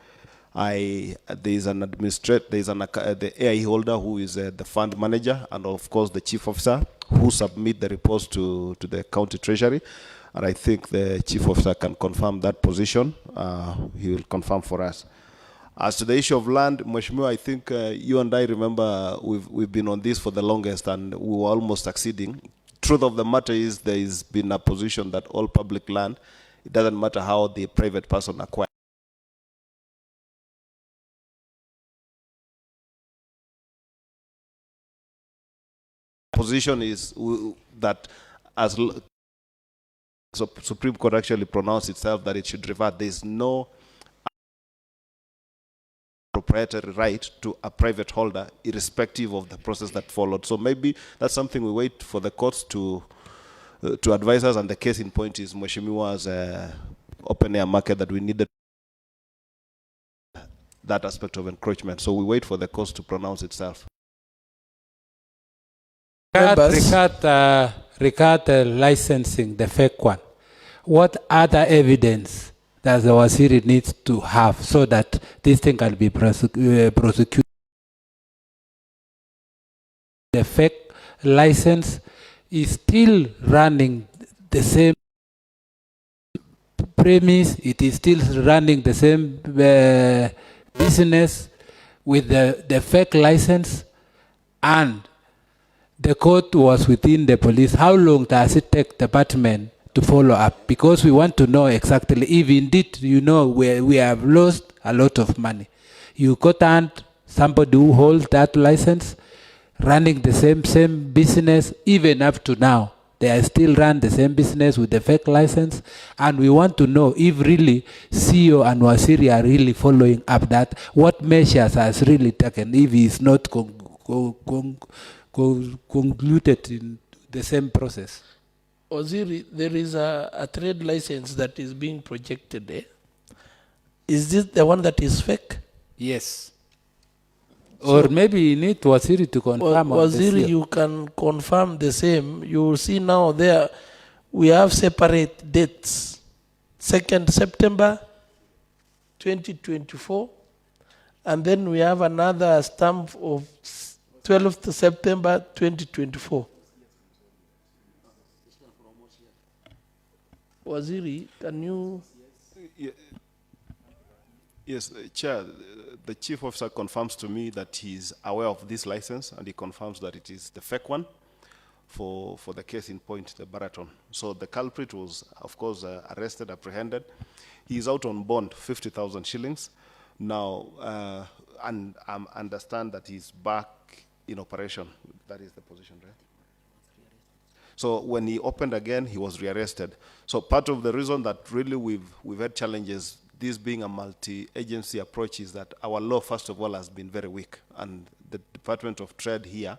There is an administrator, the AIE holder who is the fund manager, and of course the chief officer who submit the reports to the county treasury. And I think the chief officer can confirm that position. He will confirm for us. As to the issue of land, Mheshimiwa, I think you and I remember we've been on this for the longest, and we were almost succeeding. Truth of the matter is there has been a position that all public land, it doesn't matter how the private person acquires. Position is that as Supreme Court actually pronounced itself that it should revert. There is no proprietary right to a private holder, irrespective of the process that followed. So maybe that's something we wait for the courts to advise us. And the case in point is Mheshimiwa's open air market, that we needed that aspect of encroachment. So we wait for the courts to pronounce itself. Regard licensing, the fake one. What other evidence does the Waziri need to have so that this thing can be prosecuted? The fake license is still running the same premise, it is still running the same business with the fake license, and the court was within the police. How long does it take the department to follow up? Because we want to know exactly if indeed you know we have lost a lot of money. You got somebody who holds that license running the same business even up to now. They are still run the same business with the fake license, and we want to know if really CEO and Waziri are really following up that, what measures has really taken if he is not concluded in the same process. Waziri, there is a trade license that is being projected there. Is this the one that is fake? Yes. Or so maybe you need Waziri to confirm. Waziri, you can confirm the same. You will see now there we have separate dates. 2nd September 2024, and then we have another stamp of 12th September 2024. Waziri, can you? Yes, Chair, the chief officer confirms to me that he's aware of this license and he confirms that it is the fake one for the case in point, the Baraton. So the culprit was, of course, arrested, apprehended. He's out on bond, 50,000 shillings. Now, and I understand that he's back in operation. That is the position, right? So when he opened again, he was rearrested. So part of the reason that really we've had challenges, this being a multi-agency approach, is that our law, first of all, has been very weak. And the Department of Trade here,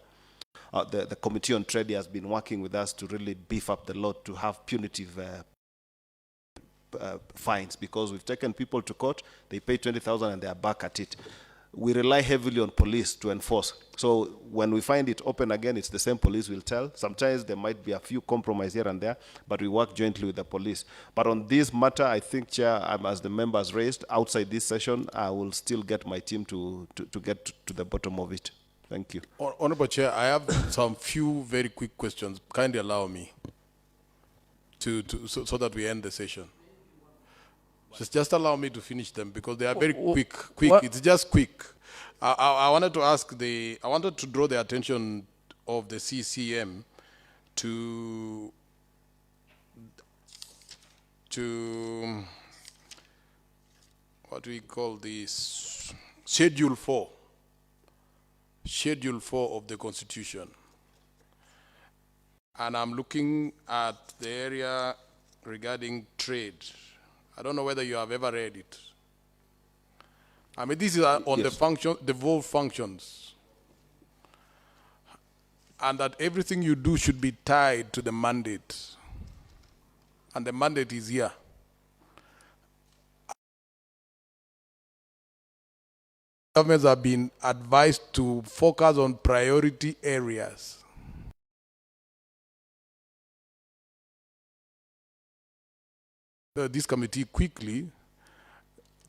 the Committee on Trade has been working with us to really beef up the law to have punitive fines, because we've taken people to court, they pay 20,000 and they are back at it. We rely heavily on police to enforce. So when we find it open again, it's the same police will tell. Sometimes there might be a few compromise here and there, but we work jointly with the police. But on this matter, I think, Chair, as the members raised, outside this session, I will still get my team to get to the bottom of it. Thank you. Honorable Chair, I have some few very quick questions. Kindly allow me so that we end the session. Just allow me to finish them because they are very quick. It's just quick. I wanted to I wanted to draw the attention of the CCM to what we call this Schedule 4. Schedule 4 of the Constitution. And I'm looking at the area regarding trade. I don't know whether you have ever read it. I mean, this is on the function, the devolved functions. And that everything you do should be tied to the mandate. And the mandate is here. Governments have been advised to focus on priority areas. This committee quickly,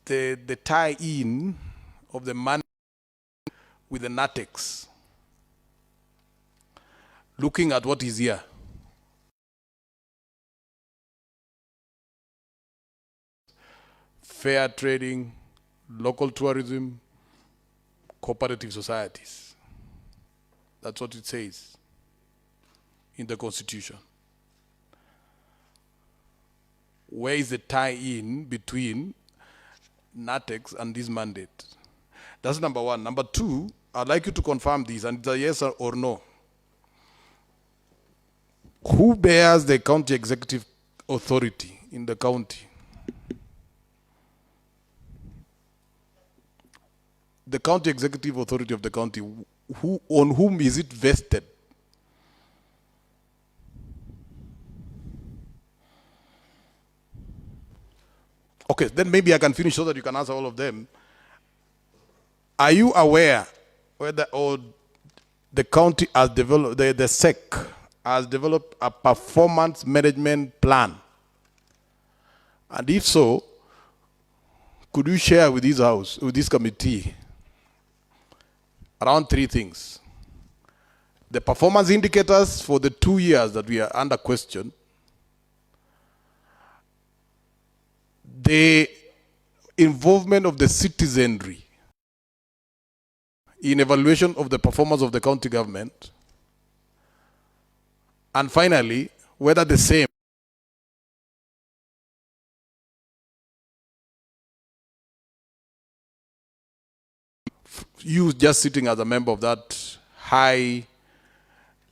the tie-in of the mandate with the NATEX, looking at what is here. Fair trading, local tourism, cooperative societies. That's what it says in the Constitution. Where is the tie-in between NATEX and this mandate? That's number one. Number two, I'd like you to confirm this, and it's a yes or no. Who bears the county executive authority in the county? The county executive authority of the county, on whom is it vested? Okay, then maybe I can finish so that you can answer all of them. Are you aware whether the county has developed, the SEC has developed a performance management plan? And if so, could you share with this house, with this committee, around three things? The performance indicators for the 2 years that we are under question, the involvement of the citizenry in evaluation of the performance of the county government, and finally, whether the same you just sitting as a member of that high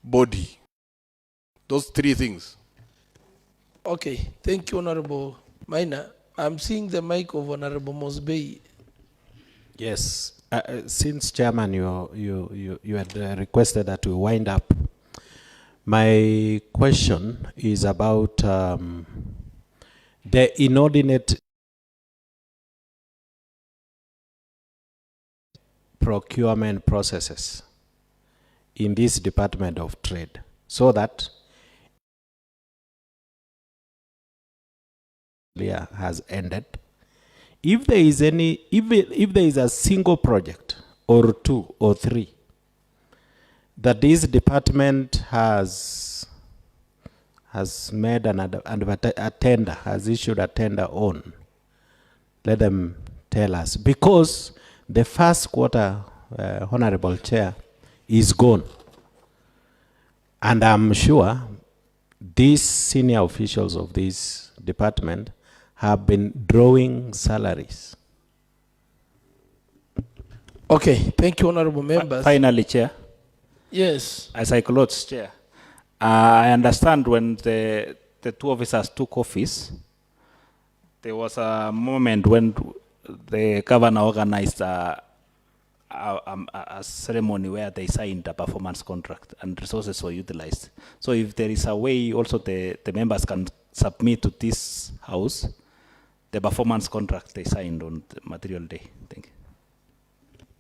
body. Those three things. Okay, thank you, Honorable Maina. I'm seeing the mic of Honorable Mosbey. Yes. Since Chairman, you had requested that we wind up. My question is about the inordinate procurement processes in this Department of Trade, so that has ended. If there is any, if there is a single project or two or three that this department has made a tender, has issued a tender on, let them tell us? Because the first quarter, Honorable Chair, is gone. And I'm sure these senior officials of this department have been drawing salaries. Okay, thank you, honorable members. Finally, Chair. Yes. As I close, Chair, I understand when the two officers took office, there was a moment when the governor organized a ceremony where they signed a performance contract and resources were utilized. So if there is a way also the members can submit to this house the performance contract they signed on the material day. Thank you.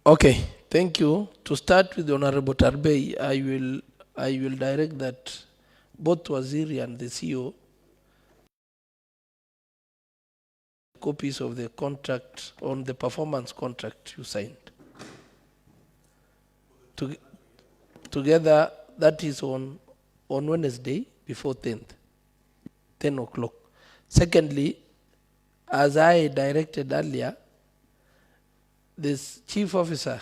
Okay, thank you. To start with the Honorable Tarbey, I will direct that both Waziri and the CEO copies of the contract on the performance contract you signed. Together, that is on Wednesday before 10 o'clock. Secondly, as I directed earlier, this chief officer,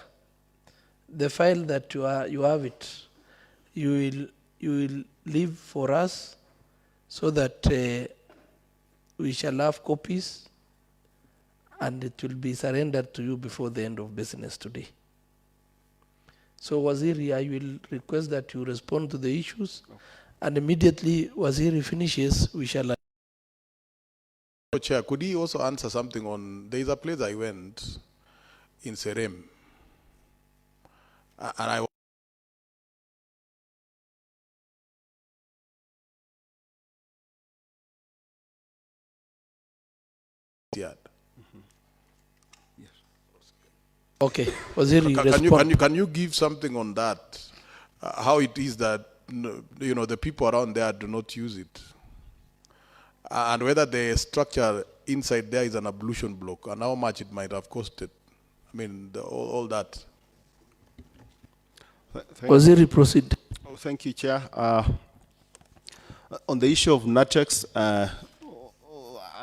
the file that you have it, you will leave for us so that we shall have copies and it will be surrendered to you before the end of business today. So Waziri, I will request that you respond to the issues, and immediately Waziri finishes, we shall. Chair, could he also answer something on, there is a place I went in Serem, and I Okay, Waziri, can you give something on that? How it is that the people around there do not use it, and whether the structure inside there is an ablution block, and how much it might have costed. I mean, all that. Waziri, proceed. Oh, thank you, Chair. On the issue of NATEX,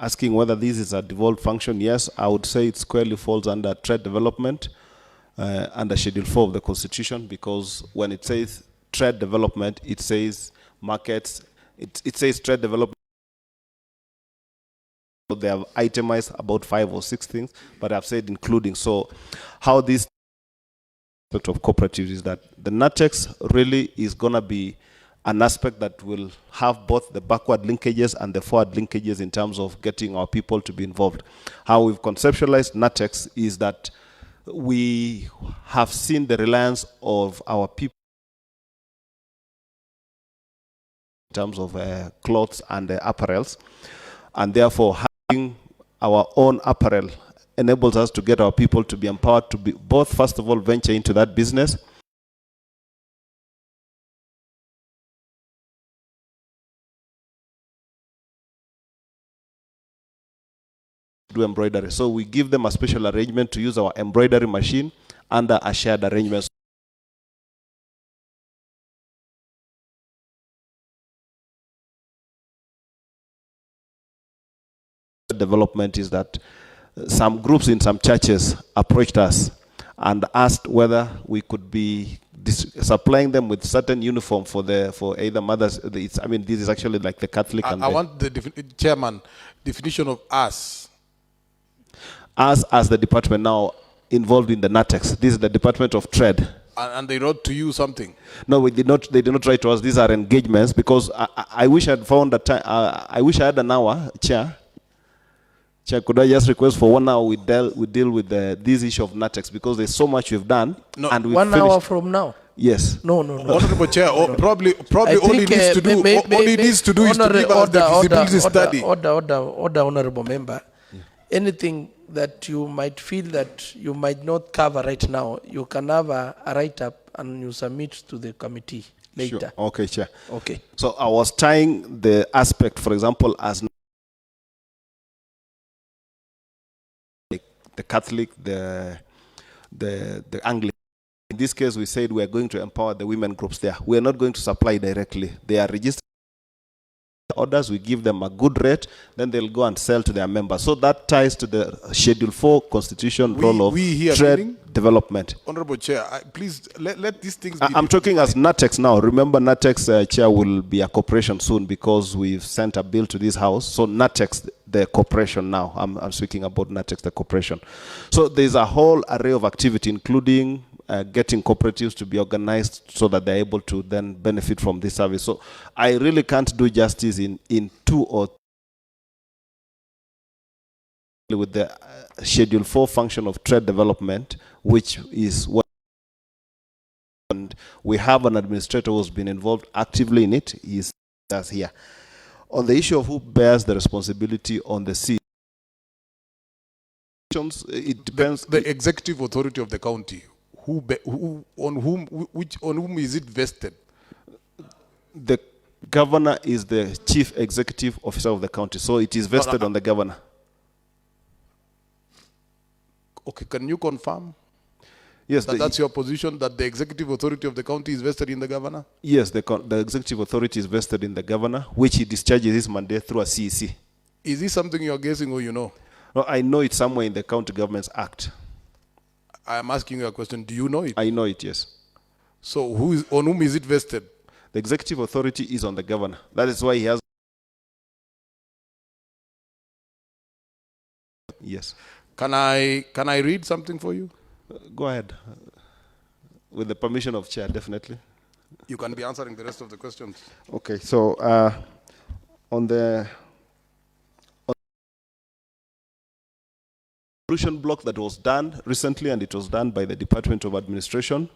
asking whether this is a devolved function, yes, I would say it squarely falls under trade development, under Schedule 4 of the Constitution, because when it says trade development, it says markets, it says trade development. They have itemized about 5 or 6 things, but I've said including. So how this aspect of cooperatives is that the NATEX really is going to be an aspect that will have both the backward linkages and the forward linkages in terms of getting our people to be involved. How we've conceptualized NATEX is that we have seen the reliance of our people in terms of clothes and apparels, and therefore having our own apparel enables us to get our people to be empowered to be both, first of all, venture into that business, do embroidery. So we give them a special arrangement to use our embroidery machine under a shared arrangement. Development is that some groups in some churches approached us and asked whether we could be supplying them with certain uniform for either mothers. This is actually like the Catholic. I want the chairman definition of us. Us as the department now involved in the NATEX. This is the Department of Trade. And they wrote to you something? No, we did not. They did not write to us. These are engagements, because I wish I'd found a time. I wish I had an hour, Chair. Chair, could I just request for 1 hour we deal with this issue of NATEX, because there's so much we've done. No, and we've 1 hour from now? Yes. No. Honorable Chair, probably all he needs to do is to give us the feasibility study. Order, honorable member. Anything that you might feel that you might not cover right now, you can have a write-up and you submit to the committee later. Sure. Okay, Chair. Okay. So I was tying the aspect, for example, as the Catholic, the Anglican. In this case, we said we are going to empower the women groups there. We are not going to supply directly. They are registered orders, we give them a good rate, then they'll go and sell to their members. So that ties to the Schedule 4 Constitution role of trade development. Honorable Chair, please let these things be. I'm talking as NATEX now. Remember, NATEX chair will be a corporation soon because we've sent a bill to this house. So NATEX, the corporation now. I'm speaking about NATEX, the corporation. So there's a whole array of activity, including getting cooperatives to be organized so that they're able to then benefit from this service. So I really can't do justice in 2 or 3 with the Schedule 4 function of trade development, which is what, and we have an administrator who's been involved actively in it. He's here. On the issue of who bears the responsibility on the sea, it depends. The executive authority of the county. On whom is it vested? The governor is the chief executive officer of the county, so it is vested on the governor. Okay, can you confirm? Yes, that's your position, that the executive authority of the county is vested in the governor? Yes, the executive authority is vested in the governor, which he discharges his mandate through a CEC. Is this something you're guessing or you know? No, I know it's somewhere in the County Governments Act. I am asking you a question. Do you know it? I know it, yes. So on whom is it vested? The executive authority is on the governor. That is why he has. Yes. Can I read something for you? Go ahead. With the permission of chair, definitely. You can be answering the rest of the questions. Okay, so on the solution block that was done recently, and it was done by the Department of Administration.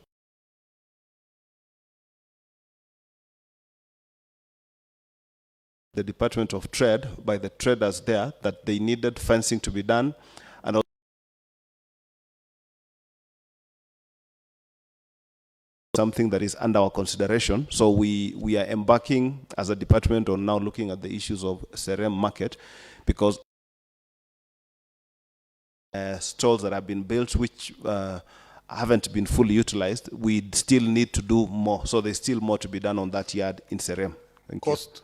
The Department of Trade, by the traders there, that they needed fencing to be done, and also something that is under our consideration. So we are embarking as a department on now looking at the issues of Serem market, because stalls that have been built which haven't been fully utilized, we still need to do more. So there's still more to be done on that yard in Serem. Cost?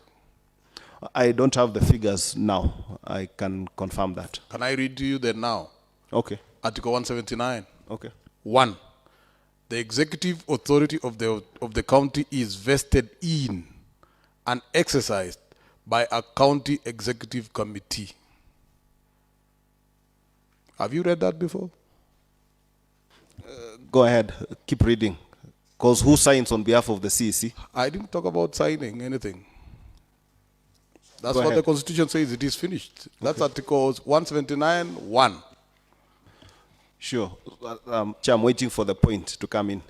I don't have the figures now. I can confirm that. Can I read to you then now? Okay. Article 179. Okay. 1. The executive authority of the county is vested in and exercised by a county executive committee. Have you read that before? Go ahead, keep reading. Because who signs on behalf of the CEC? I didn't talk about signing anything. That's Go what ahead. the Constitution says, it is finished. That's Article 179(1). Sure. Chair, I'm waiting for the point to come in.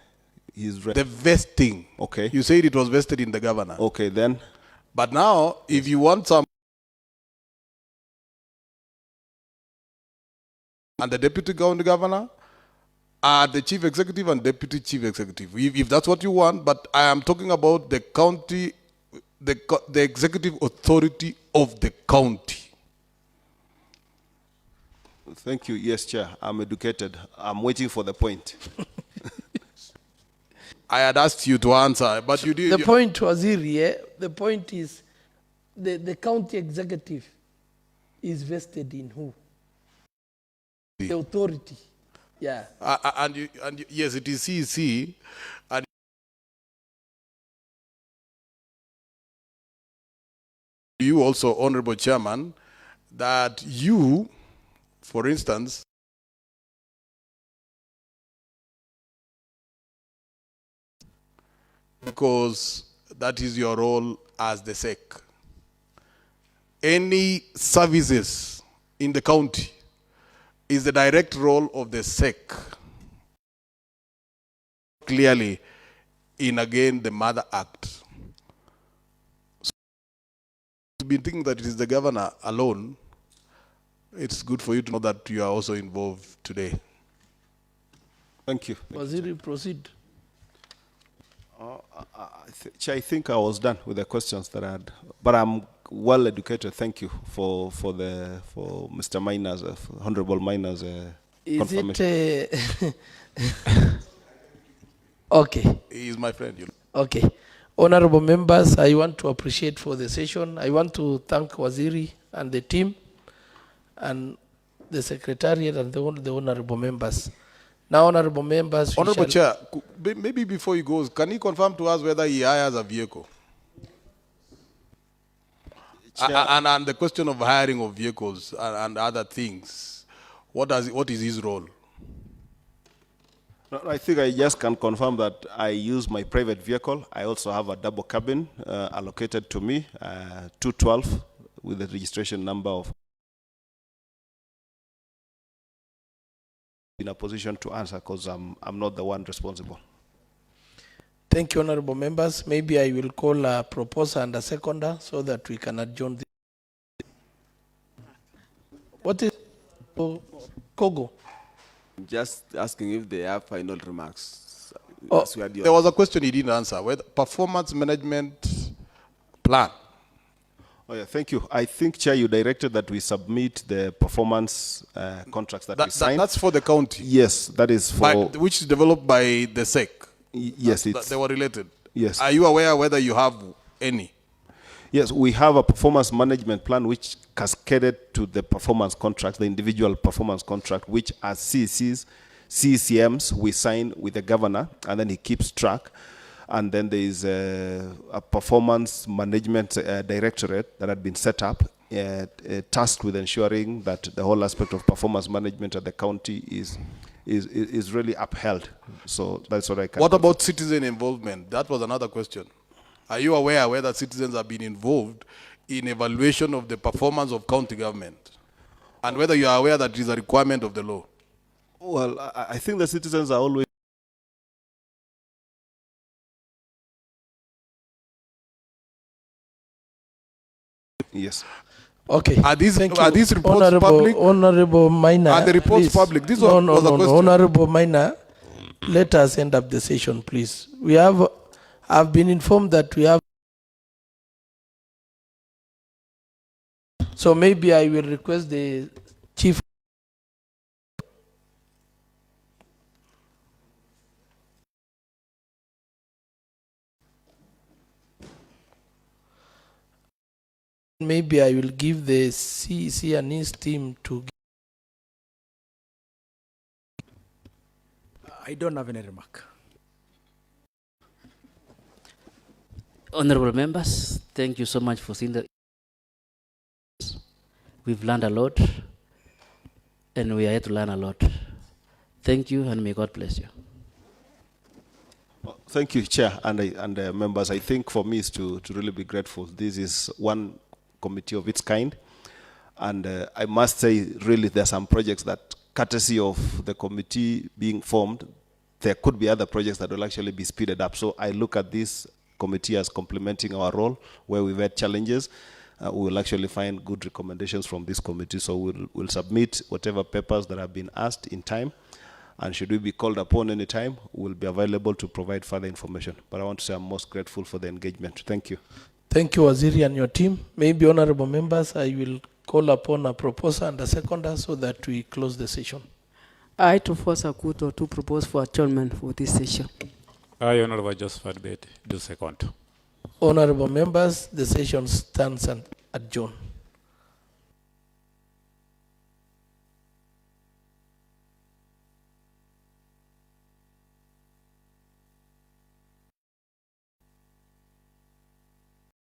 He's ready. The vesting. Okay. You said it was vested in the governor. Okay, then. But now, if you want some, and the deputy county governor are the chief executive and deputy chief executive. If that's what you want, but I am talking about the county, the executive authority of the county. Thank you. Yes, Chair. I'm educated. I'm waiting for the point. I had asked you to answer, but you did. The point was here. The point is the county executive is vested in who? The authority. Yeah. Yes, it is CEC. And you also, Honorable Chairman, that you, for instance, because that is your role as the SEC. Any services in the county is the direct role of the SEC. Clearly, in again the Mother Act. So, you've been thinking that it is the governor alone. It's good for you to know that you are also involved today. Thank you. Waziri, proceed. Chair, I think I was done with the questions that I had, but I'm well educated. Thank you for Mr. Miner's, Honorable Miner's confirmation. Is it? Okay. He is my friend, you know. Okay. Honorable members, I want to appreciate for the session. I want to thank Waziri and the team and the secretariat and the honorable members. Now, honorable members, Honorable Chair, maybe before he goes, can he confirm to us whether he hires a vehicle? And the question of hiring of vehicles and other things, what is his role? No, I think I just can confirm that I use my private vehicle. I also have a double cabin allocated to me, 212, with the registration number of. In a position to answer because I'm not the one responsible. Thank you, honorable members. Maybe I will call a proposer and a seconder so that we can adjourn this. What is Kogo? Just asking if they have final remarks. Oh, there was a question he didn't answer. Whether performance management plan. Oh yeah, thank you. I think, Chair, you directed that we submit the performance contracts that we signed. That's for the county. Yes, that is for. Which is developed by the SEC. Yes, they were related. Yes. Are you aware whether you have any? Yes, we have a performance management plan which cascaded to the performance contract, the individual performance contract, which as CECMs we sign with the governor, and then he keeps track. And then there is a performance management directorate that had been set up, tasked with ensuring that the whole aspect of performance management at the county is really upheld. So that's what I can. What about citizen involvement? That was another question. Are you aware whether citizens have been involved in evaluation of the performance of county government? And whether you are aware that it is a requirement of the law? Well, I think the citizens are always. Yes. Okay. Are these reports honorable, public? Honorable Minor. Are the reports please. public? This no, was no, a no, question. Honorable Minor, let us end up the session, please. I've been informed that we have. So maybe I will request the chief. Maybe I will give the CEC and his team to. I don't have any remark. Honorable members, thank you so much for seeing the. We've learned a lot, and we are here to learn a lot. Thank you, and may God bless you. Thank you, Chair, and members. I think for me is to really be grateful. This is one committee of its kind, and I must say, really, there are some projects that, courtesy of the committee being formed, there could be other projects that will actually be speeded up. So I look at this committee as complementing our role where we've had challenges. We will actually find good recommendations from this committee. So we'll submit whatever papers that have been asked in time. And should we be called upon any time, we'll be available to provide further information. But I want to say I'm most grateful for the engagement. Thank you. Thank you, Waziri and your team. Maybe, honorable members, I will call upon a proposer and a seconder so that we close the session. I, Trufosa Kuto, to propose for adjournment for this session. I, Honorable Josephat Bet, do second. Honorable members, the session stands adjourned.